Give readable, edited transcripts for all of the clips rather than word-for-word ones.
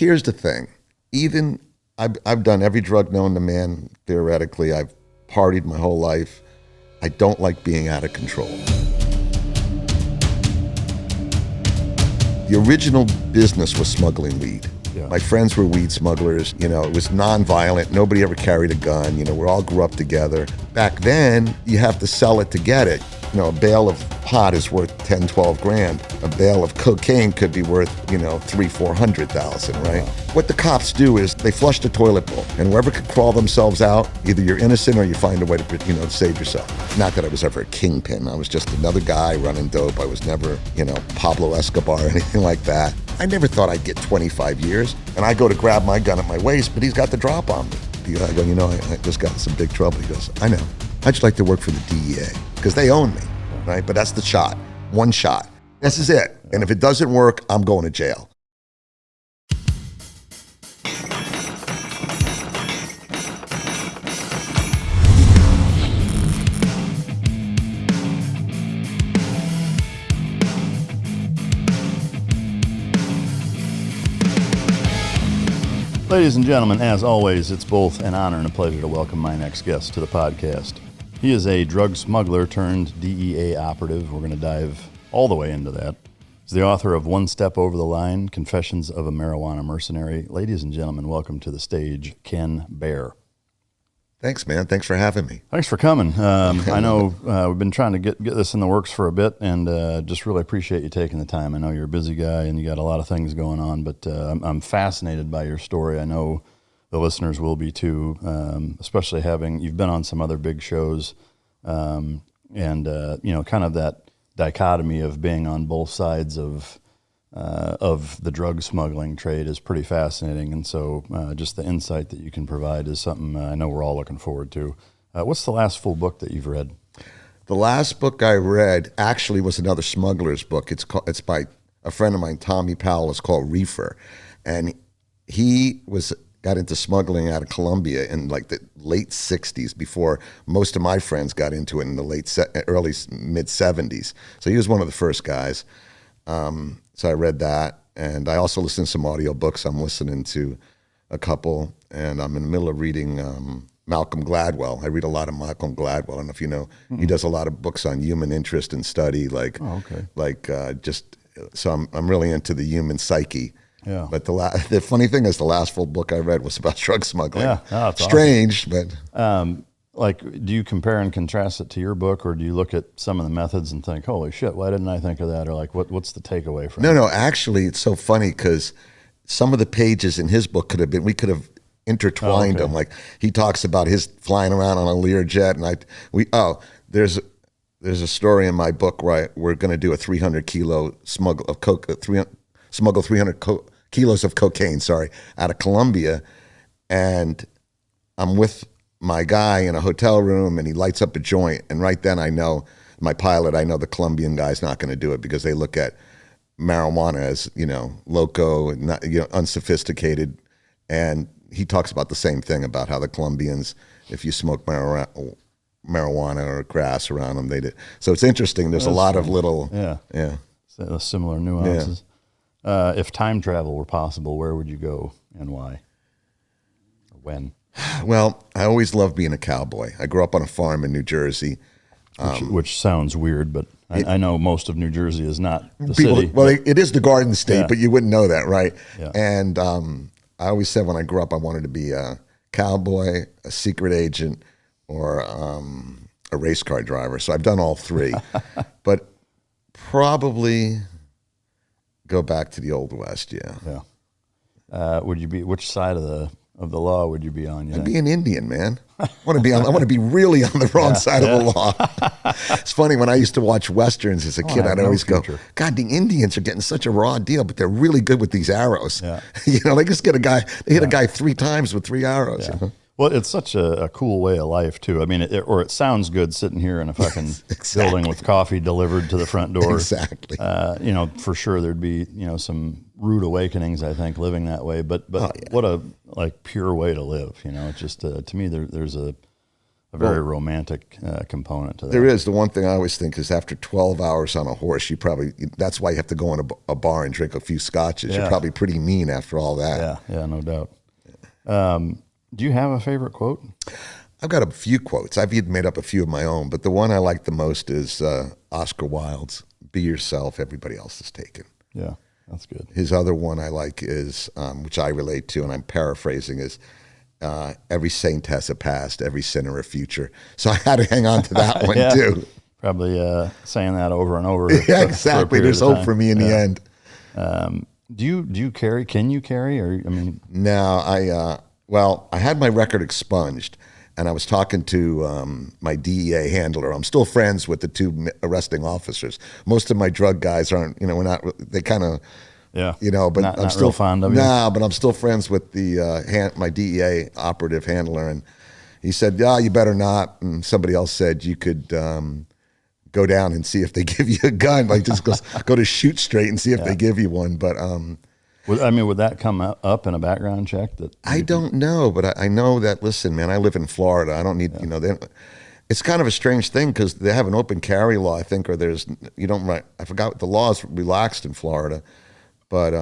Here's the thing. Even I've done every drug known to man, theoretically. I've partied my whole life. I don't like being out of control. The original business was smuggling weed. Yeah. My friends were weed smugglers. You know, it was non-violent. Nobody ever carried a gun. You know, we all grew up together. Back then, you have to sell it to get it. You know, a bale of pot is worth 10, 12 grand. A bale of cocaine could be worth, you know, 400,000, right? Wow. What the cops do is they flush the toilet bowl, and whoever could crawl themselves out, either you're innocent or you find a way to, you know, save yourself. Not that I was ever a kingpin. I was just another guy running dope. I was never, you know, Pablo Escobar or anything like that. I never thought I'd get 25 years. And I go to grab my gun at my waist, but he's got the drop on me. I go, you know, I just got in some big trouble. He goes, I know. I'd just like to work for the DEA because they own me, right? But that's the shot. One shot. This is it. And if it doesn't work, I'm going to jail. Ladies and gentlemen, as always, it's both an honor and a pleasure to welcome my next guest to the podcast. He is a drug smuggler turned DEA operative. We're going to dive all the way into that. He's the author of One Step Over the Line, Confessions of a Marijuana Mercenary. Ladies and gentlemen, welcome to the stage, Ken Behr. Thanks, man. Thanks for having me. Thanks for coming. I know we've been trying to get this in the works for a bit, and just really appreciate you taking the time. I know you're a busy guy and you got a lot of things going on, but I'm fascinated by your story. I know the listeners will be too, especially you've been on some other big shows, and you know, kind of that dichotomy of being on both sides of the drug smuggling trade is pretty fascinating. And so just the insight that you can provide is something I know we're all looking forward to. What's the last full book that you've read? The last book I read actually was another smuggler's book. It's by a friend of mine, Tommy Powell. It's called Reefer. And he got into smuggling out of Colombia in like the late 60s before most of my friends got into it in the early mid 70s. So he was one of the first guys. So I read that, and I also listened to some audiobooks. I'm listening to a couple, and I'm in the middle of reading Malcolm Gladwell. I read a lot of Malcolm Gladwell. I don't know if you know. He does a lot of books on human interest and study, so I'm really into the human psyche. Yeah. But the funny thing is, the last full book I read was about drug smuggling. Yeah, that's strange, awesome. But like, do you compare and contrast it to your book, or do you look at some of the methods and think, holy shit, why didn't I think of that? Or like, what's the takeaway from it? No, actually, it's so funny because some of the pages in his book we could have intertwined them. Like, he talks about his flying around on a Learjet, and there's a story in my book where we're going to do a 300 kilo smuggle 300 kilos of cocaine, out of Colombia, and I'm with my guy in a hotel room, and he lights up a joint, and right then I know the Colombian guy's not going to do it because they look at marijuana as, you know, loco and not, you know, unsophisticated. And he talks about the same thing about how the Colombians, if you smoke marijuana or grass around them, they do. So it's interesting. There's a lot of little similar nuances. Yeah. If time travel were possible, where would you go and why? Or when? Well, I always loved being a cowboy. I grew up on a farm in New Jersey. Which sounds weird, but I know most of New Jersey is not the city. Well, it is the Garden State, but you wouldn't know that, right? Yeah. And I always said when I grew up I wanted to be a cowboy, a secret agent, or a race car driver. So I've done all three. But probably go back to the Old West, Yeah. Would you be, which side of the law would you be on? I'd be an Indian, man. I want to be really on the wrong side of the law. It's funny, when I used to watch Westerns as a kid, I'd always go, God, the Indians are getting such a raw deal, but they're really good with these arrows. Yeah. You know, they just hit a guy 3 times with 3 arrows. Yeah. You know? Well, it's such a cool way of life, too. I mean, it sounds good sitting here in a fucking building with coffee delivered to the front door. Exactly. You know, for sure there'd be, you know, some rude awakenings, I think, living that way. But what a pure way to live. You know, it's just to me there's a a very romantic component to that. There is. The one thing I always think is after 12 hours on a horse, that's why you have to go in a bar and drink a few scotches. You're probably pretty mean after all that. Yeah, no doubt. Do you have a favorite quote? I've got a few quotes. I've even made up a few of my own, but the one I like the most is Oscar Wilde's, "Be yourself, everybody else is taken." Yeah, that's good. His other one I like is, which I relate to, and I'm paraphrasing, is every saint has a past, every sinner a future. So I had to hang on to that one too. Probably saying that over and over. Yeah, exactly. There's hope for me in the end. Do you carry? Can you carry? Or No, I had my record expunged, and I was talking to my DEA handler. I'm still friends with the two arresting officers. Most of my drug guys aren't. We're not. They kind of. Yeah. But I'm still real fond of you. Nah, but I'm still friends with the my DEA operative handler, and he said, "Yeah, you better not." And somebody else said you could go down and see if they give you a gun. Like just go to Shoot Straight and see if they give you one. But would that come up in a background check? I don't know, but I know that. Listen, man, I live in Florida. I don't need it's kind of a strange thing because they have an open carry law, I think, or I forgot the law's relaxed in Florida. But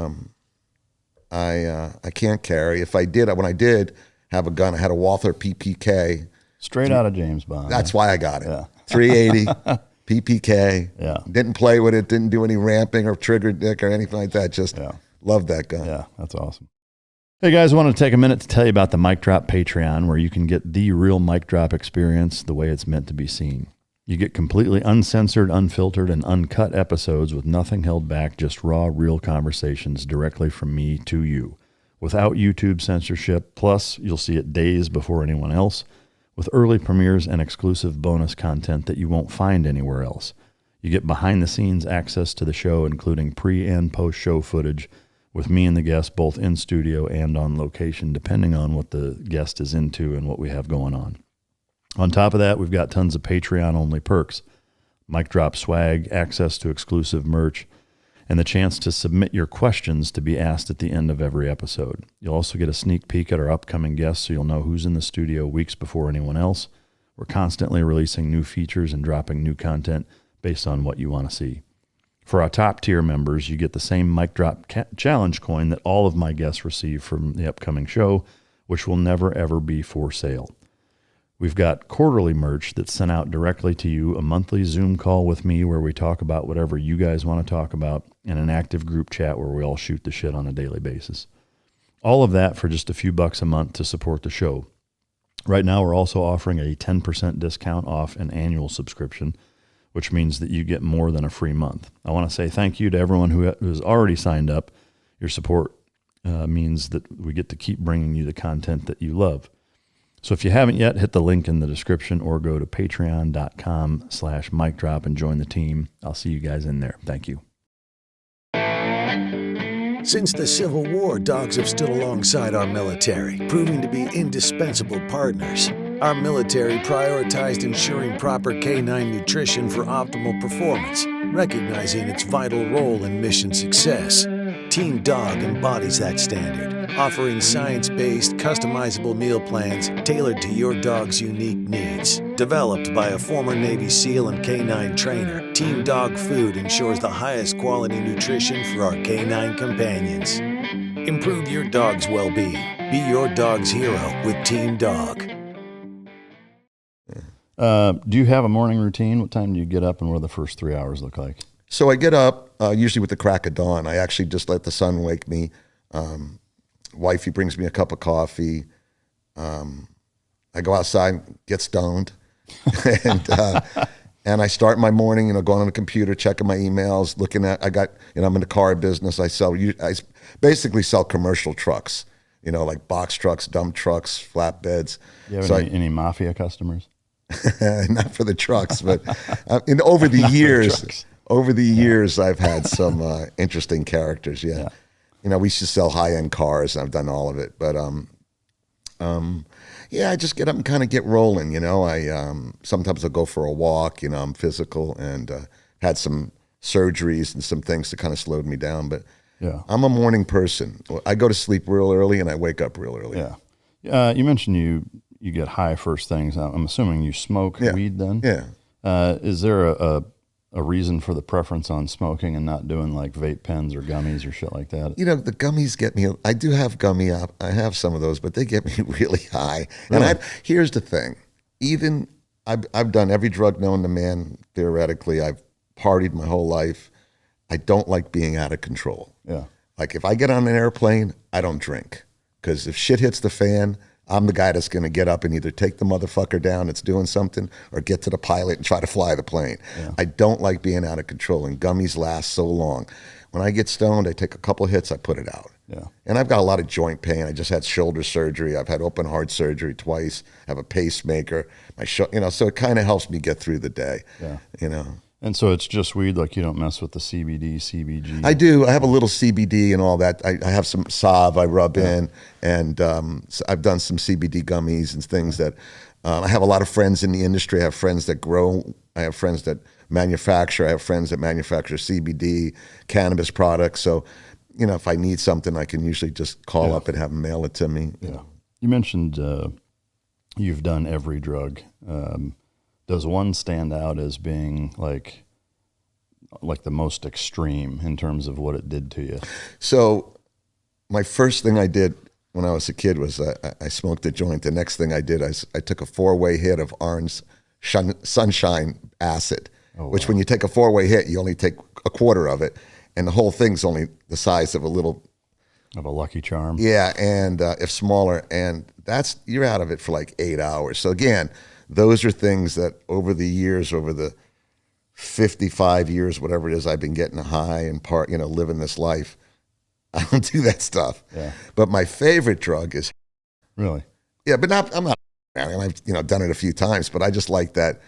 I can't carry. If I did, when I did have a gun, I had a Walther PPK. Straight out of James Bond. That's why I got it. Yeah. 380 PPK. Yeah. Didn't play with it. Didn't do any ramping or trigger dick or anything like that. Just loved that gun. Yeah, that's awesome. Hey guys, I wanted to take a minute to tell you about the Mic Drop Patreon, where you can get the real mic drop experience the way it's meant to be seen. You get completely uncensored, unfiltered, and uncut episodes with nothing held back, just raw, real conversations directly from me to you, without YouTube censorship. Plus, you'll see it days before anyone else, with early premieres and exclusive bonus content that you won't find anywhere else. You get behind-the-scenes access to the show, including pre- and post-show footage, with me and the guest both in studio and on location, depending on what the guest is into and what we have going on. On top of that, we've got tons of Patreon-only perks, mic drop swag, access to exclusive merch, and the chance to submit your questions to be asked at the end of every episode. You'll also get a sneak peek at our upcoming guests, so you'll know who's in the studio weeks before anyone else. We're constantly releasing new features and dropping new content based on what you want to see. For our top-tier members, you get the same mic drop challenge coin that all of my guests receive from the upcoming show, which will never, ever be for sale. We've got quarterly merch that's sent out directly to you, a monthly Zoom call with me where we talk about whatever you guys want to talk about, and an active group chat where we all shoot the shit on a daily basis. All of that for just a few bucks a month to support the show. Right now, we're also offering a 10% discount off an annual subscription, which means that you get more than a free month. I want to say thank you to everyone who has already signed up. Your support means that we get to keep bringing you the content that you love. So if you haven't yet, hit the link in the description or go to patreon.com/micdrop and join the team. I'll see you guys in there. Thank you. Since the Civil War, dogs have stood alongside our military, proving to be indispensable partners. Our military prioritized ensuring proper canine nutrition for optimal performance, recognizing its vital role in mission success. Team Dog embodies that standard, offering science-based, customizable meal plans tailored to your dog's unique needs. Developed by a former Navy SEAL and canine trainer, Team Dog Food ensures the highest quality nutrition for our canine companions. Improve your dog's well-being. Be your dog's hero with Team Dog. Do you have a morning routine? What time do you get up, and what do the first 3 hours look like? So I get up usually with the crack of dawn. I actually just let the sun wake me. Wifey brings me a cup of coffee. I go outside, get stoned, and I start my morning. Going on the computer, checking my emails, looking at. I'm in the car business. I basically sell commercial trucks. Like box trucks, dump trucks, flatbeds. Do you have any Mafia customers? Not for the trucks, but over the years. Over the years, I've had some interesting characters. Yeah. We used to sell high-end cars, and I've done all of it. But I just get up and kind of get rolling. I sometimes I'll go for a walk. I'm physical and had some surgeries and some things that kind of slowed me down. But I'm a morning person. I go to sleep real early and I wake up real early. Yeah. You mentioned you get high first things. I'm assuming you smoke weed then? Yeah. Is there a reason for the preference on smoking and not doing like vape pens or gummies or shit like that? You know, the gummies get me. I do have I have some of those, but they get me really high. Really? And here's the thing. Even I've done every drug known to man, theoretically. I've partied my whole life. I don't like being out of control. Yeah. Like if I get on an airplane, I don't drink. Because if shit hits the fan, I'm the guy that's going to get up and either take the motherfucker down that's doing something or get to the pilot and try to fly the plane. Yeah. I don't like being out of control, and gummies last so long. When I get stoned, I take a couple hits, I put it out. Yeah. And I've got a lot of joint pain. I just had shoulder surgery. I've had open heart surgery twice. I have a pacemaker. So it kind of helps me get through the day. Yeah. You know. And so it's just weed, like you don't mess with the CBD, CBG? I do. I have a little CBD and all that. I have some salve I rub in, and so I've done some CBD gummies and things that I have a lot of friends in the industry. I have friends that grow. I have friends that manufacture. I have friends that manufacture CBD, cannabis products. So, you know, if I need something, I can usually just call up and have them mail it to me. Yeah. You mentioned you've done every drug. Does one stand out as being like the most extreme in terms of what it did to you? So my first thing I did when I was a kid was I smoked a joint. The next thing I did, I took a 4-way hit of orange sunshine acid, which when you take a 4-way hit, you only take a quarter of it. And the whole thing's only the size of a Lucky Charm. Yeah, and if smaller. And you're out of it for like 8 hours. So again, those are things that over the years, over the 55 years, whatever it is, I've been getting high and living this life. I don't do that stuff. Yeah. But my favorite drug is. Really? Yeah, but I'm not. I've done it a few times, but I just like that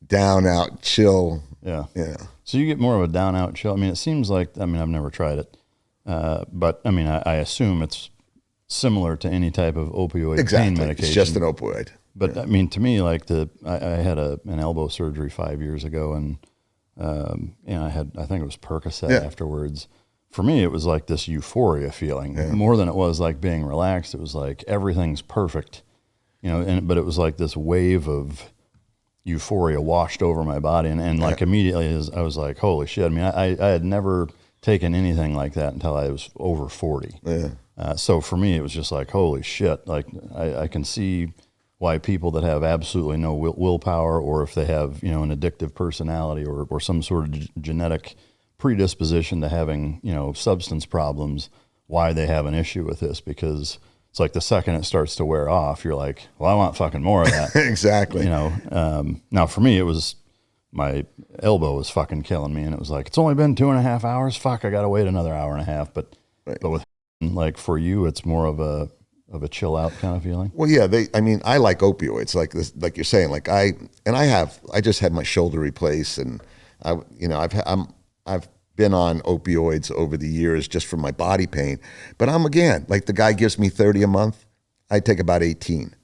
down, out, chill. Yeah. Yeah. So you get more of a down, out, chill. I mean, it seems like. I've never tried it, but I mean, I assume it's similar to any type of opioid pain medication. It's just an opioid. But I mean, to me, like I had an elbow surgery 5 years ago, and I think it was Percocet afterwards. For me, it was like this euphoria feeling more than it was like being relaxed. It was like everything's perfect, but it was like this wave of euphoria washed over my body, and like immediately I was like, holy shit. I mean, I had never taken anything like that until I was over 40. Yeah. So for me, it was just like, holy shit. Like I can see why people that have absolutely no willpower, or if they have, an addictive personality or some sort of genetic predisposition to having, substance problems, why they have an issue with this, because it's like the second it starts to wear off, you're like, well, I want fucking more of that. Exactly. Now for me, it was my elbow was fucking killing me, and it was like, it's only been 2.5 hours. Fuck, I got to wait another hour and a half. But with like for you, it's more of a chill out kind of feeling. Well, yeah, I like opioids, like this, like you're saying, like I just had my shoulder replaced, and I've been on opioids over the years just for my body pain. But again, like the guy gives me 30 a month, I take about 18.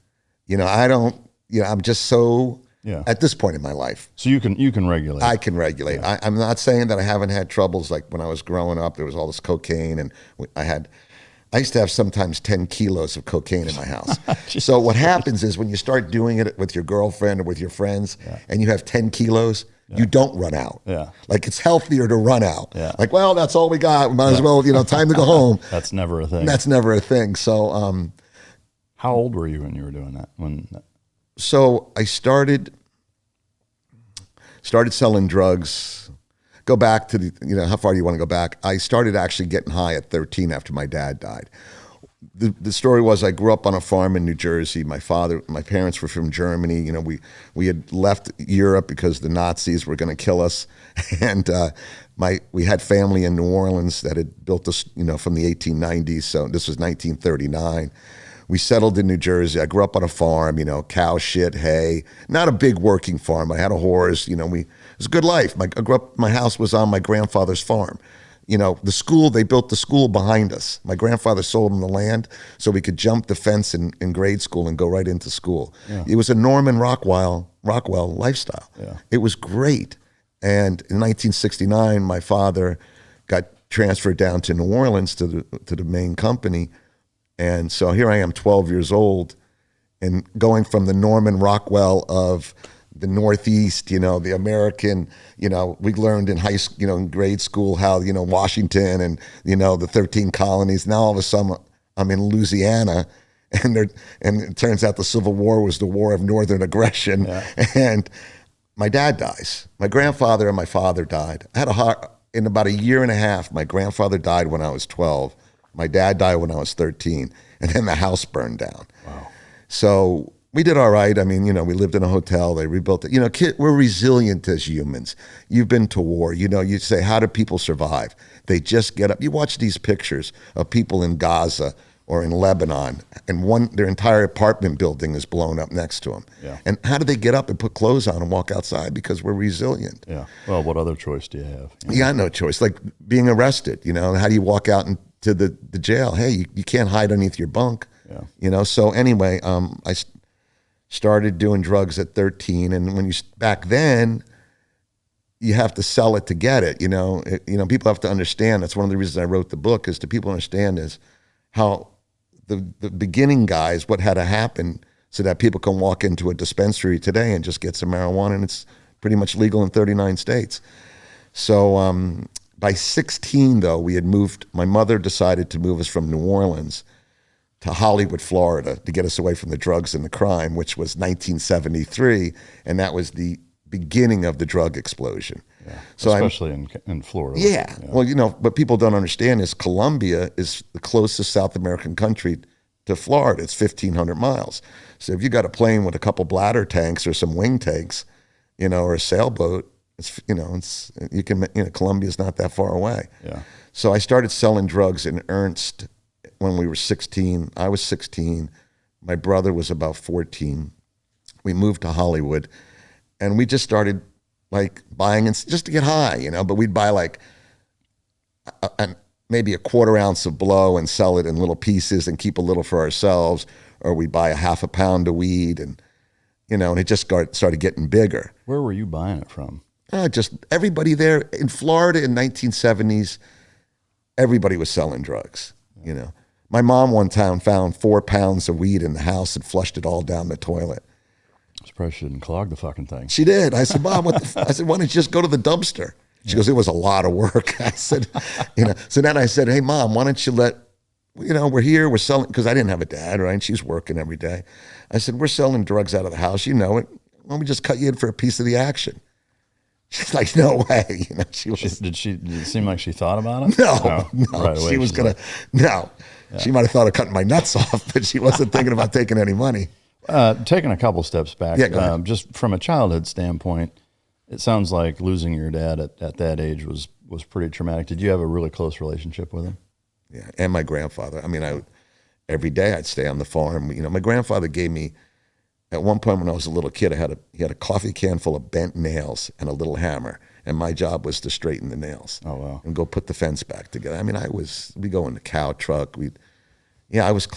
I'm just so at this point in my life. So you can regulate. I can regulate. Yeah. I'm not saying that I haven't had troubles. Like when I was growing up, there was all this cocaine, and I used to have sometimes 10 kilos of cocaine in my house. So what happens is when you start doing it with your girlfriend or with your friends and you have 10 kilos, you don't run out. Yeah. Like it's healthier to run out. Yeah. Like, well, that's all we got. We might as well, time to go home. That's never a thing. That's never a thing. So, how old were you when you were doing that? So I started selling drugs. Go back to how far do you want to go back? I started actually getting high at 13 after my dad died. The story was I grew up on a farm in New Jersey. My parents were from Germany. We had left Europe because the Nazis were going to kill us, and we had family in New Orleans that had built us, from the 1890s. So this was 1939. We settled in New Jersey. I grew up on a farm, cow shit, hay. Not a big working farm. I had a horse. It was a good life. I grew up. My house was on my grandfather's farm. The school, they built the school behind us. My grandfather sold him the land so we could jump the fence in grade school and go right into school. Yeah. It was a Norman Rockwell lifestyle. Yeah. It was great. And in 1969, my father got transferred down to New Orleans to the main company. And so here I am, 12 years old, and going from the Norman Rockwell of the Northeast, the American, we learned in high school, in grade school how, Washington and, the 13 colonies. Now all of a sudden I'm in Louisiana, and it turns out the Civil War was the war of Northern aggression. Yeah. And my dad dies. My grandfather and my father died. In about a year and a half, my grandfather died when I was 12. My dad died when I was 13. And then the house burned down. Wow. So we did all right. I mean, we lived in a hotel. They rebuilt it. We're resilient as humans. You've been to war. You say, how do people survive? They just get up. You watch these pictures of people in Gaza or in Lebanon, and their entire apartment building is blown up next to them. Yeah. And how do they get up and put clothes on and walk outside? Because we're resilient. Yeah. Well, what other choice do you have? You got no choice. Like being arrested, how do you walk out into the jail? Hey, you can't hide underneath your bunk. Yeah. So anyway, I started doing drugs at 13, and back then, you have to sell it to get it. People have to understand. That's one of the reasons I wrote the book, is to people understand is how the beginning guys, what had to happen so that people can walk into a dispensary today and just get some marijuana, and it's pretty much legal in 39 states. So by 16, though, we had moved. My mother decided to move us from New Orleans to Hollywood, Florida, to get us away from the drugs and the crime, which was 1973, and that was the beginning of the drug explosion. Yeah. So especially in Florida. Yeah. Well, what people don't understand is Colombia is the closest South American country to Florida. It's 1,500 miles. So if you got a plane with a couple bladder tanks or some wing tanks, or a sailboat, Colombia's not that far away. Yeah. So I started selling drugs in earnest when we were 16. I was 16. My brother was about 14. We moved to Hollywood, and we just started buying just to get high, but we'd buy maybe a quarter ounce of blow and sell it in little pieces and keep a little for ourselves, or we'd buy a half a pound of weed, and it just started getting bigger. Where were you buying it from? Just everybody there in Florida in 1970s, everybody was selling drugs, My mom one time found 4 pounds of weed in the house and flushed it all down the toilet. I suppose she didn't clog the fucking thing. She did. I said, Mom, I said, why don't you just go to the dumpster? She goes, it was a lot of work. I said, So then I said, hey, Mom, why don't you we're here, we're selling, because I didn't have a dad, right? She's working every day. I said, we're selling drugs out of the house. You know it. Why don't we just cut you in for a piece of the action? She's like, no way. Did it seem like she thought about it? No. Right away, she was going to, no. Yeah. She might have thought of cutting my nuts off, but she wasn't thinking about taking any money. Taking a couple steps back, just from a childhood standpoint, it sounds like losing your dad at that age was pretty traumatic. Did you have a really close relationship with him? Yeah, and my grandfather. I mean, every day I'd stay on the farm. My grandfather gave me, at one point when I was a little kid, he had a coffee can full of bent nails and a little hammer, and my job was to straighten the nails. Oh, wow. And go put the fence back together. I mean, we go in the cow truck. I was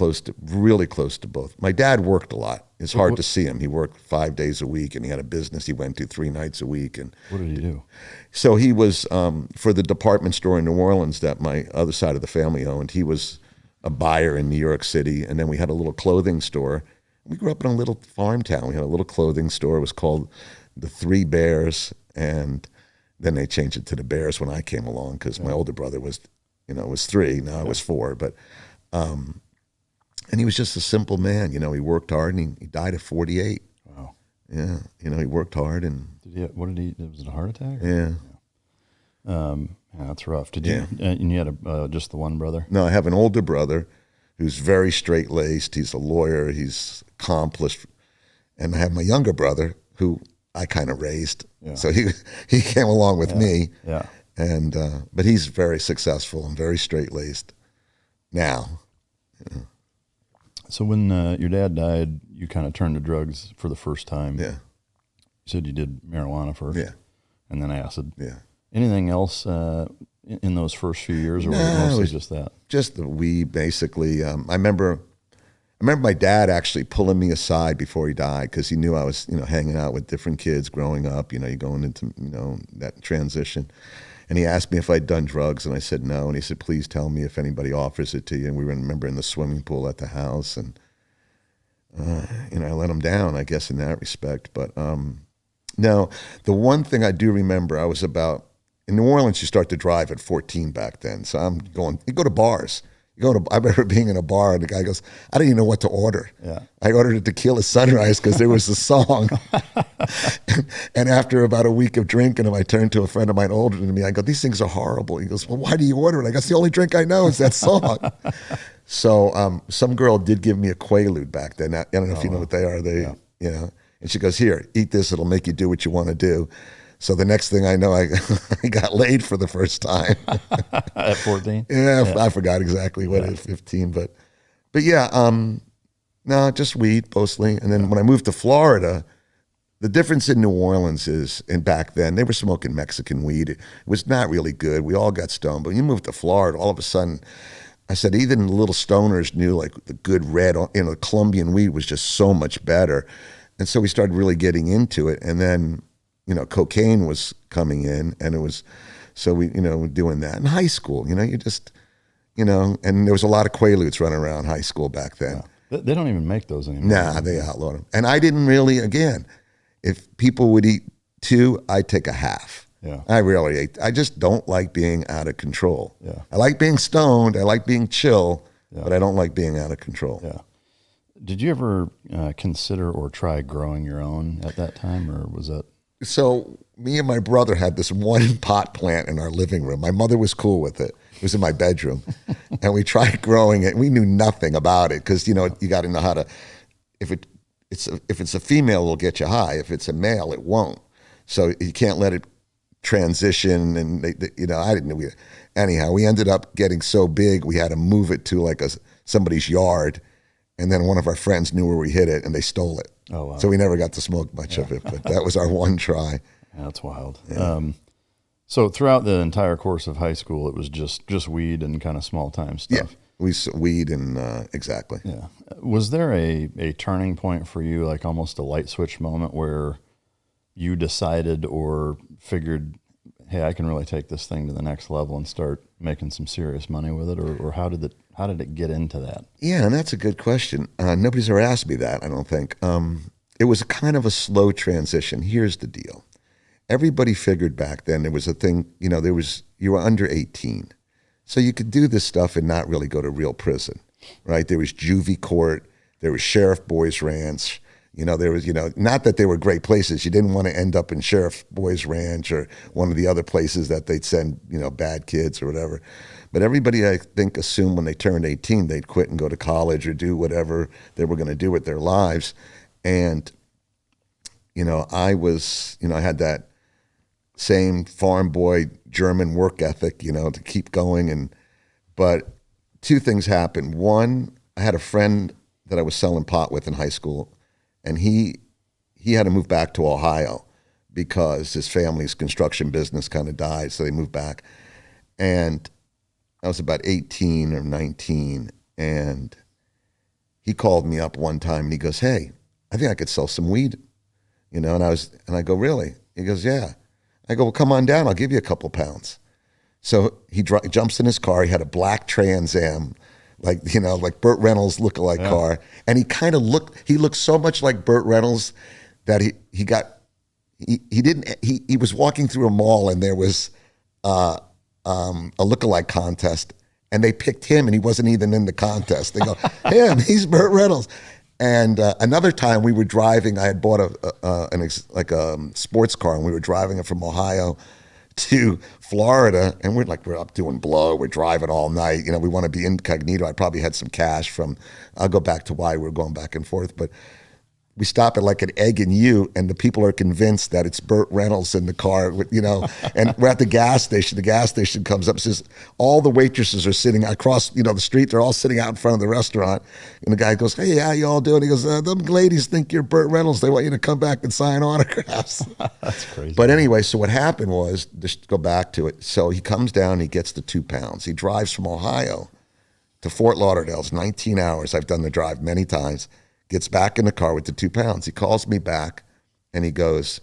really close to both. My dad worked a lot. It's hard to see him. He worked 5 days a week, and he had a business he went to 3 nights a week. And what did he do? So he was for the department store in New Orleans that my other side of the family owned. He was a buyer in New York City, and then we had a little clothing store. We grew up in a little farm town. We had a little clothing store. It was called the Three Bears, and then they changed it to the Bears when I came along because my older brother was 3. Now I was 4, but. And he was just a simple man, he worked hard, and he died at 48. Wow. Yeah, he worked hard, and was it a heart attack? Yeah. Yeah, that's rough. Did you? And you had just the one brother? No, I have an older brother who's very straight-laced. He's a lawyer. He's accomplished, and I have my younger brother who I kind of raised. Yeah. So he came along with me. Yeah. And but he's very successful and very straight-laced now. Yeah. So when your dad died, you kind of turned to drugs for the first time. Yeah. You said you did marijuana first. Yeah. And then acid. Yeah. Anything else in those first few years, or was it mostly just that? Just the weed, basically. I remember my dad actually pulling me aside before he died because he knew I was, hanging out with different kids growing up. You're going into, that transition. And he asked me if I'd done drugs, and I said no. And he said, please tell me if anybody offers it to you. And we remember in the swimming pool at the house. And I let them down, I guess, in that respect. But no, the one thing I do remember, I was about, in New Orleans, you start to drive at 14 back then. So I'm going, you go to bars. I remember being in a bar and the guy goes, I didn't even know what to order. Yeah. I ordered a tequila sunrise because there was a song. and after about a week of drinking, I turned to a friend of mine older than me. I go, these things are horrible. He goes, well, why do you order it? I go, it's the only drink I know is that song. So some girl did give me a Quaalude back then. I don't know if you know what they are. And she goes, here, eat this. It'll make you do what you want to do. So the next thing I know, I got laid for the first time. At 14? Yeah, I forgot exactly what it is, 15. But yeah, no, just weed mostly. And then when I moved to Florida, the difference in New Orleans is, and back then, they were smoking Mexican weed. It was not really good. We all got stoned. But when you moved to Florida, all of a sudden, I said, even the little stoners knew like the good red, the Colombian weed was just so much better. And so we started really getting into it. And then, cocaine was coming in, and it was, so we, doing that in high school, you just, and there was a lot of Quaaludes running around high school back then. Wow. They don't even make those anymore. Nah, they outlawed them. And I didn't really, again, if people would eat 2, I'd take a half. Yeah. I really ate. I just don't like being out of control. Yeah. I like being stoned. I like being chill, but I don't like being out of control. Yeah. Did you ever consider or try growing your own at that time, or was that? So me and my brother had this one pot plant in our living room. My mother was cool with it. It was in my bedroom. And we tried growing it. We knew nothing about it because, you got to know how to, if it's a female, it'll get you high. If it's a male, it won't. So you can't let it transition. And, I didn't know. Anyhow, we ended up getting so big, we had to move it to like somebody's yard. And then one of our friends knew where we hid it, and they stole it. Oh, wow. So we never got to smoke much of it, but that was our one try. Yeah, that's wild. Yeah. So throughout the entire course of high school, it was just weed and kind of small time stuff. Yeah, weed and exactly. Yeah. Was there a turning point for you, like almost a light switch moment where you decided or figured, hey, I can really take this thing to the next level and start making some serious money with it, or how did it get into that? Yeah, and that's a good question. Nobody's ever asked me that, I don't think. It was kind of a slow transition. Here's the deal. Everybody figured back then there was a thing, you were under 18. So you could do this stuff and not really go to real prison, right? There was juvie court, there was Sheriff Boys Ranch. There was, not that they were great places. You didn't want to end up in Sheriff Boys Ranch or one of the other places that they'd send, bad kids or whatever. But everybody, I think, assumed when they turned 18, they'd quit and go to college or do whatever they were going to do with their lives. And, I had that same farm boy German work ethic, to keep going. But 2 things happened. One, I had a friend that I was selling pot with in high school, and he had to move back to Ohio because his family's construction business kind of died, so they moved back. And I was about 18 or 19, and he called me up one time, and he goes, hey, I think I could sell some weed, and I go, really? He goes, yeah. I go, well, come on down. I'll give you a couple pounds. So he jumps in his car. He had a black Trans Am, like Burt Reynolds lookalike car. And he looked so much like Burt Reynolds that he was walking through a mall, and there was a lookalike contest, and they picked him, and he wasn't even in the contest. They go, him, he's Burt Reynolds. And another time we were driving, I had bought a sports car, and we were driving it from Ohio to Florida, and we're up doing blow. We're driving all night. We want to be incognito. I probably had some cash I'll go back to why we're going back and forth, but we stop at like an Egg and U, and the people are convinced that it's Burt Reynolds in the car, and we're at the gas station. The gas station comes up, says all the waitresses are sitting across, the street. They're all sitting out in front of the restaurant. And the guy goes, hey, how you all doing? He goes, them ladies think you're Burt Reynolds. They want you to come back and sign autographs. That's crazy. But anyway, so what happened was, just to go back to it. So he comes down, he gets the 2 pounds. He drives from Ohio to Fort Lauderdale. It's 19 hours. I've done the drive many times. Gets back in the car with the 2 pounds. He calls me back, and he goes,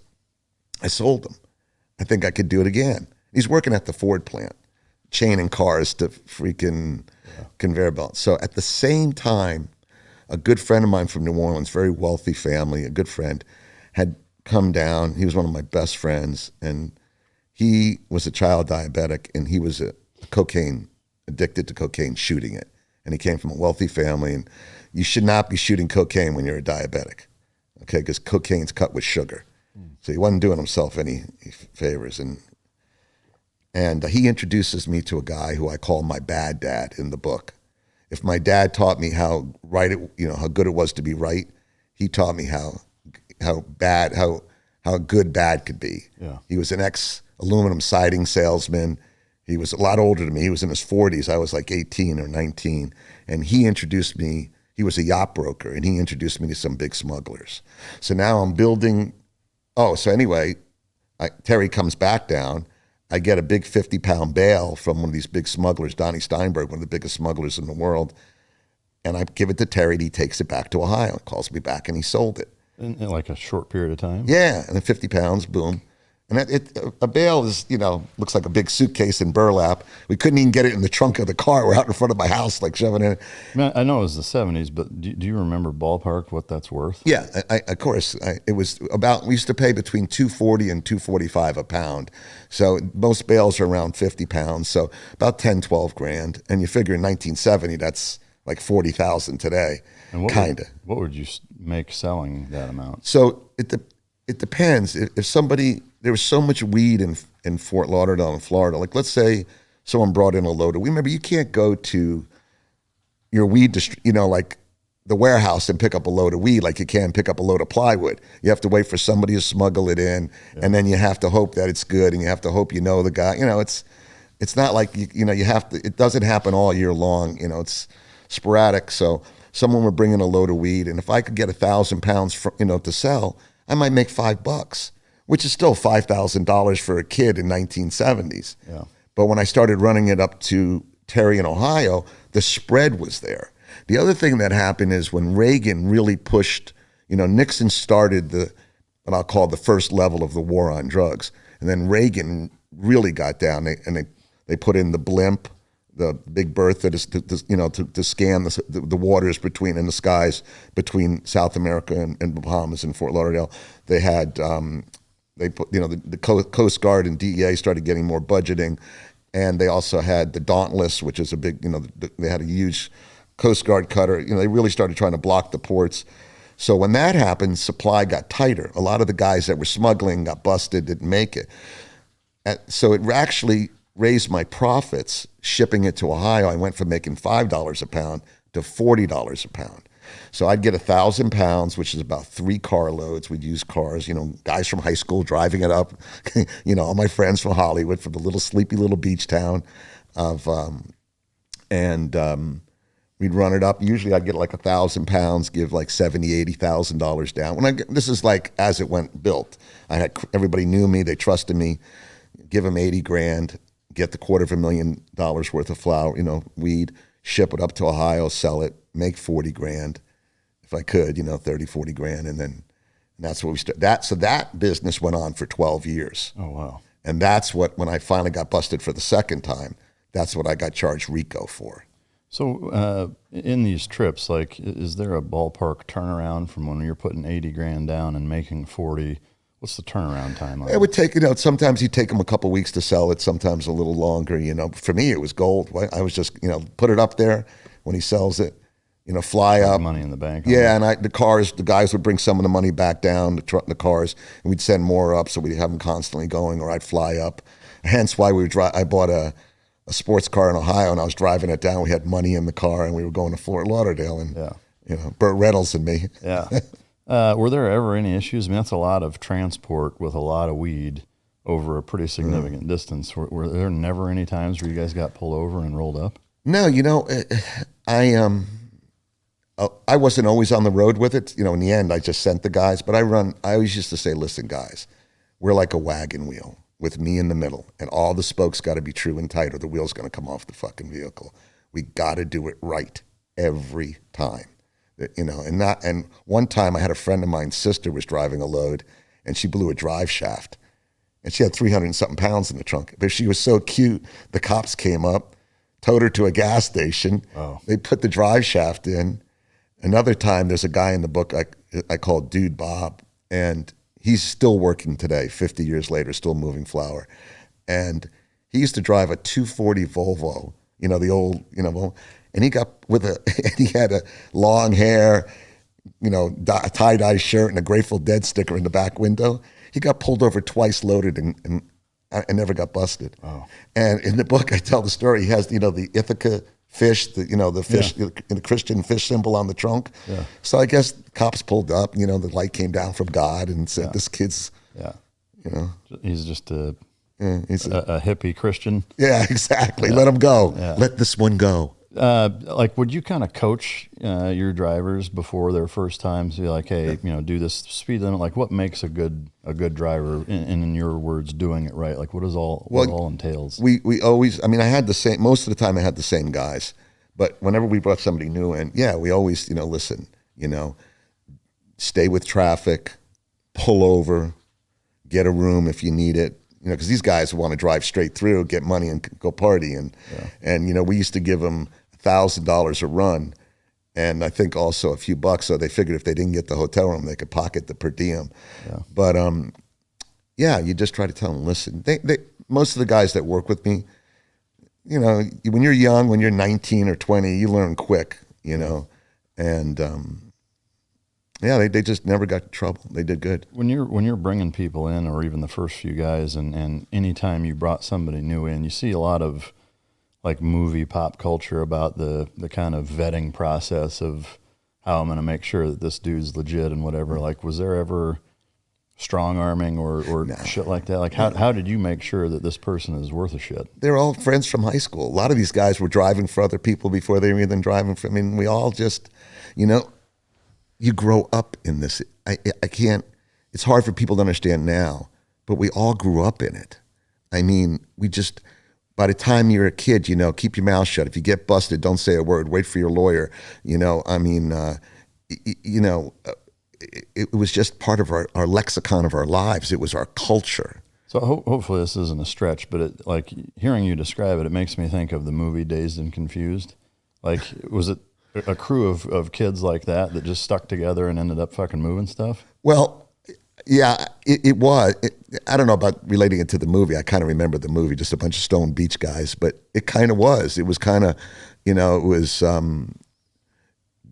I sold them. I think I could do it again. He's working at the Ford plant, chaining cars to freaking conveyor belts. So at the same time, a good friend of mine from New Orleans, very wealthy family, a good friend, had come down. He was one of my best friends, and he was a child diabetic, and he was addicted to cocaine, shooting it. And he came from a wealthy family, and you should not be shooting cocaine when you're a diabetic, okay, because cocaine's cut with sugar. So he wasn't doing himself any favors. And he introduces me to a guy who I call my bad dad in the book. If my dad taught me how how good it was to be right, he taught me how good bad could be. Yeah. He was an ex-aluminum siding salesman. He was a lot older than me. He was in his 40s. I was like 18 or 19. And he introduced me, he was a yacht broker, and he introduced me to some big smugglers. So now I'm building, Terry comes back down. I get a big 50-pound bail from one of these big smugglers, Donnie Steinberg, one of the biggest smugglers in the world. And I give it to Terry, and he takes it back to Ohio. He calls me back, and he sold it. In like a short period of time? Yeah, and then 50 pounds, boom. And a bail is, looks like a big suitcase in burlap. We couldn't even get it in the trunk of the car. We're out in front of my house, like shoving it in. I know it was the 70s, but do you remember ballpark what that's worth? Yeah, of course. It was we used to pay between $2.40 and $2.45 a pound. So most bails are around 50 pounds, so about 10, 12 grand. And you figure in 1970, that's like 40,000 today, kind of. What would you make selling that amount? So it depends. If somebody, there was so much weed in Fort Lauderdale in Florida. Like, let's say someone brought in a load of weed. Remember, you can't go to your weed, like the warehouse and pick up a load of weed like you can pick up a load of plywood. You have to wait for somebody to smuggle it in, and then you have to hope that it's good, and you have to hope the guy. It's not like you have to. It doesn't happen all year long. It's sporadic. So someone would bring in a load of weed, and if I could get 1,000 pounds, to sell, I might make $5, which is still $5,000 for a kid in 1970s. Yeah. But when I started running it up to Terry in Ohio, the spread was there. The other thing that happened is when Reagan really pushed, Nixon started what I'll call the first level of the war on drugs, and then Reagan really got down. They put in the blimp, the Big Bertha, to scan the waters in the skies between South America and the Bahamas and Fort Lauderdale. They had they put the Coast Guard and DEA started getting more budgeting, and they also had the Dauntless, which is a big they had a huge Coast Guard cutter. They really started trying to block the ports. So when that happened, supply got tighter. A lot of the guys that were smuggling got busted, didn't make it. So it actually raised my profits shipping it to Ohio. I went from making $5 a pound to $40 a pound. So I'd get 1,000 pounds, which is about 3 car loads. We'd use cars, guys from high school driving it up, all my friends from Hollywood, from the little sleepy little beach town we'd run it up. Usually I'd get like 1,000 pounds, give like $70,000, $80,000 down. This is like as it went built. Everybody knew me, they trusted me. Give them 80 grand, get the $250,000 worth of flour, weed, ship it up to Ohio, sell it, make 40 grand. If I could, 30, 40 grand. And that's what we started. So that business went on for 12 years. Oh, wow. And that's when I finally got busted for the second time, that's what I got charged RICO for. So in these trips, like, is there a ballpark turnaround from when you're putting 80 grand down and making 40? What's the turnaround time on it? It would take, sometimes you take them a couple weeks to sell it, sometimes a little longer, For me, it was gold. I was just, put it up there when he sells it, fly up. Money in the bank. Yeah, and the guys would bring some of the money back down, the cars, and we'd send more up so we'd have them constantly going, or I'd fly up. Hence why I bought a sports car in Ohio, and I was driving it down. We had money in the car, and we were going to Fort Lauderdale, and Burt Reynolds and me. Yeah. Were there ever any issues? I mean, that's a lot of transport with a lot of weed over a pretty significant distance. Were there never any times where you guys got pulled over and rolled up? No, I wasn't always on the road with it. In the end, I just sent the guys. But I always used to say, listen, guys, we're like a wagon wheel with me in the middle, and all the spokes got to be true and tight, or the wheel's going to come off the fucking vehicle. We got to do it right every time. And one time I had a friend of mine's sister was driving a load, and she blew a drive shaft, and she had 300 and something pounds in the trunk. But she was so cute, the cops came up, towed her to a gas station. Oh. They put the drive shaft in, Another time, there's a guy in the book I call Dude Bob, and he's still working today, 50 years later, still moving flour. And he used to drive a 240 Volvo, the old, and he got and he had a long hair, a tie-dye shirt and a Grateful Dead sticker in the back window. He got pulled over twice, loaded, and never got busted. Oh. And in the book, I tell the story. He has, the Ithaca fish, the fish, the Christian fish symbol on the trunk. Yeah. So I guess cops pulled up, the light came down from God and said, this kid's, he's just a hippie Christian. Yeah, exactly. Yeah. Let him go. Yeah. Let this one go. Would you kind of coach your drivers before their first times? Be like, hey, do this speed limit. Like, what makes a good driver? In your words, doing it right. Like, what all entails? We always. I mean, I had the same. Most of the time, I had the same guys. But whenever we brought somebody new in, we always, listen. Stay with traffic, pull over, get a room if you need it. Because these guys want to drive straight through, get money, and go party. And we used to give them $1,000 a run, and I think also a few bucks. So they figured if they didn't get the hotel room, they could pocket the per diem. Yeah. But you just try to tell them, listen. They most of the guys that work with me, when you're young, when you're 19 or 20, you learn quick. And they just never got in trouble. They did good. When you're bringing people in, or even the first few guys, and anytime you brought somebody new in, you see a lot of like movie pop culture about the kind of vetting process of how I'm going to make sure that this dude's legit and whatever. Like, was there ever strong arming or shit like that? Like, how did you make sure that this person is worth a shit? They're all friends from high school. A lot of these guys were driving for other people before they were even driving for. I mean, we all just, you grow up in this. I can't, it's hard for people to understand now, but we all grew up in it. I mean, by the time you're a kid, keep your mouth shut. If you get busted, don't say a word. Wait for your lawyer. It was just part of our lexicon of our lives. It was our culture. So hopefully this isn't a stretch, but hearing you describe it, it makes me think of the movie Dazed and Confused. Like, was it a crew of kids like that just stuck together and ended up fucking moving stuff? Well, yeah, it was. I don't know about relating it to the movie. I kind of remember the movie, just a bunch of Stone Beach guys, but it kind of was. It was kind of, it was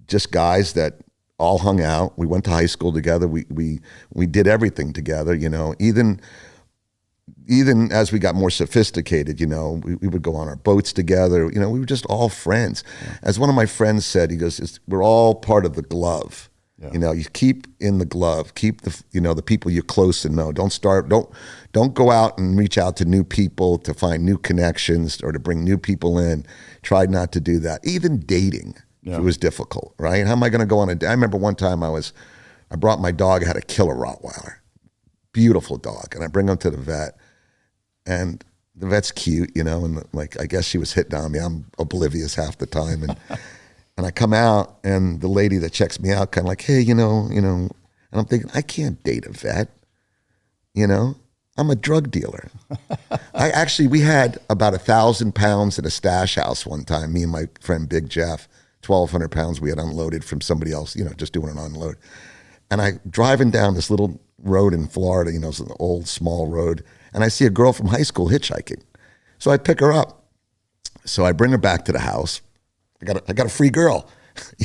just guys that all hung out. We went to high school together. We did everything together, even as we got more sophisticated, we would go on our boats together. We were just all friends. Yeah. As one of my friends said, he goes, we're all part of the glove. Yeah. You keep in the glove, keep the people you're close to know. Don't go out and reach out to new people to find new connections or to bring new people in. Try not to do that. Even dating, it was difficult, right? How am I going to go on a date? I remember one time I brought my dog. I had a killer Rottweiler, beautiful dog, and I bring him to the vet, and the vet's cute, and I guess she was hitting on me. I'm oblivious half the time, and. And I come out, and the lady that checks me out kind of like, hey, and I'm thinking, I can't date a vet, I'm a drug dealer. We had about 1,000 pounds in a stash house one time, me and my friend Big Jeff, 1,200 pounds we had unloaded from somebody else, just doing an unload. And I driving down this little road in Florida, it's an old, small road, and I see a girl from high school hitchhiking. So I pick her up. So I bring her back to the house. I got a free girl,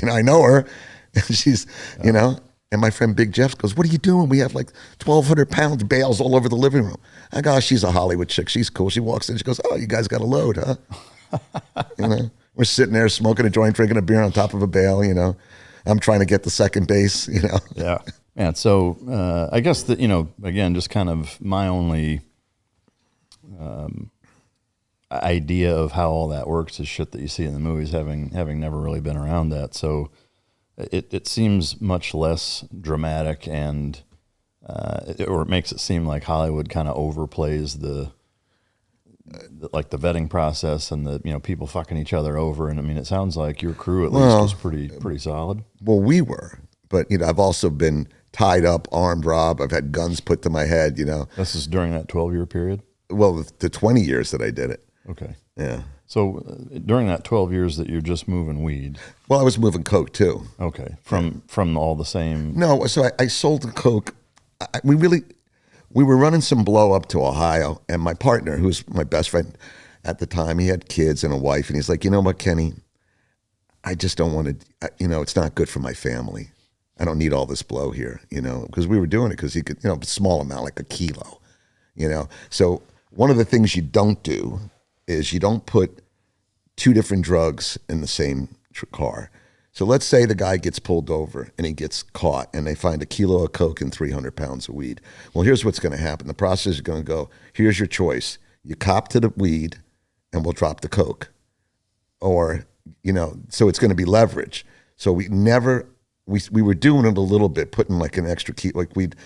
I know her, and she's, and my friend Big Jeff goes, what are you doing? We have 1,200 pounds bales all over the living room. I go, oh, she's a Hollywood chick. She's cool. She walks in, she goes, oh, you guys got a load, huh? We're sitting there smoking a joint, drinking a beer on top of a bale, I'm trying to get to second base, Yeah. Man, so I guess that, again, just kind of my only idea of how all that works is shit that you see in the movies, having never really been around that. So it seems much less dramatic, and or it makes it seem like Hollywood kind of overplays the vetting process and the people fucking each other over. And I mean, it sounds like your crew at least was pretty solid. Well, we were, but I've also been tied up, armed, robbed. I've had guns put to my head. This is during that 12-year period. Well, the 20 years that I did it. Okay. Yeah. So during that 12 years that you're just moving weed, Well, I was moving coke too. okay, from all the same. No, so I sold the coke. We were running some blow up to Ohio, and my partner, who's my best friend at the time, he had kids and a wife, and he's like, you know what, Kenny, I just don't want to, it's not good for my family. I don't need all this blow here, because we were doing it because he could, a small amount, like a kilo, So one of the things you don't do is you don't put two different drugs in the same car. So let's say the guy gets pulled over and he gets caught and they find a kilo of coke and 300 pounds of weed. Well, here's what's going to happen. The process is going to go, here's your choice. You cop to the weed and we'll drop the coke. Or, so it's going to be leverage. So we were doing it a little bit, putting like an extra kilo, like we'd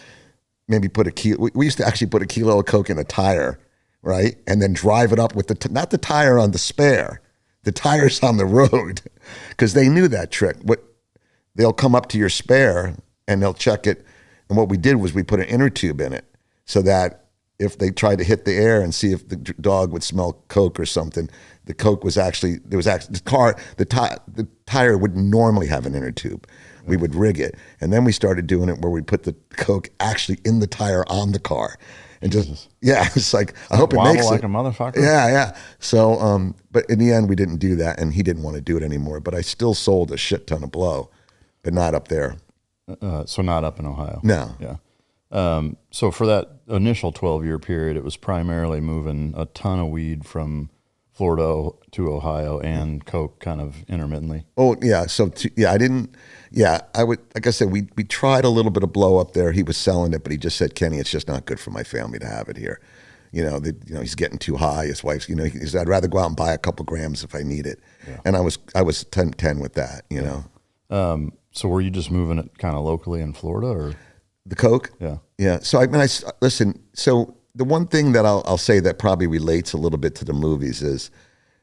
maybe put a kilo. We used to actually put a kilo of coke in a tire, right? And then drive it up with not the tire on the spare, the tires on the road, because they knew that trick. They'll come up to your spare and they'll check it. And what we did was we put an inner tube in it so that if they tried to hit the air and see if the dog would smell coke or something, the coke was actually, the tire would normally have an inner tube. We would rig it. And then we started doing it where we put the coke actually in the tire on the car. And just, it's like, I hope it makes like it. a motherfucker. Yeah. So, but in the end, we didn't do that, and he didn't want to do it anymore. But I still sold a shit ton of blow, but not up there. So not up in Ohio. No. Yeah. So for that initial 12-year period, it was primarily moving a ton of weed from Florida to Ohio and coke kind of intermittently. Oh yeah. So I would, like I said, we tried a little bit of blow up there. He was selling it, but he just said, Kenny, it's just not good for my family to have it here. He's getting too high. His wife's, he said, I'd rather go out and buy a couple grams if I need it. Yeah. And I was 10 with that, So were you just moving it kind of locally in Florida, or the coke? Yeah. Yeah. So listen, so the one thing that I'll say that probably relates a little bit to the movies is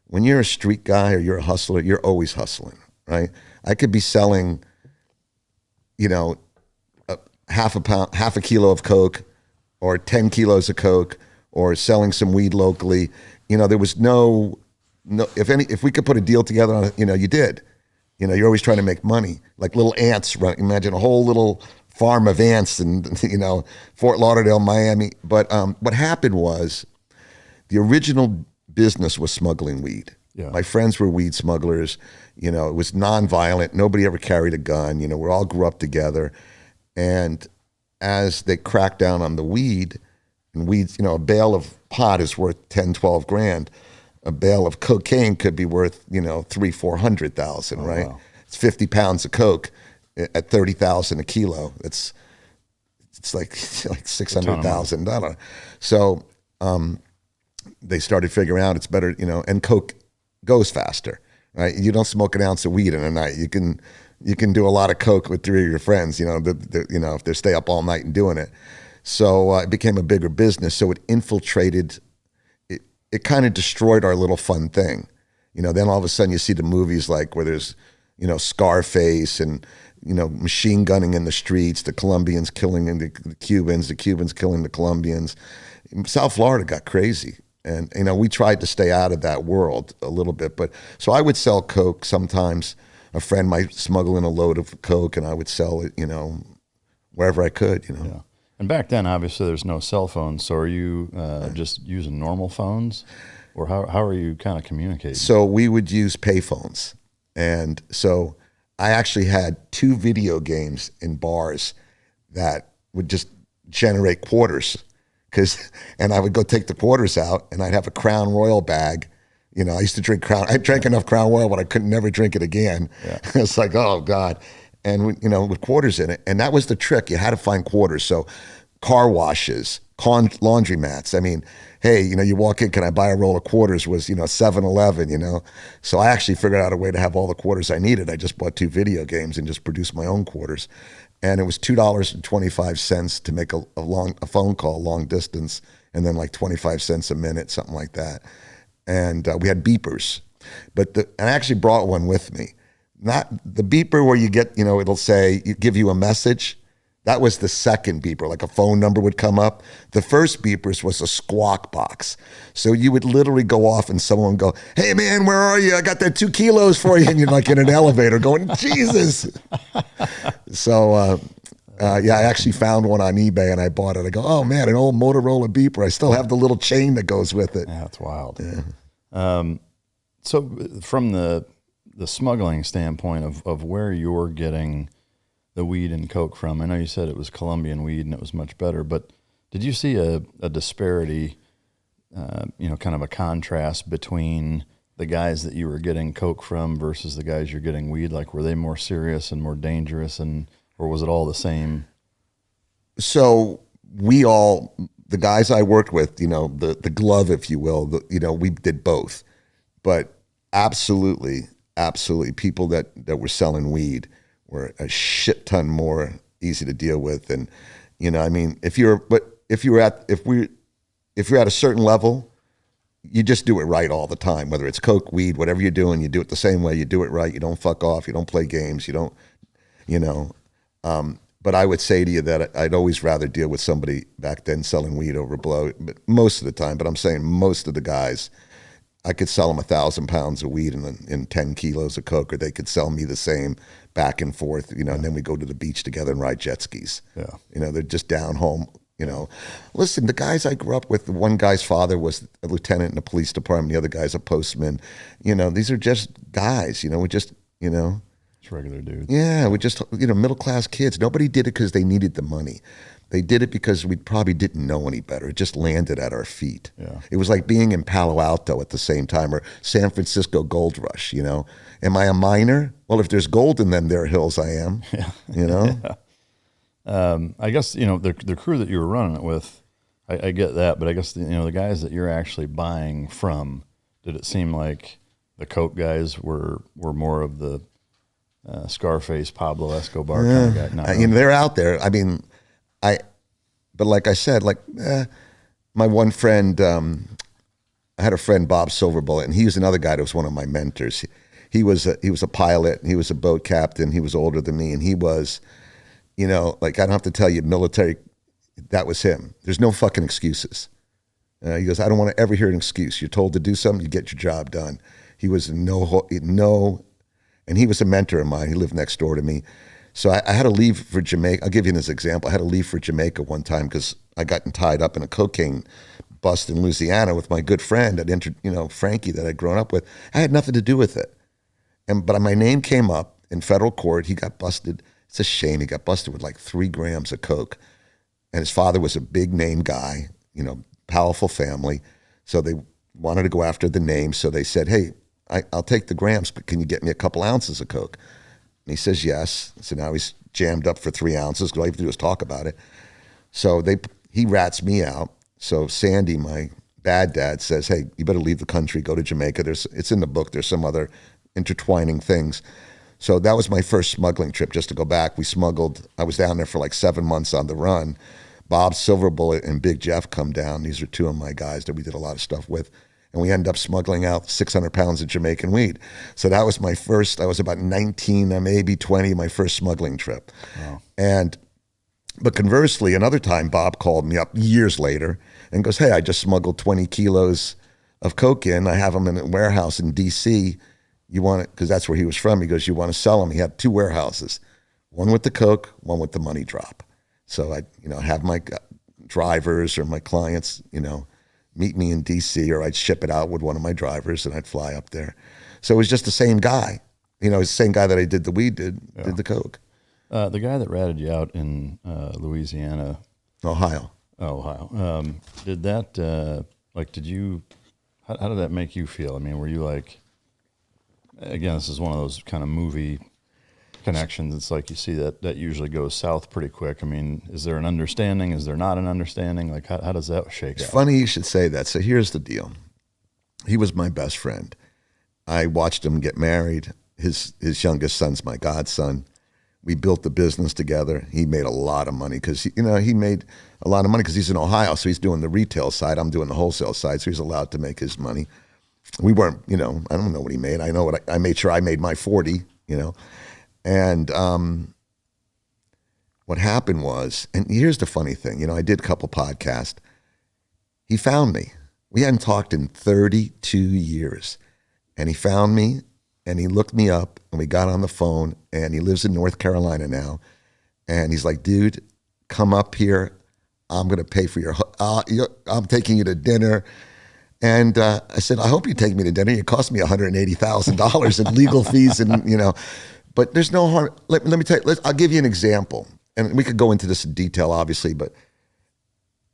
when you're a street guy or you're a hustler, you're always hustling, right? I could be selling, half a kilo of coke or 10 kilos of coke or selling some weed locally. There was no, if we could put a deal together on it, you did. You're always trying to make money, like little ants run. Imagine a whole little farm of ants in, Fort Lauderdale, Miami. But what happened was the original business was smuggling weed. Yeah. My friends were weed smugglers. It was nonviolent. Nobody ever carried a gun. We all grew up together. And as they cracked down on the weed, and weeds, a bale of pot is worth 10, 12 grand. A bale of cocaine could be worth, 300,000-400,000, right? Wow. It's 50 pounds of coke at 30,000 a kilo. It's like $600,000. So they started figuring out it's better, and coke goes faster, right? You don't smoke an ounce of weed in a night. You can do a lot of coke with three of your friends, if they stay up all night and doing it. So it became a bigger business. So it infiltrated. It kind of destroyed our little fun thing. Then all of a sudden you see the movies like where there's, Scarface and, machine gunning in the streets, the Colombians killing the Cubans killing the Colombians. South Florida got crazy. And, we tried to stay out of that world a little bit. But so I would sell coke sometimes. A friend might smuggle in a load of coke and I would sell it, wherever I could, Yeah. And back then, obviously, there's no cell phones. So are you just using normal phones? Or how are you kind of communicating? So we would use payphones. And so I actually had 2 video games in bars that would just generate quarters. And I would go take the quarters out and I'd have a Crown Royal bag. I used to drink Crown. I drank enough Crown Royal, but I could never drink it again. Yeah. It's like, oh God. And with quarters in it. And that was the trick. You had to find quarters. So car washes, laundromats. I mean, hey, you walk in, can I buy a roll of quarters was, 7-Eleven, So I actually figured out a way to have all the quarters I needed. I just bought 2 video games and just produced my own quarters. And it was $2.25 to make a phone call, long distance, and then like 25 cents a minute, something like that. And we had beepers. And I actually brought one with me. Not the beeper where you get, it'll say, give you a message. That was the second beeper, like a phone number would come up. The first beepers was a squawk box. So you would literally go off and someone would go, hey man, where are you? I got that 2 kilos for you. And you're like in an elevator going, Jesus. So, yeah, I actually found one on eBay and I bought it. I go, oh man, an old Motorola beeper. I still have the little chain that goes with it. Yeah, that's wild. Yeah. So from the smuggling standpoint of where you're getting the weed and coke from, I know you said it was Colombian weed and it was much better, but did you see a disparity, kind of a contrast between the guys that you were getting coke from versus the guys you're getting weed? Like, were they more serious and more dangerous, or was it all the same? So the guys I worked with, the glove, if you will, we did both. But absolutely, people that were selling weed were a shit ton more easy to deal with. And, if you're at a certain level, you just do it right all the time, whether it's coke, weed, whatever you're doing, you do it the same way, you do it right. You don't fuck off. You don't play games. You don't, but I would say to you that I'd always rather deal with somebody back then selling weed over blow, but most of the time, but I'm saying most of the guys, I could sell them 1,000 pounds of weed in 10 kilos of coke, or they could sell me the same back and forth, and then we go to the beach together and ride jet skis. Yeah. They're just down home, Listen, the guys I grew up with, one guy's father was a lieutenant in the police department, the other guy's a postman. These are just guys, we just, It's regular dudes. Yeah, we just, middle-class kids. Nobody did it because they needed the money. They did it because we probably didn't know any better. It just landed at our feet. Yeah. It was like being in Palo Alto at the same time, or San Francisco gold rush, Am I a miner? Well, if there's gold in them there hills, I am, Yeah. I guess, the crew that you were running it with, I get that, but I guess, the guys that you're actually buying from, did it seem like the coke guys were more of the Scarface, Pablo Escobar kind of guy? Not really. They're out there. But like I said, my one friend, I had a friend, Bob Silverbullet, and he was another guy that was one of my mentors. He was a pilot, he was a boat captain, he was older than me, and he was, I don't have to tell you, military, that was him. There's no fucking excuses. He goes, I don't want to ever hear an excuse. You're told to do something, you get your job done. He was no, and he was a mentor of mine. He lived next door to me. So I had to leave for Jamaica. I'll give you this example. I had to leave for Jamaica one time because I got tied up in a cocaine bust in Louisiana with my good friend, Frankie, that I'd grown up with. I had nothing to do with it. But my name came up in federal court. He got busted. It's a shame. He got busted with like 3 grams of coke. And his father was a big name guy, powerful family. So they wanted to go after the name. So they said, hey, I'll take the grams, but can you get me a couple ounces of coke? And he says yes. So now he's jammed up for 3 ounces. All you have to do is talk about it. So he rats me out. So Sandy, my bad dad, says, hey, you better leave the country, go to Jamaica. It's in the book. There's some other intertwining things. So that was my first smuggling trip, just to go back. We smuggled. I was down there for like 7 months on the run. Bob Silverbullet and Big Jeff come down. These are 2 of my guys that we did a lot of stuff with. And we ended up smuggling out 600 pounds of Jamaican weed. So that was my first, I was about 19, maybe 20, my first smuggling trip. Wow. But conversely, another time, Bob called me up years later and goes, hey, I just smuggled 20 kilos of coke in. I have them in a warehouse in D.C. You want it? Because that's where he was from. He goes, you want to sell them? He had 2 warehouses, one with the coke, one with the money drop. So I, have my drivers or my clients, meet me in D.C., or I'd ship it out with one of my drivers and I'd fly up there. So it was just the same guy. It's the same guy that I did the weed did the coke. The guy that ratted you out in Louisiana. Ohio. Did that, how did that make you feel? I mean, were you like, again, this is one of those kind of movie connections. It's like you see that usually goes south pretty quick. I mean, is there an understanding? Is there not an understanding? Like, how does that shake out? It's funny you should say that. So here's the deal. He was my best friend. I watched him get married. His youngest son's my godson. We built the business together. He made a lot of money because, he made a lot of money because he's in Ohio. So he's doing the retail side. I'm doing the wholesale side. So he's allowed to make his money. We weren't, I don't know what he made. I know what I made sure I made my 40, And what happened was, and here's the funny thing, you know, I did a couple podcasts. He found me. We hadn't talked in 32 years. And he found me and he looked me up and we got on the phone, and he lives in North Carolina now. And he's like, dude, come up here. I'm going to pay for I'm taking you to dinner. And I said, I hope you take me to dinner. It cost me $180,000 in legal fees and, you know, but there's no harm. Let me tell you, I'll give you an example. And we could go into this in detail, obviously, but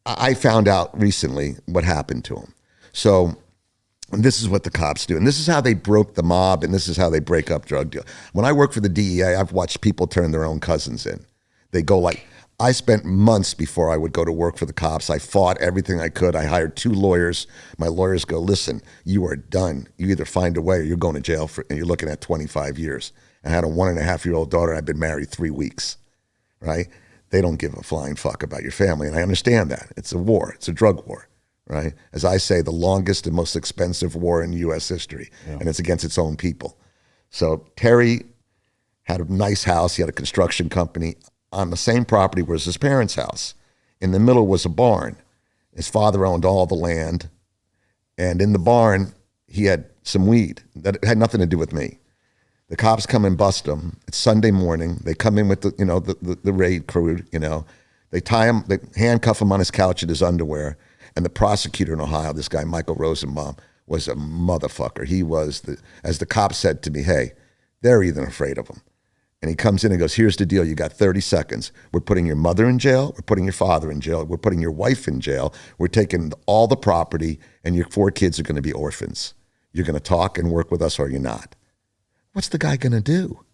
I found out recently what happened to him. So this is what the cops do. And this is how they broke the mob, and this is how they break up drug deals. When I worked for the DEA, I've watched people turn their own cousins in. They go like, I spent months before I would go to work for the cops. I fought everything I could. I hired 2 lawyers. My lawyers go, listen, you are done. You either find a way or you're going to jail and you're looking at 25 years. I had a 1.5-year-old daughter. I've been married 3 weeks, right? They don't give a flying fuck about your family. And I understand that. It's a war. It's a drug war, right? As I say, the longest and most expensive war in U.S. history. Yeah. And it's against its own people. So Terry had a nice house. He had a construction company. On the same property was his parents' house. In the middle was a barn. His father owned all the land. And in the barn, he had some weed that had nothing to do with me. The cops come and bust him. It's Sunday morning. They come in with the raid crew, you know. They tie him, they handcuff him on his couch in his underwear. And the prosecutor in Ohio, this guy, Michael Rosenbaum, was a motherfucker. He was, as the cop said to me, hey, they're even afraid of him. And he comes in and goes, here's the deal. You got 30 seconds. We're putting your mother in jail. We're putting your father in jail. We're putting your wife in jail. We're taking all the property, and your 4 kids are going to be orphans. You're going to talk and work with us, or you're not. What's the guy going to do?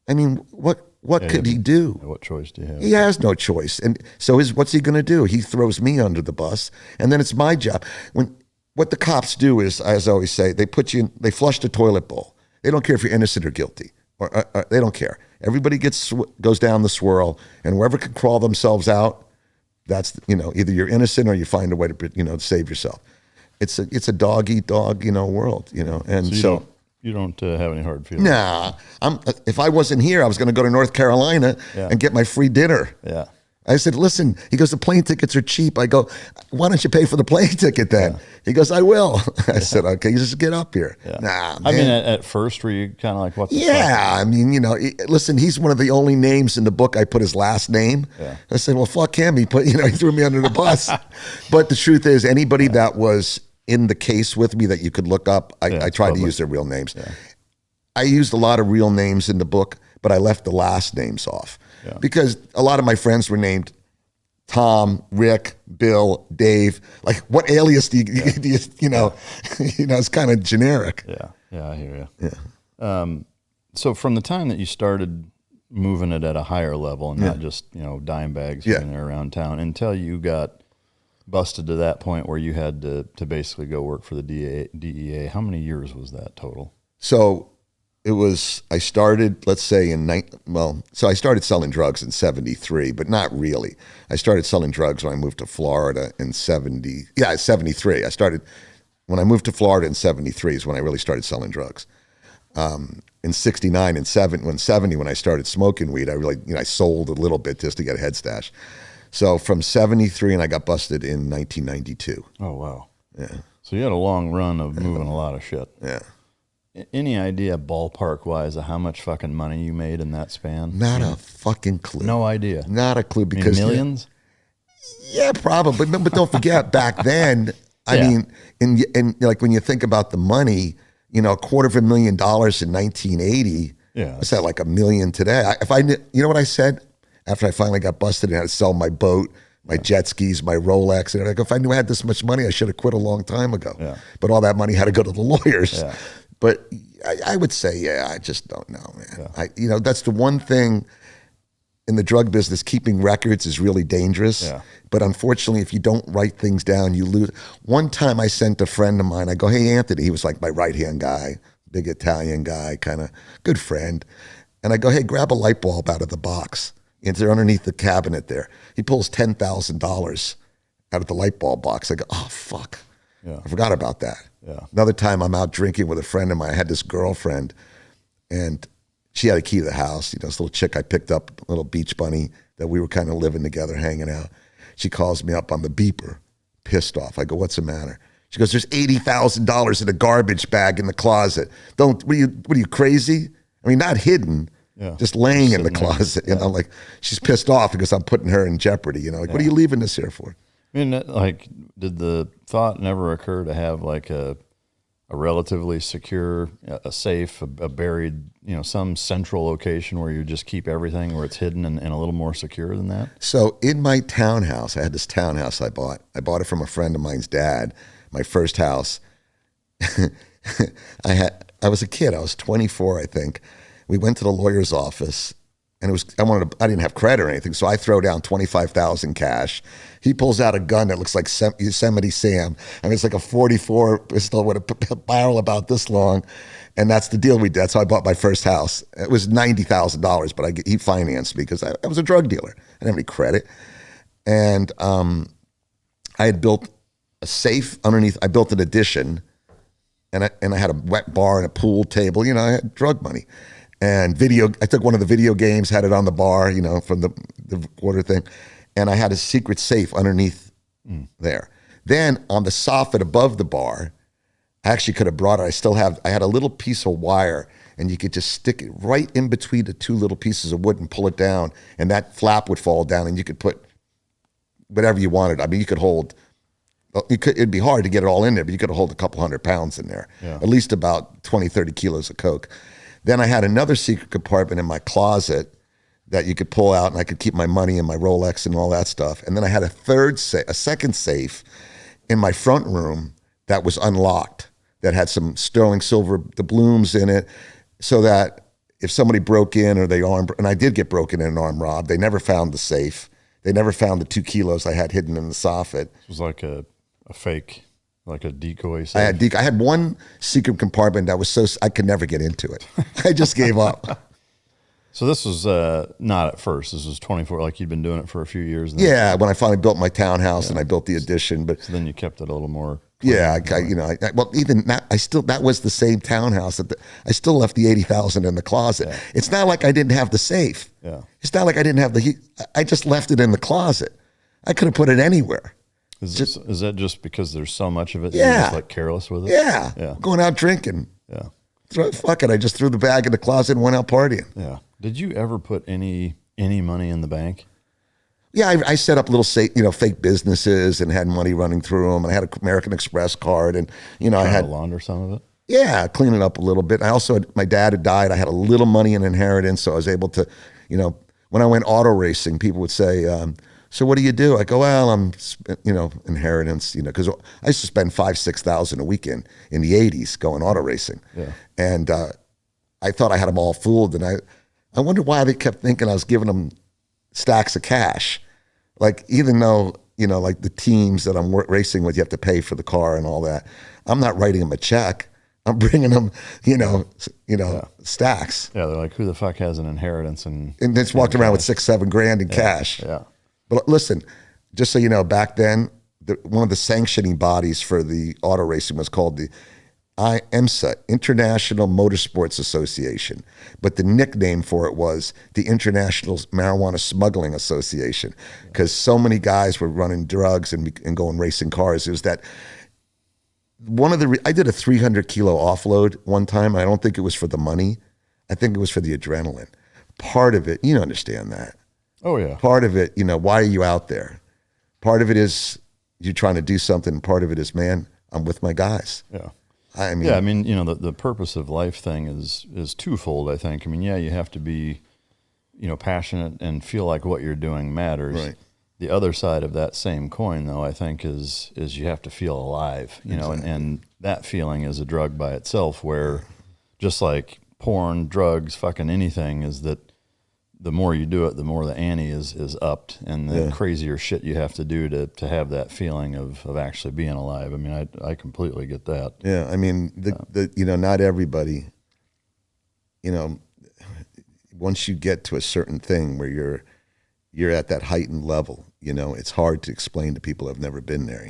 I mean, what could he do? What choice do you have? He has no choice. And so what's he going to do? He throws me under the bus, and then it's my job. What the cops do is, as I always say, they flush the toilet bowl. They don't care if you're innocent or guilty. Or they don't care. Everybody goes down the swirl, and whoever can crawl themselves out, that's, you know, either you're innocent or you find a way to, you know, save yourself. It's a dog eat dog, you know, world, you know. And so you don't have any hard feelings. Nah, if I wasn't here, I was going to go to North Carolina and get my free dinner. Yeah. I said, listen, he goes, the plane tickets are cheap. I go, why don't you pay for the plane ticket then? Yeah. He goes, I will. I said, okay, you just get up here. Yeah. Nah, man. I mean, at first, were you kind of like, what the fuck? I mean, you know, listen, he's one of the only names in the book I put his last name. Yeah. I said, well, fuck him. He threw me under the bus. But the truth is, anybody that was in the case with me that you could look up, I tried to use their real names. Yeah. I used a lot of real names in the book, but I left the last names off. Yeah. Because a lot of my friends were named Tom, Rick, Bill, Dave. Like, what alias do you know? You know, it's kind of generic. Yeah, I hear you. Yeah. So from the time that you started moving it at a higher level and not just, you know, dime bags here and there around town, until you got busted to that point where you had to basically go work for the DEA, how many years was that total? So it was, I started, let's say so I started selling drugs in 73, but not really. I started selling drugs when I moved to Florida in 73. When I moved to Florida in 73 is when I really started selling drugs. In 69 and 70, when I started smoking weed, I really, I sold a little bit just to get a head stash. So from 73, and I got busted in 1992. Oh, wow. Yeah. So you had a long run of moving a lot of shit. Yeah. Any idea ballpark-wise of how much fucking money you made in that span? Not a fucking clue. No idea. Not a clue. Because millions? Yeah, probably. But don't forget, back then, I mean, and like when you think about the money, $250,000 in 1980, what's that, like $1 million today? If I knew, you know what I said? After I finally got busted and had to sell my boat, my jet skis, my Rolex, and if I knew I had this much money, I should have quit a long time ago. Yeah. But all that money had to go to the lawyers. Yeah. But I would say, I just don't know, man. Yeah. That's the one thing in the drug business, keeping records is really dangerous. Yeah. But unfortunately, if you don't write things down, you lose. One time I sent a friend of mine, I go, hey, Anthony, he was like my right-hand guy, big Italian guy, kind of good friend. And I go, hey, grab a light bulb out of the box. It's underneath the cabinet there. He pulls $10,000 out of the light bulb box. I go, oh, fuck. Yeah. I forgot about that. Yeah. Another time I'm out drinking with a friend of mine. I had this girlfriend, and she had a key to the house. You know, this little chick I picked up, a little beach bunny that we were kind of living together, hanging out. She calls me up on the beeper, pissed off. I go, what's the matter? She goes, there's $80,000 in a garbage bag in the closet. What are you crazy? I mean, not hidden, just laying in the closet. You know, like she's pissed off because I'm putting her in jeopardy. You know, like, what are you leaving this here for? I mean, like, did the thought never occur to have like a relatively secure, a safe, a buried, you know, some central location where you just keep everything where it's hidden and a little more secure than that? So in my townhouse, I had this townhouse I bought. I bought it from a friend of mine's dad, my first house. I was a kid. I was 24, I think. We went to the lawyer's office, and I didn't have credit or anything, so I throw down $25,000 cash. He pulls out a gun that looks like Yosemite Sam. I mean, it's like a 44 pistol with a barrel about this long, and that's the deal we did. So I bought my first house. It was $90,000, but he financed me because I was a drug dealer. I didn't have any credit, and I had built a safe underneath. I built an addition, and I had a wet bar and a pool table. You know, I had drug money. And I took one of the video games, had it on the bar, you know, from the water thing. And I had a secret safe underneath there. Then on the soffit above the bar, I actually could have brought it. I had a little piece of wire, and you could just stick it right in between the two little pieces of wood and pull it down. And that flap would fall down, and you could put whatever you wanted. I mean, you could hold, it'd be hard to get it all in there, but you could hold a couple 100 pounds in there, at least about 20, 30 kilos of coke. Then I had another secret compartment in my closet that you could pull out, and I could keep my money and my Rolex and all that stuff. And then I had a second safe in my front room that was unlocked, that had some sterling silver doubloons in it, so that if somebody broke in or and I did get broken in and armed robbed, they never found the safe. They never found the 2 kilos I had hidden in the soffit. It was like a fake, like a decoy safe. I had one secret compartment that was I could never get into it. I just gave up. So this was not at first. This was 24. Like you'd been doing it for a few years. Yeah, when I finally built my townhouse and I built the addition. But so then you kept it a little more. Yeah, well, even that, that was the same townhouse. I still left the $80,000 in the closet. Yeah. It's not like I didn't have the safe. Yeah. It's not like I didn't have I just left it in the closet. I could have put it anywhere. Is that just because there's so much of it? Yeah. You're just like careless with it? Yeah. Going out drinking. Yeah. Fuck it. I just threw the bag in the closet and went out partying. Yeah. Did you ever put any money in the bank? Yeah, I set up little, fake businesses and had money running through them. And I had an American Express card, and I had to launder some of it. Yeah, clean it up a little bit. I also my dad had died. I had a little money in inheritance, so I was able to, when I went auto racing, people would say, "So what do you do?" I go, "Well, I'm, inheritance, because I used to spend $5,000-6,000 a weekend in the '80s going auto racing." Yeah. And I thought I had them all fooled, and I wonder why they kept thinking I was giving them stacks of cash. Like, even though, like the teams that I'm racing with, you have to pay for the car and all that. I'm not writing them a check. I'm bringing them, stacks. Yeah, they're like, who the fuck has an inheritance? And just walked around with $6-7 grand in cash. Yeah. But listen, just so you know, back then, one of the sanctioning bodies for the auto racing was called the IMSA, International Motorsports Association, but the nickname for it was the International Marijuana Smuggling Association, because so many guys were running drugs and going racing cars. It was that I did a 300 kilo offload one time. I don't think it was for the money. I think it was for the adrenaline. Part of it, you understand that. Oh yeah. Part of it, why are you out there? Part of it is you're trying to do something. Part of it is, man, I'm with my guys. Yeah. I mean, the purpose of life thing is twofold, I think. I mean, yeah, you have to be, passionate and feel like what you're doing matters. Right. The other side of that same coin, though, I think is you have to feel alive, Exactly. and that feeling is a drug by itself, where just like porn, drugs, fucking anything, is that the more you do it, the more the ante is upped, and the crazier shit you have to do to have that feeling of actually being alive. I mean, I completely get that. Yeah, I mean, not everybody, once you get to a certain thing where you're at that heightened level, it's hard to explain to people who have never been there,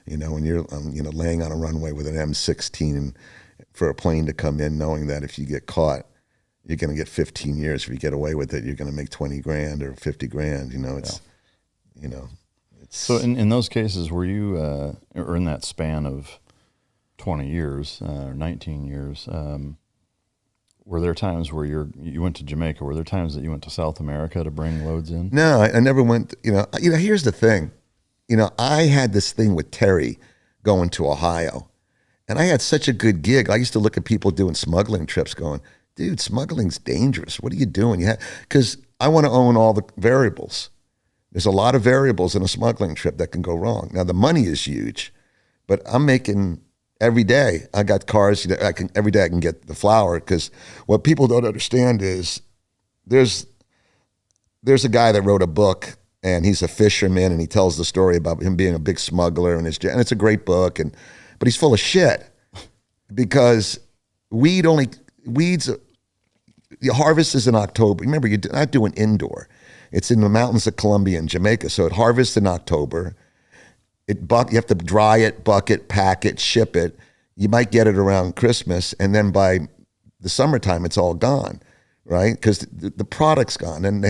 when you're, laying on a runway with an M16 for a plane to come in, knowing that if you get caught, you're going to get 15 years. If you get away with it, you're going to make 20 grand or 50 grand. You know, it's, you know, it's. So in those cases, were you, or in that span of 20 years, or 19 years, were there times where you went to Jamaica? Were there times that you went to South America to bring loads in? No, I never went, you know, here's the thing. You know, I had this thing with Terry going to Ohio, and I had such a good gig. I used to look at people doing smuggling trips going, dude, smuggling's dangerous. What are you doing? Because I want to own all the variables. There's a lot of variables in a smuggling trip that can go wrong. Now, the money is huge, but I'm making every day. I got cars, you know, every day I can get the flour, because what people don't understand is there's a guy that wrote a book, and he's a fisherman, and he tells the story about him being a big smuggler, and it's a great book, but he's full of shit, because the harvest is in October. Remember, you're not doing indoor. It's in the mountains of Colombia and Jamaica, so it harvests in October. You have to dry it, bucket, pack it, ship it. You might get it around Christmas, and then by the summertime, it's all gone, right? Because the product's gone, and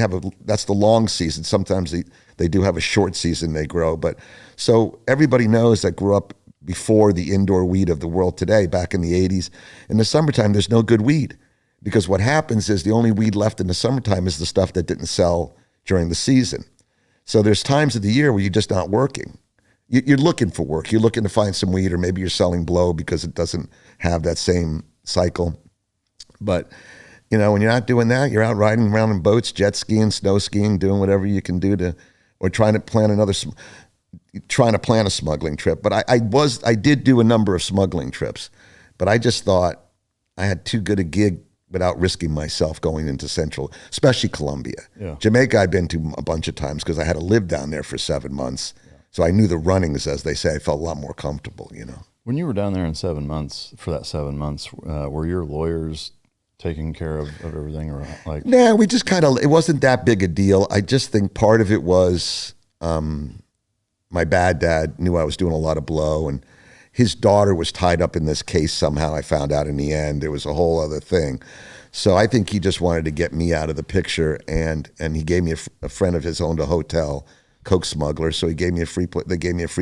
that's the long season. Sometimes they do have a short season they grow, but so everybody knows that grew up before the indoor weed of the world today, back in the 80s. In the summertime, there's no good weed, because what happens is the only weed left in the summertime is the stuff that didn't sell during the season. So there's times of the year where you're just not working. You're looking for work. You're looking to find some weed, or maybe you're selling blow because it doesn't have that same cycle. But, you know, when you're not doing that, you're out riding around in boats, jet skiing, snow skiing, doing whatever you can do or trying to plan a smuggling trip. But I did do a number of smuggling trips, but I just thought I had too good a gig without risking myself going into Central, especially Colombia. Yeah. Jamaica I've been to a bunch of times because I had to live down there for 7 months. So I knew the runnings, as they say. I felt a lot more comfortable, you know. When you were down there in 7 months, for that 7 months, were your lawyers taking care of everything? Or like? Nah, we just it wasn't that big a deal. I just think part of it was my bad dad knew I was doing a lot of blow, and his daughter was tied up in this case somehow. I found out in the end. There was a whole other thing. So I think he just wanted to get me out of the picture, and he gave me a friend of his owned a hotel, Coke Smuggler, so they gave me a free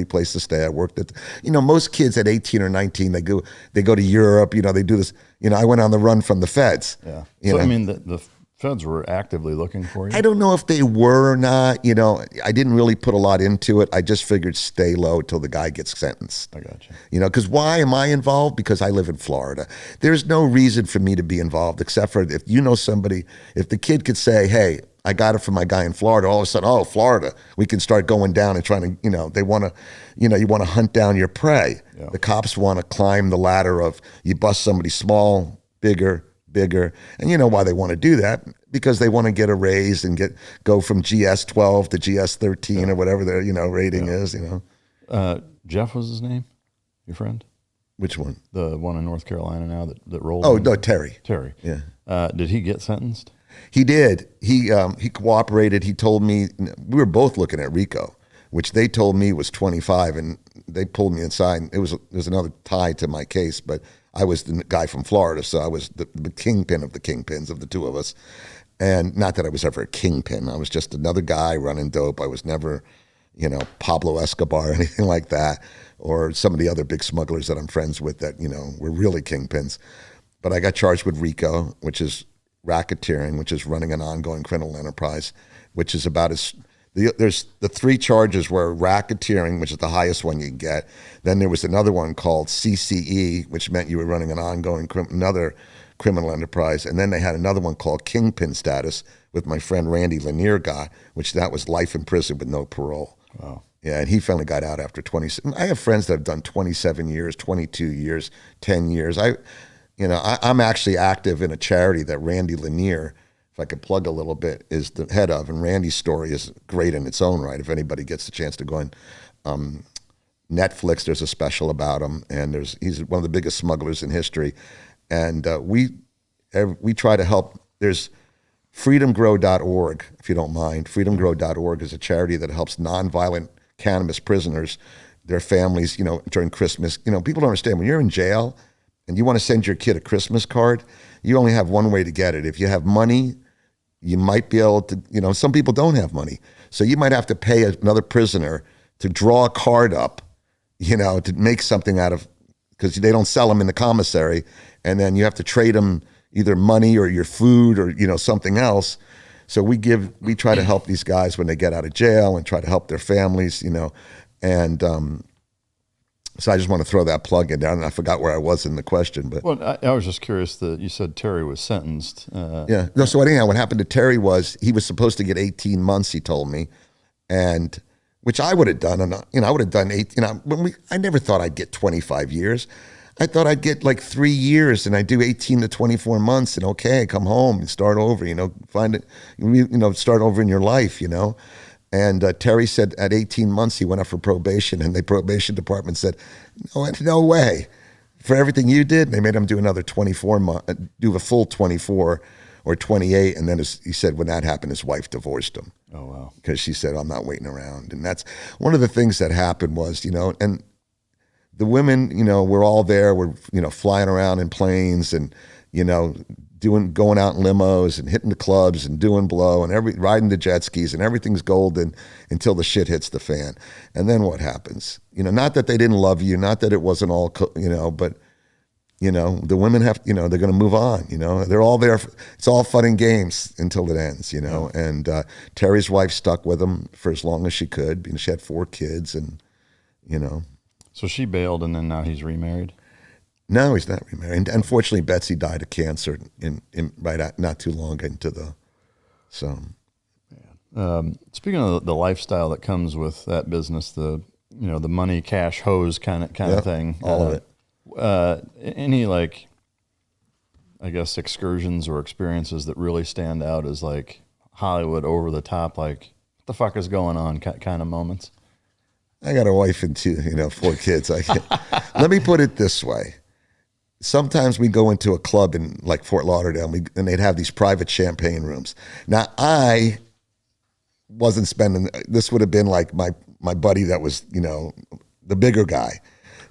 place to stay. I worked at, most kids at 18 or 19, they go to Europe, they do this, I went on the run from the feds. Yeah. So, I mean, the feds were actively looking for you? I don't know if they were or not, I didn't really put a lot into it. I just figured stay low till the guy gets sentenced. I got you. Because why am I involved? Because I live in Florida. There's no reason for me to be involved except for if somebody, if the kid could say, hey, I got it from my guy in Florida. All of a sudden, oh, Florida, we can start going down and trying to, they want to, you want to hunt down your prey. Yeah. The cops want to climb the ladder of you bust somebody small, bigger. And you know why they want to do that? Because they want to get a raise and go from GS 12 to GS 13 or whatever their, rating is, Jeff was his name, your friend? Which one? The one in North Carolina now that rolled. Oh, no, Terry. Yeah. Did he get sentenced? He did. He cooperated. He told me, we were both looking at RICO, which they told me was 25, and they pulled me inside. There's another tie to my case, but I was the guy from Florida, so I was the kingpin of the kingpins of the two of us. And not that I was ever a kingpin. I was just another guy running dope. I was never, Pablo Escobar or anything like that, or some of the other big smugglers that I'm friends with that, were really kingpins. But I got charged with RICO, which is racketeering, which is running an ongoing criminal enterprise, which is about there's the three charges were racketeering, which is the highest one you can get. Then there was another one called CCE, which meant you were running an ongoing another criminal enterprise. And then they had another one called kingpin status with my friend Randy Lanier got, which that was life in prison with no parole. Wow. Yeah, and he finally got out after 20. I have friends that have done 27 years, 22 years, 10 years. I'm actually active in a charity that Randy Lanier, if I could plug a little bit, is the head of. And Randy's story is great in its own right. If anybody gets the chance to go on Netflix, there's a special about him. And he's one of the biggest smugglers in history. And we try to help. There's freedomgrow.org, if you don't mind. Freedomgrow.org is a charity that helps nonviolent cannabis prisoners, their families, during Christmas. People don't understand. When you're in jail, and you want to send your kid a Christmas card, you only have one way to get it. If you have money, you might be able to, some people don't have money. So you might have to pay another prisoner to draw a card up, to make something out of, because they don't sell them in the commissary. And then you have to trade them either money or your food or, something else. So we try to help these guys when they get out of jail and try to help their families, and so I just want to throw that plug in there. And I forgot where I was in the question, but well, I was just curious that you said Terry was sentenced. Yeah. No. So anyhow, what happened to Terry was he was supposed to get 18 months. He told me, and which I would have done, and I would have done 18. I never thought I'd get 25 years. I thought I'd get like 3 years, and I'd do 18 to 24 months, and okay, come home and start over. Find it, start over in your life. And Terry said at 18 months he went up for probation, and the probation department said, no way. For everything you did, they made him do another 24 months, do a full 24 or 28. And then he said when that happened, his wife divorced him. Oh, wow. Because she said, I'm not waiting around. And that's one of the things that happened was, and the women, we're all there. We're, flying around in planes and, going out in limos and hitting the clubs and doing blow and riding the jet skis, and everything's golden until the shit hits the fan. And then what happens? Not that they didn't love you, not that it wasn't all, but the women have, they're going to move on, they're all there. It's all fun and games until it ends, and Terry's wife stuck with him for as long as she could. She had 4 kids and, So she bailed, and then now he's remarried? No, he's not remarried. Unfortunately, Betsy died of cancer not too long into the, so. Speaking of the lifestyle that comes with that business, the money, cash, hose kind of thing. All of it. Any I guess excursions or experiences that really stand out as Hollywood over the top, what the fuck is going on kind of moments? I got a wife and 4 kids. Let me put it this way. Sometimes we go into a club in Fort Lauderdale and they'd have these private champagne rooms. Now I wasn't spending, this would have been my buddy that was, the bigger guy.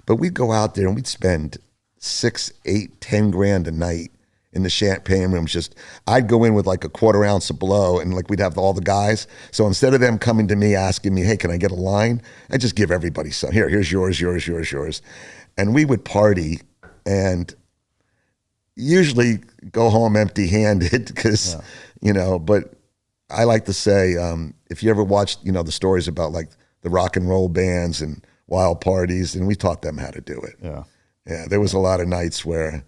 But we'd go out there and we'd spend 6, 8, 10 grand a night in the champagne rooms. I'd go in with a quarter ounce of blow, and we'd have all the guys. So instead of them coming to me asking me, hey, can I get a line? I just give everybody some. Here's yours. And we would party and usually go home empty-handed because, but I like to say, if you ever watched, the stories about the rock and roll bands and wild parties, and we taught them how to do it. Yeah. Yeah, there was a lot of nights where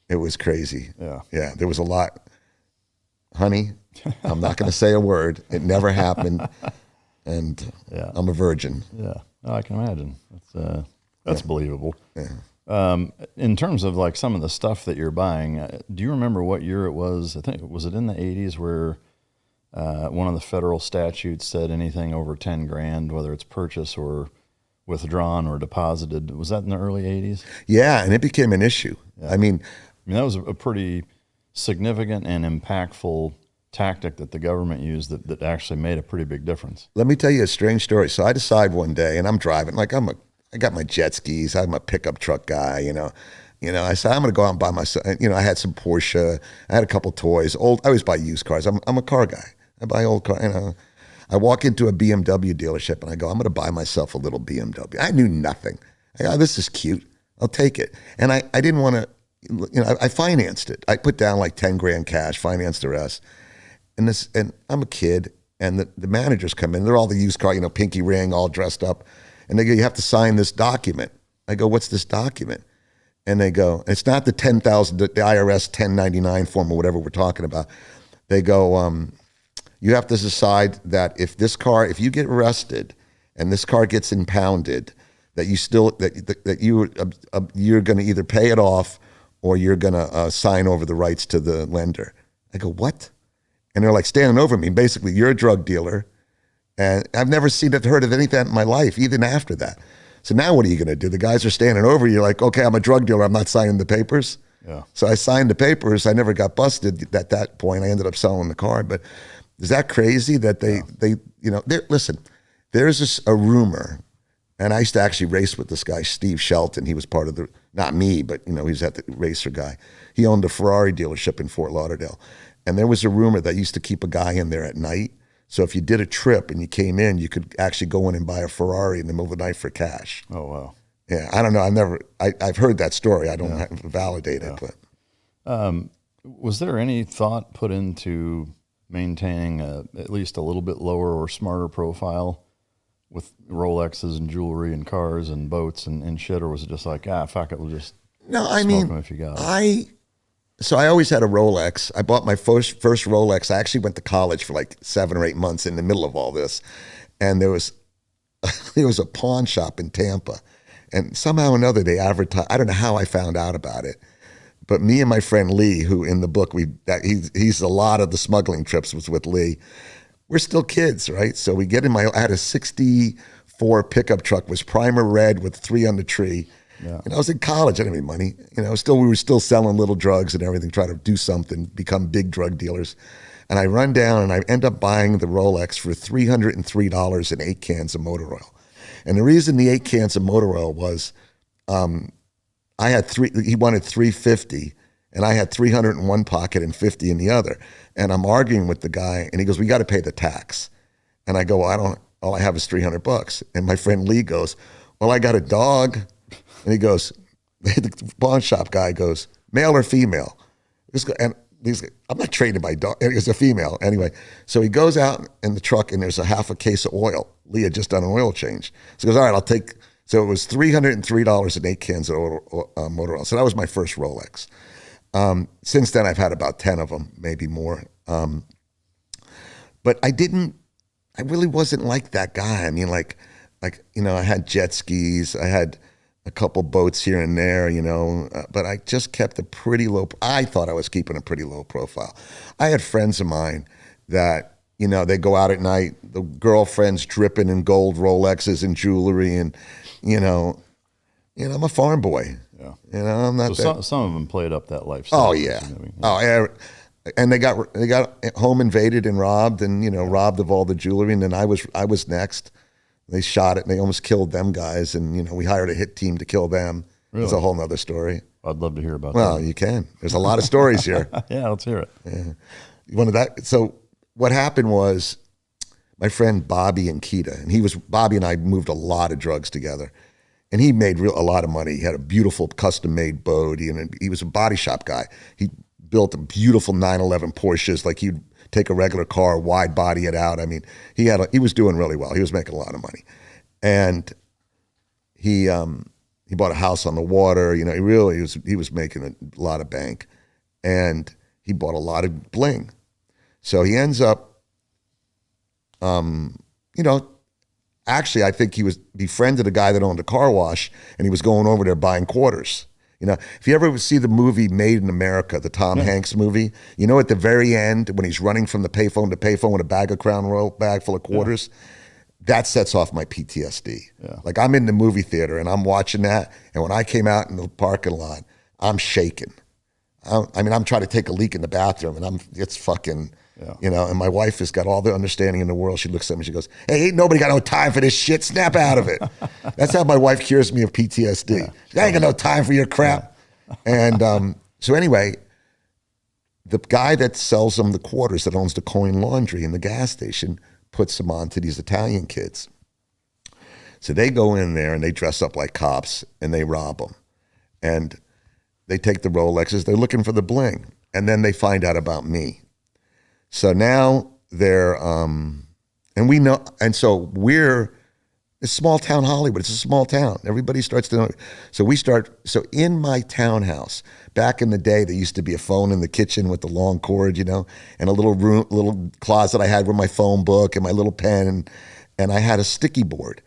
it was crazy. Yeah. Yeah, there was a lot. Honey, I'm not going to say a word. It never happened, and I'm a virgin. Yeah, I can imagine. That's believable. Yeah. In terms of some of the stuff that you're buying, do you remember what year it was? I think, was it in the 80s where one of the federal statutes said anything over 10 grand, whether it's purchase or withdrawn or deposited? Was that in the early 80s? Yeah, and it became an issue. Yeah. I mean, that was a pretty significant and impactful tactic that the government used that actually made a pretty big difference. Let me tell you a strange story. So I decide one day, and I'm driving, I got my jet skis. I'm a pickup truck guy, I said, I'm going to go out and buy myself, I had some Porsche. I had a couple toys. I always buy used cars. I'm a car guy. I buy old cars, I walk into a BMW dealership and I go, I'm going to buy myself a little BMW. I knew nothing. I go, this is cute. I'll take it. And I didn't want to, I financed it. I put down 10 grand cash, financed the rest. And I'm a kid, and the managers come in. They're all the used car, pinky ring, all dressed up. And they go, you have to sign this document. I go, what's this document? And they go, it's not the 10,000, the IRS 1099 form or whatever we're talking about. They go, you have to decide that if you get arrested and this car gets impounded, that you're going to either pay it off or you're going to sign over the rights to the lender. I go, what? And they're standing over me. Basically, you're a drug dealer. And I've never heard of anything in my life, even after that. So now what are you going to do? The guys are standing over you okay, I'm a drug dealer. I'm not signing the papers. Yeah. So I signed the papers. I never got busted at that point. I ended up selling the car. But is that crazy that listen, there's a rumor, And I used to actually race with this guy, Steve Shelton. He was part of not me, but he was at the racer guy. He owned a Ferrari dealership in Fort Lauderdale. And there was a rumor that used to keep a guy in there at night. So if you did a trip and you came in, you could actually go in and buy a Ferrari in the middle of the night for cash. Oh, wow. Yeah, I don't know. I've heard that story. I don't have to validate it, but. Was there any thought put into maintaining at least a little bit lower or smarter profile with Rolexes and jewelry and cars and boats and shit, or was it just like, fuck it, we'll just smoke them if you got it? So I always had a Rolex. I bought my first Rolex. I actually went to college for like 7 or 8 months in the middle of all this, and there was a pawn shop in Tampa, and somehow or another they advertised. I don't know how I found out about it. But me and my friend Lee, who in the book, he's a lot of the smuggling trips was with Lee. We're still kids, right? So we get I had a 64 pickup truck, was primer red with 3 on the tree. Yeah. And I was in college, I didn't have any money. We were still selling little drugs and everything, trying to do something, become big drug dealers. And I run down and I end up buying the Rolex for $303 and 8 cans of motor oil. And the reason the 8 cans of motor oil was, I had he wanted 350 and I had 300 in one pocket and 50 in the other. And I'm arguing with the guy and he goes, we got to pay the tax. And I go, well, all I have is $300. And my friend Lee goes, well, I got a dog. And he goes, the pawn shop guy goes, male or female? And I'm not trading my dog. It's a female. Anyway, so he goes out in the truck and there's a half a case of oil. Lee had just done an oil change. So he goes, all right, I'll take. So it was $303 and 8 cans of motor oil. So that was my first Rolex. Since then, I've had about 10 of them, maybe more. But I really wasn't like that guy. I mean, I had jet skis. I had a couple boats here and there, but I just kept I thought I was keeping a pretty low profile. I had friends of mine that, they go out at night, the girlfriend's dripping in gold Rolexes and jewelry and, I'm a farm boy. Yeah. I'm not some of them played up that lifestyle. Oh yeah. Oh yeah. And they got home invaded and robbed and, robbed of all the jewelry. And then I was next. They shot it and they almost killed them guys. And, we hired a hit team to kill them. Really? It's a whole nother story. I'd love to hear about that. Well, you can. There's a lot of stories here. Yeah, let's hear it. Yeah. So what happened was, my friend Bobby and Kita, and Bobby and I moved a lot of drugs together, and he made a lot of money. He had a beautiful custom-made boat. He was a body shop guy. He built a beautiful 911 Porsches. Like he'd take a regular car, wide body it out. I mean, he was doing really well. He was making a lot of money, and he bought a house on the water. He was making a lot of bank, and he bought a lot of bling. So he ends up. Actually, I think he befriended a guy that owned a car wash, and he was going over there buying quarters. If you ever see the movie Made in America, the Tom Hanks movie, at the very end when he's running from the payphone to payphone with a bag of Crown Royal, bag full of quarters, that sets off my PTSD. Yeah. Like I'm in the movie theater and I'm watching that, and when I came out in the parking lot, I'm shaking. I'm trying to take a leak in the bathroom, and it's fucking. Yeah. And my wife has got all the understanding in the world. She looks at me, she goes, hey, ain't nobody got no time for this shit. Snap out of it. That's how my wife cures me of PTSD. Yeah. I ain't got no time for your crap. Yeah. And so anyway, the guy that sells them the quarters, that owns the coin laundry in the gas station, puts them on to these Italian kids. So they go in there and they dress up like cops and they rob them. And they take the Rolexes. They're looking for the bling. And then they find out about me. So now they're, and we know, and so it's small town Hollywood. It's a small town. Everybody starts to know. So in my townhouse, back in the day, there used to be a phone in the kitchen with the long cord, and a little closet I had with my phone book and my little pen. And I had a sticky board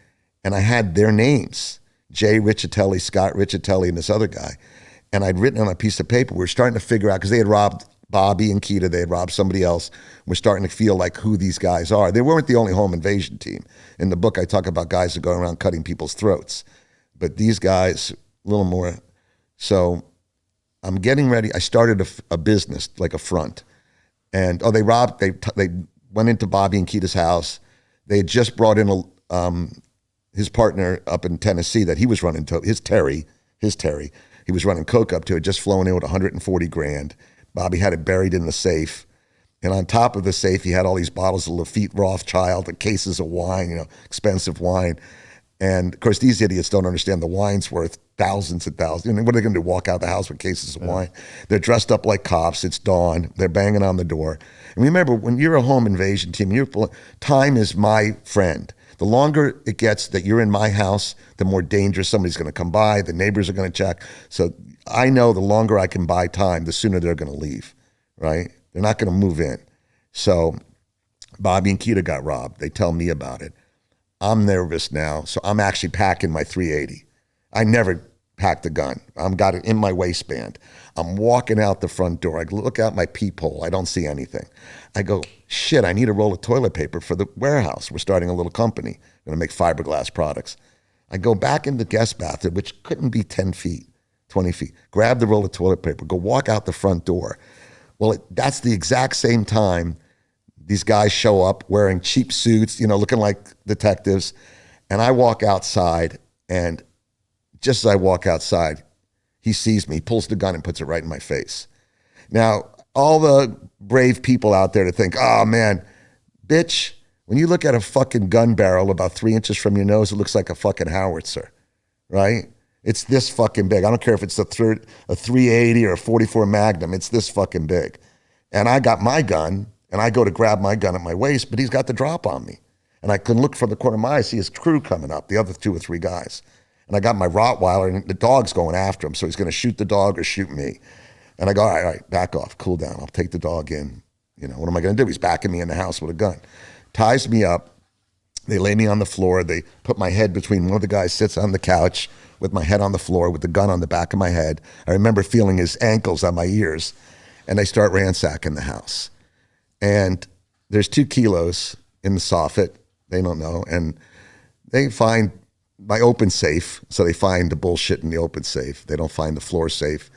and I had their names, Jay Riccitelli, Scott Riccitelli, and this other guy. And I'd written on a piece of paper. We were starting to figure out, because they had robbed Bobby and Kita, they had robbed somebody else. We're starting to feel like who these guys are. They weren't the only home invasion team. In the book, I talk about guys that go around cutting people's throats. But these guys, a little more. So I'm getting ready. I started a business, like a front. And, they went into Bobby and Kita's house. They had just brought in his partner up in Tennessee that he was running to, his Terry, he was running coke up to, had just flown in with 140 grand. Bobby had it buried in the safe. And on top of the safe, he had all these bottles of Lafitte Rothschild and cases of wine, expensive wine. And of course, these idiots don't understand the wine's worth thousands and thousands. And what are they going to do? Walk out the house with cases of wine? They're dressed up like cops. It's dawn. They're banging on the door. And remember, when you're a home invasion team, time is my friend. The longer it gets that you're in my house, the more dangerous somebody's going to come by. The neighbors are going to check. So I know the longer I can buy time, the sooner they're going to leave, right? They're not going to move in. So Bobby and Keita got robbed. They tell me about it. I'm nervous now, so I'm actually packing my 380. I never packed a gun. I've got it in my waistband. I'm walking out the front door. I look out my peephole. I don't see anything. I go, shit, I need a roll of toilet paper for the warehouse. We're starting a little company. We're going to make fiberglass products. I go back in the guest bathroom, which couldn't be 10 feet, 20 feet. Grab the roll of toilet paper, go walk out the front door. Well, that's the exact same time these guys show up wearing cheap suits, looking like detectives. And I walk outside, and just as I walk outside, he sees me, pulls the gun and puts it right in my face. Now, all the brave people out there to think, oh man, bitch, when you look at a fucking gun barrel about 3 inches from your nose, it looks like a fucking howitzer, right? It's this fucking big. I don't care if it's a 380 or a 44 Magnum. It's this fucking big. And I got my gun, and I go to grab my gun at my waist, but he's got the drop on me. And I can look from the corner of my eye, see his crew coming up, the other 2 or 3 guys. And I got my Rottweiler, and the dog's going after him, so he's going to shoot the dog or shoot me. And I go, all right, back off, cool down. I'll take the dog in. What am I going to do? He's backing me in the house with a gun. Ties me up. They lay me on the floor. They put my head between one of the guys sits on the couch with my head on the floor with the gun on the back of my head. I remember feeling his ankles on my ears. And they start ransacking the house. And there's 2 kilos in the soffit. They don't know. And they find my open safe. So they find the bullshit in the open safe. They don't find the floor safe.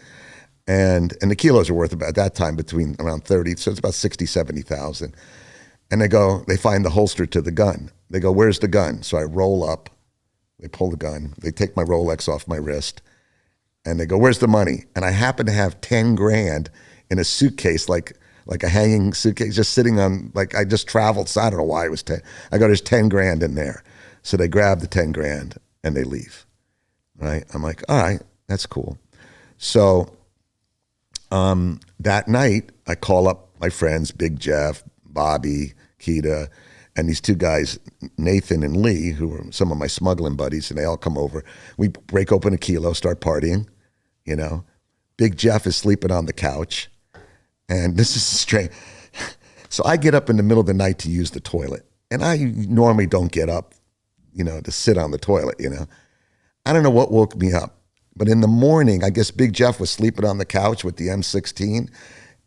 And the kilos are worth about, at that time, between around 30. So it's about 60, 70,000. And they find the holster to the gun. They go, where's the gun? So I roll up. They pull the gun. They take my Rolex off my wrist. And they go, where's the money? And I happen to have 10 grand in a suitcase, like a hanging suitcase, just sitting on, like I just traveled, so I don't know why it was 10. I go, there's 10 grand in there. So they grab the 10 grand and they leave, right? I'm like, all right, that's cool. So that night, I call up my friends, Big Jeff, Bobby, Keita, and these 2 guys, Nathan and Lee, who were some of my smuggling buddies, and they all come over. We break open a kilo, start partying, Big Jeff is sleeping on the couch. And this is strange. So I get up in the middle of the night to use the toilet. And I normally don't get up, to sit on the toilet, I don't know what woke me up. But in the morning, I guess Big Jeff was sleeping on the couch with the M16.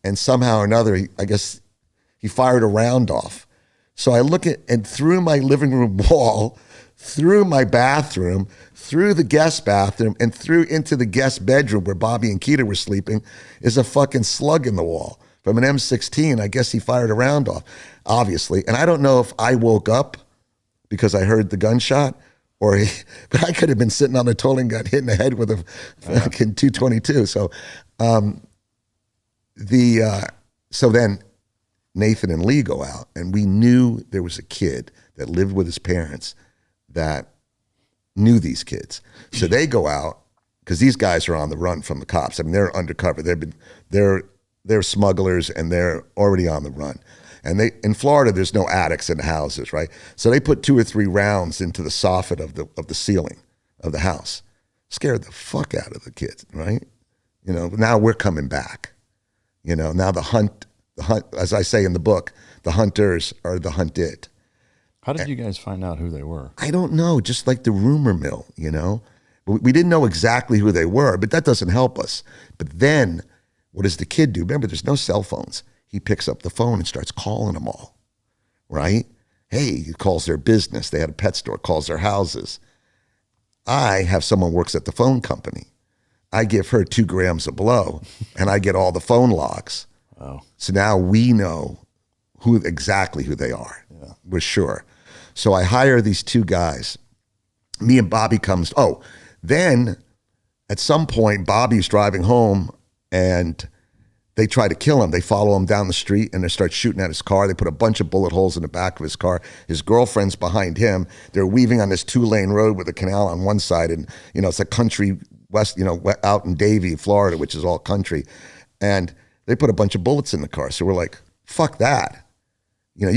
And somehow or another, he fired a round off. So I look and through my living room wall, through my bathroom, through the guest bathroom, and through into the guest bedroom where Bobby and Keita were sleeping is a fucking slug in the wall from an M16. I guess he fired a round off, obviously. And I don't know if I woke up because I heard the gunshot, but I could have been sitting on the toilet and got hit in the head with a fucking 222. So, so then Nathan and Lee go out, and we knew there was a kid that lived with his parents that knew these kids. So they go out because these guys are on the run from the cops. I mean, they're undercover. They're smugglers, and they're already on the run. And in Florida, there's no attics in the houses, right? So they put 2 or 3 rounds into the soffit of the ceiling of the house. Scared the fuck out of the kids, right? Now we're coming back. Now the hunt, as I say in the book, the hunters are the hunted. How did you guys find out who they were? I don't know, just like the rumor mill, We didn't know exactly who they were, but that doesn't help us. But then, what does the kid do? Remember, there's no cell phones. He picks up the phone and starts calling them all, right? Hey, he calls their business. They had a pet store, calls their houses. I have someone works at the phone company. I give her 2 grams of blow, and I get all the phone logs. Wow. So now we know exactly who they are. Yeah. We're sure. So I hire these 2 guys, me and Bobby comes. Oh, then at some point, Bobby's driving home and they try to kill him. They follow him down the street and they start shooting at his car. They put a bunch of bullet holes in the back of his car. His girlfriend's behind him. They're weaving on this 2-lane road with a canal on one side. And, it's a country west, out in Davie, Florida, which is all country. And they put a bunch of bullets in the car. So we're like, fuck that. You can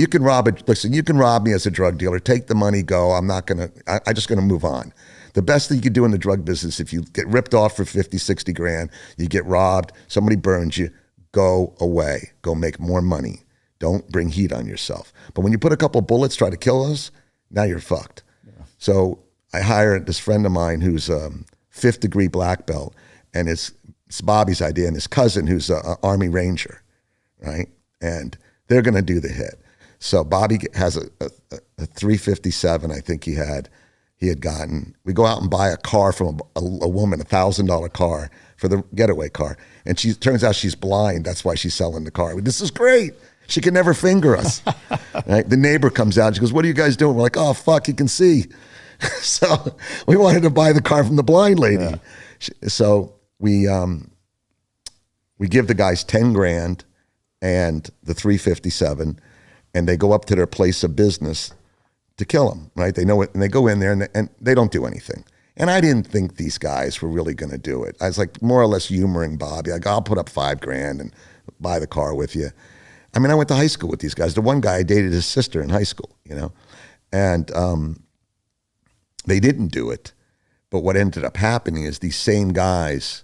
you can rob me as a drug dealer, take the money, go. I'm just going to move on. The best thing you can do in the drug business, if you get ripped off for 50, 60 grand, you get robbed, somebody burns you, go away, go make more money. Don't bring heat on yourself. But when you put a couple bullets, try to kill us, now you're fucked. Yeah. So I hired this friend of mine who's a 5th degree black belt, and it's Bobby's idea, and his cousin who's an Army Ranger, right? And they're going to do the hit. So Bobby has a 357, I think he had gotten. We go out and buy a car from a woman, $1,000 car for the getaway car. And turns out she's blind. That's why she's selling the car. This is great. She can never finger us. Right? The neighbor comes out. She goes, "What are you guys doing?" We're like, "Oh, fuck, you can see." So we wanted to buy the car from the blind lady. Yeah. So we give the guys 10 grand and the 357, and they go up to their place of business to kill him, right? They know it, and they go in there, and they don't do anything. And I didn't think these guys were really going to do it. I was like more or less humoring Bobby. Like, I'll put up 5 grand and buy the car with you. I mean, I went to high school with these guys. The one guy, I dated his sister in high school, and they didn't do it. But what ended up happening is these same guys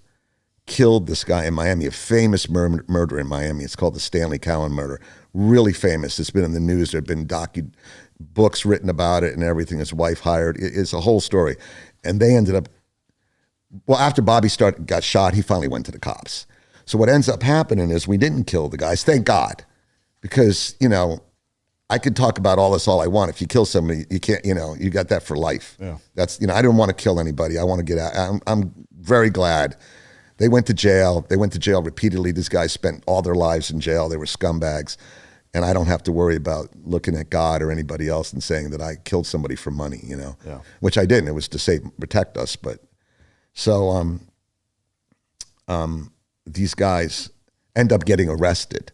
killed this guy in Miami, a famous murder in Miami. It's called the Stanley Cowan murder. Really famous. It's been in the news. There have been books written about it and everything. His wife hired. It's a whole story. And they ended up, after Bobby got shot, he finally went to the cops. So what ends up happening is we didn't kill the guys, thank God. Because, I could talk about all this all I want. If you kill somebody, you can't, you got that for life. Yeah. That's, I didn't want to kill anybody. I want to get out. I'm very glad. They went to jail. They went to jail repeatedly. These guys spent all their lives in jail. They were scumbags. And I don't have to worry about looking at God or anybody else and saying that I killed somebody for money, yeah. Which I didn't. It was to protect us. But so these guys end up getting arrested.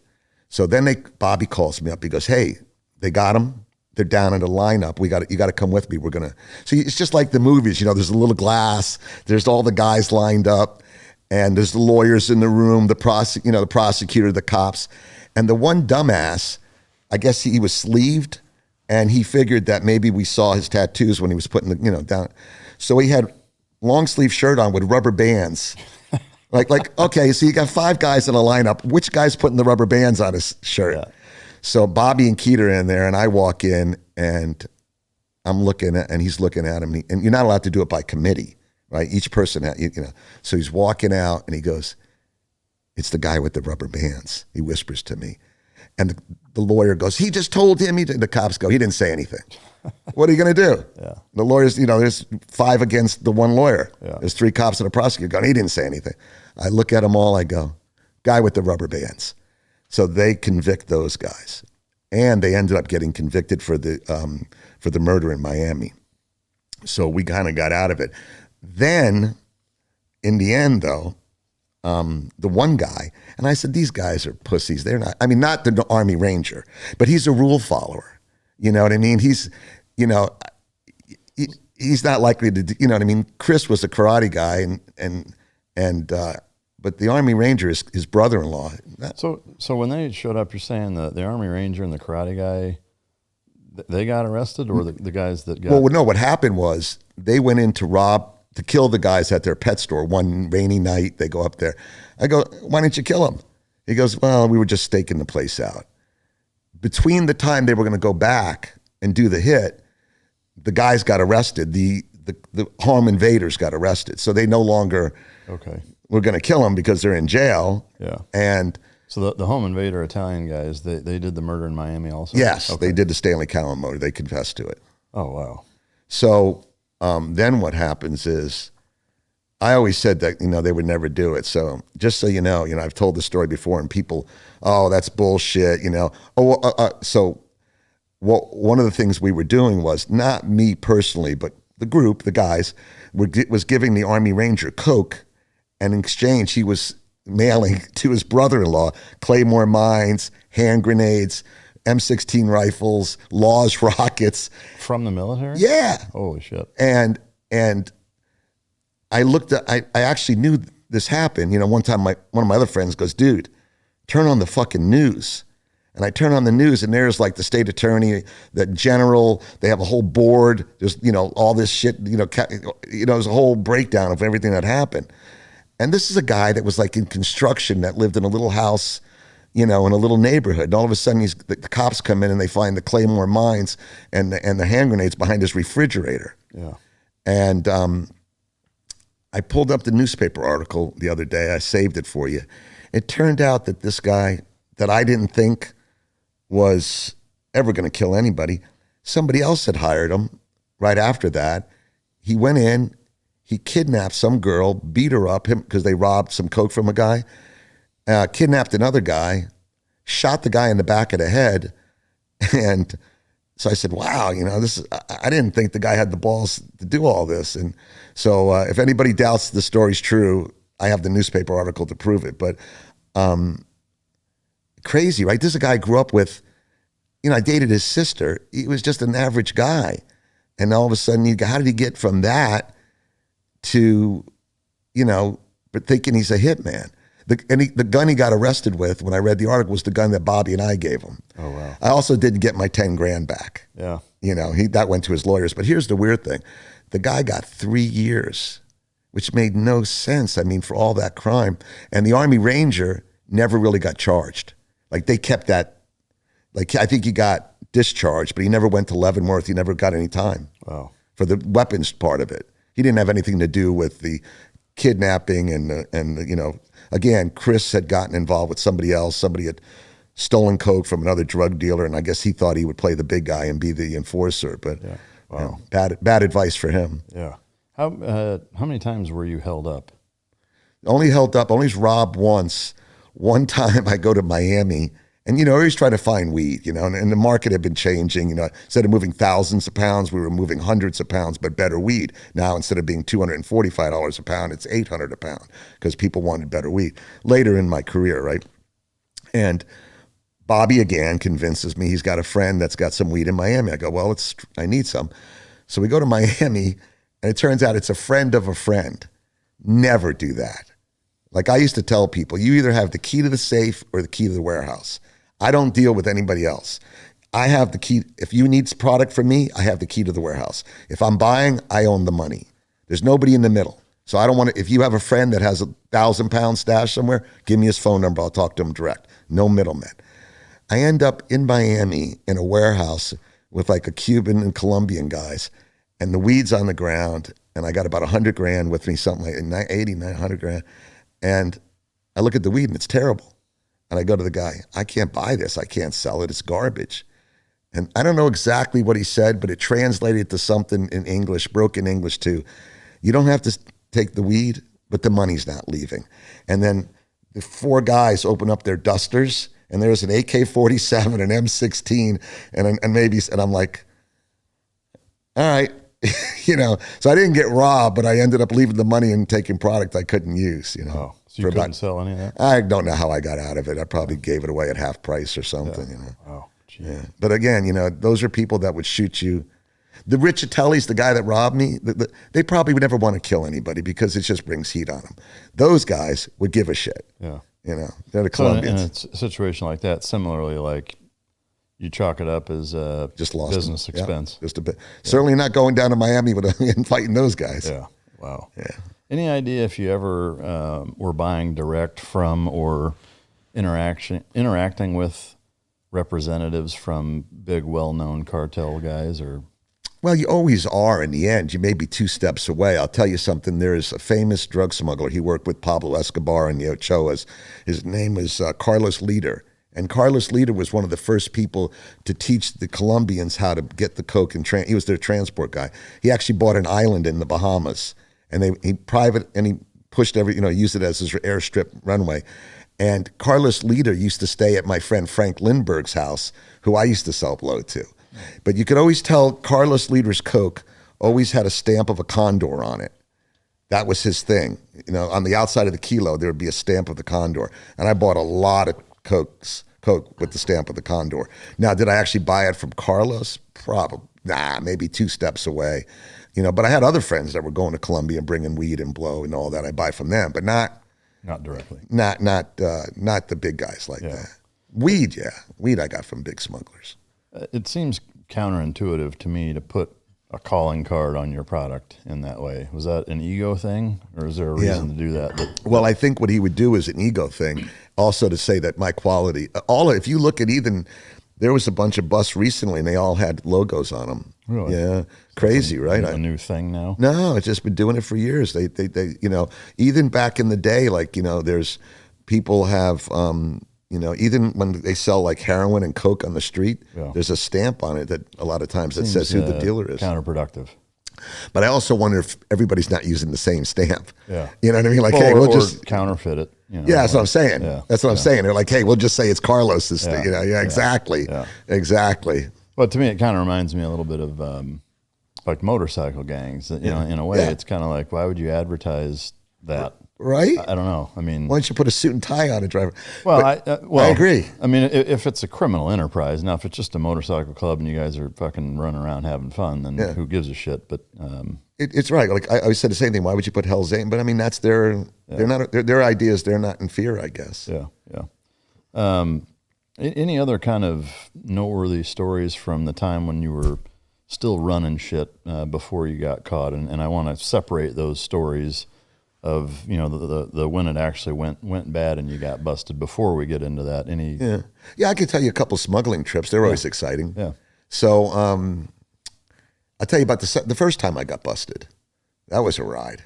So then Bobby calls me up. He goes, "Hey, they got him. They're down in the lineup. You got to come with me. We're gonna." So it's just like the movies, There's a little glass. There's all the guys lined up, and there's the lawyers in the room, the prosecutor, the cops. And the one dumbass, I guess he was sleeved, and he figured that maybe we saw his tattoos when he was putting the, down. So he had long sleeve shirt on with rubber bands. like, okay, so you got 5 guys in a lineup. Which guy's putting the rubber bands on his shirt? Yeah. So Bobby and Keith are in there, and I walk in, and I'm looking at, and he's looking at him, and you're not allowed to do it by committee, right? Each person, So he's walking out, and he goes, "It's the guy with the rubber bands," he whispers to me. And the lawyer goes, "He just told him." The cops go, "He didn't say anything." What are you going to do? Yeah. The lawyers, there's 5 against the one lawyer. Yeah. There's 3 cops and a prosecutor going, "He didn't say anything." I look at them all, I go, "Guy with the rubber bands." So they convict those guys. And they ended up getting convicted for the murder in Miami. So we kind of got out of it. Then, in the end, though, the one guy, and I said, "These guys are pussies. They're not," I mean, not the Army Ranger, but he's a rule follower. You know what I mean? He's not likely to, what I mean? Chris was a karate guy, but the Army Ranger is his brother-in-law. So when they showed up, you're saying the Army Ranger and the karate guy, they got arrested, or the guys that got? Well, no, what happened was they went in to kill the guys at their pet store one rainy night. They go up there. I go, "Why didn't you kill them?" He goes, "Well, we were just staking the place out." Between the time they were going to go back and do the hit, the guys got arrested. The home invaders got arrested. So they no longer were going to kill them because they're in jail. Yeah. And so the home invader Italian guys, they did the murder in Miami also? Yes, they did the Stanley Cowan murder. They confessed to it. Oh, wow. So then what happens is, I always said that, they would never do it. So just so you know, I've told the story before, and people, "Oh, that's bullshit," So one of the things we were doing was, not me personally, but the group, the guys, was giving the Army Ranger coke, and in exchange he was mailing to his brother-in-law Claymore mines, hand grenades, M16 rifles, Laws rockets. From the military? Yeah. Holy shit. And I looked at, I actually knew this happened. You know, one time one of my other friends goes, dude, turn on the fucking news. And I turn on the news, and there's like the state attorney, the general, they have a whole board. There's, you know, all this shit, there's a whole breakdown of everything that happened. And this is a guy that was like in construction that lived in a little house, in a little neighborhood. And all of a sudden the cops come in and they find the Claymore mines and the hand grenades behind his refrigerator. Yeah. And I pulled up the newspaper article the other day. I saved it for you. It turned out that this guy that I didn't think was ever going to kill anybody, somebody else had hired him right after that. He went in, he kidnapped some girl, beat her up because they robbed some coke from a guy, kidnapped another guy, shot the guy in the back of the head. And so I said, wow, I didn't think the guy had the balls to do all this. And so if anybody doubts the story's true, I have the newspaper article to prove it. But crazy, right? This is a guy I grew up with. I dated his sister. He was just an average guy. And all of a sudden, how did he get from that to, but thinking he's a hitman? The gun he got arrested with, when I read the article, was the gun that Bobby and I gave him. Oh, wow. I also didn't get my 10 grand back. Yeah. That went to his lawyers. But here's the weird thing. The guy got 3 years, which made no sense, for all that crime. And the Army Ranger never really got charged. Like, they kept that, I think he got discharged, but he never went to Leavenworth. He never got any time. Wow. For the weapons part of it. He didn't have anything to do with the kidnapping and again, Chris had gotten involved with somebody else. Somebody had stolen coke from another drug dealer, and I guess he thought he would play the big guy and be the enforcer. But yeah. Wow. Bad advice for him. Yeah. How many times were you held up? Only robbed once. One time I go to Miami, and I always try to find weed, and the market had been changing. Instead of moving thousands of pounds, we were moving hundreds of pounds, but better weed. Now, instead of being $245 a pound, it's $800 a pound because people wanted better weed. Later in my career, right? And Bobby again convinces me he's got a friend that's got some weed in Miami. I go, well, I need some. So we go to Miami, and it turns out it's a friend of a friend. Never do that. Like I used to tell people, you either have the key to the safe or the key to the warehouse. I don't deal with anybody else. I have the key. If you need product from me, I have the key to the warehouse. If I'm buying, I own the money. There's nobody in the middle. So I don't want to, if you have a friend that has 1,000 pound stash somewhere, give me his phone number. I'll talk to him direct. No middleman. I end up in Miami in a warehouse with like a Cuban and Colombian guys, and the weed's on the ground, and I got about 100 grand with me, something like 80, 100 grand. And I look at the weed and it's terrible. And I go to the guy, I can't buy this. I can't sell it. It's garbage. And I don't know exactly what he said, but it translated to something in English, broken English too. You don't have to take the weed, but the money's not leaving. And then the 4 guys open up their dusters, and there's an AK-47, an M16, and I'm like, all right. So I didn't get robbed, but I ended up leaving the money and taking product I couldn't use, Oh, so you couldn't sell any of that? I don't know how I got out of it. I probably gave it away at half price or something, Oh, geez. Yeah. But again, those are people that would shoot you. The Riccatellis, the guy that robbed me, they probably would never want to kill anybody because it just brings heat on them. Those guys would give a shit. Yeah. They're the Colombians. In a situation like that, similarly, like, you chalk it up as just lost business expense. Just a bit. Yeah. Certainly not going down to Miami and fighting those guys. Yeah. Wow. Yeah. Any idea if you ever were buying direct from or interacting with representatives from big, well-known cartel guys? Or Well, you always are in the end. You may be 2 steps away. I'll tell you something. There is a famous drug smuggler. He worked with Pablo Escobar and the Ochoas. His name is Carlos Leder. And Carlos Leder was one of the first people to teach the Colombians how to get the coke, and he was their transport guy. He actually bought an island in the Bahamas, and he pushed used it as his airstrip runway. And Carlos Leder used to stay at my friend Frank Lindbergh's house, who I used to sell blow to. But you could always tell Carlos Leder's coke always had a stamp of a condor on it. That was his thing. You know, on the outside of the kilo, there would be a stamp of the condor. And I bought a lot of Coke with the stamp of the condor. Now, did I actually buy it from Carlos? Probably. Nah, maybe 2 steps away. You know, but I had other friends that were going to Colombia and bringing weed and blow and all that. I buy from them, but not directly. Not the big guys like that. Weed, yeah. Weed I got from big smugglers. It seems counterintuitive to me to put a calling card on your product in that way. Was that an ego thing, or is there a reason to do that? Well, I think what he would do is an ego thing. Also to say that my quality, if you look at there was a bunch of busts recently and they all had logos on them. Really? Yeah. Crazy, right? A new thing now? No, it's just been doing it for years. They you know, even back in the day, like, you know, there's people have, you know, even when they sell like heroin and coke on the street, there's a stamp on it that a lot of times that says who the dealer is. Counterproductive. But I also wonder if everybody's not using the same stamp. Yeah. You know what I mean? Like, hey, we'll just counterfeit it. You know, yeah, that's what I'm saying. Yeah. That's what I'm saying. They're like, hey, we'll just say it's Carlos's thing. You know, exactly. Yeah. Exactly. Well, to me, it kind of reminds me a little bit of like motorcycle gangs. You know, in a way, it's kind of like, why would you advertise that? Right? I don't know. I mean, why don't you put a suit and tie on a driver? Well, I agree. I mean, if it's a criminal enterprise, now if it's just a motorcycle club and you guys are fucking running around having fun, then who gives a shit? But it's right. Like I always said the same thing. Why would you put Hell's Angels? But I mean, that's they're not their ideas. They're not in fear, I guess. Yeah. Any other kind of noteworthy stories from the time when you were still running shit before you got caught? And I want to separate those stories of, you know, the when it actually went bad and you got busted before we get into that. I could tell you a couple smuggling trips. They're always exciting. Yeah. So I'll tell you about the first time I got busted. That was a ride.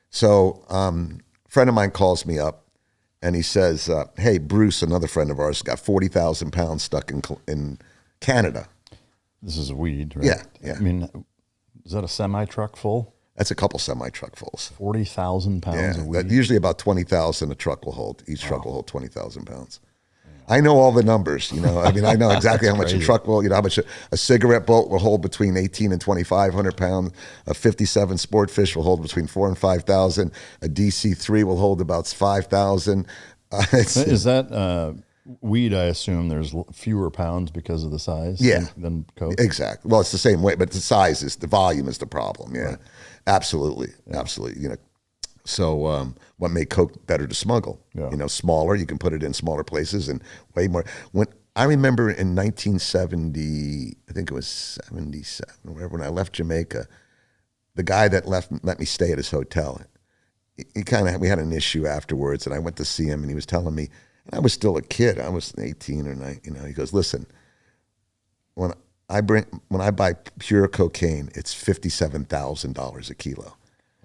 So a friend of mine calls me up and he says, hey, Bruce, another friend of ours, got 40,000 pounds stuck in Canada. This is weed, right? Yeah. I mean, is that a semi-truck full? That's a couple semi-truck fulls. 40,000 pounds of weed? Usually about 20,000 a truck will hold. Each truck will hold 20,000 pounds. I know all the numbers, you know. I mean, I know exactly how much a truck will, you know, how much a cigarette bolt will hold between 18 and 2,500 pounds. A 57 Sportfish will hold between 4,000 and 5,000. A DC3 will hold about 5,000. Is that weed? I assume there's fewer pounds because of the size. Than coke. Exactly. Well, it's the same way, but the volume is the problem. Yeah, right. Absolutely. You know. So what made coke better to smuggle? You know, smaller. You can put it in smaller places and way more. When I remember in 1970, I think it was 77, or whatever, when I left Jamaica, the guy that let me stay at his hotel. We had an issue afterwards, and I went to see him, and he was telling me, and I was still a kid. I was 18 or 19. You know, he goes, listen, when I buy pure cocaine, it's $57,000 a kilo.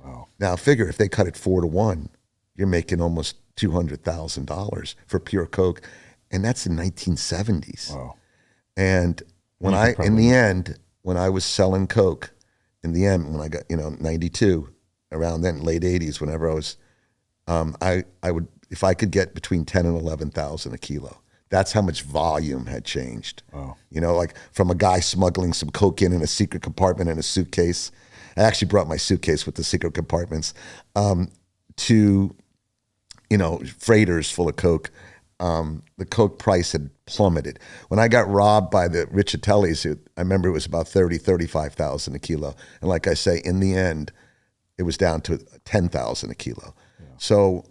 Wow. Now figure if they cut it 4 to 1, you're making almost $200,000 for pure coke, and that's in 1970s. Wow. And when I was selling coke, when I got 92, around then, late 80s, whenever I was, I would, if I could get between 10 and 11,000 a kilo. That's how much volume had changed. Wow. You know, like from a guy smuggling some coke in a secret compartment in a suitcase. I actually brought my suitcase with the secret compartments to, you know, freighters full of coke. The coke price had plummeted. When I got robbed by the Riccatellis, I remember it was about 35,000 a kilo. And like I say, in the end, it was down to 10,000 a kilo. Yeah. So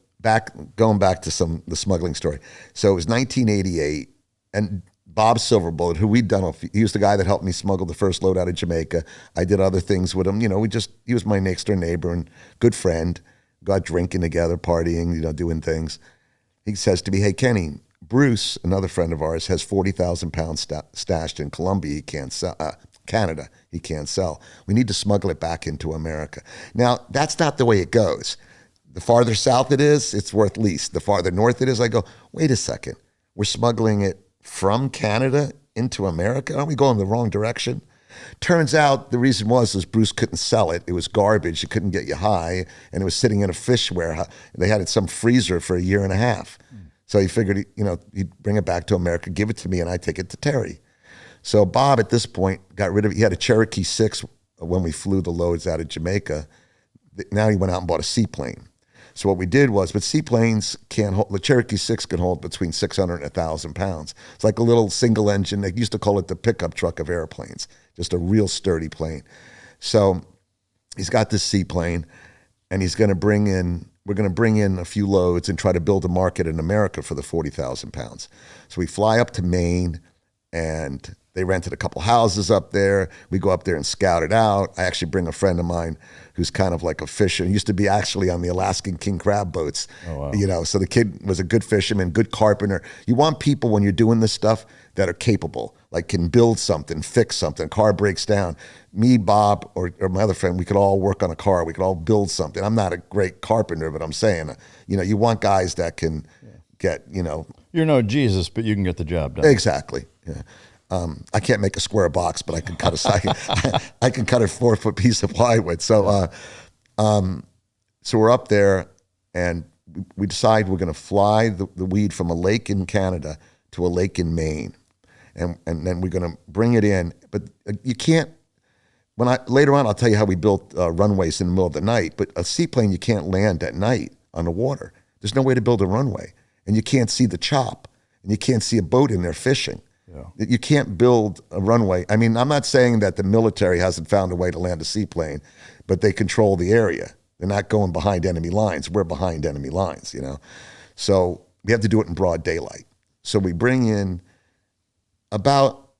going back to the smuggling story. So it was 1988, and Bob Silverbullet, who he was the guy that helped me smuggle the first load out of Jamaica. I did other things with him. You know, he was my next door neighbor and good friend. Got drinking together, partying, you know, doing things. He says to me, hey, Kenny, Bruce, another friend of ours, has 40,000 pounds stashed in Colombia. He can't sell, Canada. He can't sell. We need to smuggle it back into America. Now, that's not the way it goes. The farther south it is, it's worth least. The farther north it is, I go, wait a second. We're smuggling it from Canada into America? Aren't we going the wrong direction? Turns out the reason was Bruce couldn't sell it. It was garbage. It couldn't get you high, and it was sitting in a fish warehouse. They had it in some freezer for a year and a half. So he figured, he'd bring it back to America, give it to me, and I'd take it to Terry. So Bob, at this point, got rid of it. He had a Cherokee 6 when we flew the loads out of Jamaica. Now he went out and bought a seaplane. So what we did was, but seaplanes can't hold, the Cherokee 6 can hold between 600 and 1,000 pounds. It's like a little single engine. They used to call it the pickup truck of airplanes, just a real sturdy plane. So he's got this seaplane, and we're going to bring in a few loads and try to build a market in America for the 40,000 pounds. So we fly up to Maine, and they rented a couple houses up there. We go up there and scout it out. I actually bring a friend of mine who's kind of like a fisher. He used to be actually on the Alaskan king crab boats. Oh, wow. So the kid was a good fisherman, good carpenter. You want people when you're doing this stuff that are capable, like can build something, fix something. Car breaks down. Me, Bob, or my other friend, we could all work on a car. We could all build something. I'm not a great carpenter, but I'm saying, you want guys that can get, You're no Jesus, but you can get the job done. Exactly. Yeah. I can't make a square box, but I can cut I can cut a 4-foot piece of plywood. So, so we're up there, and we decide we're going to fly the weed from a lake in Canada to a lake in Maine, and then we're going to bring it in. But you can't. Later on, I'll tell you how we built runways in the middle of the night. But a seaplane you can't land at night on the water. There's no way to build a runway, and you can't see the chop, and you can't see a boat in there fishing. Yeah. You can't build a runway. I mean, I'm not saying that the military hasn't found a way to land a seaplane, but they control the area. They're not going behind enemy lines. We're behind enemy lines, So we have to do it in broad daylight. So we bring in about,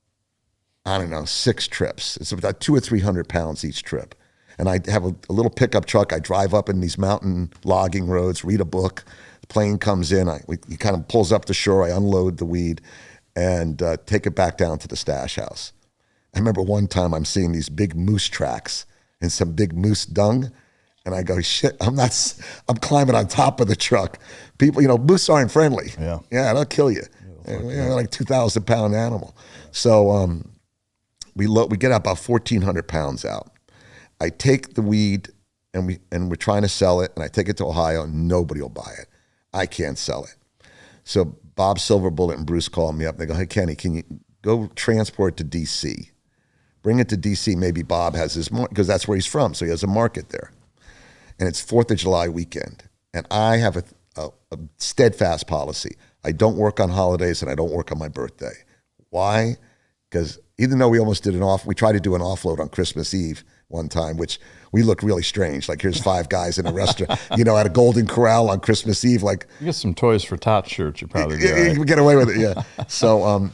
6 trips. It's about 200 or 300 pounds each trip. And I have a little pickup truck. I drive up in these mountain logging roads, read a book. The plane comes in. He kind of pulls up the shore. I unload the weed and take it back down to the stash house. I remember one time I'm seeing these big moose tracks and some big moose dung, and I go, shit, I'm climbing on top of the truck. People, moose aren't friendly. Yeah, they'll kill you. They're like 2,000 pound animal. So we get about 1,400 pounds out. I take the weed and we're trying to sell it, and I take it to Ohio. Nobody will buy it. I can't sell it. So Bob Silverbullet and Bruce called me up. They go, hey, Kenny, can you go transport to D.C.? Bring it to D.C. Maybe Bob has his market, because that's where he's from, so he has a market there. And it's 4th of July weekend. And I have a steadfast policy. I don't work on holidays, and I don't work on my birthday. Why? Because even though we almost did we tried to do an offload on Christmas Eve one time, which we look really strange. Like, here's 5 guys in a restaurant, at a Golden Corral on Christmas Eve. Like, you get some Toys for Tots shirts, you probably be all right. You can get away with it, yeah. So,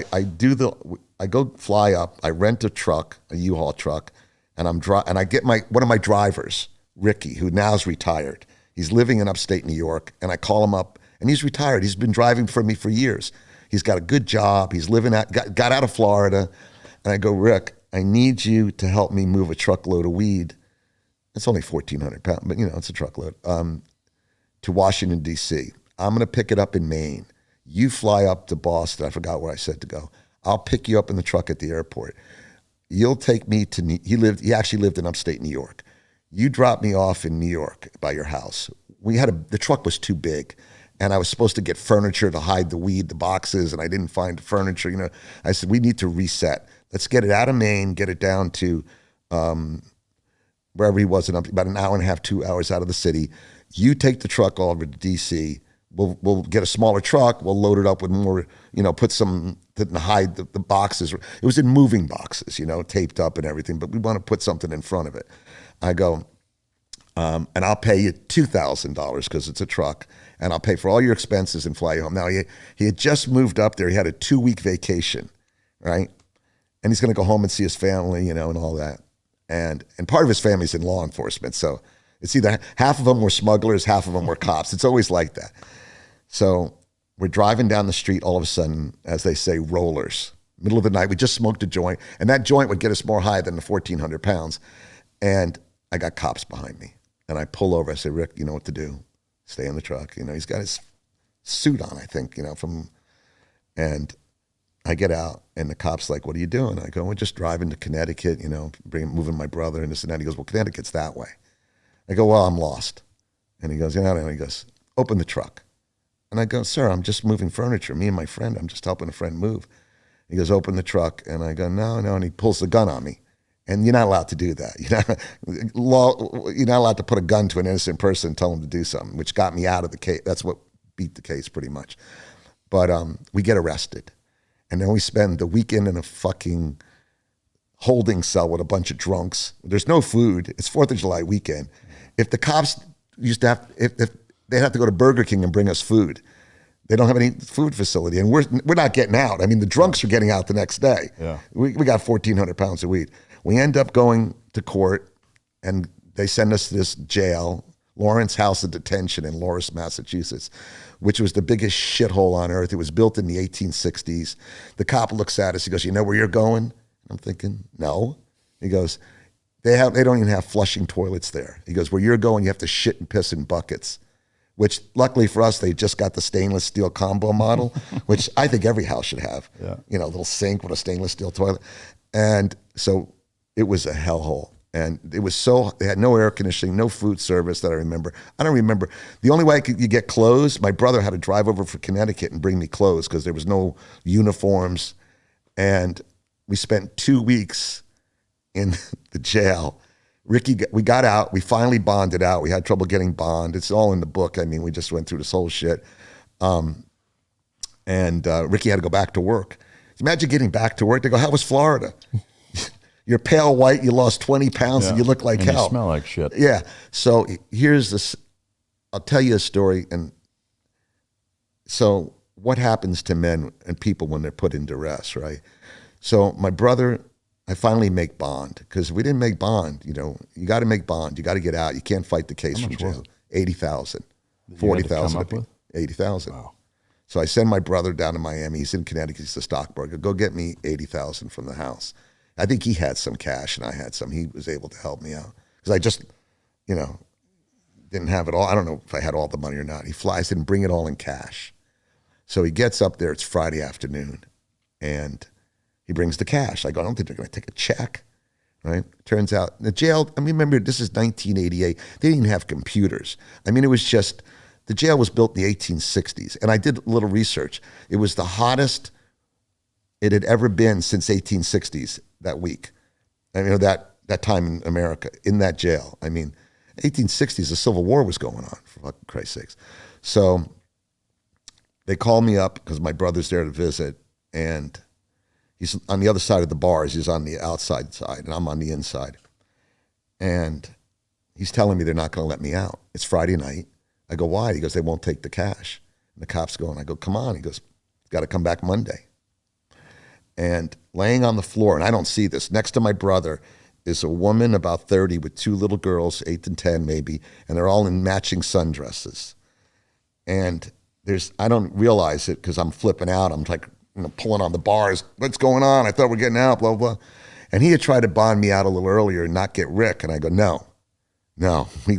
I go fly up. I rent a truck, a U-Haul truck, and I get one of my drivers, Ricky, who now's retired. He's living in upstate New York, and I call him up, and he's retired. He's been driving for me for years. He's got a good job. He's got out of Florida, and I go, Rick, I need you to help me move a truckload of weed. It's only 1,400 pounds, but it's a truckload, to Washington, D.C. I'm going to pick it up in Maine. You fly up to Boston. I forgot where I said to go. I'll pick you up in the truck at the airport. You'll take me to, he actually lived in upstate New York. You drop me off in New York by your house. The truck was too big, and I was supposed to get furniture to hide the weed, the boxes, and I didn't find the furniture. I said, we need to reset. Let's get it out of Maine, get it down to wherever he was, about an hour and a half, 2 hours out of the city. You take the truck all over to D.C. We'll get a smaller truck. We'll load it up with more, put some to hide the boxes. It was in moving boxes, taped up and everything, but we want to put something in front of it. I go, and I'll pay you $2,000 because it's a truck, and I'll pay for all your expenses and fly you home. Now, he had just moved up there. He had a 2-week vacation, right? And he's going to go home and see his family, and all that. And part of his family's in law enforcement. So it's either half of them were smugglers, half of them were cops. It's always like that. So we're driving down the street, all of a sudden, as they say, rollers. Middle of the night, we just smoked a joint, and that joint would get us more high than the 1,400 pounds. And I got cops behind me. And I pull over. I say, Rick, you know what to do. Stay in the truck. He's got his suit on, I think, and I get out, and the cop's like, what are you doing? I go, we're just driving to Connecticut, moving my brother and this and that. He goes, well, Connecticut's that way. I go, well, I'm lost. And he goes, and he goes, open the truck. And I go, sir, I'm just moving furniture. Me and my friend, I'm just helping a friend move. He goes, open the truck. And I go, no. And he pulls the gun on me. And you're not allowed to do that. You're not allowed to put a gun to an innocent person and tell them to do something, which got me out of the case. That's what beat the case pretty much. But we get arrested. And then we spend the weekend in a fucking holding cell with a bunch of drunks. There's no food. It's 4th of July weekend. If the cops used to have, if they'd have to go to Burger King and bring us food. They don't have any food facility, and we're not getting out. I mean, the drunks are getting out the next day. Yeah. We got 1,400 pounds of weed. We end up going to court, and they send us to this jail, Lawrence House of Detention in Lawrence, Massachusetts, which was the biggest shithole on earth. It was built in the 1860s. The cop looks at us. He goes, "You know where you're going?" I'm thinking, "No." He goes, They don't even have flushing toilets there. He goes, "Where you're going, you have to shit and piss in buckets." Which, luckily for us, they just got the stainless steel combo model, which I think every house should have. Yeah. You know, a little sink with a stainless steel toilet. And so it was a hellhole. And it was they had no air conditioning, no food service that I remember. I don't remember. The only way you get clothes, my brother had to drive over from Connecticut and bring me clothes because there was no uniforms. And we spent 2 weeks in the jail. Ricky, we got out. We finally bonded out. We had trouble getting bond. It's all in the book. I mean, we just went through this whole shit. And Ricky had to go back to work. Imagine getting back to work. They go, "How was Florida?" You're pale white. You lost 20 pounds, and you look like hell. You smell like shit. Yeah. So here's this. I'll tell you a story. And so what happens to men and people when they're put in duress, right? So my brother, I finally make bond because we didn't make bond. You know, you got to make bond. You got to get out. You can't fight the case from jail. 80,000, 40,000, 80,000. Wow. So I send my brother down to Miami. He's in Connecticut. He's a stockbroker. Go get me 80,000 from the house. I think he had some cash and I had some. He was able to help me out because I just, you know, didn't have it all. I don't know if I had all the money or not. He flies in, bring it all in cash. So he gets up there. It's Friday afternoon, and he brings the cash. I go, "I don't think they're going to take a check," right? Turns out the jail, I mean, remember, this is 1988. They didn't even have computers. I mean, it was just, the jail was built in the 1860s. And I did a little research. It was the hottest it had ever been since 1860s that week. I mean, that time in America, in that jail. I mean, 1860s, the Civil War was going on, for fucking Christ's sakes. So they call me up because my brother's there to visit, and he's on the other side of the bars. He's on the outside side, and I'm on the inside. And he's telling me they're not going to let me out. It's Friday night. I go, "Why?" He goes, "They won't take the cash." And the cops go, and I go, "Come on." He goes, "Got to come back Monday." And laying on the floor, and I don't see this, next to my brother is a woman about 30 with 2 little girls, 8 and 10 maybe, and they're all in matching sundresses. And I don't realize it because I'm flipping out. I'm like, you know, pulling on the bars. "What's going on? I thought we're getting out, blah, blah." And he had tried to bond me out a little earlier and not get Rick. And I go, no. We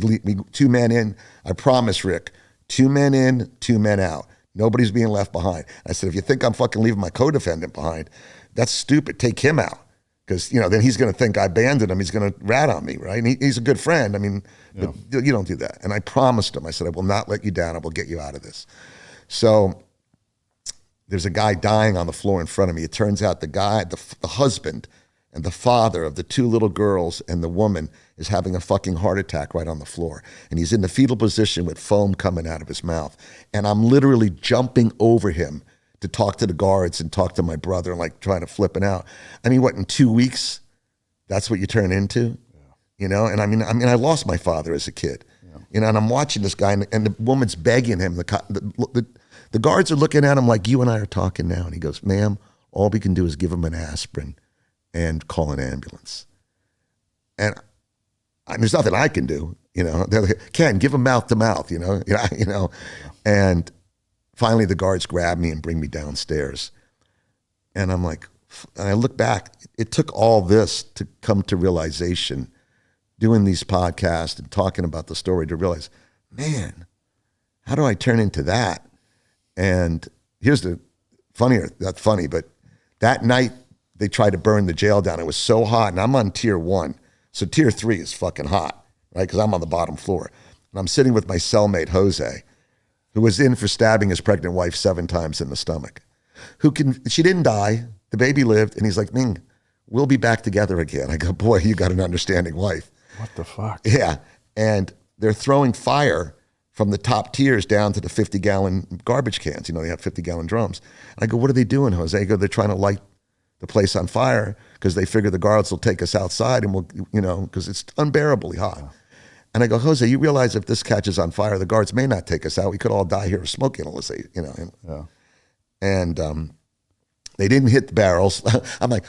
2 men in. I promise, Rick, 2 men in, 2 men out. Nobody's being left behind. I said, if you think I'm fucking leaving my co-defendant behind, that's stupid. Take him out. Because, you know, then he's going to think I abandoned him. He's going to rat on me, right? And he's a good friend. I mean, but you don't do that. And I promised him. I said, I will not let you down. I will get you out of this. So there's a guy dying on the floor in front of me. It turns out the guy, the husband and the father of the 2 little girls and the woman is having a fucking heart attack right on the floor. And he's in the fetal position with foam coming out of his mouth. And I'm literally jumping over him to talk to the guards and talk to my brother and like trying to flip it out. I mean, what, in 2 weeks, that's what you turn into? Yeah. You know? And I mean, I lost my father as a kid. Yeah. You know, and I'm watching this guy and the woman's begging him. The guards are looking at him like you and I are talking now. And he goes, "Ma'am, all we can do is give him an aspirin and call an ambulance." And there's nothing I can do, you know. They're like, "Ken, give him mouth to mouth," you know. And finally the guards grab me and bring me downstairs. And I'm like, and I look back, it took all this to come to realization, doing these podcasts and talking about the story, to realize, man, how do I turn into that? And here's the funnier, not funny, but that night they tried to burn the jail down. It was so hot, and I'm on tier 1. So tier 3 is fucking hot, right? Because I'm on the bottom floor. And I'm sitting with my cellmate, Jose, who was in for stabbing his pregnant wife 7 times in the stomach. She didn't die. The baby lived. And he's like, "Ming, we'll be back together again. I go, boy, you got an understanding wife. What the fuck? Yeah. And they're throwing fire from the top tiers down to the 50-gallon garbage cans. They have 50-gallon drums. And I go, what are they doing, Jose? I go, they're trying to light the place on fire because they figure the guards will take us outside and we'll, because it's unbearably hot. Yeah. And I go, Jose, you realize if this catches on fire, the guards may not take us out. We could all die here of smoke inhalation, Yeah. And they didn't hit the barrels. I'm like,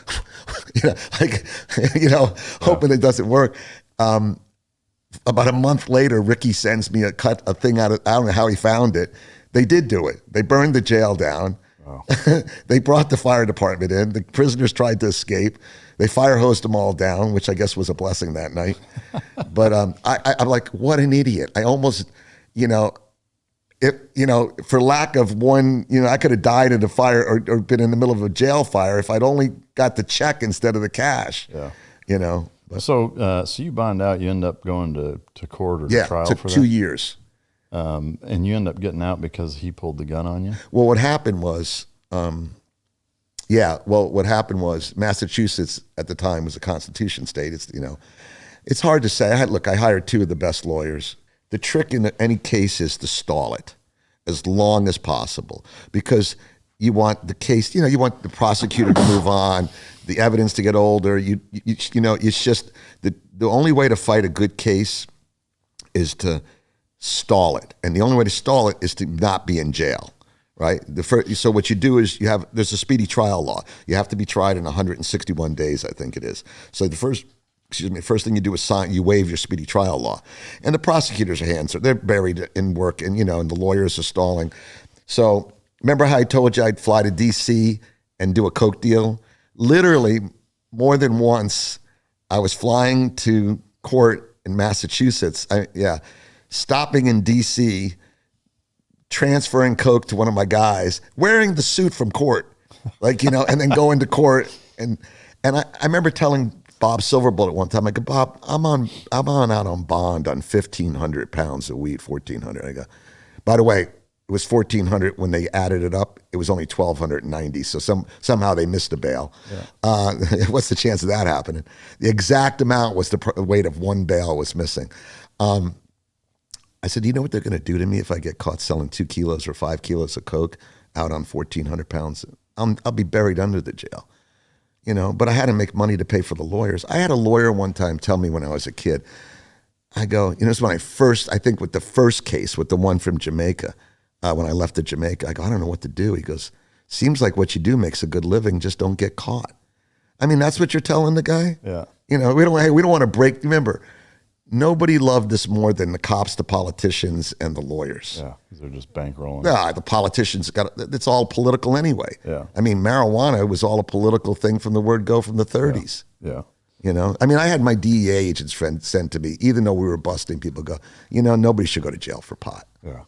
hoping it doesn't work. About a month later, Ricky sends me a thing out of, I don't know how he found it. They did do it. They burned the jail down. Wow. They brought the fire department in. The prisoners tried to escape. They fire hosed them all down, which I guess was a blessing that night. But I'm like, what an idiot. I almost, for lack of one, I could have died in a fire or been in the middle of a jail fire if I'd only got the check instead of the cash. Yeah. But. So you bond out, you end up going to court or to trial for that? Yeah, 2 years. And you end up getting out because he pulled the gun on you? Well, what happened was, what happened was Massachusetts at the time was a constitution state. It's hard to say. I hired two of the best lawyers. The trick in any case is to stall it as long as possible because you want the case, you want the prosecutor to move on, the evidence to get older. It's just the only way to fight a good case is to stall it. And the only way to stall it is to not be in jail, right? So what you do is there's a speedy trial law. You have to be tried in 161 days, I think it is. So the first thing you do is you waive your speedy trial law. And the prosecutor's hands they're buried in work and the lawyers are stalling. So remember how I told you I'd fly to DC and do a coke deal? Literally more than once I was flying to court in Massachusetts. Stopping in DC, transferring coke to one of my guys, wearing the suit from court, and then going to court. And I remember telling Bob Silverbolt at one time, I go, Bob, I'm on out on bond on 1,500 pounds of weed, 1,400. I go, by the way, it was 1,400 when they added it up. It was only 1,290. So somehow they missed a bale. Yeah. What's the chance of that happening? The exact amount was the weight of one bale was missing. I said, you know what they're going to do to me if I get caught selling 2 kilos or 5 kilos of coke out on 1,400 pounds? I'll be buried under the jail. But I had to make money to pay for the lawyers. I had a lawyer one time tell me when I was a kid, I go, it's when I think with the first case, with the one from Jamaica, when I left to Jamaica, I go, I don't know what to do. He goes, seems like what you do makes a good living, just don't get caught. I mean, that's what you're telling the guy? Yeah. We don't want to break, remember, nobody loved this more than the cops, the politicians, and the lawyers. Yeah, because they're just bankrolling. Yeah, the politicians it's all political anyway. Yeah. I mean, marijuana was all a political thing from the word go from the 30s. Yeah. I mean, I had my DEA agents friend sent to me, even though we were busting, people go, nobody should go to jail for pot. Yeah.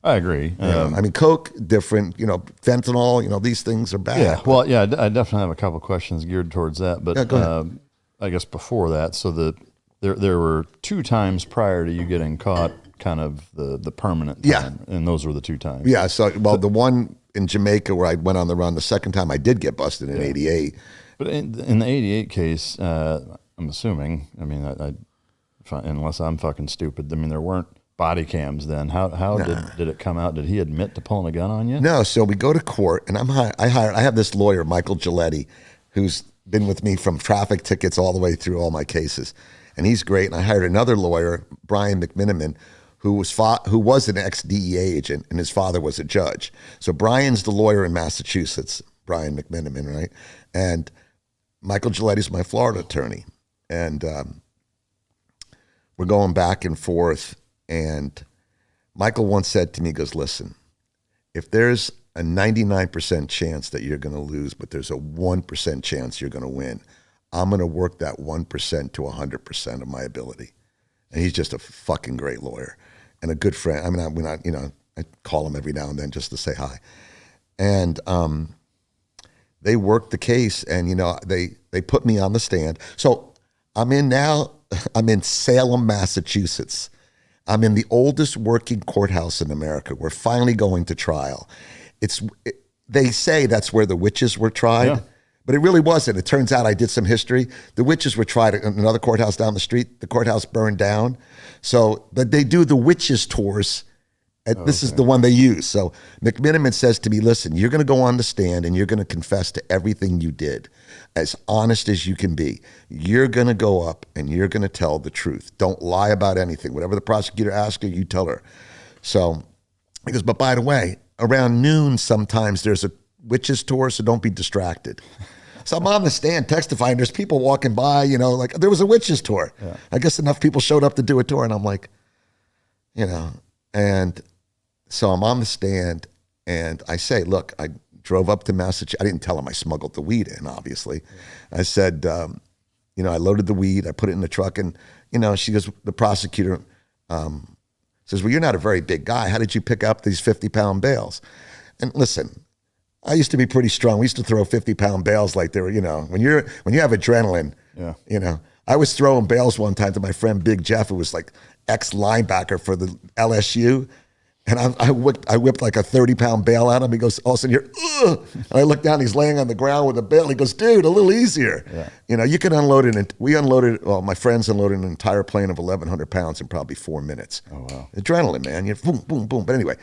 I agree. I mean, coke, different, fentanyl, these things are bad. Yeah. Well, yeah, I definitely have a couple of questions geared towards that. But go ahead. I guess before that, so there were 2 times prior to you getting caught, kind of the permanent time. Yeah. And those were the 2 times. Yeah. So, the one in Jamaica where I went on the run, the second time I did get busted in 88. But in the 88 case, I'm assuming, I mean, unless I'm fucking stupid, I mean, there weren't body cams then. How did it come out? Did he admit to pulling a gun on you? No. So we go to court, and I have this lawyer, Michael Giletti, who's been with me from traffic tickets all the way through all my cases, and he's great. And I hired another lawyer, Brian McMiniman, who was an ex-DEA agent, and his father was a judge. So Brian's the lawyer in Massachusetts, Brian McMiniman, right? And Michael Giletti's my Florida attorney, and we're going back and forth. And Michael once said to me, he goes, listen, if there's a 99% chance that you're going to lose, but there's a 1% chance you're going to win, I'm going to work that 1% to 100% of my ability. And he's just a fucking great lawyer and a good friend. I mean, I call him every now and then just to say hi. And they worked the case, and they put me on the stand. So I'm in Salem, Massachusetts. I'm in the oldest working courthouse in America. We're finally going to trial. They say that's where the witches were tried, But it really wasn't. It turns out I did some history. The witches were tried in another courthouse down the street. The courthouse burned down. So, but they do the witches tours. And this is the one they use. So McMiniman says to me, listen, you're going to go on the stand and you're going to confess to everything you did, as honest as you can be. You're going to go up and you're going to tell the truth. Don't lie about anything. Whatever the prosecutor asks you, you tell her. So he goes, but by the way, around noon sometimes there's a witches tour, so don't be distracted. So I'm on the stand testifying. There's people walking by, you know, like there was a witches tour. Yeah. I guess enough people showed up to do a tour. And I'm like, you know, and so I'm on the stand and I say, look, I drove up to Massachusetts. I didn't tell him I smuggled the weed in, obviously. Yeah. I said, you know, I loaded the weed. I put it in the truck. And, you know, she goes, the prosecutor says, well, you're not a very big guy. How did you pick up these 50-pound bales? And listen, I used to be pretty strong. We used to throw 50-pound bales like they were, you know, when you have adrenaline, you know. I was throwing bales one time to my friend Big Jeff, who was like ex-linebacker for the LSU. And I whipped like a 30-pound bale at him. He goes, all of a sudden you're, ugh. And I look down, he's laying on the ground with a bale. He goes, dude, a little easier. Yeah. You know, you can unload it. We unloaded, well, my friends unloaded an entire plane of 1,100 pounds in probably 4 minutes. Oh, wow. Adrenaline, man. You're boom, boom, boom. But anyway,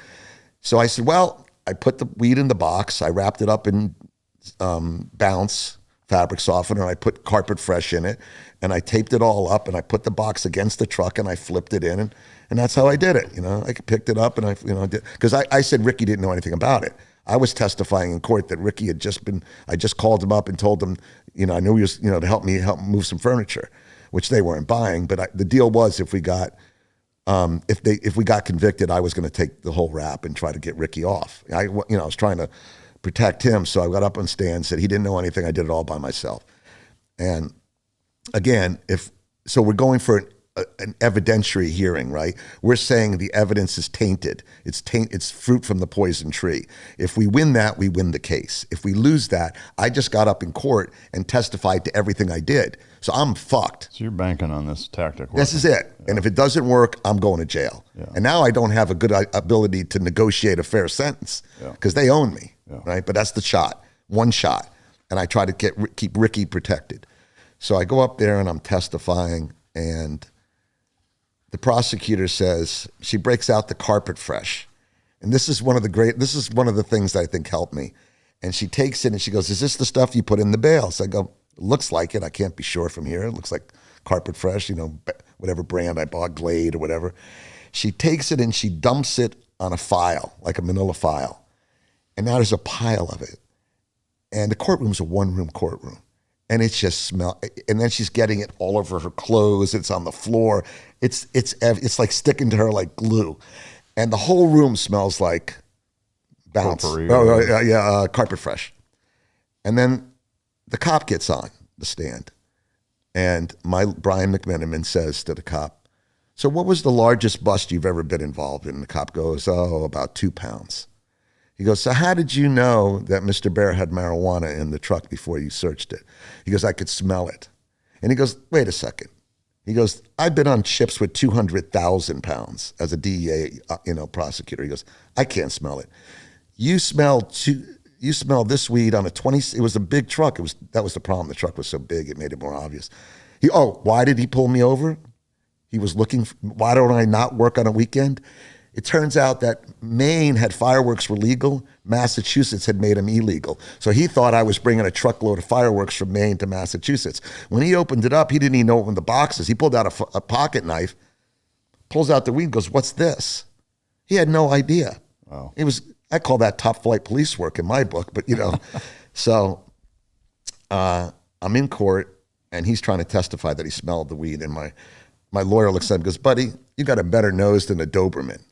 so I said, well, I put the weed in the box. I wrapped it up in Bounce fabric softener. I put Carpet Fresh in it, and I taped it all up, and I put the box against the truck, and I flipped it in, and that's how I did it. You know, I picked it up, and I, you know, did, because I said Ricky didn't know anything about it. I was testifying in court that Ricky had I just called him up and told him, you know, I knew he was, you know, to help move some furniture, which they weren't buying. But the deal was if we got convicted, I was going to take the whole rap and try to get Ricky off. I was trying to protect him, so I got up on stand, said he didn't know anything. I did it all by myself. And again, so we're going for an evidentiary hearing, right? We're saying the evidence is tainted. It's fruit from the poison tree. If we win that, we win the case. If we lose that, I just got up in court and testified to everything I did. So I'm fucked. So you're banking on this tactic working. This is it. Yeah. And if it doesn't work, I'm going to jail. Yeah. And now I don't have a good ability to negotiate a fair sentence because they own me, right? But that's the shot, one shot. And I try to keep Ricky protected. So I go up there and I'm testifying, and the prosecutor says, she breaks out the Carpet Fresh. And this is one of the things that I think helped me. And she takes it and she goes, is this the stuff you put in the bales? I go, looks like it. I can't be sure from here. It looks like Carpet Fresh, you know, whatever brand I bought, Glade or whatever. She takes it and she dumps it on a file, like a manila file. And now there's a pile of it. And the courtroom's a one-room courtroom. And it just smells. And then she's getting it all over her clothes. It's on the floor. It's like sticking to her like glue. And the whole room smells like Bounce. Carpet Fresh. And then the cop gets on the stand. And Brian McMenamin says to the cop, so what was the largest bust you've ever been involved in? And the cop goes, about 2 pounds. He goes, so how did you know that Mr. Behr had marijuana in the truck before you searched it? He goes, I could smell it. And he goes, wait a second. He goes, I've been on ships with 200,000 pounds as a DEA prosecutor. He goes, I can't smell it. You smell this weed on a 20, it was a big truck. That was the problem. The truck was so big, it made it more obvious. Why did he pull me over? He was looking, why don't I not work on a weekend? It turns out that Maine had fireworks were legal. Massachusetts had made them illegal. So he thought I was bringing a truckload of fireworks from Maine to Massachusetts. When he opened it up, he didn't even open the boxes. He pulled out a pocket knife, pulls out the weed, goes, what's this? He had no idea. Wow. I call that top flight police work in my book, but So I'm in court and he's trying to testify that he smelled the weed. And my lawyer looks at him and goes, buddy, you got a better nose than a Doberman.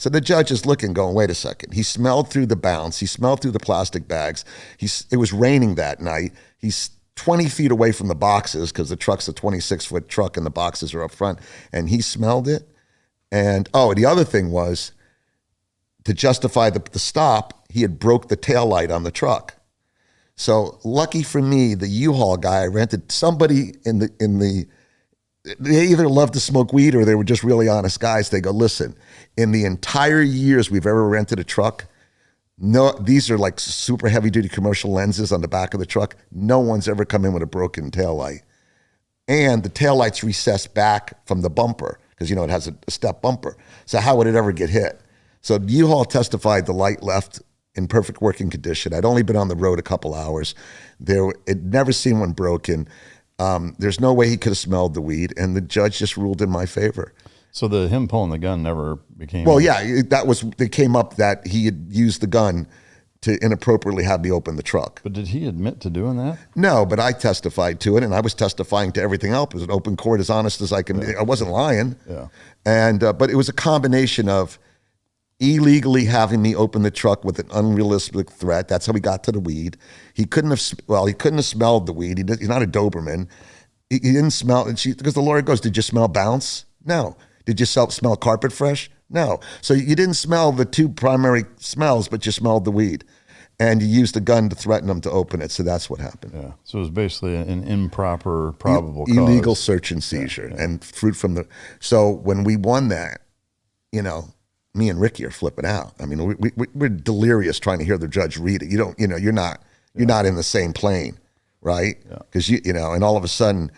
So the judge is looking, going, wait a second. He smelled through the Bounce. He smelled through the plastic bags. It was raining that night. He's 20 feet away from the boxes because the truck's a 26-foot truck and the boxes are up front. And he smelled it. And, the other thing was, to justify the stop, he had broke the taillight on the truck. So lucky for me, the U-Haul guy I rented, somebody they either love to smoke weed or they were just really honest guys. They go, listen, in the entire years we've ever rented a truck, No, these are like super heavy duty commercial lenses on the back of the truck. No one's ever come in with a broken taillight. And the taillight's recessed back from the bumper because, it has a step bumper. So how would it ever get hit? So U-Haul testified the light left in perfect working condition. I'd only been on the road a couple hours. It never seen one broken. There's no way he could have smelled the weed, and the judge just ruled in my favor. So him pulling the gun never became... Well, yeah, it came up that he had used the gun to inappropriately have me open the truck. But did he admit to doing that? No, but I testified to it, and I was testifying to everything else. It was an open court, as honest as I can be. I wasn't lying. Yeah. And but it was a combination of illegally having me open the truck with an unrealistic threat. That's how we got to the weed. He couldn't have smelled the weed. He's not a Doberman. He didn't smell it. Because the lawyer goes, did you smell bounce? No. Did you smell carpet fresh? No. So you didn't smell the two primary smells, but you smelled the weed. And you used the gun to threaten him to open it. So that's what happened. Yeah. So it was basically an improper probable cause. Illegal search and seizure and fruit from the... So when we won that, me and Ricky are flipping out. I mean, we're delirious trying to hear the judge read it. You're not in the same plane, right? Because and all of a sudden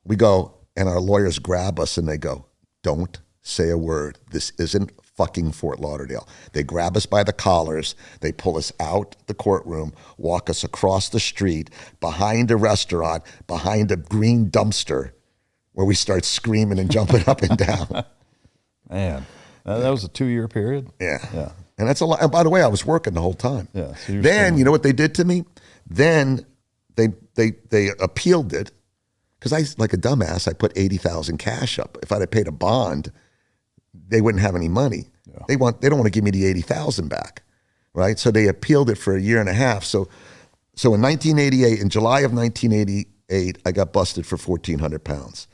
we go and our lawyers grab us and they go, don't say a word. This isn't fucking Fort Lauderdale. They grab us by the collars. They pull us out the courtroom, walk us across the street, behind a restaurant, behind a green dumpster, where we start screaming and jumping up and down. Man. That was a 2-year period? Yeah. And that's a lot. And by the way, I was working the whole time. Yeah. So then, you know what they did to me? Then they appealed it because I, like a dumbass, I put $80,000 cash up. If I'd have paid a bond, they wouldn't have any money. Yeah. They don't want to give me the $80,000 back, right? So they appealed it for a year and a half. So in 1988, in July of 1988, I got busted for 1,400 pounds.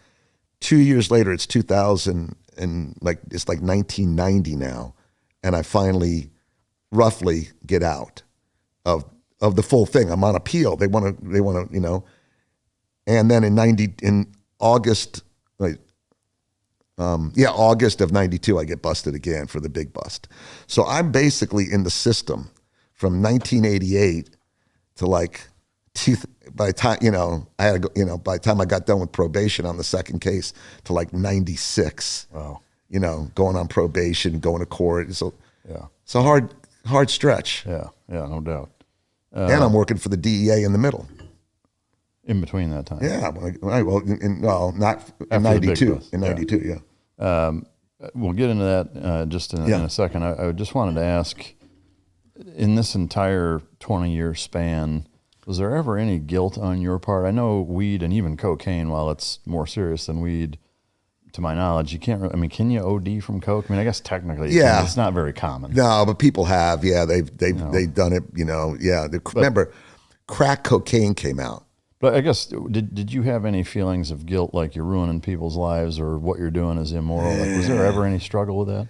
2 years later, it's 2000. And it's like 1990 now, and I finally, roughly, get out of the full thing. I'm on appeal. They want to, And then in August, August of '92, I get busted again for the big bust. So I'm basically in the system from 1988 to by the time I had to go, by the time I got done with probation on the second case to 96. Wow. Going on probation, going to court. So yeah, it's a hard stretch. Yeah, no doubt. And I'm working for the DEA in the middle. In between that time. Yeah. Not in '92. In '92, yeah. We'll get into that just in a second. I just wanted to ask, in this entire 20-year span, was there ever any guilt on your part? I know weed and even cocaine, while it's more serious than weed, to my knowledge, you can't. Can you OD from coke? I guess technically, it's not very common. No, but people have. Yeah, they've done it. Remember, crack cocaine came out. But I guess did you have any feelings of guilt, like you're ruining people's lives or what you're doing is immoral? Was there ever any struggle with that?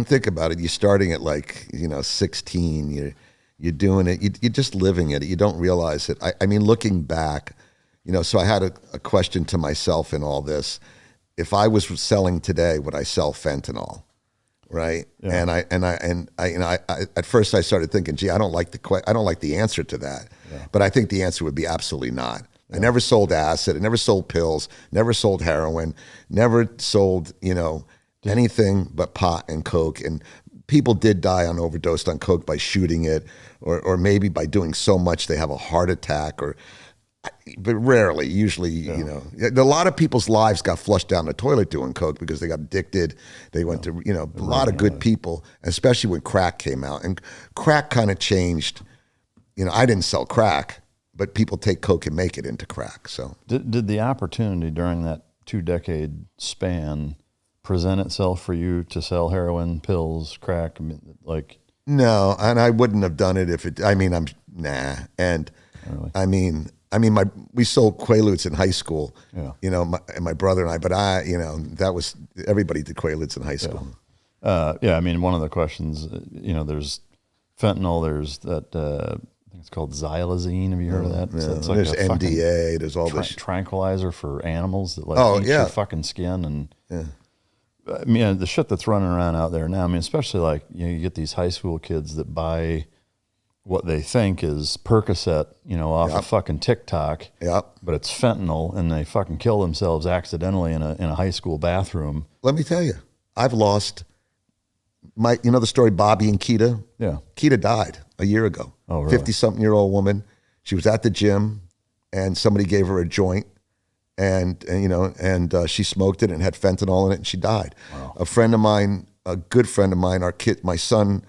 Think about it. You're starting at 16. You're doing it. You're just living it. You don't realize it. Looking back, So I had a question to myself in all this. If I was selling today, would I sell fentanyl? Right? Yeah. And I at first I started thinking, gee, I don't like the answer to that. Yeah. But I think the answer would be absolutely not. Yeah. I never sold acid. I never sold pills. Never sold heroin. Never sold anything but pot and coke. And people did die on overdose on coke by shooting it, or maybe by doing so much they have a heart attack, but rarely. Usually, a lot of people's lives got flushed down the toilet doing coke because they got addicted. They went to, a lot of good people, especially when crack came out. And crack kind of changed. I didn't sell crack, but people take coke and make it into crack. So did the opportunity during that 2-decade span present itself for you to sell heroin, pills, crack, No, and I wouldn't have done it if it. Nah. And really? We sold Quaaludes in high school. Yeah. My brother and I. But that was everybody did Quaaludes in high school. Yeah. One of the questions, there's fentanyl. There's that. I think it's called xylazine. Have you heard of that? Yeah. So it's there's MDA. There's all this tranquilizer for animals that eat your fucking skin. And I mean, the shit that's running around out there now, I mean, especially like, you get these high school kids that buy what they think is Percocet, off of fucking TikTok. Yep. But it's fentanyl, and they fucking kill themselves accidentally in a high school bathroom. Let me tell you, I've lost the story Bobby and Keita? Yeah. Keita died a year ago. Oh, really? 50-something-year-old woman. She was at the gym, and somebody gave her a joint, and she smoked it and had fentanyl in it, and she died. Wow. A friend of mine, a good friend of mine, my son,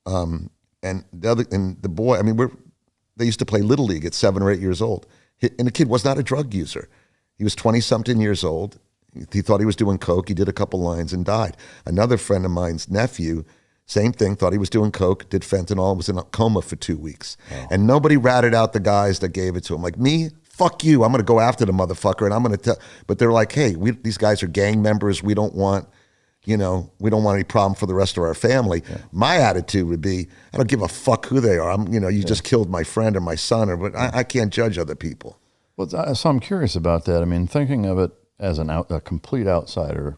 and the boy. I mean, they used to play Little League at 7 or 8 years old, and the kid was not a drug user. He was 20-something years old. He thought he was doing coke. He did a couple lines and died. Another friend of mine's nephew, same thing, thought he was doing coke, did fentanyl, was in a coma for 2 weeks. Oh. And nobody ratted out the guys that gave it to him. Like, me, fuck you. I'm going to go after the motherfucker, and I'm going to tell. But they're like, hey, these guys are gang members. We don't want any problem for the rest of our family. Yeah. My attitude would be, I don't give a fuck who they are. You just killed my friend or my son, but I can't judge other people. Well, so I'm curious about that. I mean, thinking of it as a complete outsider,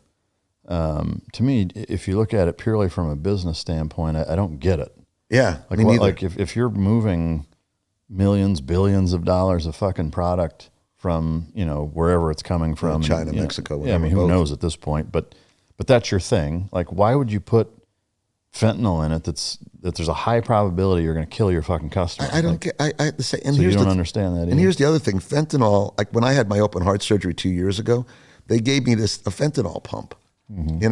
to me, if you look at it purely from a business standpoint, I don't get it. Yeah, like if you're moving millions, billions of dollars of fucking product from wherever it's coming from, China, Mexico. Yeah, I mean, who knows at this point? But that's your thing. Like, why would you put fentanyl in it that there's a high probability you're going to kill your fucking customer? I don't get. I have to say, and so you don't understand that either. And here's the other thing: fentanyl. Like when I had my open heart surgery 2 years ago, they gave me a fentanyl pump. Mm-hmm.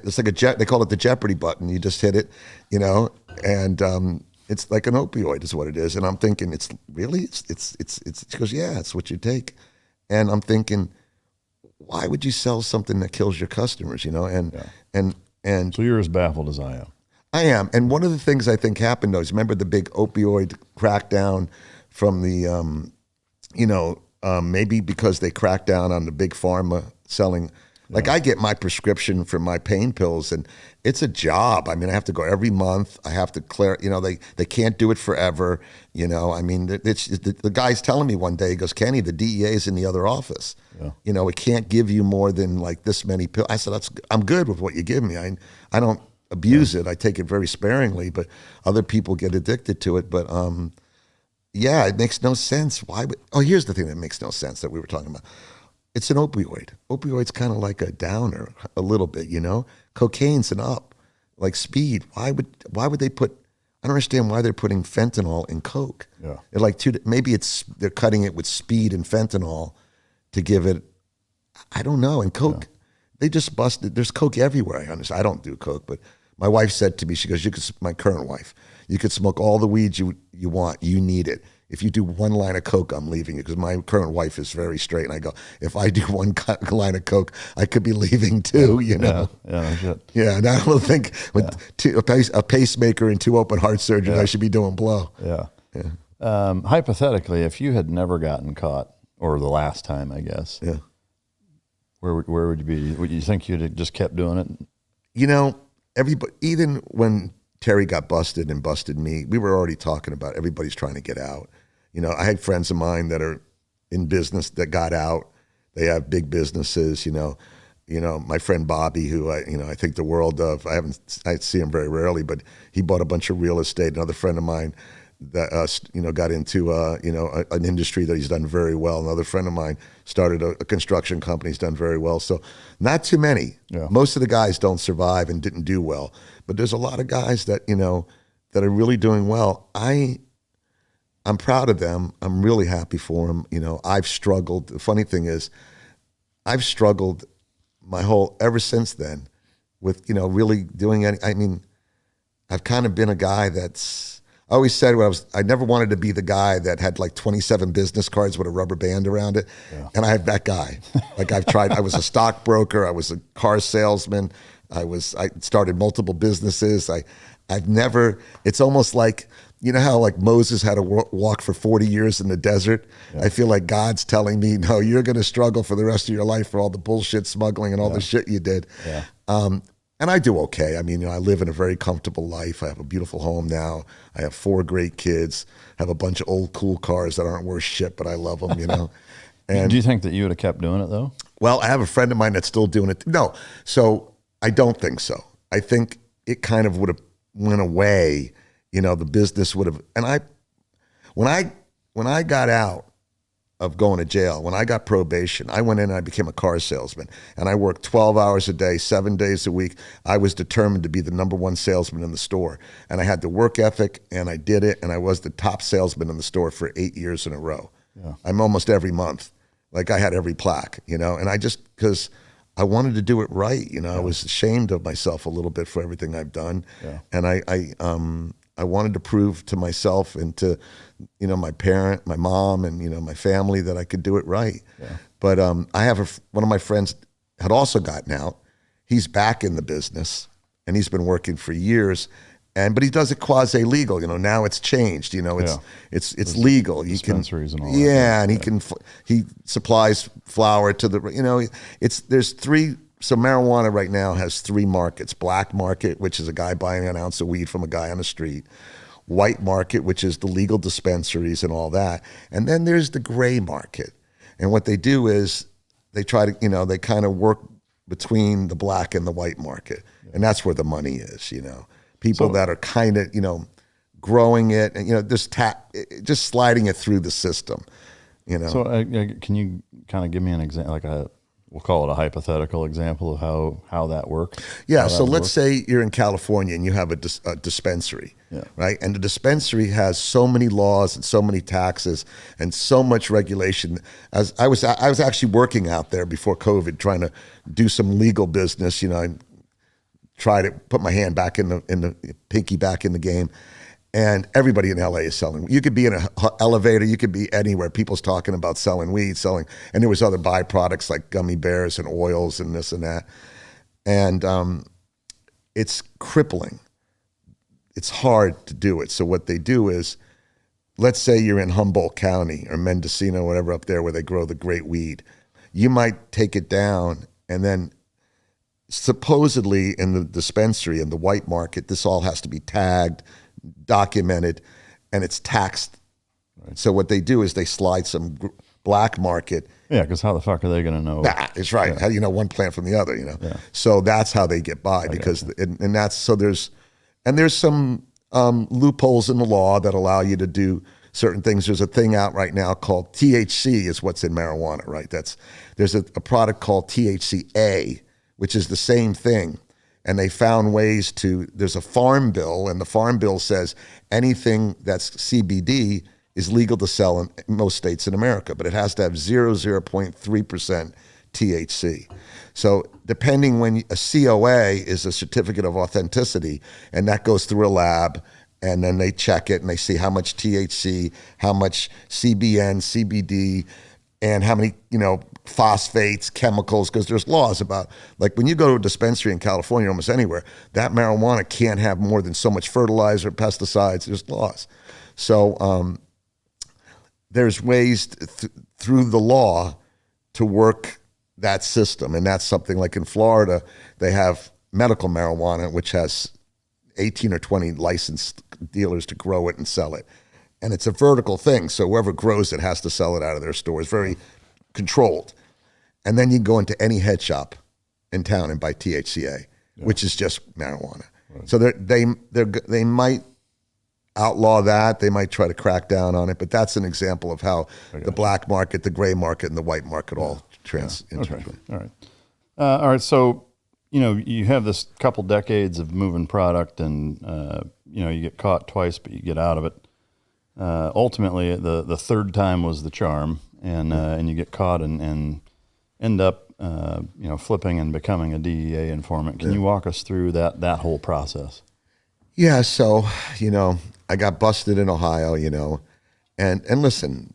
It's like they call it the Jeopardy button. You just hit it, and it's like an opioid is what it is. And I'm thinking, it's really, it's. She goes, yeah, it's what you take, and I'm thinking, why would you sell something that kills your customers? And so you're as baffled as I am. I am. And one of the things I think happened though is, remember the big opioid crackdown from the, maybe because they cracked down on the big pharma selling. Like I get my prescription for my pain pills, and it's a job. I mean, I have to go every month. I have to clear. They can't do it forever. I mean, the guy's telling me one day. He goes, Kenny, the DEA is in the other office. Yeah. It can't give you more than like this many pills. I said, I'm good with what you give me. I don't abuse it. I take it very sparingly, but other people get addicted to it. But it makes no sense. Why would? Oh, here's the thing that makes no sense that we were talking about. It's an opioid. Opioid's kind of like a downer a little bit, Cocaine's an up, like speed. Why would they put? I don't understand why they're putting fentanyl in coke. Yeah, they're like maybe they're cutting it with speed and fentanyl to give it. I don't know. And coke, they just busted. There's coke everywhere. I understand. I don't do coke, but my wife said to me, she goes, my current wife, you could smoke all the weed you want. You need it. If you do one line of coke, I'm leaving you, because my current wife is very straight. And I go, if I do one line of coke, I could be leaving too, Yeah, shit. Yeah, and I don't think with a pacemaker and 2 open heart surgeries, I should be doing blow. Yeah. Hypothetically, if you had never gotten caught, or the last time, I guess, where would you be? Would you think you'd have just kept doing it? Everybody, even when Terry got busted and busted me, we were already talking about everybody's trying to get out. I had friends of mine that are in business that got out. They have big businesses, my friend Bobby, who I think the world of. I see him very rarely, but he bought a bunch of real estate. Another friend of mine that got into an industry that he's done very well. Another friend of mine started a construction company. He's done very well. So not too many. Yeah. Most of the guys don't survive and didn't do well. But there's a lot of guys that that are really doing well. I'm proud of them. I'm really happy for them. I've struggled. The funny thing is, I've struggled ever since then with really doing any. I mean, I've kind of been a guy that's. I always said I never wanted to be the guy that had like 27 business cards with a rubber band around it. Yeah. And I have that guy. Like I've tried, I was a stockbroker, I was a car salesman, I started multiple businesses. I've never, it's almost like, how like Moses had to walk for 40 years in the desert? Yeah. I feel like God's telling me, no, you're going to struggle for the rest of your life for all the bullshit smuggling and all the shit you did. Yeah. And I do okay. I mean, I live in a very comfortable life. I have a beautiful home now. I have 4 great kids. I have a bunch of old cool cars that aren't worth shit, but I love them, And do you think that you would have kept doing it though? Well, I have a friend of mine that's still doing it. No. So I don't think so. I think it kind of would have went away. The business would have. And when I got out of going to jail, when I got probation, I went in and I became a car salesman. And I worked 12 hours a day, 7 days a week. I was determined to be the number one salesman in the store. And I had the work ethic, and I did it. And I was the top salesman in the store for 8 years in a row. Yeah. I'm almost every month. Like I had every plaque, and I just, because I wanted to do it right. I was ashamed of myself a little bit for everything I've done. Yeah. And I wanted to prove to myself and to, my mom and, my family that I could do it right. Yeah. But I have one of my friends had also gotten out. He's back in the business and he's been working for years. But he does it quasi legal. Now it's changed. It's legal. He can, and all that. And he supplies flour to the. There's three. So marijuana right now has three markets: black market, which is a guy buying an ounce of weed from a guy on the street; white market, which is the legal dispensaries and all that; and then there's the gray market. And what they do is they try to, they kind of work between the black and the white market, and that's where the money is. People that are kind of, growing it and, just sliding it through the system, So can you kind of give me an example, we'll call it a hypothetical example of how that works? Yeah, so let's say you're in California and you have a dispensary, right? And the dispensary has so many laws and so many taxes and so much regulation. As I was actually working out there before COVID, trying to do some legal business, I try to put my hand back in the pinky back in the game, and everybody in LA is selling. You could be in an elevator, you could be anywhere. People's talking about selling weed, and there was other byproducts like gummy bears and oils and this and that, and it's crippling. It's hard to do it. So what they do is, let's say you're in Humboldt County or Mendocino, whatever up there where they grow the great weed. You might take it down, and then supposedly in the dispensary in the white market, this all has to be tagged, documented, and it's taxed. Right. So what they do is they slide some black market. Yeah, because how the fuck are they going to know? It's right. Yeah. How do you know one plant from the other? Yeah. So that's how they get by, because and that's so there's some loopholes in the law that allow you to do certain things. There's a thing out right now called THC is what's in marijuana, right? There's a product called THCA, which is the same thing. And they found ways there's a farm bill, and the farm bill says anything that's CBD is legal to sell in most states in America, but it has to have 0.3% THC. So depending when a COA is a certificate of authenticity, and that goes through a lab, and then they check it and they see how much THC, how much CBN, CBD, and how many, phosphates, chemicals, because there's laws about, like when you go to a dispensary in California, almost anywhere, that marijuana can't have more than so much fertilizer, pesticides, there's laws. So there's ways through the law to work that system. And that's something like in Florida, they have medical marijuana, which has 18 or 20 licensed dealers to grow it and sell it. And it's a vertical thing, so whoever grows it has to sell it out of their store. It's very controlled. And then you can go into any head shop in town and buy THCA, which is just marijuana. Right. So they might outlaw that. They might try to crack down on it, but that's an example of how the black market, the gray market, and the white market all intertwine. Okay. All right. So, you have this couple decades of moving product, and you get caught twice, but you get out of it. Ultimately, the third time was the charm, and you get caught and end up flipping and becoming a DEA informant. Can you walk us through that whole process? Yeah. So I got busted in Ohio. And listen,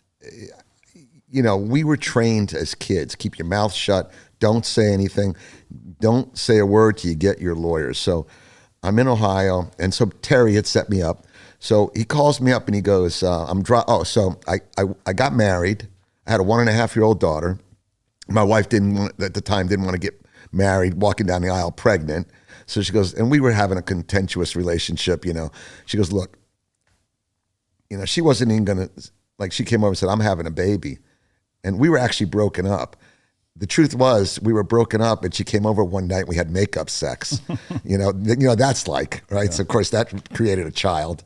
we were trained as kids: keep your mouth shut, don't say anything, don't say a word till you get your lawyers. So I'm in Ohio, and so Terry had set me up. So he calls me up and he goes, so I got married. I had a 1.5-year-old daughter. My wife at the time didn't want to get married, walking down the aisle pregnant. So she goes, and we were having a contentious relationship, She goes, look, she wasn't even going to, she came over and said, I'm having a baby. And we were actually broken up. the truth was we were broken up, and she came over one night. We had makeup sex. you know, that's like, right? Yeah. So of course that created a child.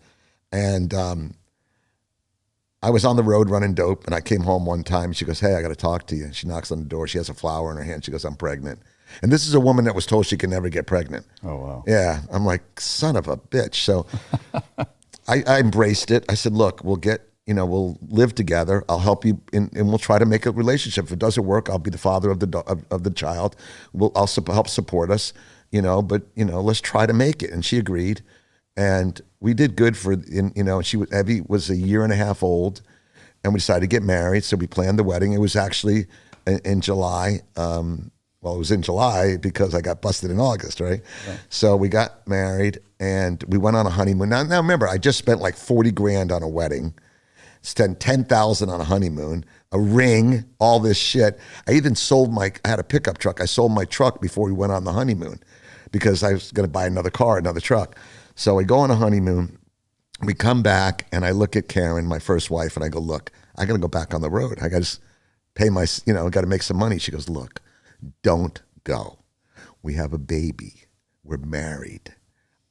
And I was on the road running dope, and I came home one time. She goes, "Hey, I got to talk to you." She knocks on the door. She has a flower in her hand. She goes, "I'm pregnant." And this is a woman that was told she could never get pregnant. Oh, wow. Yeah. I'm like, son of a bitch. So I embraced it. I said, look, we'll live together. I'll help you, and we'll try to make a relationship. If it doesn't work, I'll be the father of the child. I'll help support us, but let's try to make it. And she agreed. And we did good Evie was a year and a half old, and we decided to get married. So we planned the wedding. It was actually in July. Well, it was in July because I got busted in August, right? Yeah. So we got married and we went on a honeymoon. Now remember, I just spent like 40 grand on a wedding, spent 10,000 on a honeymoon, a ring, all this shit. I even I had a pickup truck. I sold my truck before we went on the honeymoon because I was going to buy another car, another truck. So we go on a honeymoon, we come back, and I look at Karen, my first wife, and I go, look, I got to go back on the road. I got to pay got to make some money. She goes, look, don't go. We have a baby. We're married.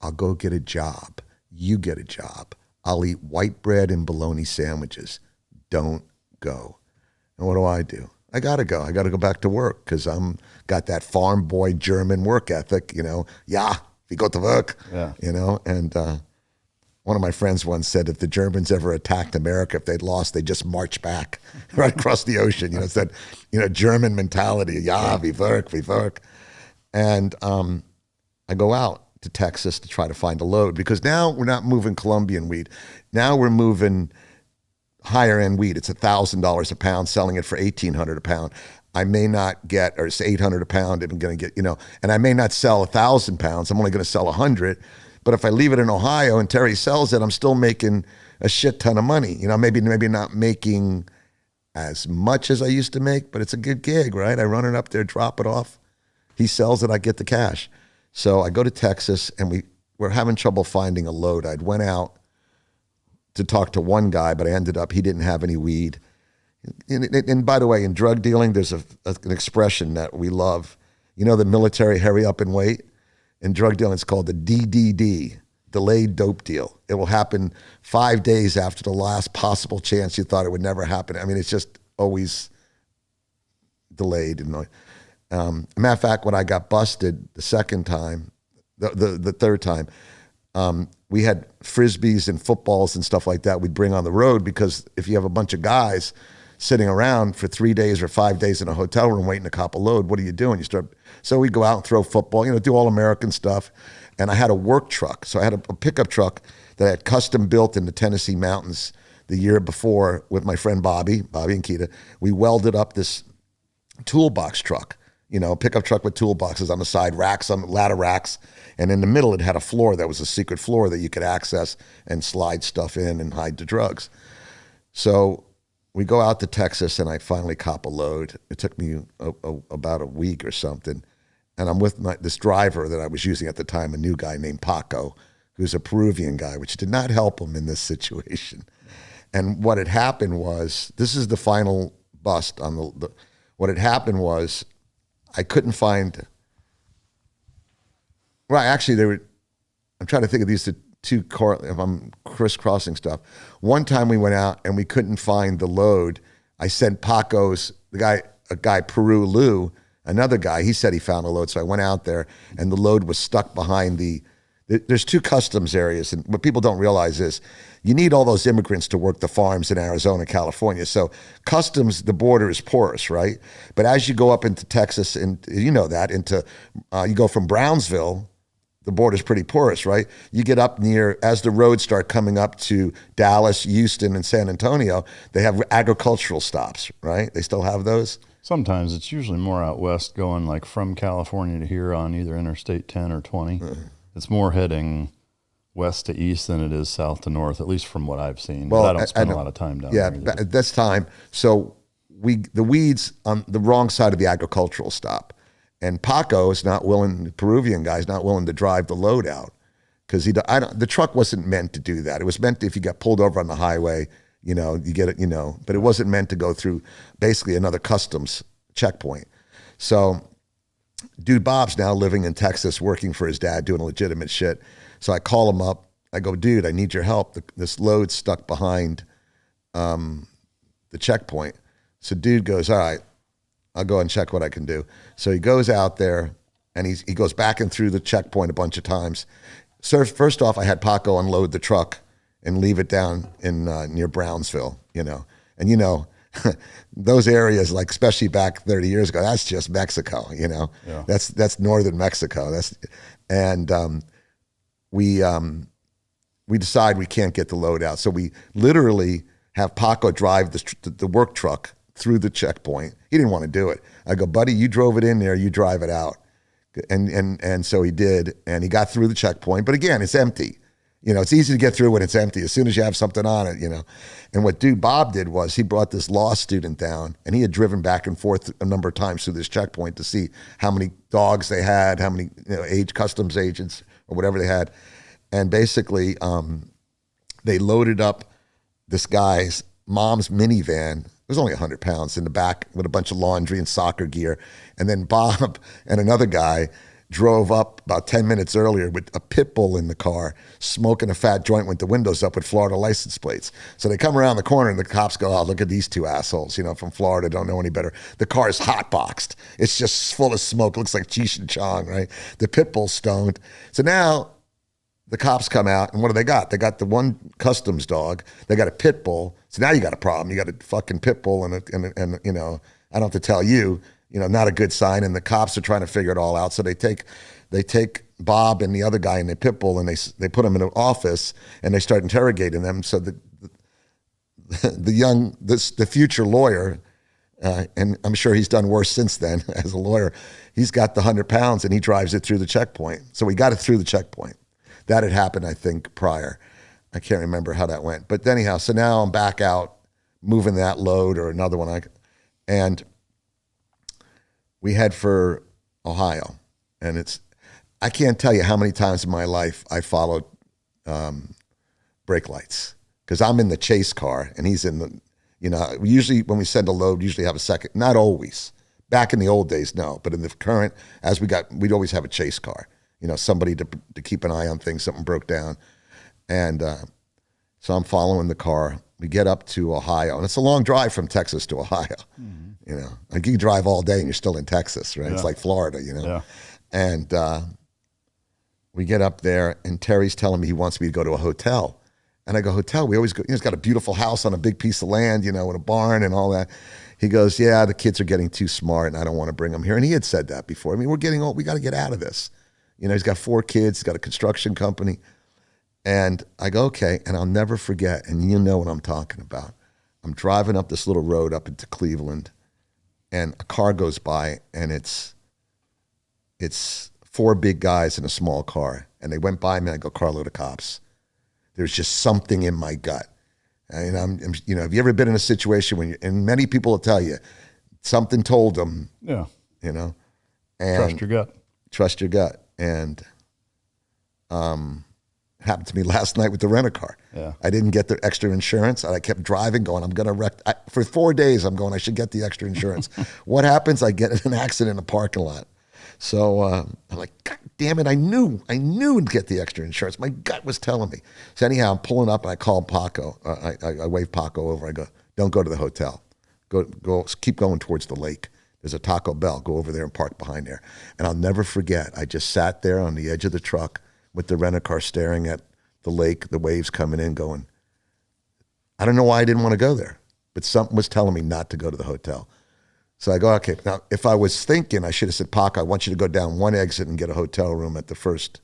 I'll go get a job. You get a job. I'll eat white bread and bologna sandwiches. Don't go. And what do? I got to go. I got to go back to work because I'm got that farm boy German work ethic, Yeah, we go to work, yeah. And one of my friends once said if the Germans ever attacked America, if they'd lost, they'd just march back right across the ocean. It's that, German mentality. Yeah, we work. And I go out to Texas to try to find a load because now we're not moving Colombian weed. Now we're moving higher end weed. It's $1,000 a pound, selling it for $1,800 a pound. I may not get, or it's $800 a pound. I'm going to get, and I may not sell 1,000 pounds. I'm only going to sell 100. But if I leave it in Ohio and Terry sells it, I'm still making a shit ton of money. Maybe not making as much as I used to make, but it's a good gig, right? I run it up there, drop it off. He sells it, I get the cash. So I go to Texas, and we're having trouble finding a load. I'd went out to talk to one guy, but he didn't have any weed. And by the way, in drug dealing, there's an expression that we love. The military hurry up and wait. In drug dealing, it's called the DDD, delayed dope deal. It will happen 5 days after the last possible chance you thought it would never happen. I mean, it's just always delayed. Matter of fact, when I got busted the second time, the third time, we had Frisbees and footballs and stuff like that we'd bring on the road because if you have a bunch of guys sitting around for 3 days or 5 days in a hotel room waiting to cop a load, what are you doing? So we go out and throw football, do all American stuff. And I had a work truck. So I had a pickup truck that I had custom built in the Tennessee mountains the year before with my friend Bobby and Keita. We welded up this toolbox truck, pickup truck with toolboxes on the side, racks, on ladder racks. And in the middle, it had a floor that was a secret floor that you could access and slide stuff in and hide the drugs. So we go out to Texas, and I finally cop a load. It took me about a week or something. And I'm with this driver that I was using at the time, a new guy named Paco, who's a Peruvian guy, which did not help him in this situation. And what had happened was, this is the final bust on what had happened was I couldn't find, right, actually I'm trying to think of these two if I'm crisscrossing stuff. One time we went out and we couldn't find the load. I sent Paco's, a guy Peru Lou, another guy, he said he found a load. So I went out there and the load was stuck behind there's two customs areas. And what people don't realize is you need all those immigrants to work the farms in Arizona, California. So customs, the border is porous, right? But as you go up into Texas, and you go from Brownsville, the border's pretty porous, right? You get up as the roads start coming up to Dallas, Houston, and San Antonio, they have agricultural stops, right? They still have those? Sometimes it's usually more out west going like from California to here on either Interstate 10 or 20. It's more heading west to east than it is south to north, at least from what I've seen. Well, but I don't spend a lot of time down there. Yeah, that's time. So the weed's on the wrong side of the agricultural stop. And Paco is not willing, the Peruvian guy is not willing to drive the load out because the truck wasn't meant to do that. It was meant to, if you got pulled over on the highway, you get it, but it wasn't meant to go through basically another customs checkpoint. So dude Bob's now living in Texas, working for his dad, doing legitimate shit. So I call him up. I go, dude, I need your help. This load's stuck behind the checkpoint. So dude goes, all right, I'll go and check what I can do. So he goes out there and he goes back and through the checkpoint a bunch of times. So first off, I had Paco unload the truck and leave it down in near Brownsville, and those areas, like especially back 30 years ago, that's just Mexico, Yeah. That's northern Mexico. We decide we can't get the load out, so we literally have Paco drive the work truck through the checkpoint. He didn't want to do it. I go, buddy, you drove it in there, you drive it out, and so he did, and he got through the checkpoint. But again, it's empty. It's easy to get through when it's empty. As soon as you have something on it, And what dude Bob did was he brought this law student down, and he had driven back and forth a number of times through this checkpoint to see how many dogs they had, how many customs agents or whatever they had. And basically, they loaded up this guy's mom's minivan. It was only 100 pounds in the back with a bunch of laundry and soccer gear. And then Bob and another guy drove up about 10 minutes earlier with a pit bull in the car, smoking a fat joint with the windows up with Florida license plates. So they come around the corner and the cops go, oh, look at these two assholes, from Florida, don't know any better. The car is hotboxed. It's just full of smoke. Looks like Cheech and Chong, right? The pit bull's stoned. So now the cops come out, and what do they got? They got the one customs dog. They got a pit bull. So now you got a problem. You got a fucking pit bull, and I don't have to tell you, not a good sign. And the cops are trying to figure it all out. So they take Bob and the other guy and the pit bull, and they put them in an office, and they start interrogating them. So the future lawyer, and I'm sure he's done worse since then as a lawyer, he's got the 100 pounds and he drives it through the checkpoint. So we got it through the checkpoint. That had happened, I think, prior. I can't remember how that went. But anyhow, so now I'm back out moving that load or another one. And we head for Ohio. And I can't tell you how many times in my life I followed brake lights. Because I'm in the chase car and he's in the, usually when we send a load, usually have a second. Not always. Back in the old days, no. But in the current, we'd always have a chase car. Somebody to keep an eye on things, something broke down. And so I'm following the car. We get up to Ohio, and it's a long drive from Texas to Ohio. Mm-hmm. Like you can drive all day and you're still in Texas, right? Yeah. It's like Florida, Yeah. And we get up there, and Terry's telling me he wants me to go to a hotel. And I go, hotel? We always go, he's got a beautiful house on a big piece of land, with a barn and all that. He goes, yeah, the kids are getting too smart, and I don't want to bring them here. And he had said that before. I mean, we're getting old. We got to get out of this. He's got 4 kids. He's got a construction company. And I go, okay. And I'll never forget. And you know what I'm talking about. I'm driving up this little road up into Cleveland, and a car goes by, and it's 4 big guys in a small car. And they went by me, and I go, carload of cops. There's just something in my gut. And I'm have you ever been in a situation and many people will tell you, something told them. Yeah. And trust your gut. Trust your gut. And happened to me last night with the rent-a-car. Yeah. I didn't get the extra insurance, and I kept driving going, I'm going to wreck. For 4 days, I'm going, I should get the extra insurance. What happens? I get in an accident in a parking lot. So I'm like, God damn it, I knew to get the extra insurance. My gut was telling me. So anyhow, I'm pulling up, and I call Paco. I wave Paco over. I go, don't go to the hotel. Go, keep going towards the lake. There's a Taco Bell. Go over there and park behind there. And I'll never forget, I just sat there on the edge of the truck with the rent-a-car staring at the lake, the waves coming in, going, I don't know why I didn't want to go there, but something was telling me not to go to the hotel. So I go, okay, now if I was thinking, I should have said, Paco, I want you to go down one exit and get a hotel room at the first.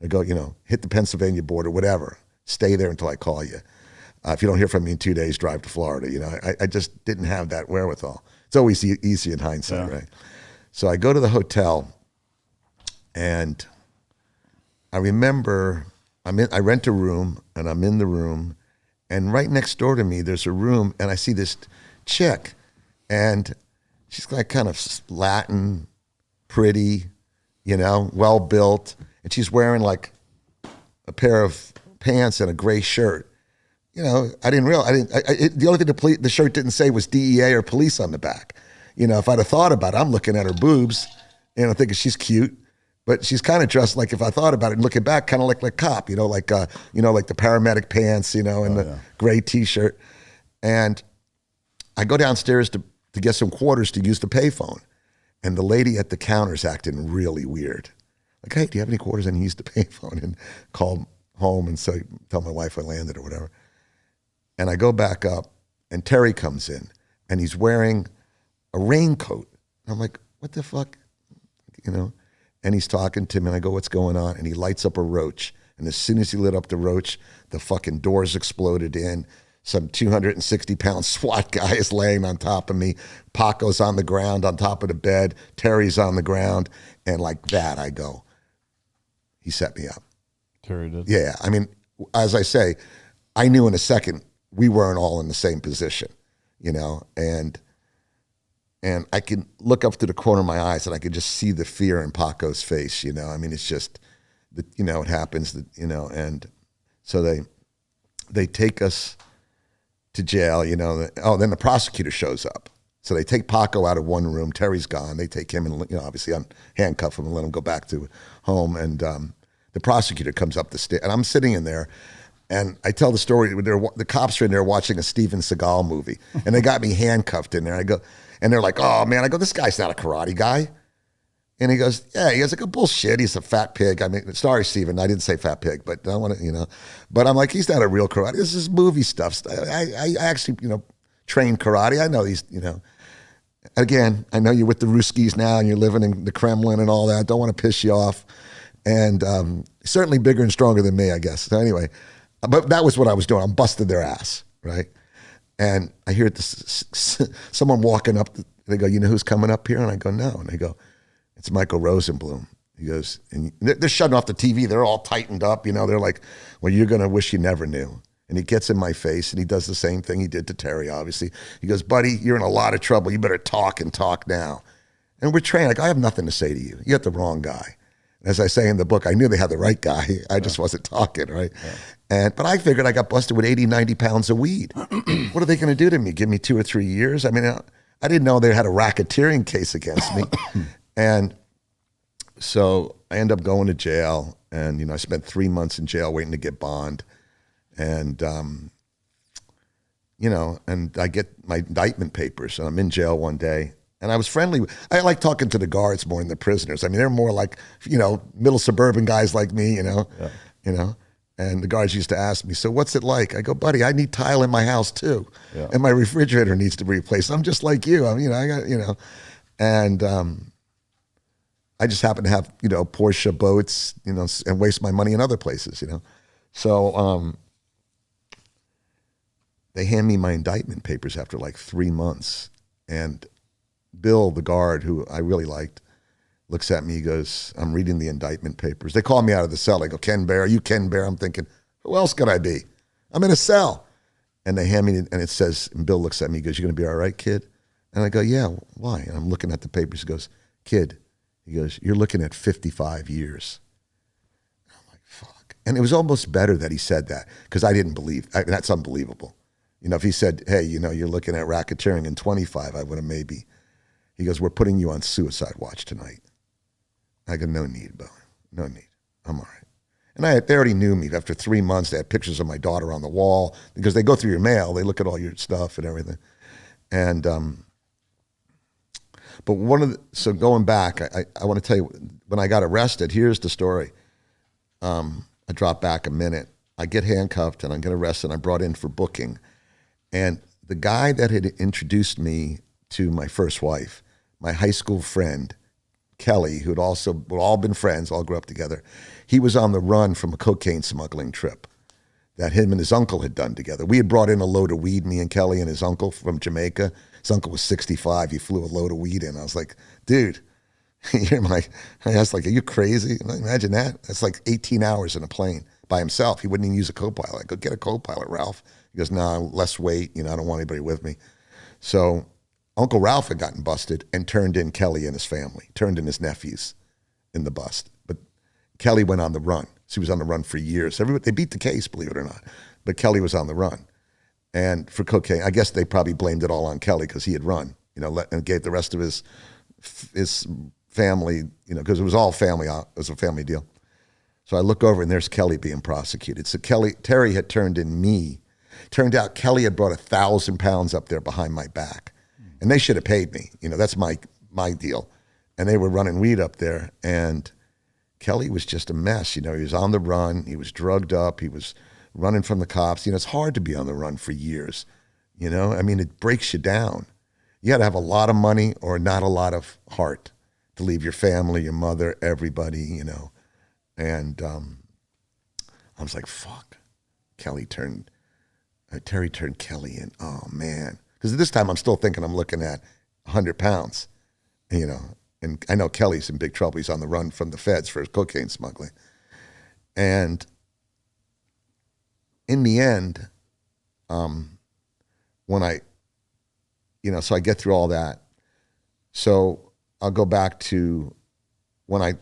I go, hit the Pennsylvania border, whatever. Stay there until I call you. If you don't hear from me in 2 days, drive to Florida. I just didn't have that wherewithal. It's always easy in hindsight, right? So I go to the hotel, and I remember I rent a room, and I'm in the room, and right next door to me, there's a room, and I see this chick, and she's like kind of Latin, pretty, well built, and she's wearing like a pair of pants and a gray shirt. I didn't realize. The only thing the shirt didn't say was DEA or police on the back. if I'd have thought about it, I'm looking at her boobs, thinking she's cute. But she's kind of dressed like, if I thought about it and looking back, kind of like a cop, like the paramedic pants, and the gray T-shirt. And I go downstairs to get some quarters to use the payphone. And the lady at the counter's acting really weird. Like, hey, do you have any quarters? And he used the payphone and call home and tell my wife I landed or whatever. And I go back up and Terry comes in and he's wearing a raincoat. And I'm like, what the fuck? And he's talking to me and I go, what's going on? And he lights up a roach. And as soon as he lit up the roach, the fucking doors exploded in. Some 260-pound SWAT guy is laying on top of me. Paco's on the ground on top of the bed. Terry's on the ground. And like that, I go, he set me up. Terry did? Yeah. I mean, as I say, I knew in a second we weren't all in the same position, and I can look up to the corner of my eyes and I could just see the fear in Paco's face, I mean, it's just, it happens, and so they take us to jail, then the prosecutor shows up. So they take Paco out of one room, Terry's gone, they take him and, obviously handcuff him and let him go back to home, and the prosecutor comes up the stairs, and I'm sitting in there, and I tell the story, the cops are in there watching a Steven Seagal movie, and they got me handcuffed in there. I go, and they're like, oh man, I go, this guy's not a karate guy. And he goes, yeah, he goes, I go, bullshit, he's a fat pig. I mean, sorry, Steven, I didn't say fat pig, but I want to, but I'm like, he's not a real karate. This is movie stuff. I actually, trained karate. I know these, again, I know you're with the Ruskies now and you're living in the Kremlin and all that. I don't want to piss you off. And certainly bigger and stronger than me, I guess. So anyway, but that was what I was doing. I'm busting their ass, right? And I hear someone walking up. They go, you know who's coming up here? And I go, no. And they go, it's Michael Rosenblum. He goes, and they're shutting off the TV. They're all tightened up. They're like, well, you're going to wish you never knew. And he gets in my face and he does the same thing he did to Terry, obviously. He goes, buddy, you're in a lot of trouble. You better talk and talk now. And we're trained. Like, I have nothing to say to you. You got the wrong guy. As I say in the book, I knew they had the right guy. I just wasn't talking, right? Yeah. But I figured I got busted with 80, 90 pounds of weed. What are they going to do to me? Give me 2 or 3 years? I mean, I didn't know they had a racketeering case against me. And so I end up going to jail. And, I spent 3 months in jail waiting to get bond. And, and I get my indictment papers. And I'm in jail one day. And I was friendly. I like talking to the guards more than the prisoners. I mean, they're more like, middle suburban guys like me, And the guards used to ask me, so what's it like? I go, buddy, I need tile in my house too. Yeah. And my refrigerator needs to be replaced. I'm just like you. I got, and I just happen to have, Porsche boats, and waste my money in other places, So they hand me my indictment papers after like 3 months. And Bill, the guard, who I really liked, looks at me, he goes, I'm reading the indictment papers. They call me out of the cell. They go, Ken Behr, are you Ken Behr? I'm thinking, who else could I be? I'm in a cell. And they hand me, and it says, and Bill looks at me, he goes, you going to be all right, kid? And I go, yeah, why? And I'm looking at the papers. He goes, kid, he goes, you're looking at 55 years. I'm like, fuck. And it was almost better that he said that because I didn't believe, that's unbelievable. If he said, hey, you're looking at racketeering in 25, I would have maybe. He goes, we're putting you on suicide watch tonight. I go, no need, Bill. No need. I'm all right. And they already knew me. After 3 months, they had pictures of my daughter on the wall because they go through your mail. They look at all your stuff and everything. And, but so going back, I want to tell you, when I got arrested, here's the story. I drop back a minute. I get handcuffed and I get arrested. I'm brought in for booking. And the guy that had introduced me to my first wife, my high school friend, Kelly, who'd also, we'd all been friends, all grew up together. He was on the run from a cocaine smuggling trip that him and his uncle had done together. We had brought in a load of weed, me and Kelly and his uncle from Jamaica. His uncle was 65. He flew a load of weed in. I was like, dude, I was like, are you crazy? Imagine that. That's like 18 hours in a plane by himself. He wouldn't even use a co-pilot. I go, get a co-pilot, Ralph. He goes, nah, less weight. I don't want anybody with me. So Uncle Ralph had gotten busted and turned in Kelly and his family, turned in his nephews in the bust. But Kelly went on the run. She was on the run for years. They beat the case, believe it or not. But Kelly was on the run. And for cocaine, I guess they probably blamed it all on Kelly because he had run. and gave the rest of his family, because it was all family. It was a family deal. So I look over and there's Kelly being prosecuted. So Terry had turned in me. Turned out Kelly had brought 1,000 pounds up there behind my back, and they should have paid me. That's my deal. And they were running weed up there, and Kelly was just a mess. He was on the run. He was drugged up. He was running from the cops. It's hard to be on the run for years. It breaks you down. You got to have a lot of money or not a lot of heart to leave your family, your mother, everybody, And I was like, fuck. Terry turned Kelly in. Oh, man. Because at this time, I'm still thinking I'm looking at 100 pounds, And I know Kelly's in big trouble. He's on the run from the feds for cocaine smuggling. And in the end, when I, so I get through all that. So I'll go back to when I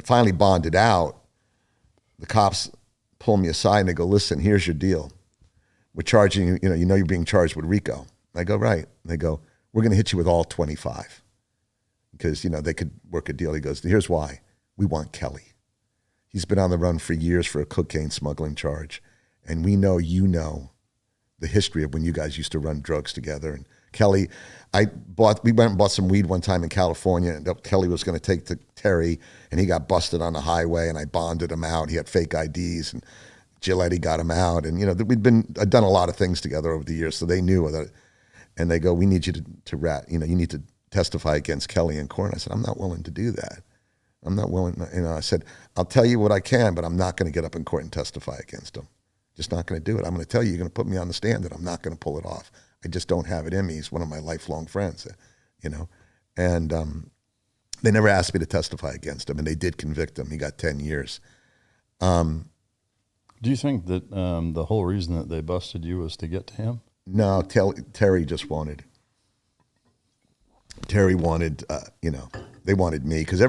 finally bonded out, the cops pull me aside and they go, listen, here's your deal. We're charging you, you're being charged with RICO. And I go, right. And they go, we're going to hit you with all 25. Because, they could work a deal. He goes, here's why. We want Kelly. He's been on the run for years for a cocaine smuggling charge. And we know the history of when you guys used to run drugs together. And Kelly, we went and bought some weed one time in California, and Kelly was going to take to Terry, and he got busted on the highway, and I bonded him out. He had fake IDs, and Gillette got him out. And, I'd done a lot of things together over the years, so they knew that. And they go, we need you to rat, you need to testify against Kelly in court. And I said, I'm not willing to do that. I'm not willing. I said, I'll tell you what I can, but I'm not going to get up in court and testify against him. Just not going to do it. I'm going to tell you, you're going to put me on the stand, that I'm not going to pull it off. I just don't have it in me. He's one of my lifelong friends, And they never asked me to testify against him, and they did convict him. He got 10 years. Do you think that the whole reason that they busted you was to get to him? No, Terry just wanted. Terry wanted, they wanted me because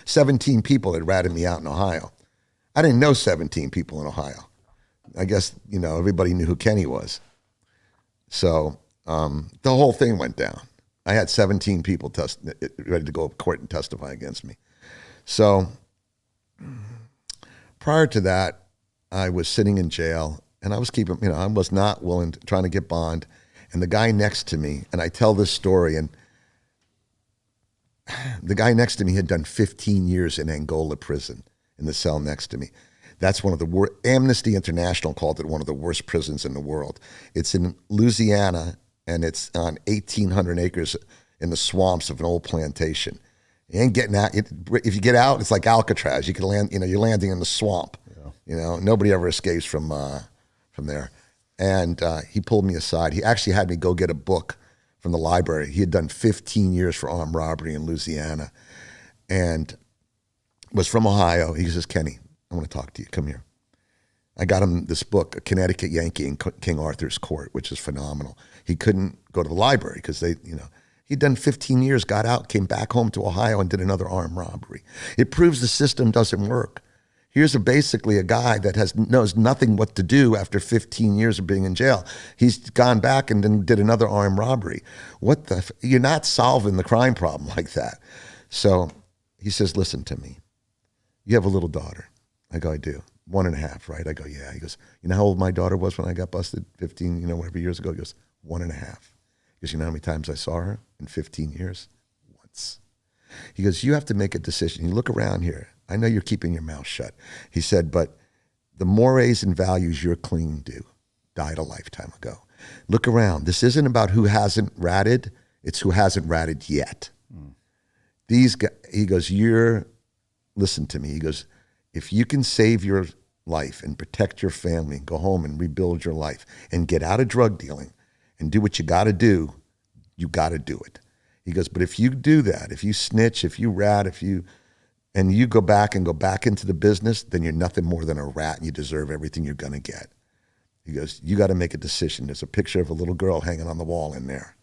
17 people had ratted me out in Ohio. I didn't know 17 people in Ohio. I guess, everybody knew who Kenny was. So the whole thing went down. I had 17 people ready to go to court and testify against me. So prior to that, I was sitting in jail, and I was I was not trying to get bond. And the guy next to me, and I tell this story, and the guy next to me had done 15 years in Angola prison in the cell next to me. That's one of the worst. Amnesty International called it one of the worst prisons in the world. It's in Louisiana, and it's on 1,800 acres in the swamps of an old plantation. You ain't getting out. If you get out, it's like Alcatraz. You can land. You're landing in the swamp. Yeah. Nobody ever escapes from there. And he pulled me aside. He actually had me go get a book from the library. He had done 15 years for armed robbery in Louisiana, and was from Ohio. He says, Kenny, I want to talk to you. Come here. I got him this book, A Connecticut Yankee in King Arthur's Court, which is phenomenal. He couldn't go to the library because he'd done 15 years, got out, came back home to Ohio and did another armed robbery. It proves the system doesn't work. Here's basically a guy that knows nothing what to do after 15 years of being in jail. He's gone back and then did another armed robbery. You're not solving the crime problem like that. So he says, listen to me. You have a little daughter. I go, I do. 1.5, right? I go, yeah. He goes, you know how old my daughter was when I got busted 15, whatever years ago? He goes, 1.5. He goes, you know how many times I saw her in 15 years? Once. He goes, you have to make a decision. You look around here. I know you're keeping your mouth shut. He said, but the mores and values you're clinging to died a lifetime ago. Look around. This isn't about who hasn't ratted. It's who hasn't ratted yet. These guys, he goes, listen to me. He goes, if you can save your life and protect your family and go home and rebuild your life and get out of drug dealing and do what you got to do, you got to do it. He goes, but if you do that, if you snitch, if you rat, and you go back into the business, then you're nothing more than a rat and you deserve everything you're going to get. He goes, you got to make a decision. There's a picture of a little girl hanging on the wall in there.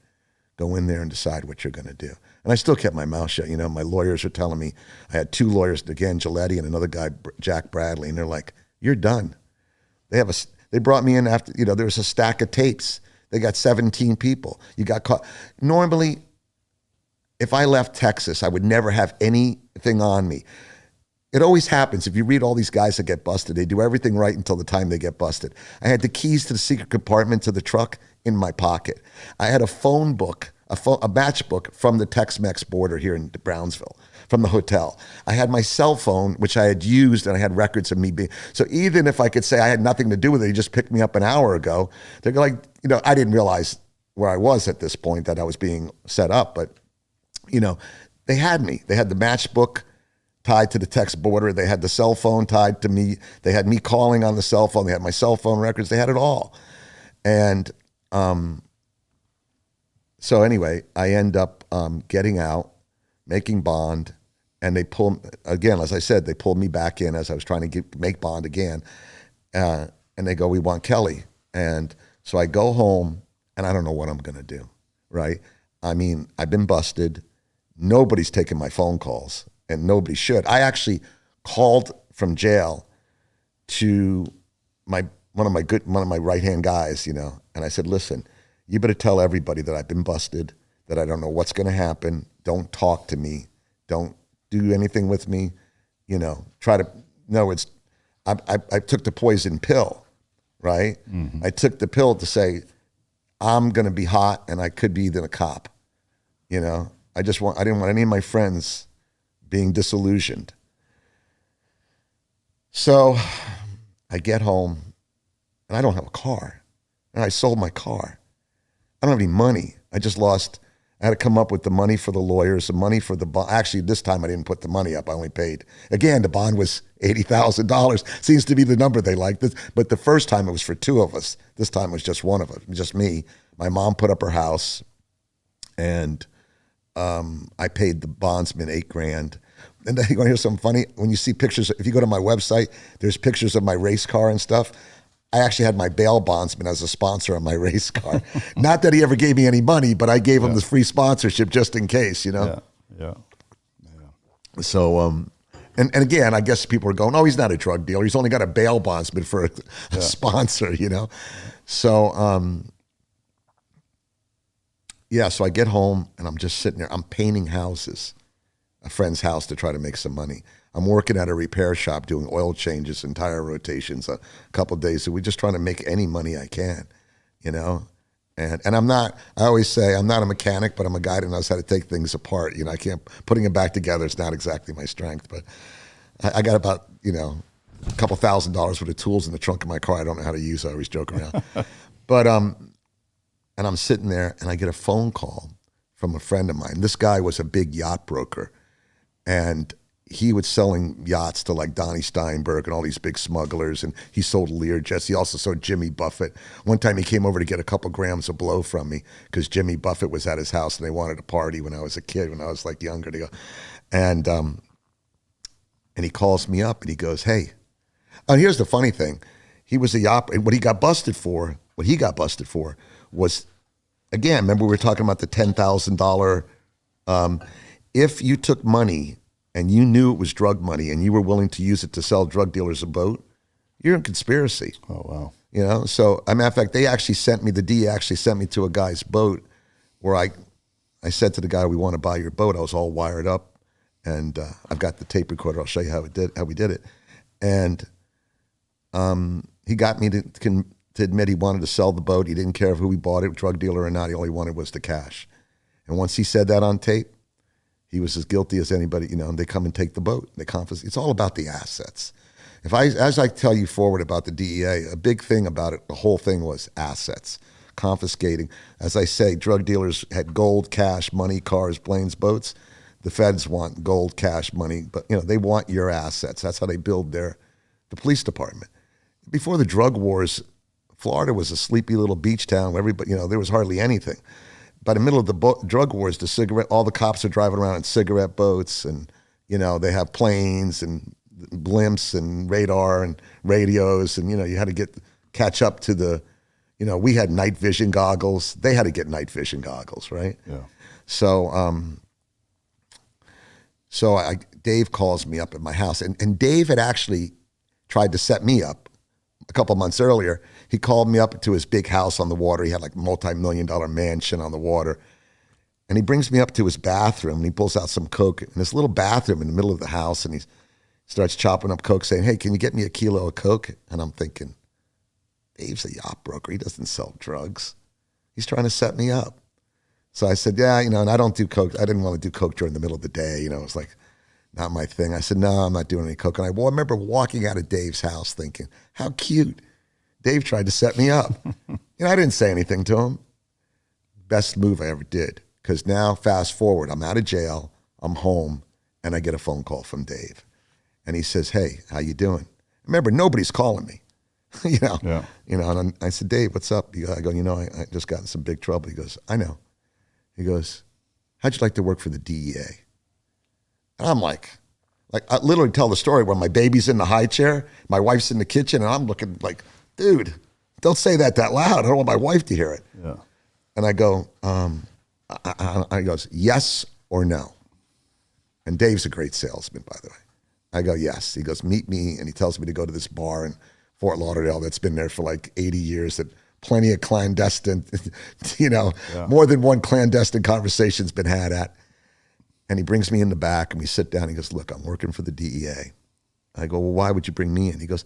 Go in there and decide what you're going to do. And I still kept my mouth shut. My lawyers are telling me, I had 2 lawyers, again, Gillette and another guy, Jack Bradley, and they're like, you're done. They brought me in after, there was a stack of tapes. They got 17 people. You got caught. Normally, if I left Texas, I would never have anything on me. It always happens. If you read all these guys that get busted, they do everything right until the time they get busted. I had the keys to the secret compartment to the truck in my pocket. I had a phone book, a matchbook from the Tex-Mex border here in Brownsville, from the hotel. I had my cell phone, which I had used, and I had records of me being. So even if I could say I had nothing to do with it, he just picked me up an hour ago, they're like, I didn't realize where I was at this point, that I was being set up, but they had me. They had the matchbook tied to the Tex border. They had the cell phone tied to me. They had me calling on the cell phone. They had my cell phone records. They had it all. And so anyway, I end up getting out, making bond, and they pull, again, as I said, they pulled me back in as I was trying to make bond again. And they go, we want Kelly. And so I go home, and I don't know what I'm going to do, right? I mean, I've been busted. Nobody's taking my phone calls, and nobody should. I actually called from jail to one of my right-hand guys, and I said, listen, you better tell everybody that I've been busted, that I don't know what's going to happen. Don't talk to me. Don't do anything with me. I took the poison pill, right? Mm-hmm. I took the pill to say, I'm going to be hot, and I could be even a cop. I didn't want any of my friends being disillusioned. So I get home, and I don't have a car. And I sold my car. I don't have any money. I had to come up with the money for the lawyers, the money for the bond. Actually, this time I didn't put the money up. I only paid. Again, the bond was $80,000. Seems to be the number they like. But the first time it was for two of us. This time it was just one of us, just me. My mom put up her house, and I paid the bondsman $8,000. And then you want to hear something funny? When you see pictures, if you go to my website, there's pictures of my race car and stuff. I actually had my bail bondsman as a sponsor on my race car. Not that he ever gave me any money, but I gave him the free sponsorship just in case, Yeah. So, and again, I guess people are going, oh, he's not a drug dealer. He's only got a bail bondsman for a sponsor, So, so I get home, and I'm just sitting there. I'm painting houses, a friend's house, to try to make some money. I'm working at a repair shop doing oil changes and tire rotations a couple of days. So we're just trying to make any money I can, And I always say I'm not a mechanic, but I'm a guy that knows how to take things apart. I can't, putting it back together is not exactly my strength, but I got about, a couple $1,000 worth of tools in the trunk of my car I don't know how to use. I always joke around. But, and I'm sitting there, and I get a phone call from a friend of mine. This guy was a big yacht broker, and he was selling yachts to like Donnie Steinberg and all these big smugglers, and he sold Learjets. He also sold Jimmy Buffett. One time he came over to get a couple grams of blow from me because Jimmy Buffett was at his house, and they wanted to party when I was a kid, when I was like younger. And he calls me up, and he goes, hey. And here's the funny thing. He was a yacht, and what he got busted for was, again, remember we were talking about the $10,000. If you took money and you knew it was drug money and you were willing to use it to sell drug dealers a boat, you're in conspiracy. Oh, wow. So as a matter of fact, the DA actually sent me to a guy's boat where I said to the guy, we want to buy your boat. I was all wired up, and I've got the tape recorder. I'll show you how we did it. And he got me to admit he wanted to sell the boat. He didn't care if who he bought it, drug dealer or not. He only wanted was the cash. And once he said that on tape, he was as guilty as anybody, and they come and take the boat. They confiscate. It's all about the assets. As I tell you forward about the DEA, a big thing about it, the whole thing was assets, confiscating. As I say, drug dealers had gold, cash, money, cars, planes, boats. The feds want gold, cash, money, but they want your assets. That's how they build the police department. Before the drug wars, Florida was a sleepy little beach town where everybody, there was hardly anything. By the middle of the drug wars, all the cops are driving around in cigarette boats, and they have planes and blimps and radar and radios, and you had to catch up to we had night vision goggles. They had to get night vision goggles, right? Yeah. So Dave calls me up at my house, and Dave had actually tried to set me up a couple months earlier. He called me up to his big house on the water. He had like a multi-million-dollar mansion on the water. And he brings me up to his bathroom, and he pulls out some coke in this little bathroom in the middle of the house, and he starts chopping up coke, saying, "Hey, can you get me a kilo of coke?" And I'm thinking, Dave's a yacht broker. He doesn't sell drugs. He's trying to set me up. So I said, yeah, and I don't do coke. I didn't want to do coke during the middle of the day. It was like not my thing. I said, no, I'm not doing any coke. And I remember walking out of Dave's house thinking, how cute. Dave tried to set me up. I didn't say anything to him. Best move I ever did. Because now, fast forward, I'm out of jail, I'm home, and I get a phone call from Dave. And he says, hey, how you doing? Remember, nobody's calling me. Yeah. And I said, Dave, what's up? I go, I just got in some big trouble. He goes, I know. He goes, how'd you like to work for the DEA? And I'm like I literally tell the story where my baby's in the high chair, my wife's in the kitchen, and I'm looking like, dude, don't say that loud. I don't want my wife to hear it. Yeah. And I go, I goes, yes or no? And Dave's a great salesman, by the way. I go, yes. He goes, meet me, and he tells me to go to this bar in Fort Lauderdale that's been there for like 80 years, that plenty of clandestine, more than one clandestine conversation's been had at. And he brings me in the back, and we sit down. He goes, look, I'm working for the DEA. I go, well, why would you bring me in? He goes,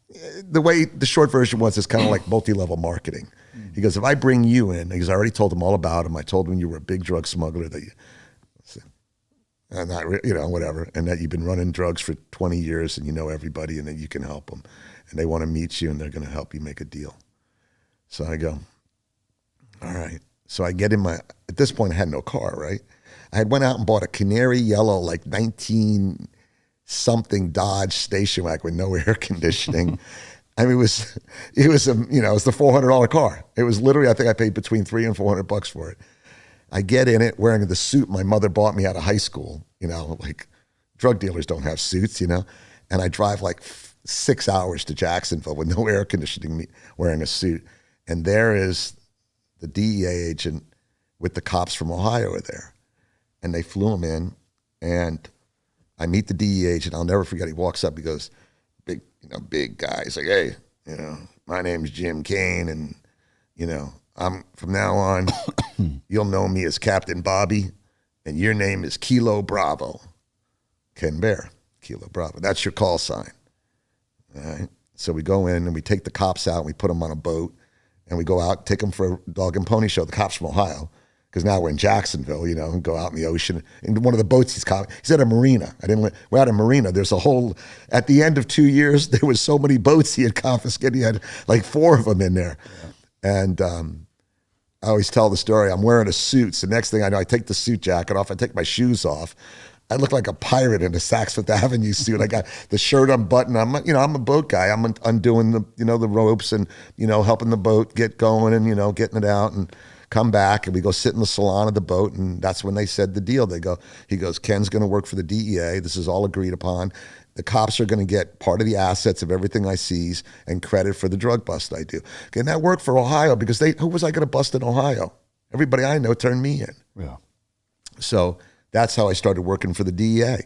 the short version was, it's kind of like multi-level marketing. He goes, if I bring you in, because I already told him all about him. I told him you were a big drug smuggler, and whatever, and that you've been running drugs for 20 years and you know everybody, and that you can help them. And they want to meet you, and they're going to help you make a deal. So I go, all right. So I get at this point, I had no car, right? I had went out and bought a canary yellow, like 19-something Dodge station wagon with no air conditioning. I mean, it was the $400 car. It was literally, I think I paid between $300 and $400 for it. I get in it wearing the suit my mother bought me out of high school. Like drug dealers don't have suits, and I drive like 6 hours to Jacksonville with no air conditioning, wearing a suit. And there is the DEA agent with the cops from Ohio are there. And they flew him in, and I meet the DEA agent. I'll never forget. He walks up, he goes, big guy. He's like, hey, my name's Jim Kane, and, I'm from now on, you'll know me as Captain Bobby, and your name is Kilo Bravo. Ken Behr, Kilo Bravo. That's your call sign. All right. So we go in and we take the cops out and we put them on a boat, and we go out, take them for a dog and pony show. The cops from Ohio, because now we're in Jacksonville, and go out in the ocean. In one of the boats he's at a marina. We're at a marina. There's a whole, at the end of 2 years, there was so many boats he had confiscated. He had like 4 of them in there. Yeah. And I always tell the story. I'm wearing a suit. So next thing I know, I take the suit jacket off. I take my shoes off. I look like a pirate in a Saks Fifth Avenue suit. I got the shirt unbuttoned. I'm a boat guy. I'm undoing the ropes and, helping the boat get going and, getting it out, and come back, and we go sit in the salon of the boat. And that's when they said the deal. He goes, Ken's going to work for the DEA. This is all agreed upon. The cops are going to get part of the assets of everything I seize and credit for the drug bust I do. Okay, and that worked for Ohio, because who was I going to bust in Ohio? Everybody I know turned me in. Yeah. So that's how I started working for the DEA.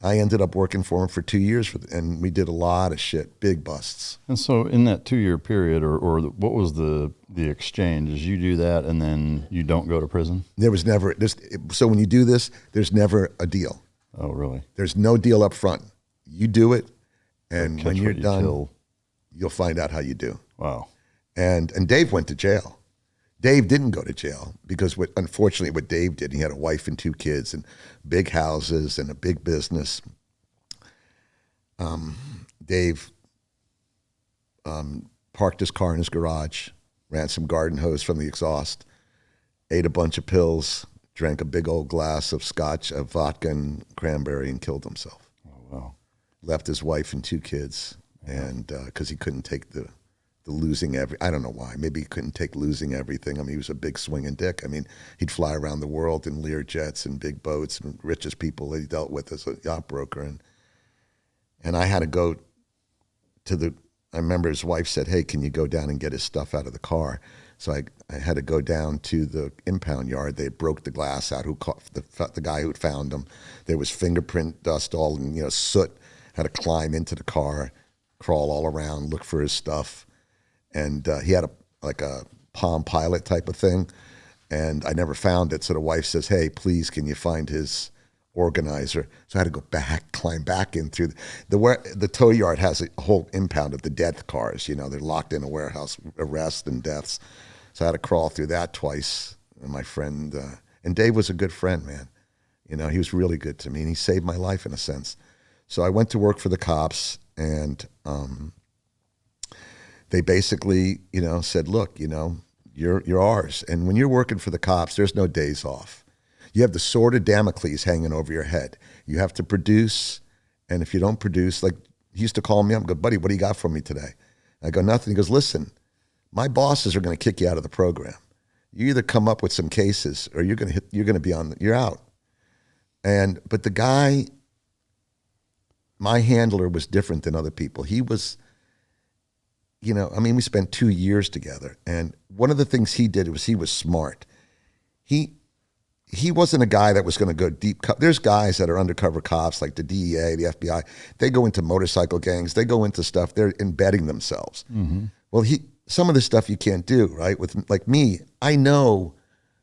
I ended up working for him for 2 years, and we did a lot of shit, big busts. And so in that 2-year period, or what was the exchange? Is you do that and then you don't go to prison? There was never this. So when you do this, there's never a deal. Oh, really? There's no deal up front. You do it, and when you're done, you'll find out how you do. Wow. And Dave went to jail. Dave didn't go to jail because unfortunately what Dave did, he had a wife and 2 kids and big houses and a big business. Dave parked his car in his garage, ran some garden hose from the exhaust, ate a bunch of pills, drank a big old glass of scotch, of vodka and cranberry, and killed himself. Oh, wow. Left his wife and 2 kids, and because he couldn't take the losing I don't know why. Maybe he couldn't take losing everything. I mean, he was a big swinging dick. I mean, he'd fly around the world in Lear jets and big boats, and richest people that he dealt with as a yacht broker. And I had to go to I remember his wife said, hey, can you go down and get his stuff out of the car? So I had to go down to the impound yard. They broke the glass out. Who caught the guy who found him? There was fingerprint dust, all and soot. Had to climb into the car, crawl all around, look for his stuff. And he had a Palm Pilot type of thing. And I never found it. So the wife says, hey, please, can you find his organizer? So I had to go back, climb back in through the tow yard has a whole impound of the death cars. They're locked in a warehouse, arrests and deaths. So I had to crawl through that twice. And my friend, and Dave was a good friend, man. He was really good to me, and he saved my life in a sense. So I went to work for the cops, and they basically, said, look, you're ours. And when you're working for the cops, there's no days off. You have the sword of Damocles hanging over your head. You have to produce, and if you don't produce, like he used to call me up and go, buddy, what do you got for me today? I go, nothing. He goes, listen, my bosses are going to kick you out of the program. You either come up with some cases or you're going to be you're out. But the guy, my handler, was different than other people. He was, we spent 2 years together. And one of the things he did was he was smart. He wasn't a guy that was going to go deep. There's guys that are undercover cops like the DEA, the FBI. They go into motorcycle gangs. They go into stuff. They're embedding themselves. Mm-hmm. Well, some of the stuff you can't do, right? With like me, I know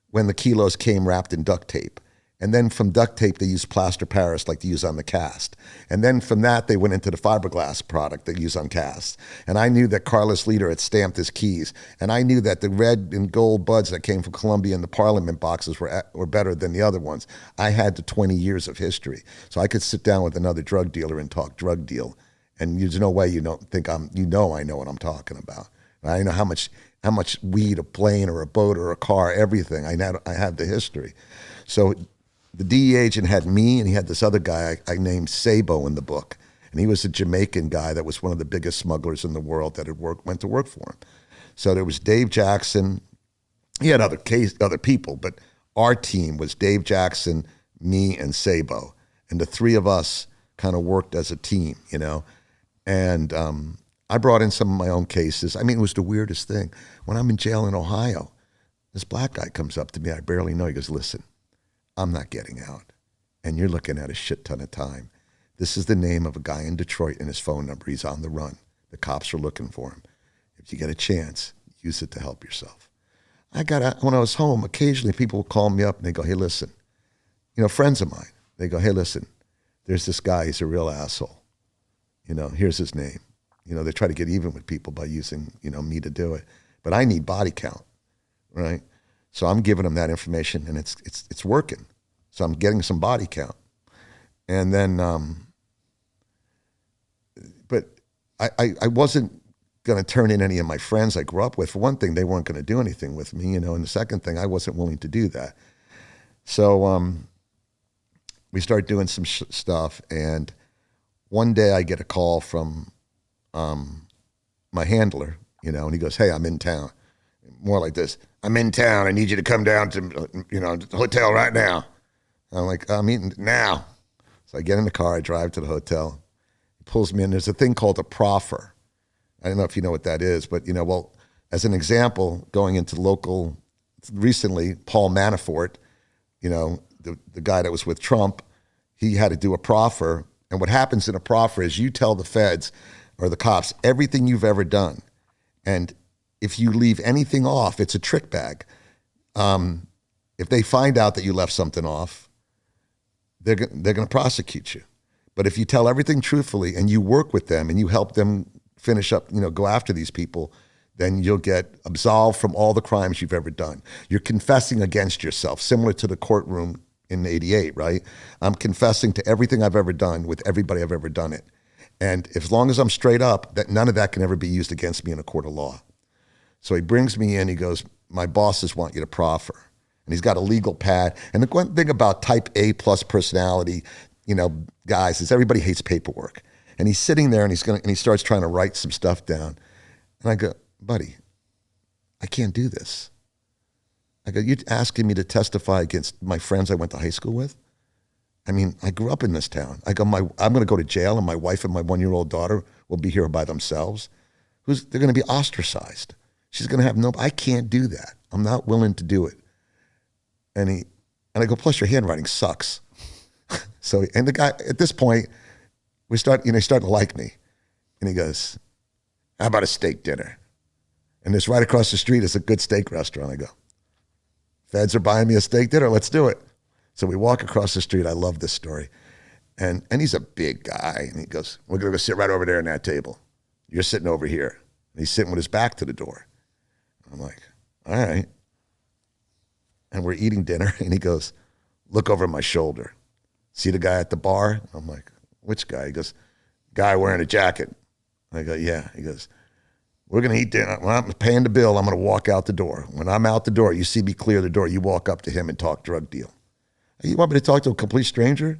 when the kilos came wrapped in duct tape. And then from duct tape, they use plaster Paris like they use on the cast. And then from that, they went into the fiberglass product they use on casts. And I knew that Carlos Leader had stamped his keys. And I knew that the red and gold buds that came from Colombia in the Parliament boxes were better than the other ones. I had the 20 years of history. So I could sit down with another drug dealer and talk drug deal. And there's no way you don't think I know what I'm talking about. I know how much weed, a plane or a boat or a car, everything. I had the history. So the DEA agent had me, and he had this other guy I named Sabo in the book. And he was a Jamaican guy that was one of the biggest smugglers in the world that went to work for him. So there was Dave Jackson. He had other people, but our team was Dave Jackson, me, and Sabo. And the three of us kind of worked as a team, And I brought in some of my own cases. It was the weirdest thing. When I'm in jail in Ohio, this black guy comes up to me. I barely know. He goes, listen, I'm not getting out. And you're looking at a shit ton of time. This is the name of a guy in Detroit and his phone number. He's on the run. The cops are looking for him. If you get a chance, use it to help yourself. When I was home, occasionally people would call me up and they go, hey, listen, friends of mine, they go, hey, listen, there's this guy, he's a real asshole. Here's his name. They try to get even with people by using, me to do it. But I need body count, right? So I'm giving them that information, and it's working. So I'm getting some body count. And then, but I wasn't going to turn in any of my friends I grew up with. For one thing, they weren't going to do anything with me, and the second thing, I wasn't willing to do that. So we started doing some stuff, and one day I get a call from my handler, and he goes, hey, I'm in town. More like this, I'm in town. I need you to come down to, the hotel right now. And I'm like, I'm eating now. So I get in the car, I drive to the hotel. He pulls me in. There's a thing called a proffer. I don't know if you know what that is, but, as an example, going into recently, Paul Manafort, the guy that was with Trump, he had to do a proffer. And what happens in a proffer is you tell the feds or the cops everything you've ever done. And if you leave anything off, it's a trick bag. If they find out that you left something off, they're going to prosecute you. But if you tell everything truthfully and you work with them and you help them finish up, go after these people, then you'll get absolved from all the crimes you've ever done. You're confessing against yourself, similar to the courtroom in '88, right? I'm confessing to everything I've ever done with everybody I've ever done it. And as long as I'm straight up, that none of that can ever be used against me in a court of law. So he brings me in, he goes, my bosses want you to proffer. And he's got a legal pad. And the one thing about type A plus personality, guys, is everybody hates paperwork. And he's sitting there and he starts trying to write some stuff down. And I go, buddy, I can't do this. I go, you're asking me to testify against my friends I went to high school with? I grew up in this town. I go, I'm going to go to jail and my wife and my 1-year-old daughter will be here by themselves. They're going to be ostracized. She's going to have I can't do that. I'm not willing to do it. And I go, plus your handwriting sucks. So, and the guy, at this point, he's starting to like me. And he goes, how about a steak dinner? And this right across the street is a good steak restaurant. I go, Feds are buying me a steak dinner. Let's do it. So we walk across the street. I love this story. And he's a big guy. And he goes, we're going to go sit right over there on that table. You're sitting over here. And he's sitting with his back to the door. I'm like, all right. And we're eating dinner. And he goes, look over my shoulder. See the guy at the bar? I'm like, which guy? He goes, guy wearing a jacket. I go, yeah. He goes, we're going to eat dinner. When I'm paying the bill, I'm going to walk out the door. When I'm out the door, you see me clear the door, you walk up to him and talk drug deal. You want me to talk to a complete stranger?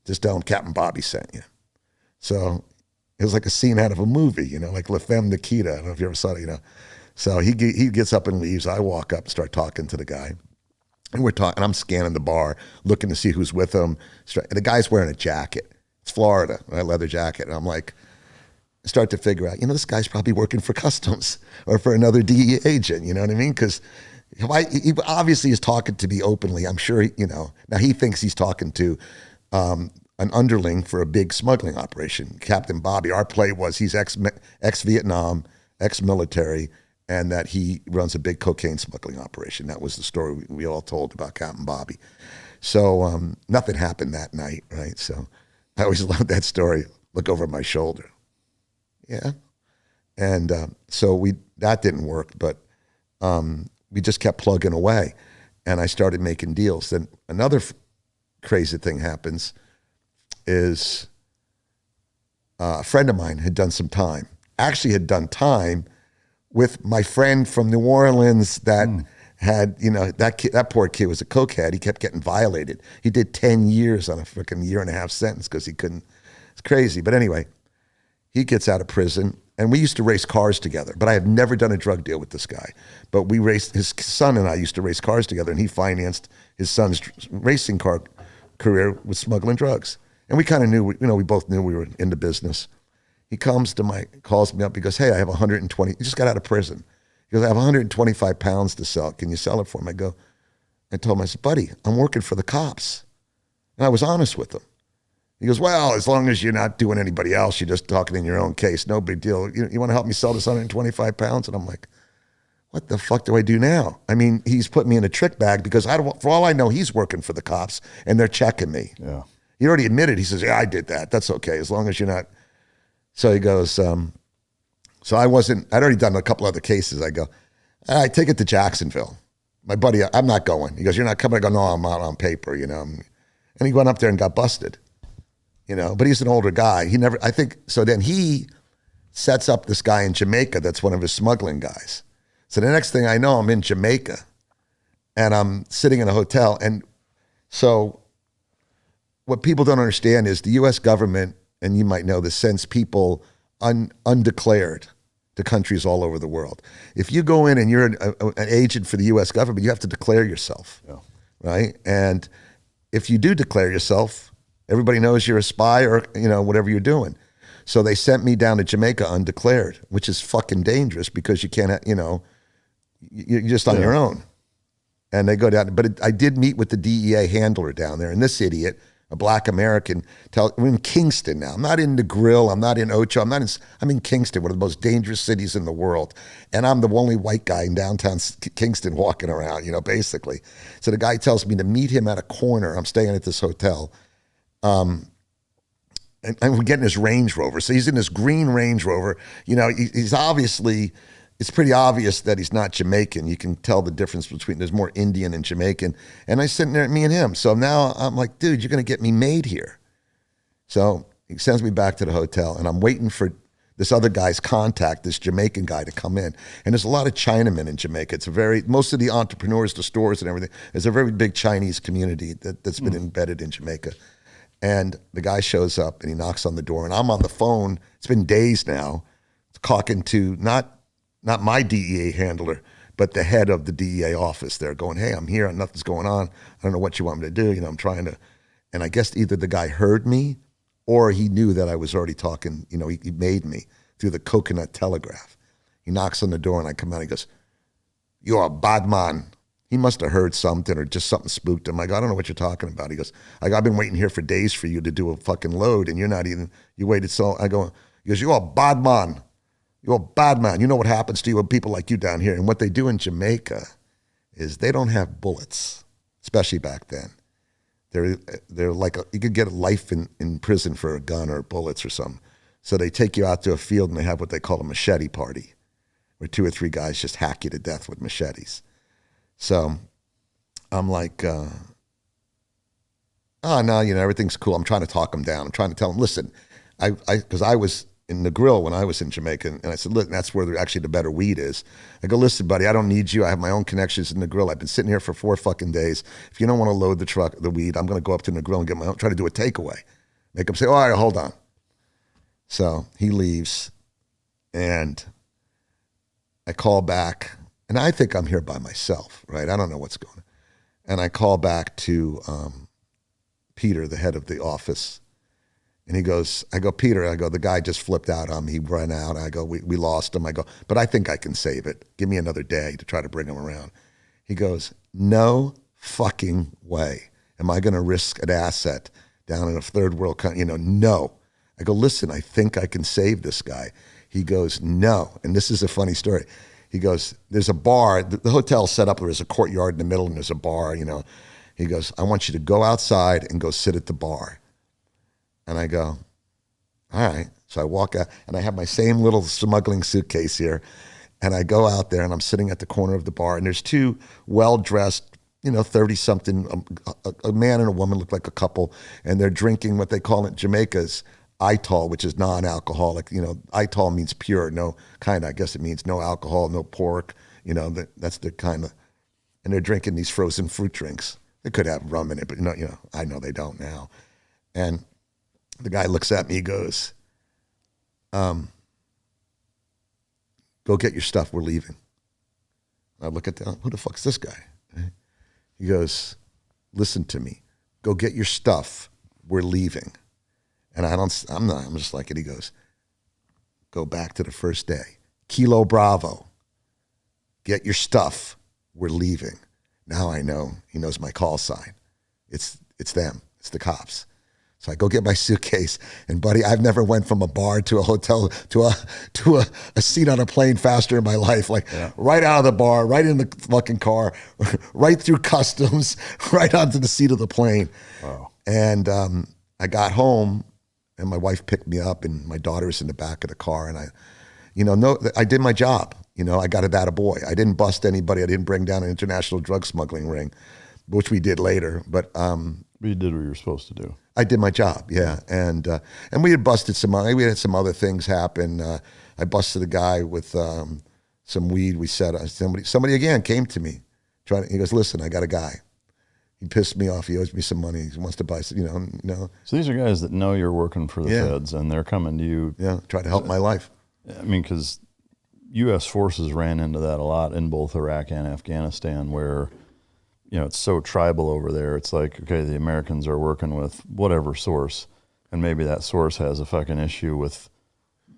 Just tell him Captain Bobby sent you. So it was like a scene out of a movie, like La Femme Nikita. I don't know if you ever saw it, So he gets up and leaves. I walk up and start talking to the guy. And we're talking, I'm scanning the bar, looking to see who's with him. And the guy's wearing a jacket. It's Florida, a leather jacket. And I'm like, I start to figure out, this guy's probably working for customs or for another DEA agent, you know what I mean? Because he obviously is talking to me openly. I'm sure, now he thinks he's talking to an underling for a big smuggling operation, Captain Bobby. Our play was he's ex-Vietnam, ex-military, and that he runs a big cocaine smuggling operation. That was the story we all told about Captain Bobby. So nothing happened that night, right? So I always loved that story. Look over my shoulder. Yeah. And so that didn't work, but we just kept plugging away. And I started making deals. Then another crazy thing happens is a friend of mine had done some time. Actually had done time with my friend from New Orleans that had, that poor kid was a cokehead. He kept getting violated. He did 10 years on a freaking 1.5 year sentence because he couldn't. It's crazy. But anyway, he gets out of prison, and we used to race cars together. But I have never done a drug deal with this guy. But we raced, his son and I used to race cars together, and he financed his son's racing car career with smuggling drugs. And we kind of knew, we both knew we were in the business. He calls me up. He goes, hey, I have 120. He just got out of prison. He goes, I have 125 pounds to sell. Can you sell it for him? I told him, I said, buddy, I'm working for the cops. And I was honest with him. He goes, well, as long as you're not doing anybody else, you're just talking in your own case, no big deal. You want to help me sell this 125 pounds? And I'm like, what the fuck do I do now? I mean, he's put me in a trick bag because for all I know, he's working for the cops and they're checking me. Yeah. He already admitted. He says, yeah, I did that. That's okay. As long as you're not. So he goes, so I'd already done a couple other cases. I go, all right, take it to Jacksonville. My buddy, I'm not going. He goes, you're not coming? I go, no, I'm out on paper, And he went up there and got busted, but he's an older guy. So then he sets up this guy in Jamaica that's one of his smuggling guys. So the next thing I know, I'm in Jamaica and I'm sitting in a hotel. And so what people don't understand is the U.S. government, and you might know this, sends people undeclared to countries all over the world. If you go in and you're an agent for the U.S. government, you have to declare yourself, right? And if you do declare yourself, everybody knows you're a spy or, whatever you're doing. So they sent me down to Jamaica undeclared, which is fucking dangerous because you can't, you're just on your own. And they go down, but I did meet with the DEA handler down there, and this idiot, a black American, I'm in Kingston now. I'm not in the Grill. I'm not in Ocho. I'm in Kingston, one of the most dangerous cities in the world. And I'm the only white guy in downtown Kingston walking around, basically. So the guy tells me to meet him at a corner. I'm staying at this hotel. And we're getting his Range Rover. So he's in this green Range Rover. He's obviously, it's pretty obvious that he's not Jamaican. You can tell the difference between, there's more Indian and Jamaican. And I'm sitting there, me and him. So now I'm like, dude, you're going to get me made here. So he sends me back to the hotel, and I'm waiting for this other guy's contact, this Jamaican guy, to come in. And there's a lot of Chinamen in Jamaica. Most of the entrepreneurs, the stores and everything, there's a very big Chinese community that's been embedded in Jamaica. And the guy shows up and he knocks on the door, and I'm on the phone. It's been days now, talking to not my DEA handler, but the head of the DEA office there, going, hey, I'm here, nothing's going on. I don't know what you want me to do. I'm trying to, and I guess either the guy heard me or he knew that I was already talking, he made me through the coconut telegraph. He knocks on the door and I come out, he goes, you're a bad man. He must have heard something or just something spooked him. I go, I don't know what you're talking about. He goes, I've been waiting here for days for you to do a fucking load and you're not even, you waited so, he goes, you're a bad man. You're a bad man. You know what happens to you with people like you down here. And what they do in Jamaica is they don't have bullets, especially back then. They're like, you could get a life in prison for a gun or bullets or something. So they take you out to a field and they have what they call a machete party, where 2 or 3 guys just hack you to death with machetes. So I'm like, oh, no, everything's cool. I'm trying to talk them down. I'm trying to tell them, listen, because I was in the grill when I was in Jamaica, and I said, look, that's where actually the better weed is. I go, listen, buddy, I don't need you. I have my own connections in the grill. I've been sitting here for 4 fucking days. If you don't want to load the weed, I'm going to go up to the grill and get my own, try to do a takeaway. Make him say, all right, hold on. So he leaves, and I call back, and I think I'm here by myself, right? I don't know what's going on. And I call back to Peter, the head of the office, and he goes, Peter, the guy just flipped out on me. He ran out. I go, we lost him. I go, but I think I can save it. Give me another day to try to bring him around. He goes, no fucking way am I going to risk an asset down in a third world country. No. I go, listen, I think I can save this guy. He goes, no. And this is a funny story. He goes, there's a bar. The hotel's set up. There's a courtyard in the middle and there's a bar, He goes, I want you to go outside and go sit at the bar. And I go, all right. So I walk out, and I have my same little smuggling suitcase here. And I go out there, and I'm sitting at the corner of the bar, and there's 2 well-dressed, 30-something, a man and a woman, look like a couple, and they're drinking what they call in Jamaica's Itol, which is non-alcoholic. Itol means pure, I guess it means no alcohol, no pork. That's the kind of, and they're drinking these frozen fruit drinks. They could have rum in it, but I know they don't now. And the guy looks at me, he goes, go get your stuff, we're leaving. I look at who the fuck's this guy? He goes, listen to me, go get your stuff, we're leaving. And I'm just like it. He goes, go back to the first day. Kilo Bravo, get your stuff, we're leaving. Now I know, he knows my call sign. It's them, it's the cops. So I go get my suitcase, and buddy, I've never went from a bar to a hotel to a seat on a plane faster in my life. Right out of the bar, right in the fucking car, right through customs, right onto the seat of the plane. Wow. And I got home, and my wife picked me up, and my daughter was in the back of the car, and I did my job. I got it out of boy. I didn't bust anybody. I didn't bring down an international drug smuggling ring, which we did later. But you did what you were supposed to do. I did my job, yeah. And we had busted we had some other things happen. I busted a guy with some weed. We said, somebody again came to me. He goes, listen, I got a guy. He pissed me off. He owes me some money. He wants to buy, So these are guys that know you're working for the feds, and they're coming to you. Yeah, try to help my life. I mean, because U.S. forces ran into that a lot in both Iraq and Afghanistan, where it's so tribal over there. It's like, okay, the Americans are working with whatever source, and maybe that source has a fucking issue with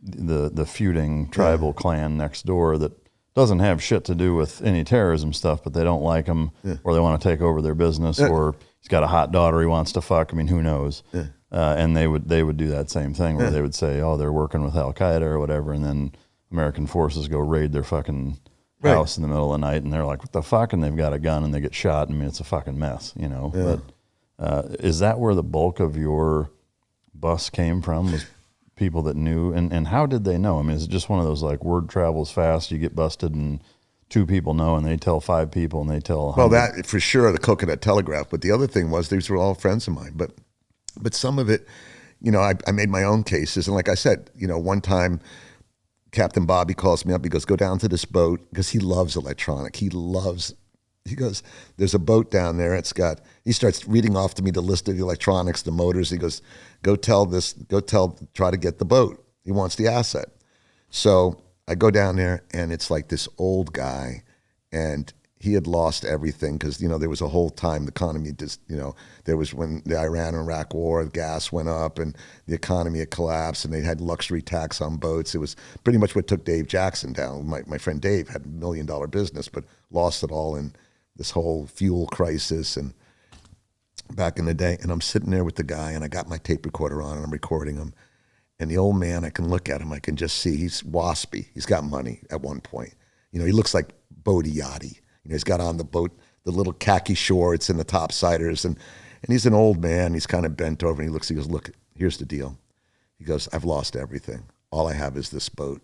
the feuding tribal clan next door that doesn't have shit to do with any terrorism stuff, but they don't like him, or they want to take over their business, or he's got a hot daughter he wants to fuck. I mean, who knows? Yeah. And they would do that same thing where they would say, oh, they're working with Al Qaeda or whatever, and then American forces go raid their fucking house in the middle of the night, and they're like, what the fuck? And they've got a gun, and they get shot. I mean, it's a fucking mess, But is that where the bulk of your bus came from, was people that knew? And how did they know? I mean, is it just one of those, like, word travels fast, you get busted, and 2 people know, and they tell 5 people, and they tell 100? Well, that, for sure, the Coconut Telegraph. But the other thing was, these were all friends of mine. But some of it, I made my own cases. And like I said, one time, Captain Bobby calls me up. He goes, go down to this boat, because he loves electronic. He goes, there's a boat down there. He starts reading off to me the list of the electronics, the motors. He goes, try to get the boat. He wants the asset. So I go down there, and it's like this old guy, and he had lost everything because, there was a whole time the economy just, there was when the Iran-Iraq war, the gas went up and the economy had collapsed, and they had luxury tax on boats. It was pretty much what took Dave Jackson down. My friend Dave had $1 million business, but lost it all in this whole fuel crisis and back in the day. And I'm sitting there with the guy, and I got my tape recorder on, and I'm recording him. And the old man, I can look at him, I can just see he's waspy. He's got money at one point. He looks like Bodhi Yachty. He's got on the boat, the little khaki shorts and the topsiders. And he's an old man. He's kind of bent over and he goes, look, here's the deal. He goes, I've lost everything. All I have is this boat.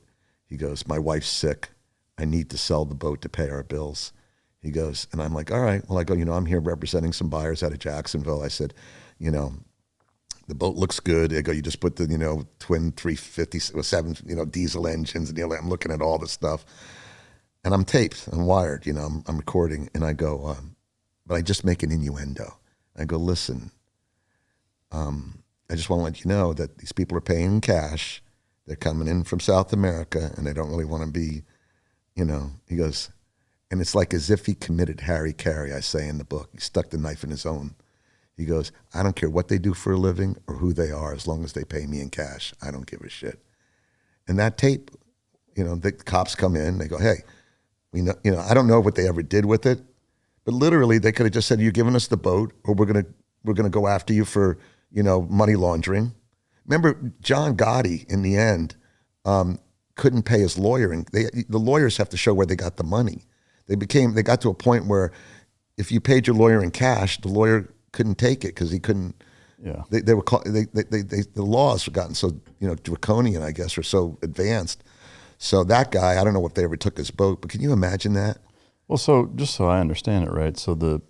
He goes, my wife's sick. I need to sell the boat to pay our bills. He goes, and I'm like, all right. Well, I go, I'm here representing some buyers out of Jacksonville. I said, the boat looks good. I go, you just put the, twin 350 or 7, diesel engines. And I'm looking at all this stuff. And I'm taped. I'm wired. I'm recording. And I go, but I just make an innuendo. I go, listen, I just want to let you know that these people are paying in cash. They're coming in from South America, and they don't really want to be, He goes, and it's like as if he committed Harry Carey, I say in the book. He stuck the knife in his own. He goes, I don't care what they do for a living or who they are, as long as they pay me in cash. I don't give a shit. And that tape, the cops come in. They go, hey, I don't know what they ever did with it, but literally they could have just said, you're giving us the boat, or we're gonna go after you for money laundering. Remember, John Gotti in the end couldn't pay his lawyer, and the lawyers have to show where they got the money. They got to a point where if you paid your lawyer in cash, the lawyer couldn't take it because he couldn't. Yeah. The laws have gotten so draconian, I guess, or so advanced. So that guy, I don't know if they ever took his boat, but can you imagine that? Well, so just so I understand it right, so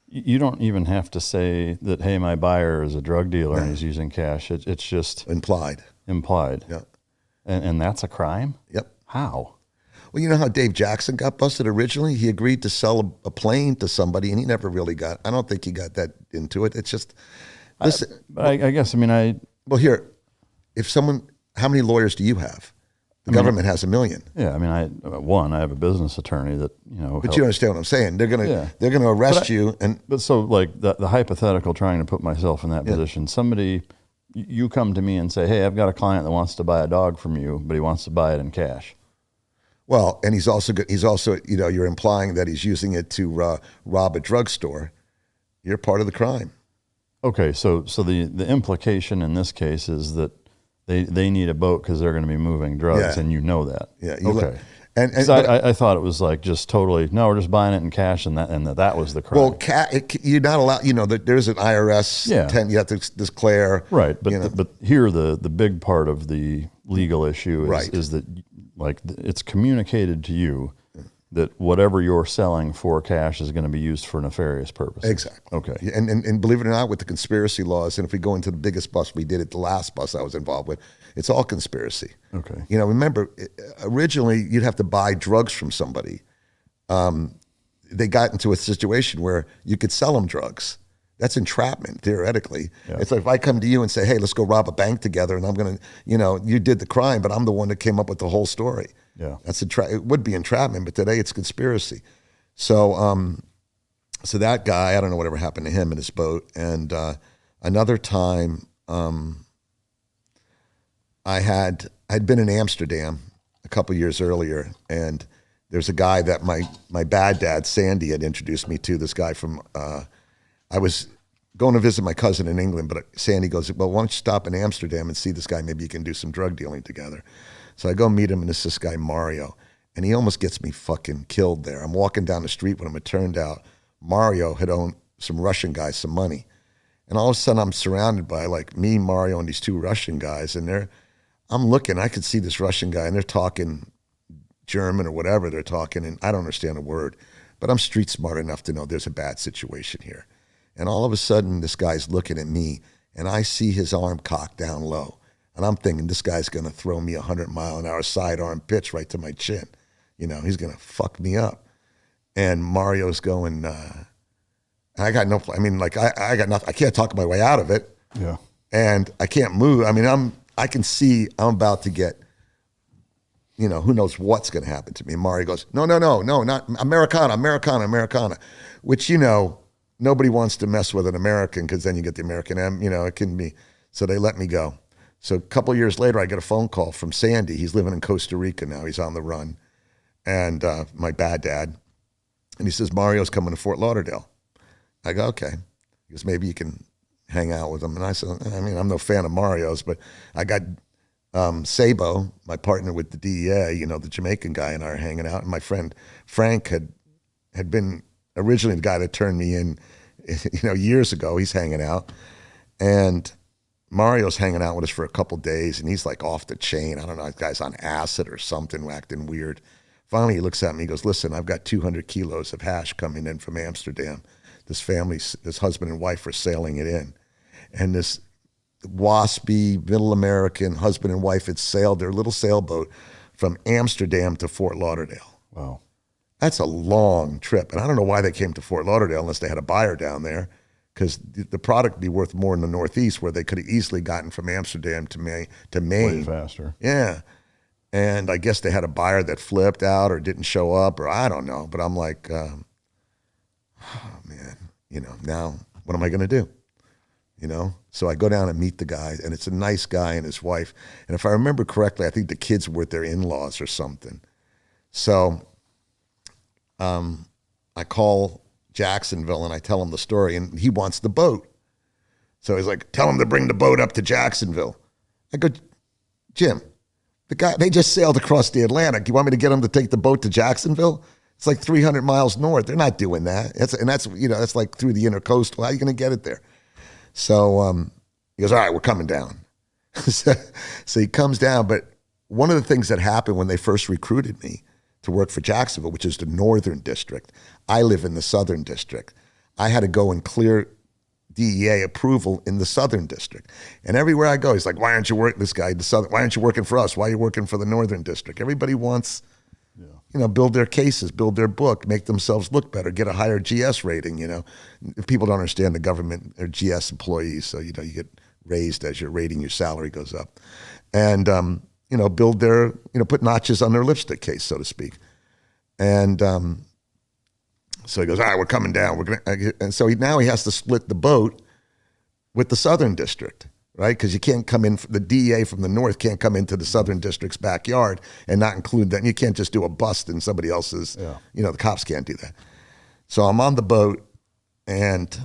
you don't even have to say that, hey, my buyer is a drug dealer and he's using cash. It's just implied. Yeah. And that's a crime? Yep. How? Well, you know how Dave Jackson got busted originally? He agreed to sell a plane to somebody, and he never really I don't think he got that into it. It's just, listen. I guess, Well, here, how many lawyers do you have? The government has 1 million. Yeah, I have a business attorney that, But you understand what I'm saying? They're gonna arrest you, But so like the hypothetical, trying to put myself in that position. Somebody, you come to me and say, hey, I've got a client that wants to buy a dog from you, but he wants to buy it in cash. Well, and he's also you're implying that he's using it to rob a drugstore. You're part of the crime. Okay, so the implication in this case is that they need a boat because they're going to be moving drugs, and that. Yeah. Okay. I thought it was like just totally, no, we're just buying it in cash, and that was the crime. Well, you're not allowed. There's an IRS. You have to declare. Right, but here the big part of the legal issue is that it's communicated to you that whatever you're selling for cash is going to be used for nefarious purposes. Exactly. Okay. And believe it or not, with the conspiracy laws, and if we go into the biggest bust we did, the last bust I was involved with, it's all conspiracy. Okay. Remember, originally you'd have to buy drugs from somebody. They got into a situation where you could sell them drugs. That's entrapment, theoretically. Yeah. It's like if I come to you and say, hey, let's go rob a bank together, and I'm going to, you did the crime, but I'm the one that came up with the whole story. Yeah, it would be entrapment, but today it's conspiracy. So, so that guy, I don't know whatever happened to him in his boat. And another time, I'd been in Amsterdam a couple years earlier, and there's a guy that my bad dad Sandy had introduced me to. This guy from I was going to visit my cousin in England, but Sandy goes, well, why don't you stop in Amsterdam and see this guy? Maybe you can do some drug dealing together. So I go meet him, and it's this guy, Mario, and he almost gets me fucking killed there. I'm walking down the street when it turned out Mario had owed some Russian guys some money. And all of a sudden I'm surrounded by me, Mario, and these 2 Russian guys, and I'm looking, I could see this Russian guy, and they're talking German or whatever they're talking, and I don't understand a word, but I'm street smart enough to know there's a bad situation here. And all of a sudden this guy's looking at me, and I see his arm cocked down low. And I'm thinking, this guy's going to throw me 100-mile-an-hour sidearm pitch right to my chin. He's going to fuck me up. And Mario's going, I got no, I got nothing. I can't talk my way out of it. Yeah. And I can't move. I can see I'm about to get, who knows what's going to happen to me. And Mario goes, no, not Americana, which, nobody wants to mess with an American because then you get the American M, it can be. So they let me go. So a couple of years later, I get a phone call from Sandy. He's living in Costa Rica now. He's on the run. And my bad dad. And he says, Mario's coming to Fort Lauderdale. I go, okay. He goes, maybe you can hang out with him. And I said, I'm no fan of Mario's, but I got Sabo, my partner with the DEA, the Jamaican guy, and I are hanging out. And my friend Frank had had been originally the guy that turned me in, years ago. He's hanging out. And Mario's hanging out with us for a couple days, and he's like off the chain. I don't know, the guy's on acid or something, acting weird. Finally, he looks at me, he goes, listen, I've got 200 kilos of hash coming in from Amsterdam. This husband and wife are sailing it in. And this waspy, middle American husband and wife had sailed their little sailboat from Amsterdam to Fort Lauderdale. Wow. That's a long trip. And I don't know why they came to Fort Lauderdale unless they had a buyer down there, because the product would be worth more in the Northeast, where they could have easily gotten from Amsterdam to Maine. Way faster. Yeah. And I guess they had a buyer that flipped out or didn't show up, or I don't know. But I'm like, oh, man, now what am I going to do? So I go down and meet the guy, and it's a nice guy and his wife. And if I remember correctly, I think the kids were with their in-laws or something. So I call Jacksonville and I tell him the story, and he wants the boat. So he's like, tell him to bring the boat up to Jacksonville. I go, Jim, they just sailed across the Atlantic. You want me to get them to take the boat to Jacksonville? It's like 300 miles north. They're not doing that. That's like through the intercoastal. How are you going to get it there? So he goes, all right, we're coming down. So he comes down. But one of the things that happened when they first recruited me to work for Jacksonville, which is the northern district, I live in the southern district. I had to go and clear DEA approval in the southern district. And everywhere I go, he's like, why aren't you working, this guy, why aren't you working for us? Why are you working for the northern district? Everybody wants, build their cases, build their book, make themselves look better, get a higher GS rating, If people don't understand, the government are GS employees, so, you get raised as your rating, your salary goes up. And, build their, put notches on their lipstick case, so to speak. And so he goes, all right, we're coming down. And so now he has to split the boat with the southern district, right? Because you can't come in, the DEA from the north can't come into the southern district's backyard and not include that. You can't just do a bust in somebody else's, the cops can't do that. So I'm on the boat, and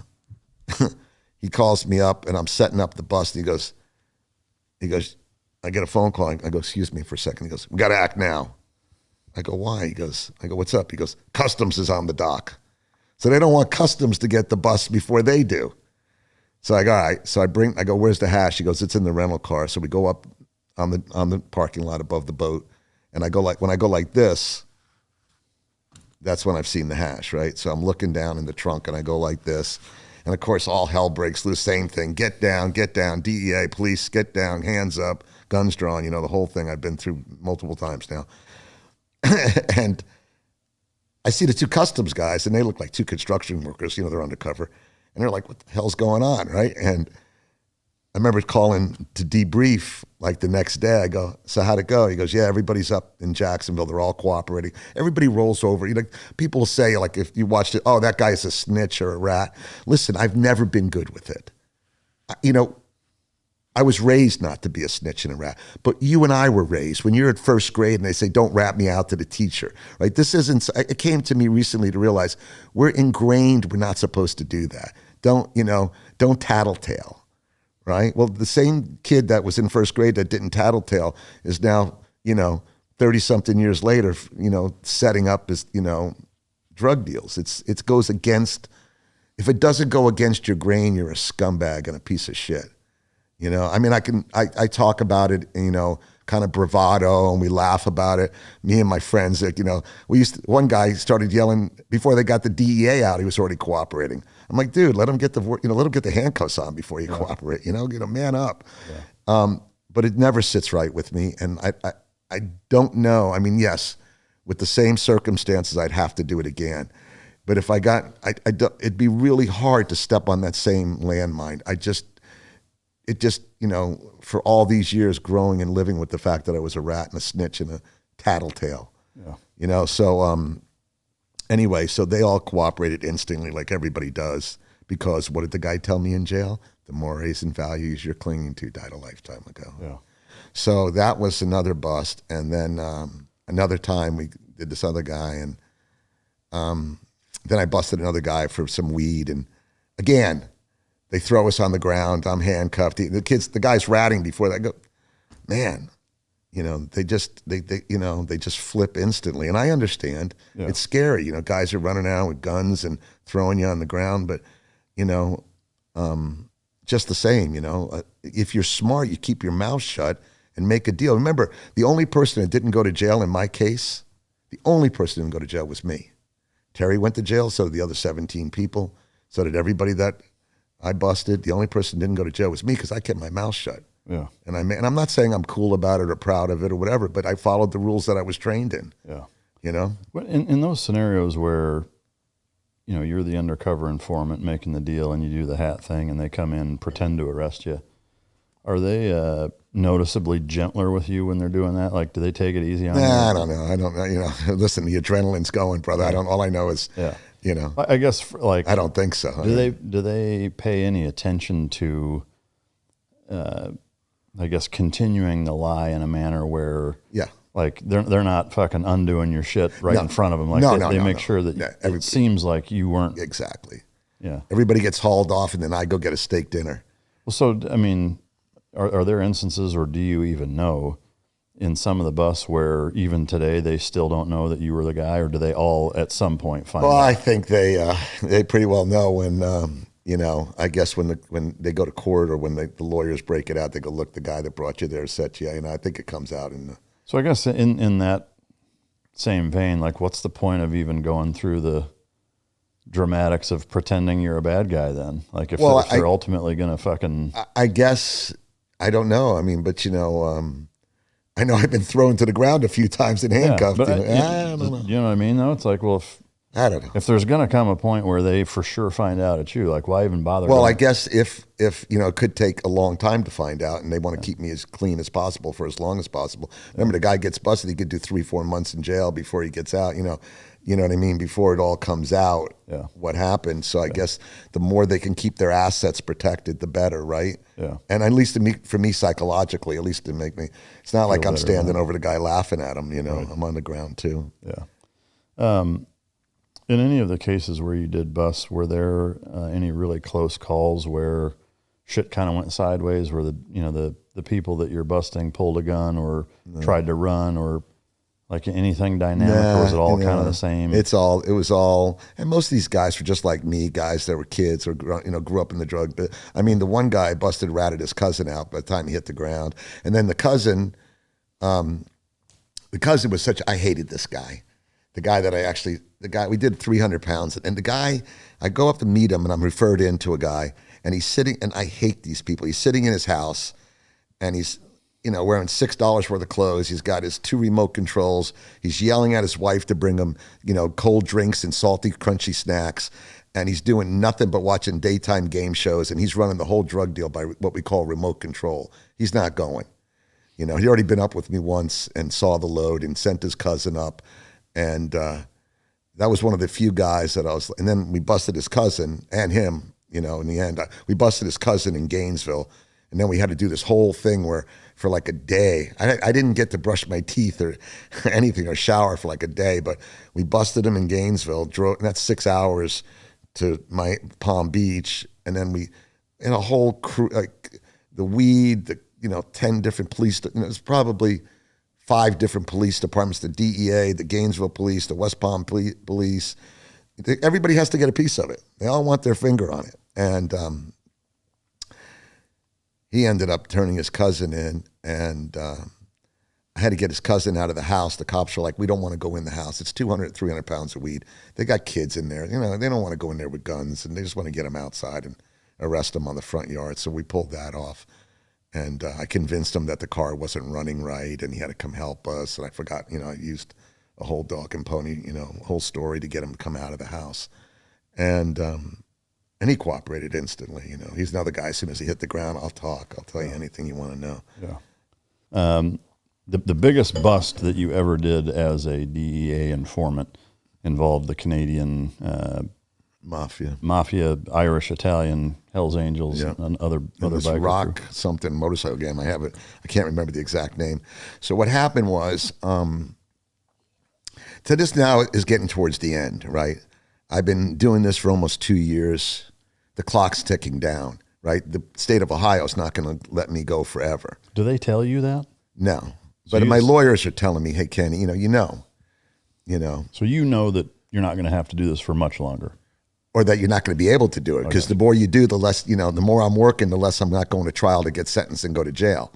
he calls me up, and I'm setting up the bust. And he goes, I get a phone call. I go, excuse me for a second. He goes, we got to act now. I go, why? I go, what's up? He goes, Customs is on the dock. So they don't want Customs to get the bus before they do. So I go, all right. So I go, where's the hash? He goes, it's in the rental car. So we go up on the parking lot above the boat. And when I go like this, that's when I've seen the hash, right? So I'm looking down in the trunk, and I go like this. And of course, all hell breaks loose. Same thing. Get down, DEA, police, get down, hands up, guns drawn, the whole thing I've been through multiple times now. And I see the two Customs guys, and they look like two construction workers, they're undercover. And they're like, what the hell's going on, right? And I remember calling to debrief like the next day. I go, so how'd it go? He goes, yeah, everybody's up in Jacksonville. They're all cooperating. Everybody rolls over. People say, like, if you watched it, oh, that guy's a snitch or a rat. Listen, I've never been good with it. I was raised not to be a snitch and a rat, but you and I were raised. When you're at first grade and they say, don't rat me out to the teacher, right? It came to me recently to realize we're ingrained, we're not supposed to do that. Don't tattletale, right? Well, the same kid that was in first grade that didn't tattletale is now, 30-something years later, setting up his, drug deals. It goes against, if it doesn't go against your grain, you're a scumbag and a piece of shit. I talk about it, kind of bravado, and we laugh about it. Me and my friends, one guy started yelling before they got the DEA out. He was already cooperating. I'm like, dude, let him get the handcuffs on before you cooperate. Man up. Yeah. But it never sits right with me, and I don't know. Yes, with the same circumstances, I'd have to do it again. But if it'd be really hard to step on that same landmine. For all these years growing and living with the fact that I was a rat and a snitch and a tattletale, anyway, so they all cooperated instantly like everybody does, because what did the guy tell me in jail? The mores and values you're clinging to died a lifetime ago. Yeah. So that was another bust. And then another time we did this other guy, and then I busted another guy for some weed. And again, they throw us on the ground. I'm handcuffed. The guy's ratting before that. I go, man, they just flip instantly. And I understand it's scary. Guys are running out with guns and throwing you on the ground, but just the same, if you're smart, you keep your mouth shut and make a deal. Remember, the only person that didn't go to jail in my case, the only person who didn't go to jail was me. Terry went to jail, so did the other 17 people, so did everybody that I busted. The only person who didn't go to jail was me because I kept my mouth shut. Yeah. And I'm not saying I'm cool about it or proud of it or whatever, but I followed the rules that I was trained in. Yeah. But in those scenarios where, you're the undercover informant making the deal and you do the hat thing and they come in and pretend to arrest you, are they noticeably gentler with you when they're doing that? Like, do they take it easy on you? I don't know. I don't know. Listen, the adrenaline's going, brother. All I know is, I guess I don't think so. Do they pay any attention to, I guess, continuing the lie in a manner where, like they're not fucking undoing your shit in front of them. Like they make sure that it seems like you weren't. Exactly. Yeah. Everybody gets hauled off and then I go get a steak dinner. Well, so, I mean, are there instances, or do you even know, in some of the bus where even today they still don't know that you were the guy, or do they all at some point find out? I think they pretty well know when, I guess when they go to court or when the lawyers break it out, they go, look, the guy that brought you there set you. I think it comes out in the... So I guess in that same vein, like, what's the point of even going through the dramatics of pretending you're a bad guy then? Like, if they're ultimately going to fucking... I guess, I don't know. I mean, but, I know I've been thrown to the ground a few times and handcuffed. But I don't know. You know what I mean, though? It's like, well, I don't know. If there's going to come a point where they for sure find out it's you, like, why even bother? Well, I guess if it could take a long time to find out, and they want to keep me as clean as possible for as long as possible. Remember, the guy gets busted, he could do 3-4 months in jail before he gets out. You know what I mean? Before it all comes out, what happened. So I guess the more they can keep their assets protected, the better, right? Yeah. And at least for me psychologically, at least to make me, it's not like I'm standing over the guy laughing at him. Right. I'm on the ground too. Yeah. In any of the cases where you did bust, were there any really close calls where shit kind of went sideways, where the people that you're busting pulled a gun or tried to run, or like anything dynamic, or was it all kind of the same? It was all, and most of these guys were just like me, guys that were kids or grew up in the drug. But I mean, the one guy busted, ratted his cousin out by the time he hit the ground, and then the cousin was such. I hated this guy. The guy we did 300 pounds, and the guy, I go up to meet him, and I'm referred in to a guy, and he's sitting, and I hate these people. He's sitting in his house, and he's, wearing $6 worth of clothes. He's got his 2 remote controls. He's yelling at his wife to bring him, cold drinks and salty, crunchy snacks, and he's doing nothing but watching daytime game shows, and he's running the whole drug deal by what we call remote control. He's not going. He already been up with me once and saw the load and sent his cousin up. And that was one of the few guys that and then we busted his cousin and him, in the end. We busted his cousin in Gainesville, and then we had to do this whole thing where for like a day, I didn't get to brush my teeth or anything or shower for like a day, but we busted him in Gainesville, and that's 6 hours to my Palm Beach, and then in a whole crew, like the weed, 10 different police, it's probably 5 different police departments, the DEA, the Gainesville police, the West Palm police. Everybody has to get a piece of it. They all want their finger on it. And he ended up turning his cousin in, and I had to get his cousin out of the house. The cops were like, we don't want to go in the house. It's 200, 300 pounds of weed. They got kids in there. They don't want to go in there with guns, and they just want to get them outside and arrest them on the front yard. So we pulled that off. And I convinced him that the car wasn't running right, and he had to come help us. And I forgot, I used a whole dog and pony, whole story to get him to come out of the house. And he cooperated instantly. He's another guy. As soon as he hit the ground, I'll talk. I'll tell you anything you want to know. Yeah. The biggest bust that you ever did as a DEA informant involved the Canadian Mafia, Irish, Italian, Hells Angels, and other this rock crew. Something motorcycle game. I can't remember the exact name. So what happened was, so this now is getting towards the end, right? I've been doing this for almost 2 years. The clock's ticking down, right? The state of Ohio is not going to let me go forever. Do they tell you that? No. But my lawyers are telling me, hey, Kenny, you know. So you know that you're not going to have to do this for much longer. Or that you're not going to be able to do it. Because the more you do, the less, the more I'm working, the less I'm not going to trial to get sentenced and go to jail.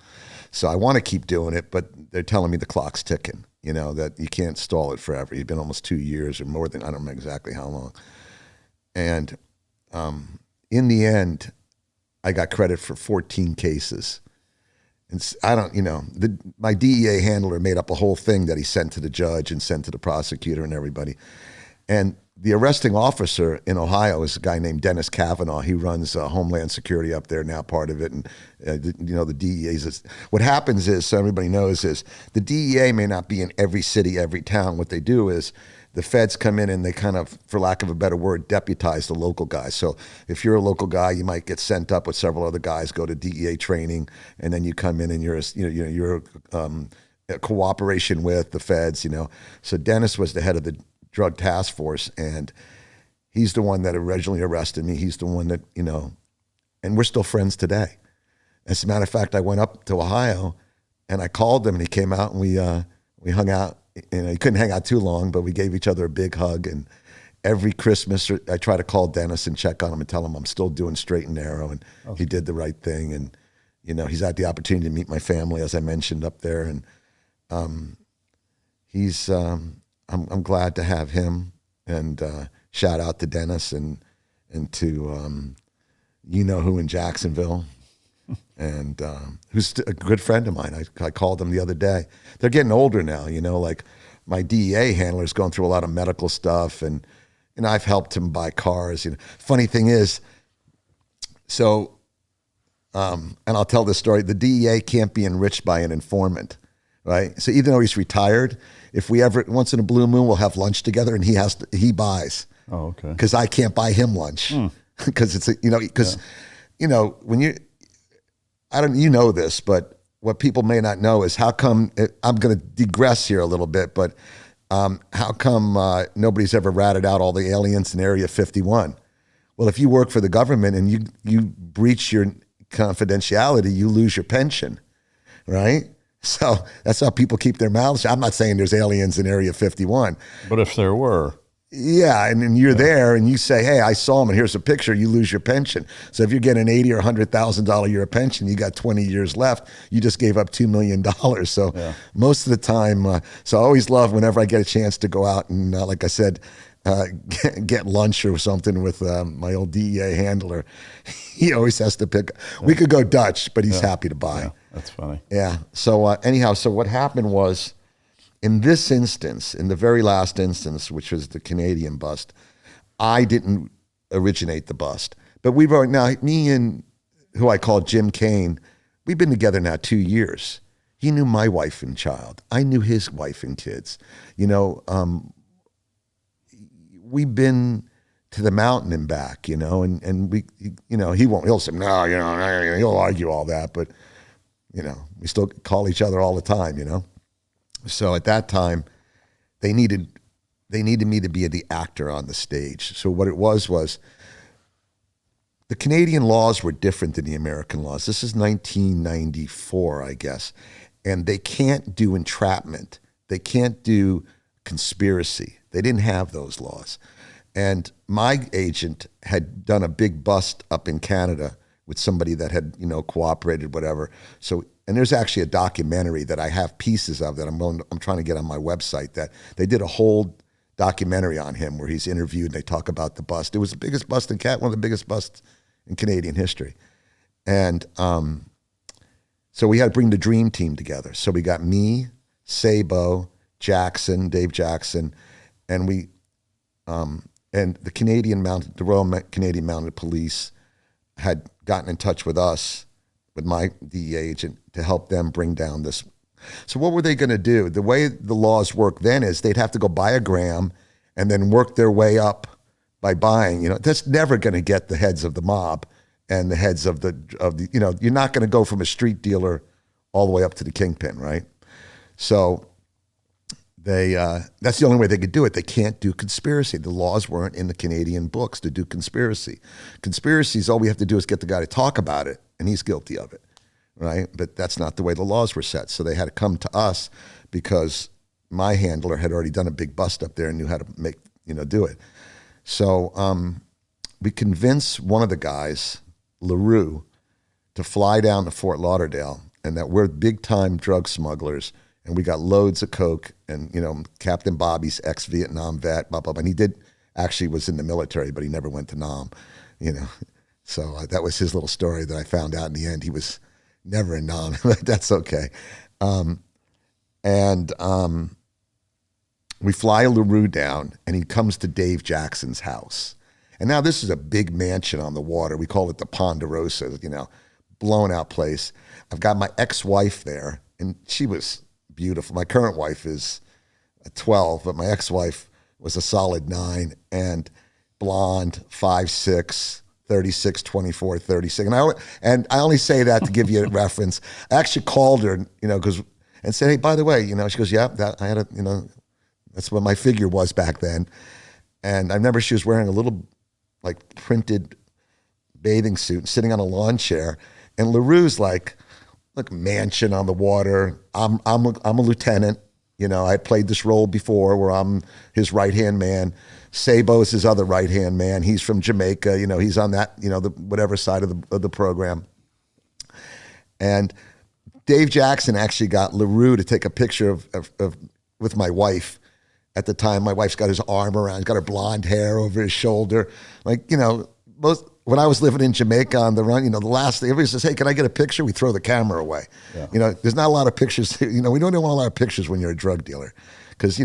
So I want to keep doing it, but they're telling me the clock's ticking, that you can't stall it forever. You've been almost 2 years or more than, I don't know exactly how long. And in the end, I got credit for 14 cases. And I don't, my DEA handler made up a whole thing that he sent to the judge and sent to the prosecutor and everybody. And the arresting officer in Ohio is a guy named Dennis Kavanaugh. He runs Homeland Security up there, now part of it. And, the DEA what happens is, so everybody knows, is the DEA may not be in every city, every town. What they do is the feds come in and they kind of, for lack of a better word, deputize the local guys. So if you're a local guy, you might get sent up with several other guys, go to DEA training, and then you come in and you're a cooperation with the feds, So Dennis was the head of the drug task force, and he's the one that originally arrested me. He's the one that, and we're still friends today. As a matter of fact, I went up to Ohio and I called him and he came out and we hung out. He couldn't hang out too long, but we gave each other a big hug. And every Christmas I try to call Dennis and check on him and tell him I'm still doing straight and narrow, and he did the right thing. And, he's had the opportunity to meet my family, as I mentioned, up there. And he's, I'm glad to have him, and shout out to Dennis and to who in Jacksonville, and who's a good friend of mine. I called him the other day. They're getting older now, like my DEA handler's going through a lot of medical stuff, and I've helped him buy cars. Funny thing is, so and I'll tell this story. The DEA can't be enriched by an informant. Right. So even though he's retired, if we ever, once in a blue moon, we'll have lunch together and he buys. Oh, okay. Because I can't buy him lunch. Because it's, when you know this, but what people may not know is how come, I'm going to digress here a little bit, but how come nobody's ever ratted out all the aliens in Area 51? Well, if you work for the government and you breach your confidentiality, you lose your pension, right? So that's how people keep their mouths shut. I'm not saying there's aliens in Area 51. But if there were. Yeah, and you're there and you say, hey, I saw him and here's a picture, you lose your pension. So if you're getting an $80,000 or $100,000 a year pension, you got 20 years left, you just gave up $2 million. So most of the time, so I always love whenever I get a chance to go out and, like I said, get lunch or something with my old DEA handler. He always has to pick. We could go Dutch, but he's happy to buy. Yeah, that's funny. Yeah. So anyhow, so what happened was, in this instance, in the very last instance, which was the Canadian bust, I didn't originate the bust. But we were, now, me and who I call Jim Kane, we've been together now 2 years. He knew my wife and child. I knew his wife and kids. We've been to the mountain and back, and we, he'll say, no, he'll argue all that, but, we still call each other all the time, So at that time, they needed me to be the actor on the stage. So what it was the Canadian laws were different than the American laws. This is 1994, I guess, and they can't do entrapment. They can't do conspiracy. They didn't have those laws. And my agent had done a big bust up in Canada with somebody that had, cooperated, whatever. So, and there's actually a documentary that I have pieces of that I'm trying to get on my website, that they did a whole documentary on him where he's interviewed and they talk about the bust. It was the biggest bust in one of the biggest busts in Canadian history. And so we had to bring the dream team together. So we got me, Sabo, Jackson, Dave Jackson, and we, and the Royal Canadian Mounted Police had gotten in touch with us, with my DEA agent, to help them bring down this. So what were they going to do? The way the laws work then is they'd have to go buy a gram and then work their way up by buying. That's never going to get the heads of the mob and the heads of the you're not going to go from a street dealer all the way up to the kingpin, right? So that's the only way they could do it. They can't do conspiracy. The laws weren't in the Canadian books to do conspiracy. Conspiracies, all we have to do is get the guy to talk about it, and he's guilty of it, right? But that's not the way the laws were set. So they had to come to us because my handler had already done a big bust up there and knew how to do it. So we convinced one of the guys, LaRue, to fly down to Fort Lauderdale, and that we're big time drug smugglers, and we got loads of coke, and Captain Bobby's ex-Vietnam vet, blah blah blah. And he actually was in the military, but he never went to Nam, So that was his little story that I found out in the end. He was never in Nam. That's okay. We fly LaRue down, and he comes to Dave Jackson's house. And now this is a big mansion on the water. We call it the Ponderosa, blown out place. I've got my ex-wife there, and she was beautiful. My current wife is a 12, but my ex-wife was a solid 9, and blonde, 5'6", 36, 24, 36. And I only say that to give you a reference. I actually called her, and said, hey, by the way, she goes, yeah, I had that's what my figure was back then. And I remember she was wearing a little like printed bathing suit, sitting on a lawn chair. And LaRue's like, look, mansion on the water. I'm a lieutenant. I played this role before where I'm his right-hand man. Sabo's his other right-hand man. He's from Jamaica. He's on that, the whatever side of the program. And Dave Jackson actually got LaRue to take a picture of with my wife. At the time, my wife's got his arm around, got her blonde hair over his shoulder. When I was living in Jamaica on the run, the last thing, everybody says, hey, can I get a picture? We throw the camera away. Yeah. There's not a lot of pictures. We don't want a lot of pictures when you're a drug dealer because,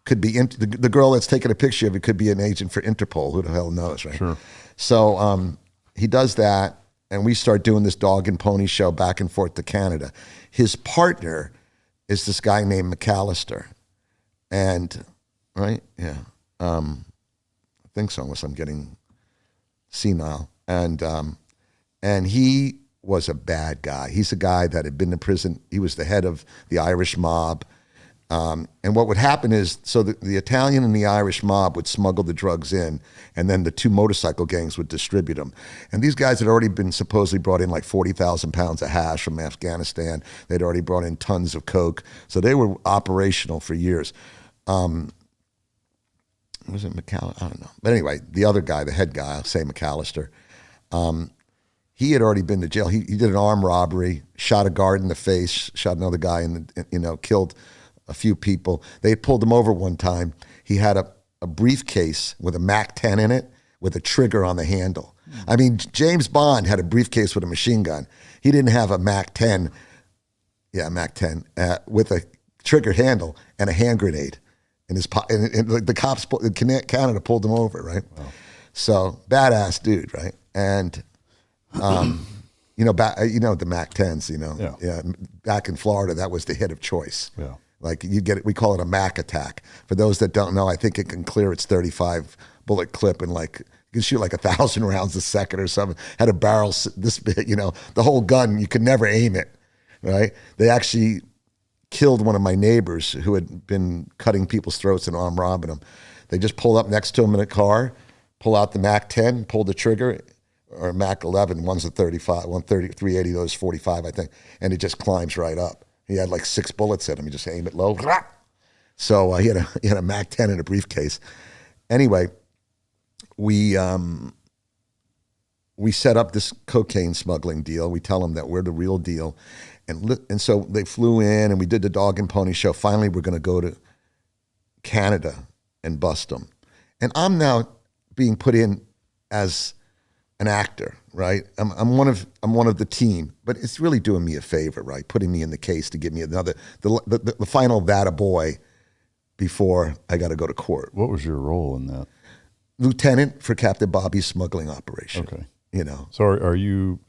could be the girl that's taking a picture of it could be an agent for Interpol. Who the hell knows, right? Sure. So he does that, and we start doing this dog and pony show back and forth to Canada. His partner is this guy named McAllister. And, right? Yeah. I think so, unless I'm getting senile. And he was a bad guy. He's a guy that had been in prison. He was the head of the Irish mob. And what would happen is, so the Italian and the Irish mob would smuggle the drugs in, and then the two motorcycle gangs would distribute them. And these guys had already been supposedly brought in like 40,000 pounds of hash from Afghanistan. They'd already brought in tons of coke. So they were operational for years. Was it McAllister? I don't know. But anyway, the other guy, the head guy, I'll say McAllister, he had already been to jail. He did an armed robbery, shot a guard in the face, shot another guy, killed a few people. They pulled him over one time. He had a briefcase with a MAC-10 in it with a trigger on the handle. I mean, James Bond had a briefcase with a machine gun. He didn't have a MAC-10, with a trigger handle and a hand grenade in his pocket. And the cops in Canada pulled him over, right? Wow. So badass dude, right? And the MAC-10s, yeah, back in Florida, that was the hit of choice. Yeah. Like you get it, we call it a Mac attack. For those that don't know, I think it can clear its 35 bullet clip and you can shoot like 1,000 rounds a second or something. Had a barrel this big, the whole gun, you could never aim it, right? They actually killed one of my neighbors who had been cutting people's throats and armed robbing them. They just pull up next to him in a car, pull out the MAC-10, pull the trigger, or MAC-11, one's a 35, 130, 380, those 45, I think, and it just climbs right up. He had like 6 bullets in him. He just aim it low. So he had a MAC-10 in a briefcase. Anyway, we set up this cocaine smuggling deal. We tell them that we're the real deal. And so they flew in and we did the dog and pony show. Finally, we're going to go to Canada and bust them. And I'm now being put in as an actor, right? I'm one of the team, but it's really doing me a favor, right? Putting me in the case to give me the final that boy before I got to go to court. What was your role in that? Lieutenant for Captain Bobby's smuggling operation. Okay. So are you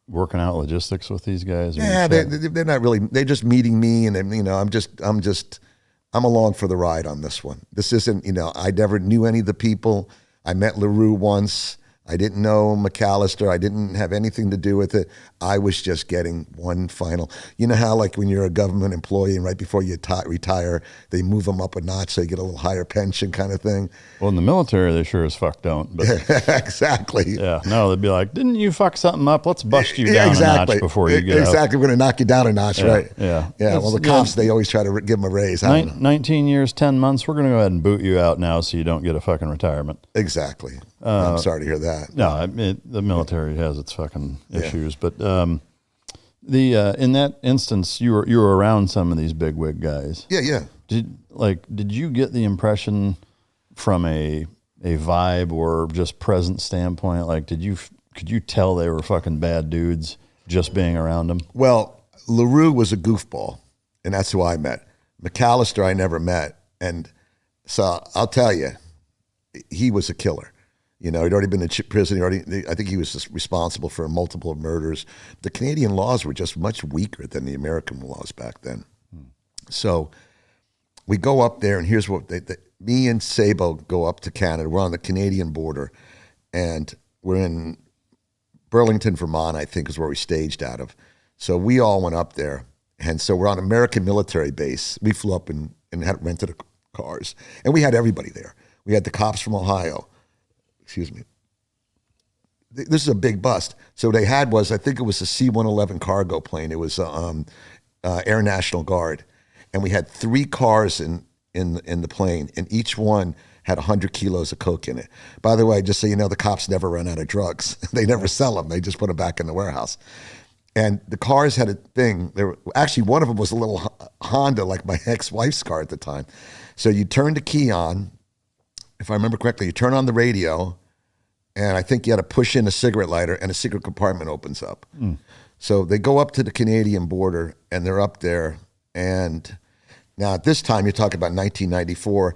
working out logistics with these guys? Yeah, they're not really. They're just meeting me, and I'm along for the ride on this one. This isn't, I never knew any of the people. I met LaRue once. I didn't know McAllister. I didn't have anything to do with it. I was just getting one final. You know how like when you're a government employee and right before you retire, they move them up a notch so you get a little higher pension kind of thing? Well, in the military, they sure as fuck don't. But exactly. Yeah. No, they'd be like, didn't you fuck something up? Let's bust you down a notch before you get out. Exactly. We're going to knock you down a notch, right? Yeah. Yeah. Well, the cops, they always try to give them a raise. 19 years, 10 months. We're going to go ahead and boot you out now so you don't get a fucking retirement. Exactly. I'm sorry to hear that. No, the military has its fucking issues, but in that instance, you were around some of these bigwig guys. Yeah. Did you get the impression from a vibe or just present standpoint? Like, could you tell they were fucking bad dudes just being around them? Well, LaRue was a goofball, and that's who I met. McAllister I never met, and so I'll tell you, he was a killer. You know, he'd already been in prison. I think he was just responsible for multiple murders. The Canadian laws were just much weaker than the American laws back then. So we go up there, and here's what me and Sabo go up to Canada. We're on the Canadian border, and we're in Burlington, Vermont, I think is where we staged out of. So we all went up there, and so we're on American military base. We flew up and had rented cars, and we had everybody there. We had the cops from Ohio. Excuse me. This is a big bust. So what they had was, I think it was a C-111 cargo plane. It was Air National Guard. And we had 3 cars in the plane, and each one had 100 kilos of coke in it. By the way, just so you know, the cops never run out of drugs. They never sell them. They just put them back in the warehouse. And the cars had a thing. Actually, one of them was a little Honda, like my ex-wife's car at the time. So you turn the key on. If I remember correctly, you turn on the radio, and I think you had to push in a cigarette lighter, and a secret compartment opens up. So they go up to the Canadian border, and they're up there. And now at this time, you're talking about 1994,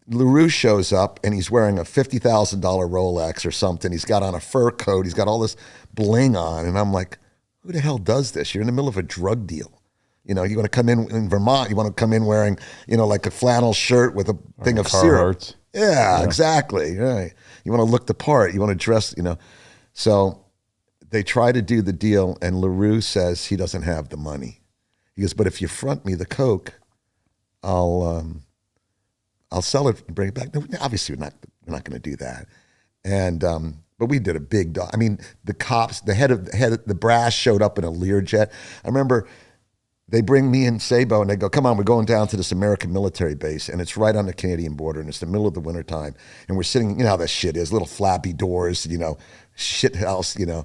LaRue shows up, and he's wearing a $50,000 Rolex or something. He's got on a fur coat. He's got all this bling on. And I'm like, who the hell does this? You're in the middle of a drug deal. You know, you want to come in Vermont, you want to come in wearing, you know, like a flannel shirt with a thing of syrup. Yeah, exactly. Right. You want to look the part. You want to dress, you know. So they try to do the deal, and LaRue says he doesn't have the money. He goes, but if you front me the coke, I'll sell it and bring it back. No, obviously, we're not going to do that. And but we did a big. I mean, the cops, the head of the brass showed up in a Learjet. I remember. They bring me and Sabo, and they go, come on, we're going down to this American military base, and it's right on the Canadian border, and it's the middle of the wintertime, and we're sitting, you know how that shit is, little flappy doors, you know, shit house, you know,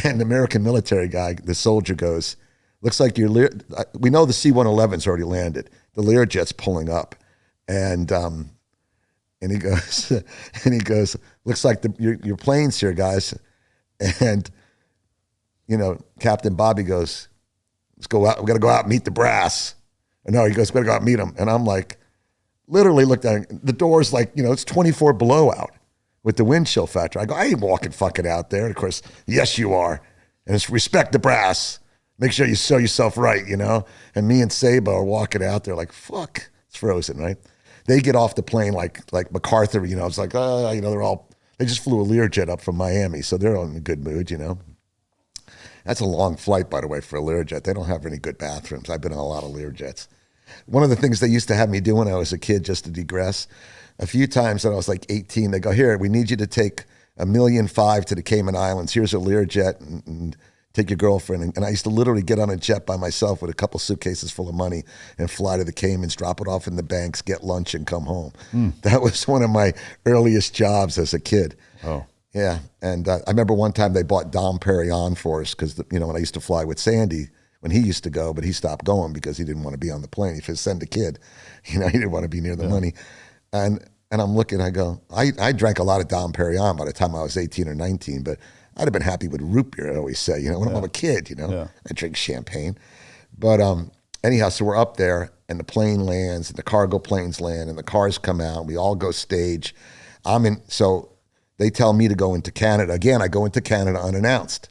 and the American military guy, the soldier goes, looks like we know the C-111's already landed. The Learjet's pulling up, and he goes, looks like your plane's here, guys, and, you know, Captain Bobby goes, let's go out. We got to go out and meet the brass. And no, he goes, we got to go out and meet them. And I'm like, literally looked at it. The door's like, you know, it's 24 below out with the wind chill factor. I go, I ain't walking fucking out there. And of course, yes, you are. And it's respect the brass. Make sure you sew yourself right, you know? And me and Sabo are walking out there like, fuck, it's frozen, right? They get off the plane like MacArthur, you know, it's like, you know, they just flew a Learjet up from Miami. So they're in a good mood, you know? That's a long flight, by the way, for a Learjet. They don't have any good bathrooms. I've been on a lot of Learjets. One of the things they used to have me do when I was a kid, just to digress, a few times when I was like 18, they go, here, we need you to take $1.5 million to the Cayman Islands. Here's a Learjet, and take your girlfriend. And I used to literally get on a jet by myself with a couple suitcases full of money and fly to the Caymans, drop it off in the banks, get lunch, and come home. That was one of my earliest jobs as a kid. Oh. Yeah, and I remember one time they bought Dom Perignon for us because, you know, when I used to fly with Sandy, when he used to go, but he stopped going because he didn't want to be on the plane. If he send a kid, you know, he didn't want to be near the money. And I'm looking, I go, I drank a lot of Dom Perignon by the time I was 18 or 19, but I'd have been happy with root beer, I always say, you know, when I'm a kid, you know, I drink champagne. But anyhow, so we're up there, and the plane lands, and the cargo planes land, and the cars come out, we all go stage. So they tell me to go into Canada. Again, I go into Canada unannounced,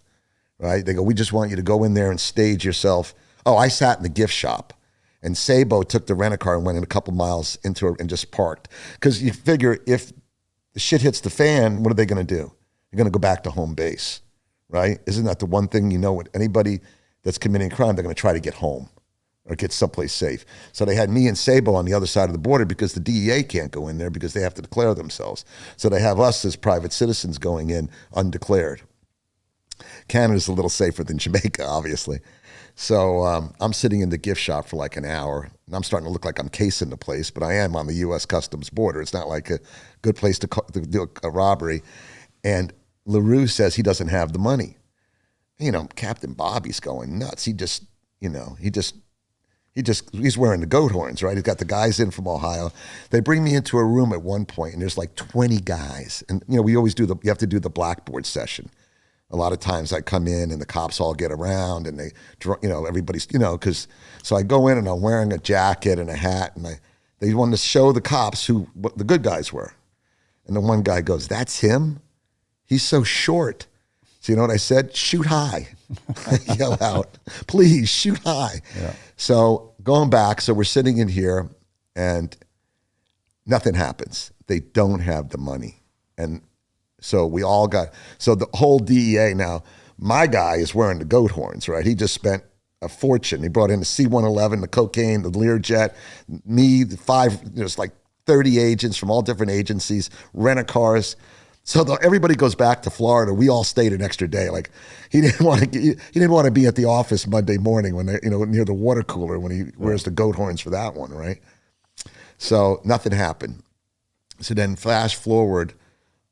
right? They go, we just want you to go in there and stage yourself. Oh, I sat in the gift shop, and Sabo took the rent-a-car and went in a couple miles into it and just parked. Because you figure if the shit hits the fan, what are they going to do? They're going to go back to home base, right? Isn't that the one thing you know with anybody that's committing a crime, they're going to try to get home or get someplace safe. So they had me and Sabo on the other side of the border because the DEA can't go in there because they have to declare themselves. So they have us as private citizens going in undeclared. Canada's a little safer than Jamaica, obviously. So I'm sitting in the gift shop for like an hour, and I'm starting to look like I'm casing the place, but I am on the U.S. Customs border. It's not like a good place to do a robbery. And LaRue says he doesn't have the money. You know, Captain Bobby's going nuts. He's wearing the goat horns, right? He's got the guys in from Ohio. They bring me into a room at one point, and there's like 20 guys. And, you know, we always you have to do the blackboard session. A lot of times I come in and the cops all get around and they, you know, everybody's, you know, so I go in and I'm wearing a jacket and a hat and they wanted to show the cops what the good guys were. And the one guy goes, "That's him? He's so short." So you know what I said? "Shoot high." I yell out, "Please shoot high." Yeah. So going back, so we're sitting in here and nothing happens. They don't have the money. And so so the whole DEA now, my guy is wearing the goat horns, right? He just spent a fortune. He brought in the C-111, the cocaine, the Learjet, me, there's like 30 agents from all different agencies, rent-a-cars. So everybody goes back to Florida. We all stayed an extra day. Like he didn't want to be at the office Monday morning when near the water cooler when he wears the goat horns for that one, right? So nothing happened. So then flash forward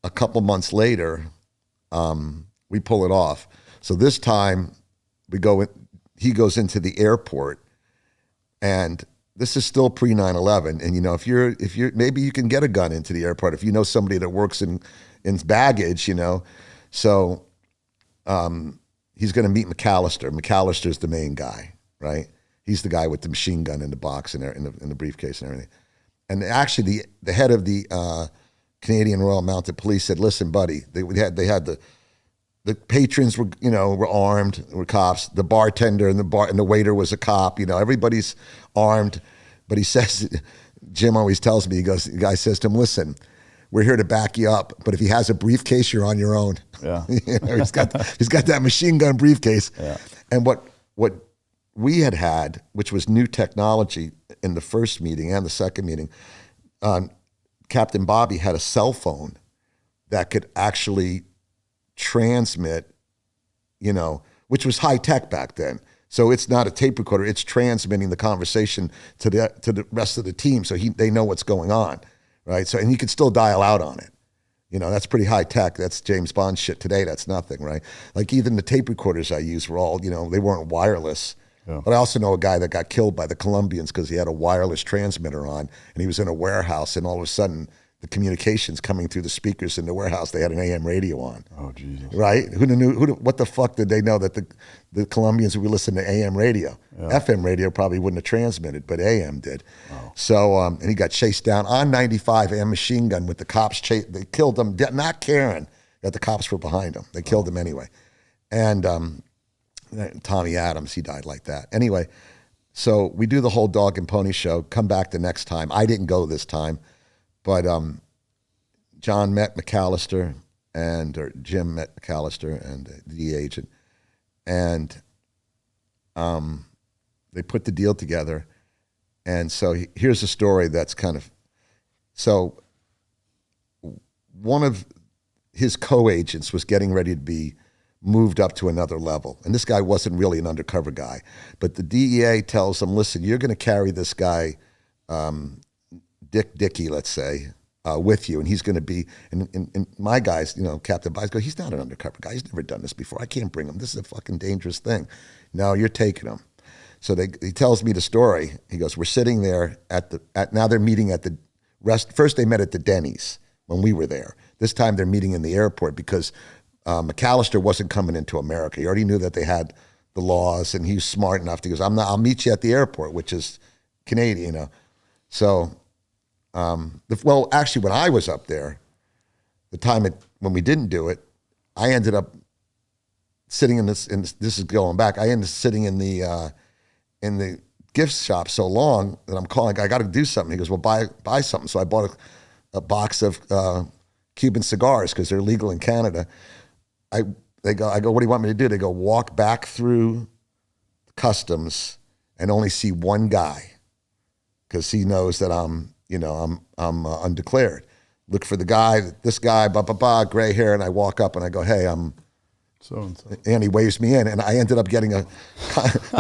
a couple months later, we pull it off. So this time he goes into the airport, and this is still pre 9/11. And you know, if you're maybe you can get a gun into the airport if you know somebody that works in baggage, you know. So he's going to meet McAllister. McAllister's the main guy, right? He's the guy with the machine gun in the box and in the briefcase and everything. And actually, the head of the Canadian Royal Mounted Police said, "Listen, buddy, they had the patrons were armed, were cops. The bartender and the waiter was a cop. You know, everybody's armed." But he says, Jim always tells me, the guy says to him, "Listen, we're here to back you up, but if he has a briefcase, you're on your own." Yeah. You know, he's got that machine gun briefcase. Yeah. And what we had, which was new technology in the first meeting and the second meeting, Captain Bobby had a cell phone that could actually transmit, you know, which was high tech back then. So it's not a tape recorder; it's transmitting the conversation to the rest of the team, so they know what's going on, right? So and you could still dial out on it. You know, that's pretty high tech. That's James Bond shit today. That's nothing, right? Like even the tape recorders I used were all, you know, they weren't wireless. Yeah. But I also know a guy that got killed by the Colombians because he had a wireless transmitter on, and he was in a warehouse, and all of a sudden the communications coming through the speakers in the warehouse, they had an AM radio on. Oh, Jesus. Right? What the fuck did they know that the Colombians would listen to AM radio? Yeah. FM radio probably wouldn't have transmitted, but AM did. Oh. So, and he got chased down on 95 and machine gun with the cops. They killed him, not caring that the cops were behind him. They killed him anyway. And Tommy Adams, he died like that. Anyway, so we do the whole dog and pony show, come back the next time. I didn't go this time. But John met McAllister or Jim met McAllister and the agent, and they put the deal together. And so here's a story that's kind of, so one of his co-agents was getting ready to be moved up to another level. And this guy wasn't really an undercover guy, but the DEA tells him, "Listen, you're going to carry this guy, Dicky, let's say, with you, and he's going to be," and my guys, you know, Captain Bice go, "He's not an undercover guy. He's never done this before. I can't bring him. This is a fucking dangerous thing." "No, you're taking him." So he tells me the story. He goes, "We're sitting there now they're meeting at the first they met at the Denny's when we were there. This time they're meeting in the airport because McAllister wasn't coming into America. He already knew that they had the laws, and he's smart enough to go, I'll meet you at the airport," which is Canadian, you know. So well, actually, when I was up there, when we didn't do it, I ended up sitting in this is going back. I ended up sitting in the gift shop so long that I'm calling. I got to do something. He goes, "Well, buy something." So I bought a box of Cuban cigars because they're legal in Canada. I go, what do you want me to do? They go, walk back through customs and only see one guy because he knows that I'm undeclared. Look for the guy, this guy, gray hair, and I walk up and I go, hey, I'm so-and-so. And he waves me in, and I ended up getting the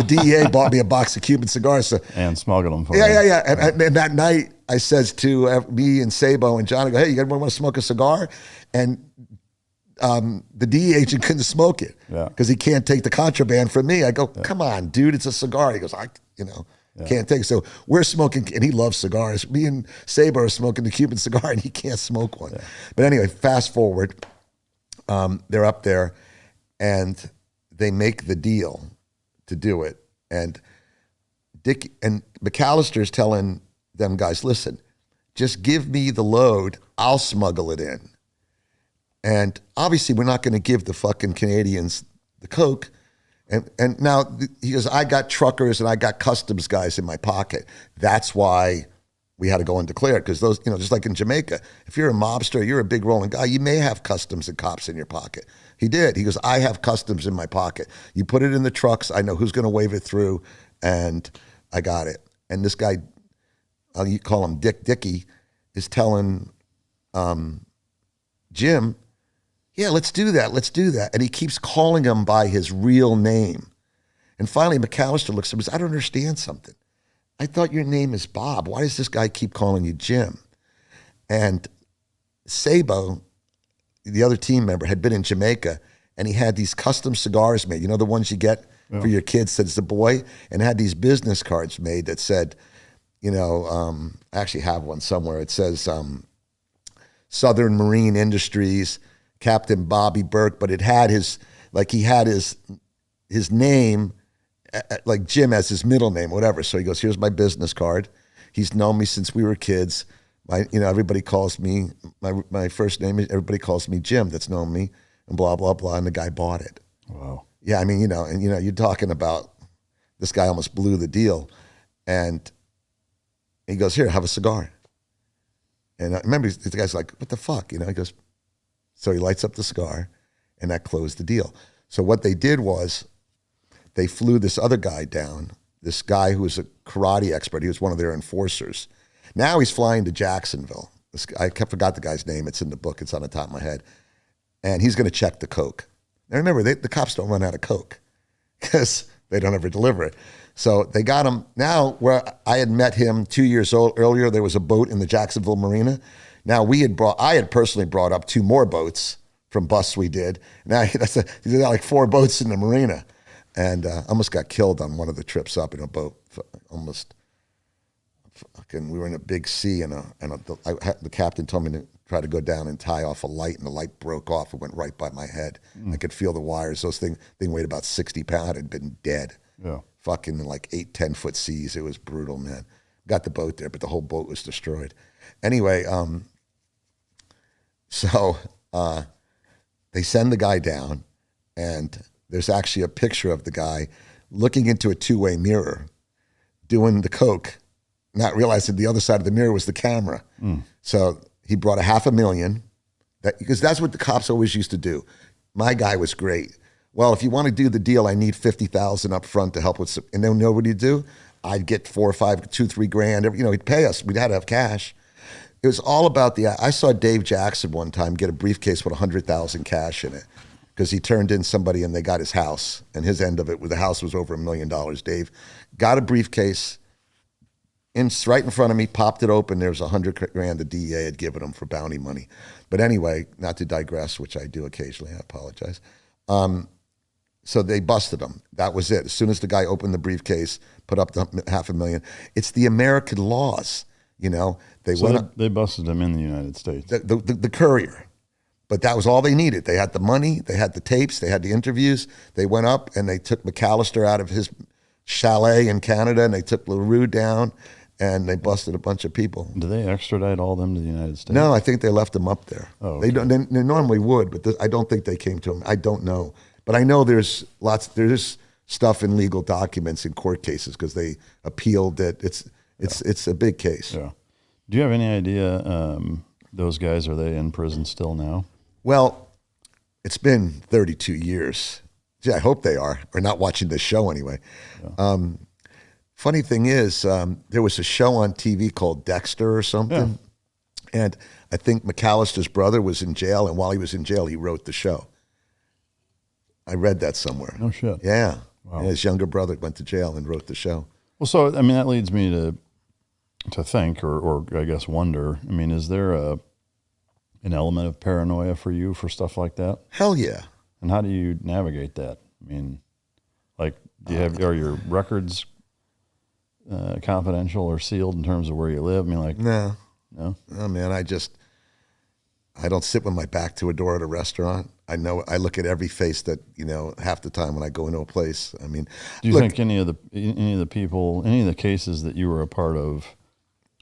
DEA bought me a box of Cuban cigars. So, and smuggled them for you. Yeah. And that night, I says to me and Sabo and John, I go, hey, you guys want to smoke a cigar? And the DEA agent couldn't smoke it because he can't take the contraband from me. I go, come on, dude, it's a cigar. He goes, can't take it. So we're smoking, and he loves cigars. Me and Sabo are smoking the Cuban cigar, and he can't smoke one. Yeah. But anyway, fast forward, they're up there, and they make the deal to do it. And Dick and McAllister's telling them guys, listen, just give me the load, I'll smuggle it in. And obviously we're not going to give the fucking Canadians the coke. And now he goes, I got truckers and I got customs guys in my pocket. That's why we had to go undeclared, because those, just like in Jamaica, if you're a mobster, you're a big rolling guy, you may have customs and cops in your pocket. He did. He goes, I have customs in my pocket. You put it in the trucks, I know who's going to wave it through, and I got it. And this guy, you call him Dicky, is telling Jim, yeah, let's do that. And he keeps calling him by his real name. And finally, McAllister looks at him and says, I don't understand something. I thought your name is Bob. Why does this guy keep calling you Jim? And Sabo, the other team member, had been in Jamaica, and he had these custom cigars made. You know, the ones you get for your kids, said it's a boy, and had these business cards made that said, I actually have one somewhere. It says Southern Marine Industries, Captain Bobby Burke, but it had his name, like Jim as his middle name, whatever. So he goes, here's my business card. He's known me since we were kids. Everybody calls me, my first name, everybody calls me Jim that's known me, and blah, blah, blah. And the guy bought it. Wow. Yeah, you're talking about this guy almost blew the deal. And he goes, here, have a cigar. And I remember the guy's like, what the fuck? He goes, so he lights up the cigar, and that closed the deal. So what they did was they flew this other guy down, this guy who was a karate expert. He was one of their enforcers. Now he's flying to Jacksonville. I forgot the guy's name. It's in the book. It's on the top of my head. And he's going to check the coke. Now remember, the cops don't run out of coke because they don't ever deliver it. So they got him. Now, where I had met him 2 years earlier, there was a boat in the Jacksonville Marina. Now I had personally brought up 2 more boats from busts we did. Now he's got like 4 boats in the marina, and almost got killed on one of the trips up in a boat. Almost, fucking, we were in a big sea, and the captain told me to try to go down and tie off a light, and the light broke off. It went right by my head. I could feel the wires. Those thing weighed about 60 pounds. It had been dead. Yeah. Fucking like 8-10 foot seas. It was brutal, man. Got the boat there, but the whole boat was destroyed. Anyway, so they send the guy down, and there's actually a picture of the guy looking into a 2-way mirror, doing the coke, not realizing the other side of the mirror was the camera. So he brought $500,000, because that's what the cops always used to do. My guy was great. Well, if you want to do the deal, I need $50,000 up front to help with some, and then know what he'd do? I'd get $4 or $5, $2, $3 grand. He'd pay us. We'd have to have cash. It was all about I saw Dave Jackson one time get a briefcase with $100,000 cash in it, because he turned in somebody and they got his house, and his end of it, the house was over $1 million. Dave got a briefcase right in front of me, popped it open. There was $100 grand the DEA had given him for bounty money. But anyway, not to digress, which I do occasionally, I apologize. So they busted him. That was it. As soon as the guy opened the briefcase, put up the $500,000. It's the American laws, They busted him in the United States. The courier. But that was all they needed. They had the money, they had the tapes, they had the interviews. They went up and they took McAllister out of his chalet in Canada, and they took LaRue down, and they busted a bunch of people. Do they extradite all them to the United States? No, I think they left them up there. Oh, okay. They normally would, but I don't think they came to him. I don't know. But I know there's stuff in legal documents in court cases, because they appealed it. It's a big case. Yeah. Do you have any idea those guys, are they in prison still now? Well, it's been 32 years. Gee, I hope they are, or not watching this show anyway. Yeah. Funny thing is, there was a show on TV called Dexter or something. Yeah. And I think McAllister's brother was in jail, and while he was in jail, he wrote the show. I read that somewhere. No shit. Yeah. Wow. And his younger brother went to jail and wrote the show. Well, so, I mean, that leads me to think, or I guess wonder, I mean, is there an element of paranoia for you for stuff like that? Hell yeah. And how do you navigate that? I mean, like, are your records confidential or sealed in terms of where you live? I mean, like, No, man, I don't sit with my back to a door at a restaurant. I look at every face that, half the time when I go into a place. I mean, do you think any of the people, any of the cases that you were a part of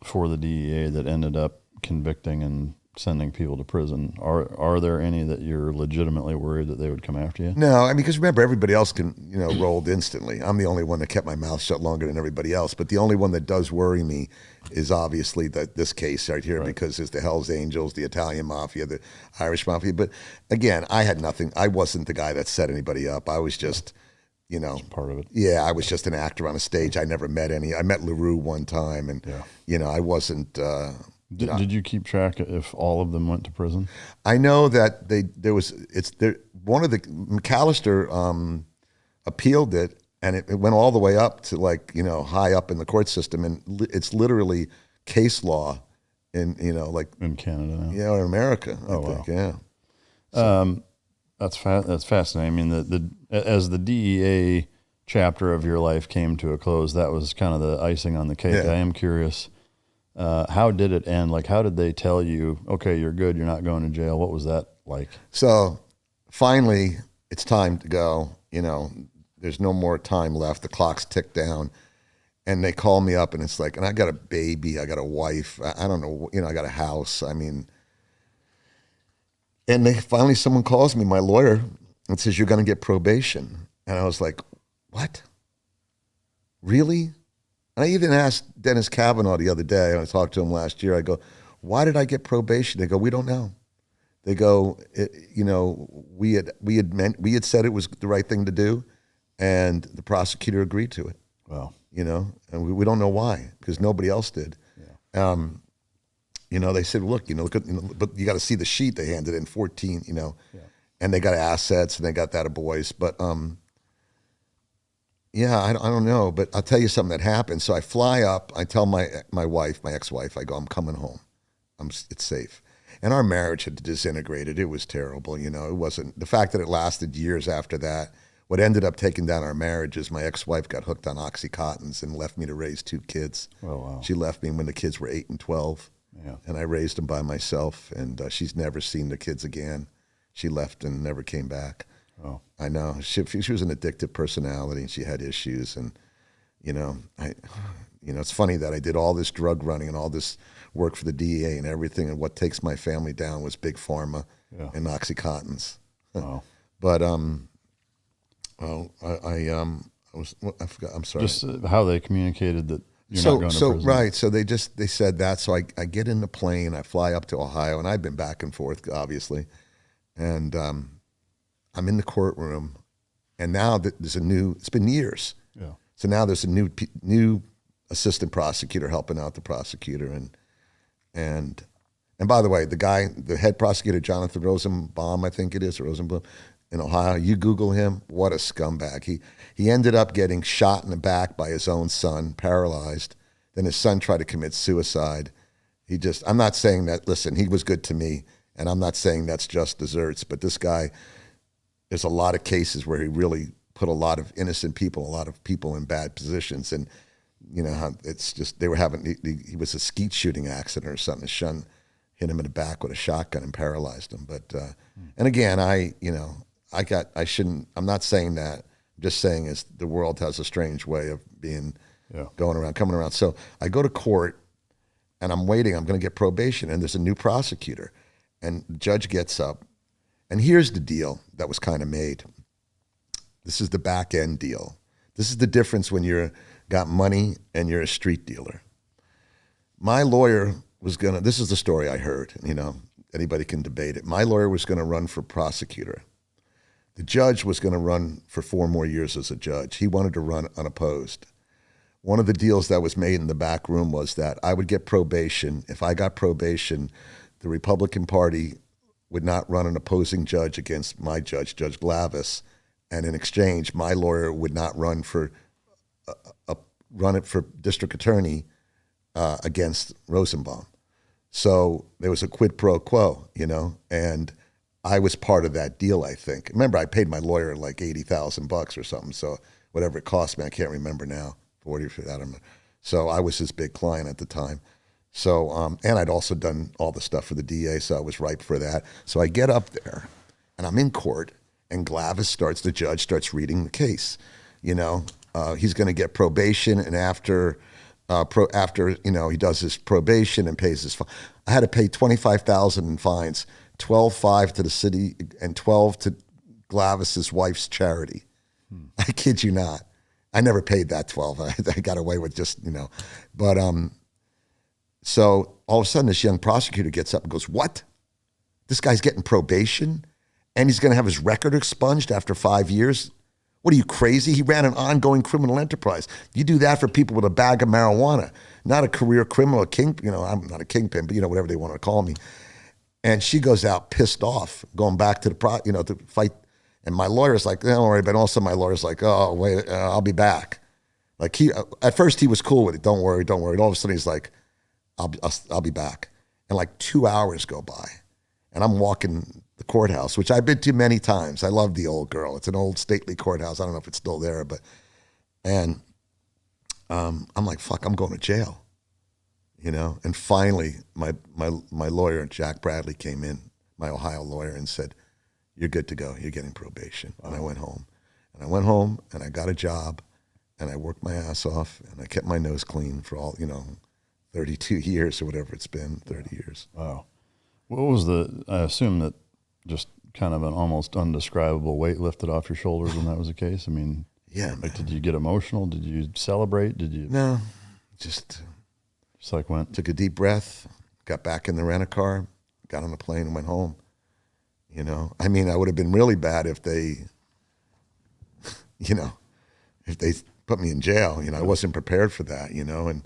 for the DEA that ended up convicting and sending people to prison, are there any that you're legitimately worried that they would come after you? No, I mean, because remember, everybody else can, rolled instantly. I'm the only one that kept my mouth shut longer than everybody else. But the only one that does worry me is obviously this case right here, right. Because it's the Hells Angels, the Italian Mafia, the Irish Mafia. But again, I had nothing. I wasn't the guy that set anybody up. I was just, Just part of it. Yeah, I was just an actor on a stage. I never met any. I met LaRue one time, and I wasn't. Did you keep track if all of them went to prison? I know that one of the McAllister appealed it, and it went all the way up to high up in the court system, and it's literally case law in in Canada now. Yeah, or America. I think, yeah. So. That's fascinating. I mean, as the DEA chapter of your life came to a close, that was kind of the icing on the cake. Yeah. I am curious. How did it end? Like, how did they tell you, okay, you're good, you're not going to jail? What was that like? So finally, it's time to go. There's no more time left. The clock's ticked down. And they call me up, and it's like, and I got a baby, I got a wife, I don't know, I got a house. I mean, and finally someone calls me, my lawyer, and says, you're going to get probation. And I was like, what? Really? And I even asked Dennis Kavanaugh the other day, I talked to him last year, I go, why did I get probation? They go, we don't know. They go, we had said it was the right thing to do, and the prosecutor agreed to it. Wow. And we don't know why, because nobody else did. Yeah. They said, look, but you got to see the sheet they handed in, 14, and they got assets and they got that of boys. But I don't know. But I'll tell you something that happened. So I fly up. I tell my wife, my ex-wife, I go, I'm coming home. It's safe. And our marriage had disintegrated. It was terrible. It wasn't the fact that it lasted years after that. What ended up taking down our marriage is my ex-wife got hooked on Oxycontins and left me to raise 2 kids. Oh, wow. She left me when the kids were 8 and 12. Yeah. And I raised them by myself, and she's never seen the kids again. She left and never came back. Oh, I know. She was an addictive personality, and she had issues. And it's funny that I did all this drug running and all this work for the DEA and everything, and what takes my family down was Big Pharma and Oxycontins. wow. But I forgot. I'm sorry. Just how they communicated that. You're not going to prison. Right. So they said that. So I get in the plane, I fly up to Ohio, and I've been back and forth, obviously. And I'm in the courtroom, and now there's it's been years. Yeah. So now there's a new assistant prosecutor helping out the prosecutor. And by the way, the head prosecutor, Jonathan Rosenbaum, I think it is, Rosenblum, in Ohio, you Google him, what a scumbag. He ended up getting shot in the back by his own son, paralyzed. Then his son tried to commit suicide. I'm not saying that, listen, he was good to me, and I'm not saying that's just desserts, but this guy, there's a lot of cases where he really put a lot of innocent people, a lot of people in bad positions, and it's just, he was a skeet shooting accident or something. His son hit him in the back with a shotgun and paralyzed him. But, and again, I'm not saying that. I'm just saying is the world has a strange way of being, coming around. So I go to court, and I'm waiting. I'm going to get probation, and there's a new prosecutor. And the judge gets up, and here's the deal that was kind of made. This is the back end deal. This is the difference when you're got money and you're a street dealer. My lawyer was going to, this is the story I heard, anybody can debate it. My lawyer was going to run for prosecutor. The judge was going to run for 4 more years as a judge. He wanted to run unopposed. One of the deals that was made in the back room was that I would get probation. If I got probation, the Republican Party would not run an opposing judge against my judge, Judge Glavis, and in exchange, my lawyer would not run for district attorney against Rosenbaum. So there was a quid pro quo, and I was part of that deal, I think. Remember, I paid my lawyer like $80,000 or something, so whatever it cost me, I can't remember now, 40 or 50, I don't know. So I was his big client at the time. So, and I'd also done all the stuff for the DA, so I was ripe for that. So I get up there, and I'm in court, and the judge starts reading the case. He's going to get probation, and after he does his probation and pays his fine. I had to pay $25,000 in fines, $12,500 to the city and $12,000 to Glavis's wife's charity. I kid you not. I never paid that $12,000. I got away with just, but so all of a sudden this young prosecutor gets up and goes, "What? This guy's getting probation and he's going to have his record expunged after 5 years? What are you, crazy? He ran an ongoing criminal enterprise. You do that for people with a bag of marijuana, not a career criminal, I'm not a kingpin, but whatever they want to call me." And she goes out pissed off, going back to to fight. And my lawyer's like, "Don't worry," but also my lawyer's like, "Oh, wait, I'll be back." Like at first he was cool with it. Don't worry. All of a sudden he's like, I'll be back. And like 2 hours go by and I'm walking the courthouse, which I've been to many times. I love the old girl. It's an old stately courthouse. I don't know if it's still there, and I'm like, fuck, I'm going to jail, And finally, my lawyer, Jack Bradley, came in, my Ohio lawyer, and said, "You're good to go. You're getting probation." Wow. And I went home. And I got a job, and I worked my ass off, and I kept my nose clean for all, 32 years or whatever it's been, 30 years. Wow. What was I assume that just kind of an almost undescribable weight lifted off your shoulders when that was the case? I mean, yeah. Like, did you get emotional? Did you celebrate? Did you? No, just like went. Took a deep breath, got back in the rent-a-car, got on a plane and went home. I mean, I would have been really bad if they, if they put me in jail. I wasn't prepared for that, and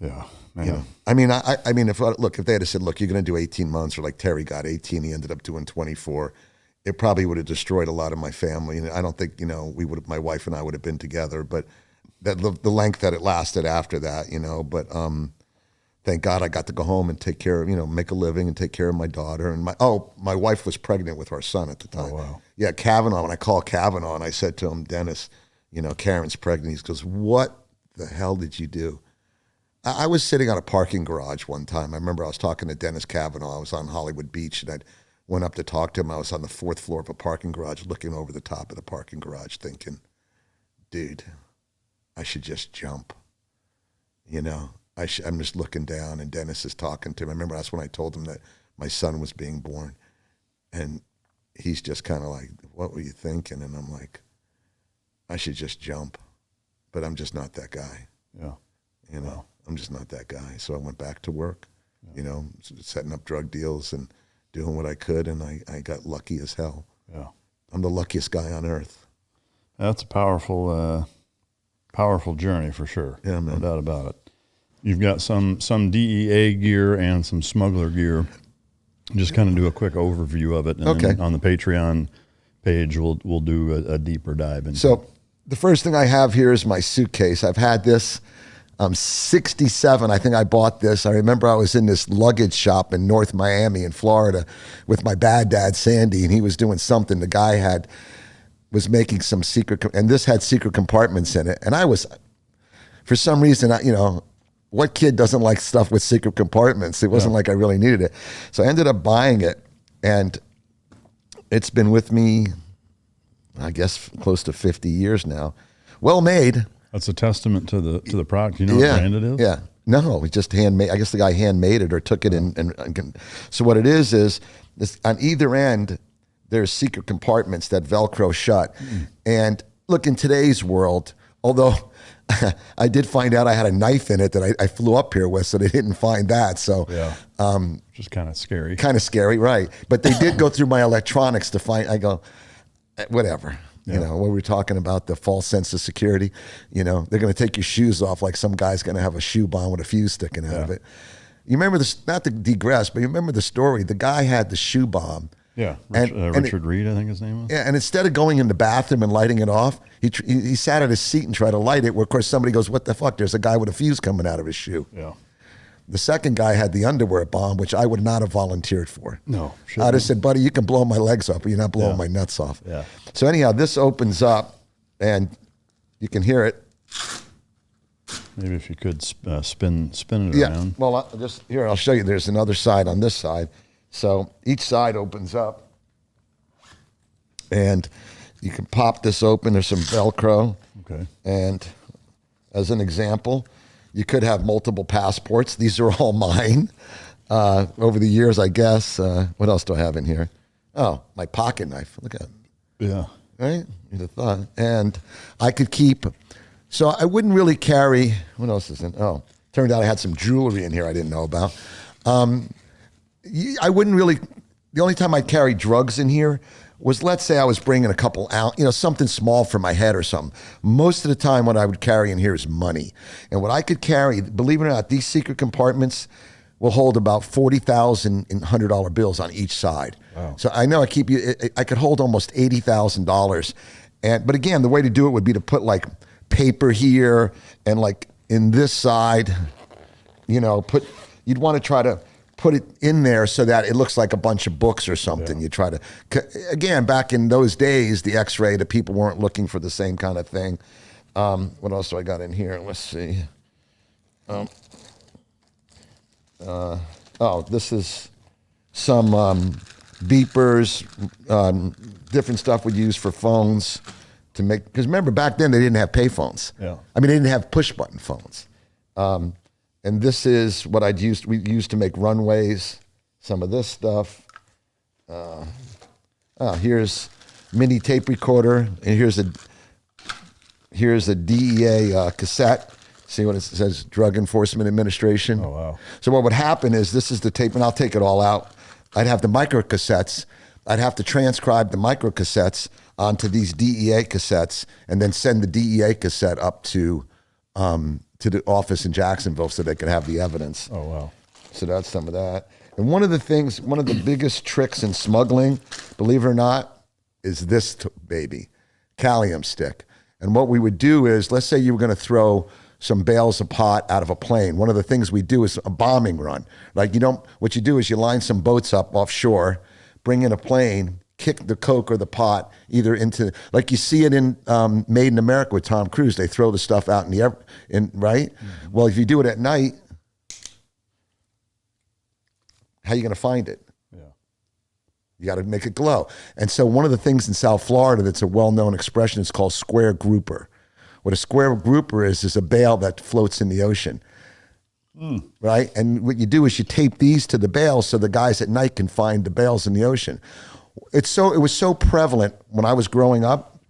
yeah, man. I mean, if they had said, "Look, you're going to do 18 months," or like Terry got 18, he ended up doing 24, it probably would have destroyed a lot of my family. And I don't think, my wife and I would have been together, but that the length that it lasted after that, but thank God I got to go home and take care of, make a living and take care of my daughter. And my wife was pregnant with our son at the time. Oh, wow. Yeah, Kavanaugh. When I called Kavanaugh and I said to him, "Dennis, Karen's pregnant." He goes, "What the hell did you do?" I was sitting on a parking garage one time. I remember I was talking to Dennis Kavanaugh. I was on Hollywood Beach, and I went up to talk to him. I was on the 4th floor of a parking garage looking over the top of the parking garage thinking, dude, I should just jump. I'm just looking down, and Dennis is talking to him. I remember that's when I told him that my son was being born. And he's just kind of like, "What were you thinking?" And I'm like, I should just jump. But I'm just not that guy. Yeah. Wow. I'm just not that guy. So I went back to work, setting up drug deals and doing what I could, and I got lucky as hell. Yeah. I'm the luckiest guy on earth. That's a powerful journey for sure. Yeah, man. No doubt about it. You've got some DEA gear and some smuggler gear. Just kind of do a quick overview of it, and okay. Then on the Patreon page, we'll do a deeper dive into. So the first thing I have here is my suitcase. I've had this. I'm 67. I think I bought this. I remember I was in this luggage shop in North Miami in Florida with my bad dad, Sandy, and he was doing something. The guy was making some secret, and this had secret compartments in it. And I was, for some reason, what kid doesn't like stuff with secret compartments? It wasn't like I really needed it. So I ended up buying it, and it's been with me, I guess, close to 50 years now. Well made. That's a testament to the product. You know what brand it is? Yeah. No, it just handmade. I guess the guy handmade it or took it and so what it is this, on either end, there's secret compartments that Velcro shut. And look, in today's world, although I did find out I had a knife in it that I flew up here with, so they didn't find that. So which is kind of scary. Kind of scary, right? But they did go through my electronics to find. I go, whatever. You know, when we were talking about the false sense of security, you know, they're going to take your shoes off like some guy's going to have a shoe bomb with a fuse sticking out of it. You remember this? Not to digress, but you remember the story. The guy had the shoe bomb. Yeah, Richard Reed, I think his name was. Yeah, and instead of going in the bathroom and lighting it off, he sat at his seat and tried to light it, where, of course, somebody goes, what the fuck? There's a guy with a fuse coming out of his shoe. Yeah. The second guy had the underwear bomb, which I would not have volunteered for. No. I'd have said, buddy, you can blow my legs off, but you're not blowing my nuts off. Yeah. So anyhow, this opens up, and you can hear it. Maybe if you could spin it around. Well, I'll show you. There's another side on this side. So each side opens up, and you can pop this open. There's some Velcro. Okay. And as an example, you could have multiple passports. These are all mine over the years, I guess. What else do I have in here? Oh, my pocket knife. Look at it. Yeah. Right? You'd have thought. And I could keep, so I wouldn't really carry, what else is in? Oh, turned out I had some jewelry in here I didn't know about. I wouldn't really, the only time I'd carry drugs in here was, let's say I was bringing a couple out, something small for my head or something. Most of the time what I would carry in here is money. And what I could carry, believe it or not, these secret compartments will hold about 40,000 in $100 bills on each side. Wow. So I know I could hold almost $80,000. But again, the way to do it would be to put like paper here and like in this side, you'd want to try to put it in there so that it looks like a bunch of books or something. Yeah. You try to, again, back in those days, the X-ray, the people weren't looking for the same kind of thing. What else do I got in here? Let's see. This is some beepers, different stuff we use for phones to make, because remember back then they didn't have pay phones. Yeah. I mean, they didn't have push button phones. And this is what we used to make runways, some of this stuff. Here's mini tape recorder, and here's a DEA cassette. See what it says, Drug Enforcement Administration. Oh, wow. So what would happen is, this is the tape, and I'll take it all out. I'd have the micro cassettes. I'd have to transcribe the micro cassettes onto these DEA cassettes, and then send the DEA cassette up to the office in Jacksonville so they could have the evidence. Oh, wow. So that's some of that. And one of the biggest tricks in smuggling, believe it or not, is this baby, Callium stick. And what we would do is, let's say you were going to throw some bales of pot out of a plane. One of the things we do is a bombing run. Like what you do is you line some boats up offshore, bring in a plane, kick the coke or the pot either into, like you see it in Made in America with Tom Cruise. They throw the stuff out in the air, right? Mm-hmm. Well, if you do it at night, how are you going to find it? Yeah. You got to make it glow. And so one of the things in South Florida that's a well-known expression is called square grouper. What a square grouper is a bale that floats in the ocean. Right? And what you do is you tape these to the bales so the guys at night can find the bales in the ocean. It was so prevalent when I was growing up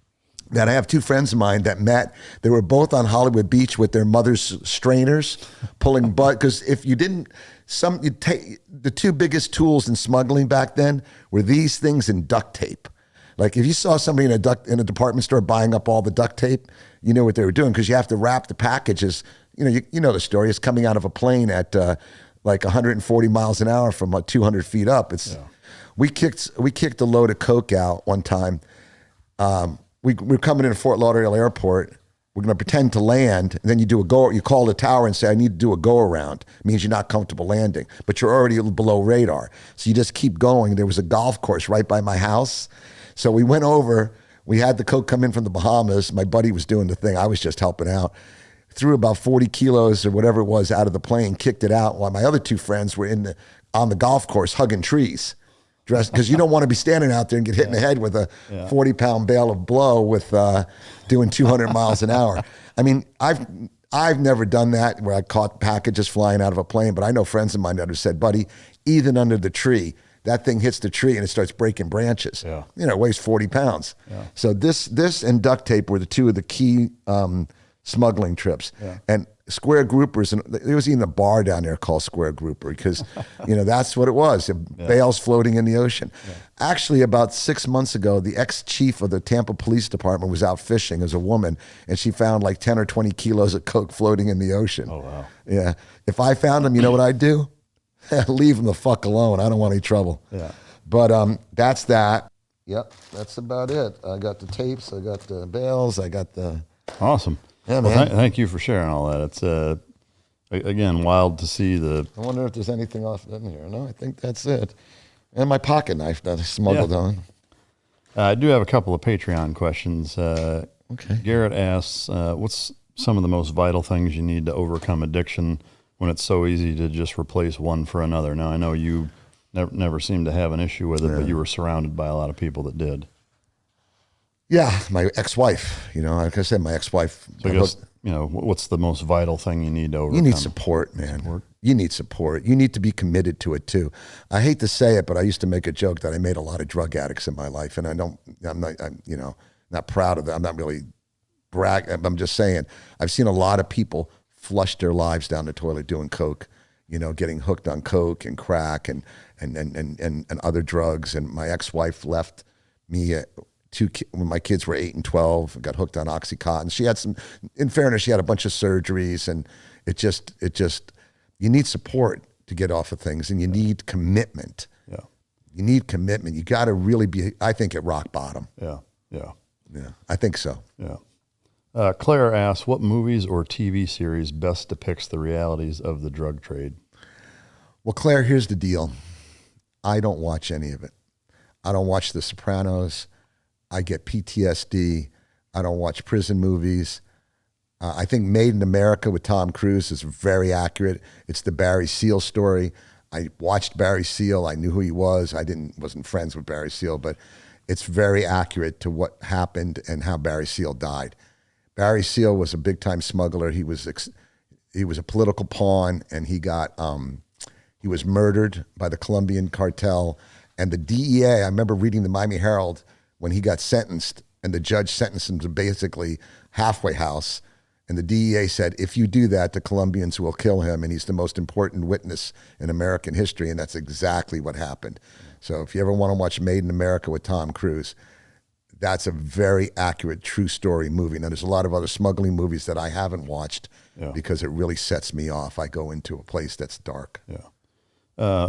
that I have two friends of mine that met. They were both on Hollywood Beach with their mother's strainers, pulling butt. Because if you didn't, the two biggest tools in smuggling back then were these things and duct tape. Like if you saw somebody in a department store buying up all the duct tape, you know what they were doing, because you have to wrap the packages. You know the story. It's coming out of a plane at like 140 miles an hour from 200 feet up. We kicked a load of coke out one time. We're coming into Fort Lauderdale Airport. We're going to pretend to land, and then you call the tower and say, I need to do a go around. It means you're not comfortable landing, but you're already below radar. So you just keep going. There was a golf course right by my house. So we went over, we had the coke come in from the Bahamas. My buddy was doing the thing. I was just helping out. Threw about 40 kilos or whatever it was out of the plane, kicked it out, while my other two friends were on the golf course hugging trees. Because you don't want to be standing out there and get hit in the head with a 40-pound bale of blow with doing 200 miles an hour. I mean, I've never done that where I caught packages flying out of a plane, but I know friends of mine that have said, buddy, even under the tree, that thing hits the tree and it starts breaking branches. It weighs 40 pounds. So this and duct tape were the two of the key smuggling trips. Yeah. And square groupers, and there was even a bar down there called Square Grouper because, that's what it was. Bales floating in the ocean. Yeah. Actually, about 6 months ago, the ex-chief of the Tampa Police Department was out fishing as a woman, and she found like 10 or 20 kilos of coke floating in the ocean. Oh, wow. Yeah. If I found them, you know what I'd do? Leave them the fuck alone. I don't want any trouble. Yeah. But that's that. Yep, that's about it. I got the tapes, I got the bales, I got the... Awesome. Yeah, well, man. Thank you for sharing all that. It's, again, wild to see the... I wonder if there's anything else in here. No, I think that's it. And my pocket knife that I smuggled on. I do have a couple of Patreon questions. Okay. Garrett asks, what's some of the most vital things you need to overcome addiction when it's so easy to just replace one for another? Now, I know you never seemed to have an issue with it, but you were surrounded by a lot of people that did. Yeah, my ex-wife. Like I said, my ex-wife. So I guess, what's the most vital thing you need to overcome? You need support, man. You need support. You need to be committed to it too. I hate to say it, but I used to make a joke that I made a lot of drug addicts in my life, and I'm not proud of that. I'm not really I'm just saying I've seen a lot of people flush their lives down the toilet doing coke, getting hooked on coke and crack and other drugs. And my ex-wife left me when my kids were 8 and 12, and got hooked on Oxycontin. She had in fairness, she had a bunch of surgeries, and it just, you need support to get off of things, and you need commitment. Yeah. You need commitment. You got to really be, I think, at rock bottom. Yeah. I think so. Yeah. Claire asks, what movies or TV series best depicts the realities of the drug trade? Well, Claire, here's the deal. I don't watch any of it. I don't watch The Sopranos. I get PTSD. I don't watch prison movies. I think Made in America with Tom Cruise is very accurate. It's the Barry Seal story. I watched Barry Seal. I knew who he was. Wasn't friends with Barry Seal, but it's very accurate to what happened and how Barry Seal died. Barry Seal was a big-time smuggler. He was a political pawn, and he was murdered by the Colombian cartel. And the DEA, I remember reading the Miami Herald when he got sentenced, and the judge sentenced him to basically halfway house. And the DEA said, if you do that, the Colombians will kill him, and he's the most important witness in American history. And that's exactly what happened. So if you ever want to watch Made in America with Tom Cruise, that's a very accurate, true story movie. Now, there's a lot of other smuggling movies that I haven't watched because it really sets me off. I go into a place that's dark. Yeah.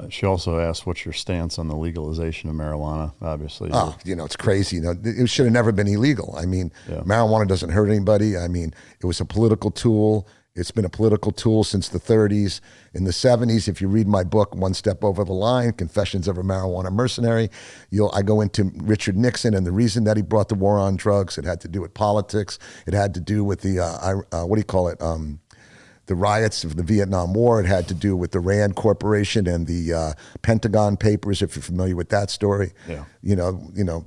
She also asked, what's your stance on the legalization of marijuana? Obviously. It's crazy. It should have never been illegal. I mean, marijuana doesn't hurt anybody. I mean, it was a political tool. It's been a political tool since the 30s. In the 70s, if you read my book, One Step Over the Line, Confessions of a Marijuana Mercenary, I go into Richard Nixon and the reason that he brought the war on drugs. It had to do with politics. It had to do with the, the riots of the Vietnam War. It had to do with the Rand Corporation and the Pentagon Papers, if you're familiar with that story. Yeah.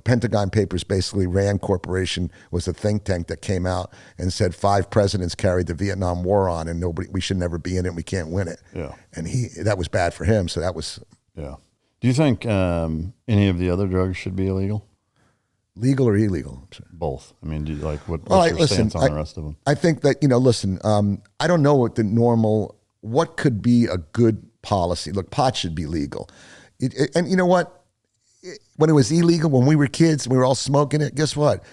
Pentagon Papers, basically Rand Corporation was a think tank that came out and said 5 presidents carried the Vietnam War on and we should never be in it, we can't win it. Yeah. And that was bad for him, so that was... Yeah. Do you think any of the other drugs should be illegal? Legal or illegal? Both. I mean, what's your stance on the rest of them? I think that, I don't know what could be a good policy. Look, pot should be legal. And you know what? When it was illegal, when we were kids, we were all smoking it, guess what?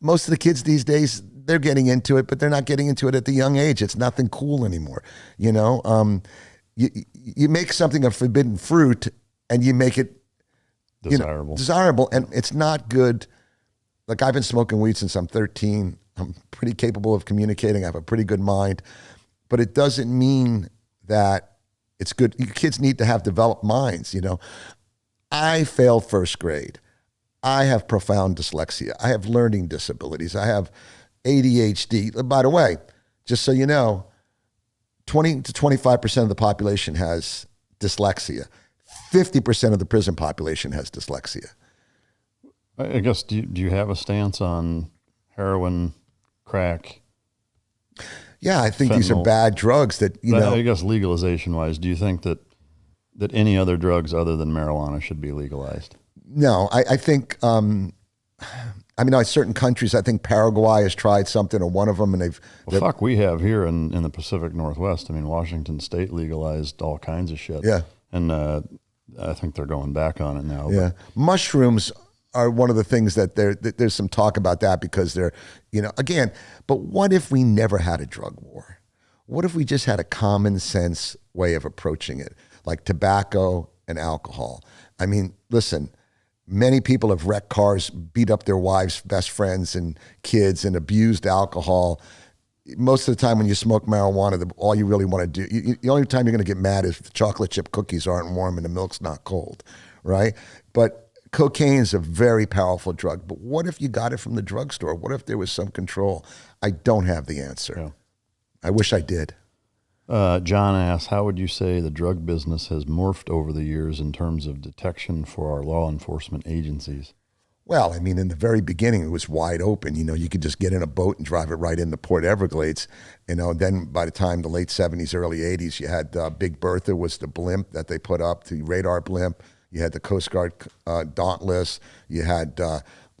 Most of the kids these days, they're getting into it, but they're not getting into it at the young age. It's nothing cool anymore. You make something a forbidden fruit and you make it desirable, and it's not good. Like, I've been smoking weed since I'm 13. I'm pretty capable of communicating. I have a pretty good mind, but it doesn't mean that it's good. Kids need to have developed minds. I failed first grade. I have profound dyslexia. I have learning disabilities. I have ADHD. By the way, just so you know, 20 to 25% of the population has dyslexia. 50% of the prison population has dyslexia. I guess, do you have a stance on heroin, crack? Yeah, I think fentanyl? These are bad drugs that, I guess legalization-wise, do you think that any other drugs other than marijuana should be legalized? No, I think I mean, certain countries, I think Paraguay has tried something, or one of them, and they've... We have here in the Pacific Northwest. I mean, Washington State legalized all kinds of shit. Yeah. And I think they're going back on it now. Yeah. Mushrooms are one of the things that there's some talk about that because they're, again, but what if we never had a drug war? What if we just had a common sense way of approaching it, like tobacco and alcohol? I mean, listen, many people have wrecked cars, beat up their wives, best friends, and kids, and abused alcohol. Most of the time when you smoke marijuana, all you really want to do, the only time you're going to get mad is if the chocolate chip cookies aren't warm and the milk's not cold, right? But cocaine is a very powerful drug. But what if you got it from the drugstore? What if there was some control? I don't have the answer. Yeah. I wish I did. John asks, how would you say the drug business has morphed over the years in terms of detection for our law enforcement agencies? Well, I mean, in the very beginning, it was wide open. You could just get in a boat and drive it right into Port Everglades. Then by the time the late 70s, early 80s, you had Big Bertha was the blimp that they put up, the radar blimp. You had the Coast Guard Dauntless. You had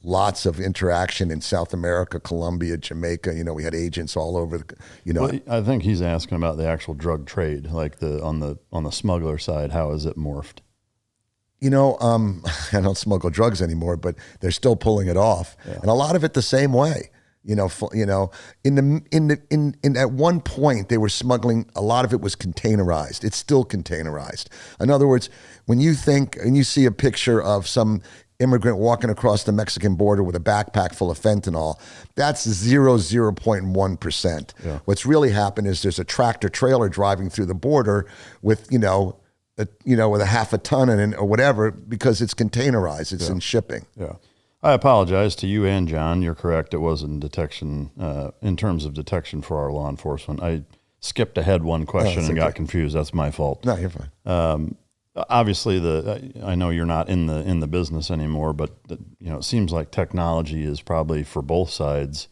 lots of interaction in South America, Colombia, Jamaica. We had agents all over. Well, I think he's asking about the actual drug trade, like on the smuggler side. How has it morphed? I don't smuggle drugs anymore, but they're still pulling it off, and a lot of it the same way. At one point they were smuggling. A lot of it was containerized. It's still containerized. In other words, when you think and you see a picture of some immigrant walking across the Mexican border with a backpack full of fentanyl, that's 0.1%. Yeah. What's really happened is there's a tractor trailer driving through the border with with a half a ton in it or whatever, because it's containerized. It's in shipping. Yeah. I apologize to you and John. You're correct. It was in detection, in terms of detection for our law enforcement. I skipped ahead one question and got confused. That's my fault. No, you're fine. Obviously, I know you're not in the business anymore, but it seems like technology is probably for both sides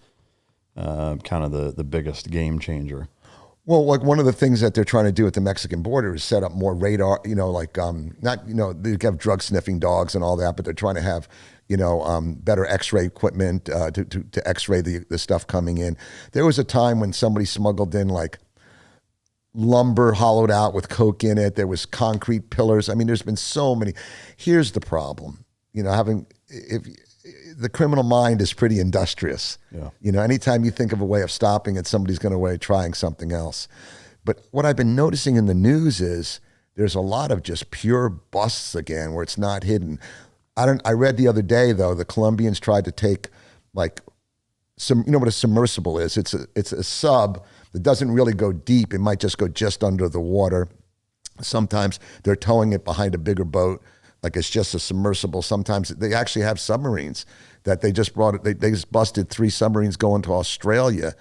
kind of the biggest game changer. Well, like one of the things that they're trying to do at the Mexican border is set up more radar. They have drug sniffing dogs and all that, but they're trying to have better X-ray equipment to X-ray the stuff coming in. There was a time when somebody smuggled in like lumber hollowed out with coke in it. There was concrete pillars. I mean, there's been so many. Here's the problem. The criminal mind is pretty industrious. Yeah. Anytime you think of a way of stopping it, somebody's going to trying something else. But what I've been noticing in the news is there's a lot of just pure busts again where it's not hidden. I read the other day though, the Colombians tried to take like some, what a submersible is? It's a sub that doesn't really go deep. It might just go just under the water. Sometimes they're towing it behind a bigger boat, like it's just a submersible. Sometimes they actually have submarines that they just brought. They just busted 3 submarines going to Australia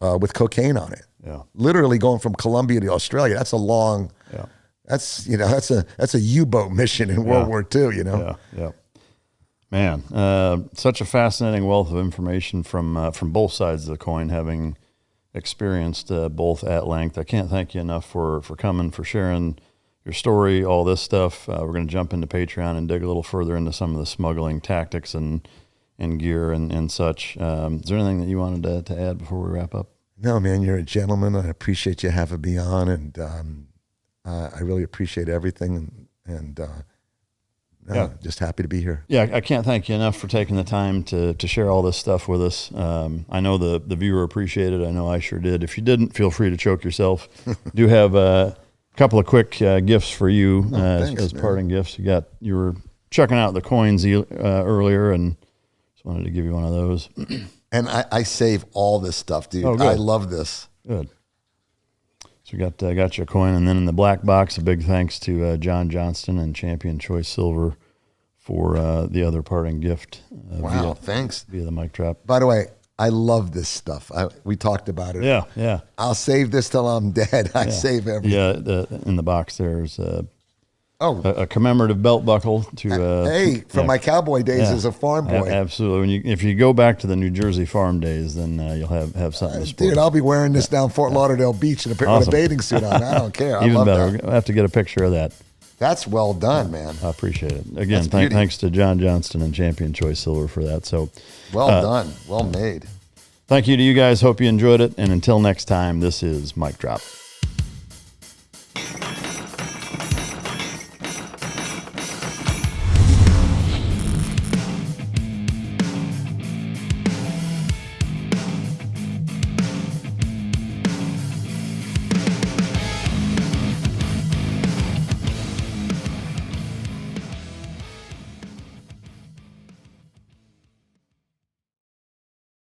with cocaine on it. Yeah, literally going from Colombia to Australia. That's a long. Yeah, that's a U-boat mission in World War II. Yeah. Man, such a fascinating wealth of information from both sides of the coin, having experienced both at length. I can't thank you enough for coming, for sharing your story, all this stuff. We're going to jump into Patreon and dig a little further into some of the smuggling tactics and gear and such. Is there anything that you wanted to add before we wrap up? No, man, you're a gentleman. I appreciate you having me on, and I really appreciate everything. And just happy to be here. Yeah, I can't thank you enough for taking the time to share all this stuff with us. I know the viewer appreciated it. I know I sure did. If you didn't, feel free to choke yourself. Do have a couple of quick gifts for you as parting gifts. You were checking out the coins earlier, and just wanted to give you one of those. And I save all this stuff, dude. Oh, I love this. Good. So we got you a coin, and then in the black box, a big thanks to John Johnston and Champion Choice Silver for the other parting gift. Thanks. Via the mic drop. By the way, I love this stuff. We talked about it. Yeah. I'll save this till I'm dead. I save everything. Yeah, in the box there's a commemorative belt buckle to from my cowboy days as a farm boy. Absolutely. If you go back to the New Jersey farm days, then you'll have something to sport. Dude, I'll be wearing this down Fort Lauderdale Beach with a bathing suit on. I don't care. Even better. We'll have to get a picture of that. That's well done, man. I appreciate it. Again, That's beauty. thanks to John Johnston and Champion Choice Silver for that. So, Well done. Well made. thank you to you guys. Hope you enjoyed it. And until next time, this is Mic Drop.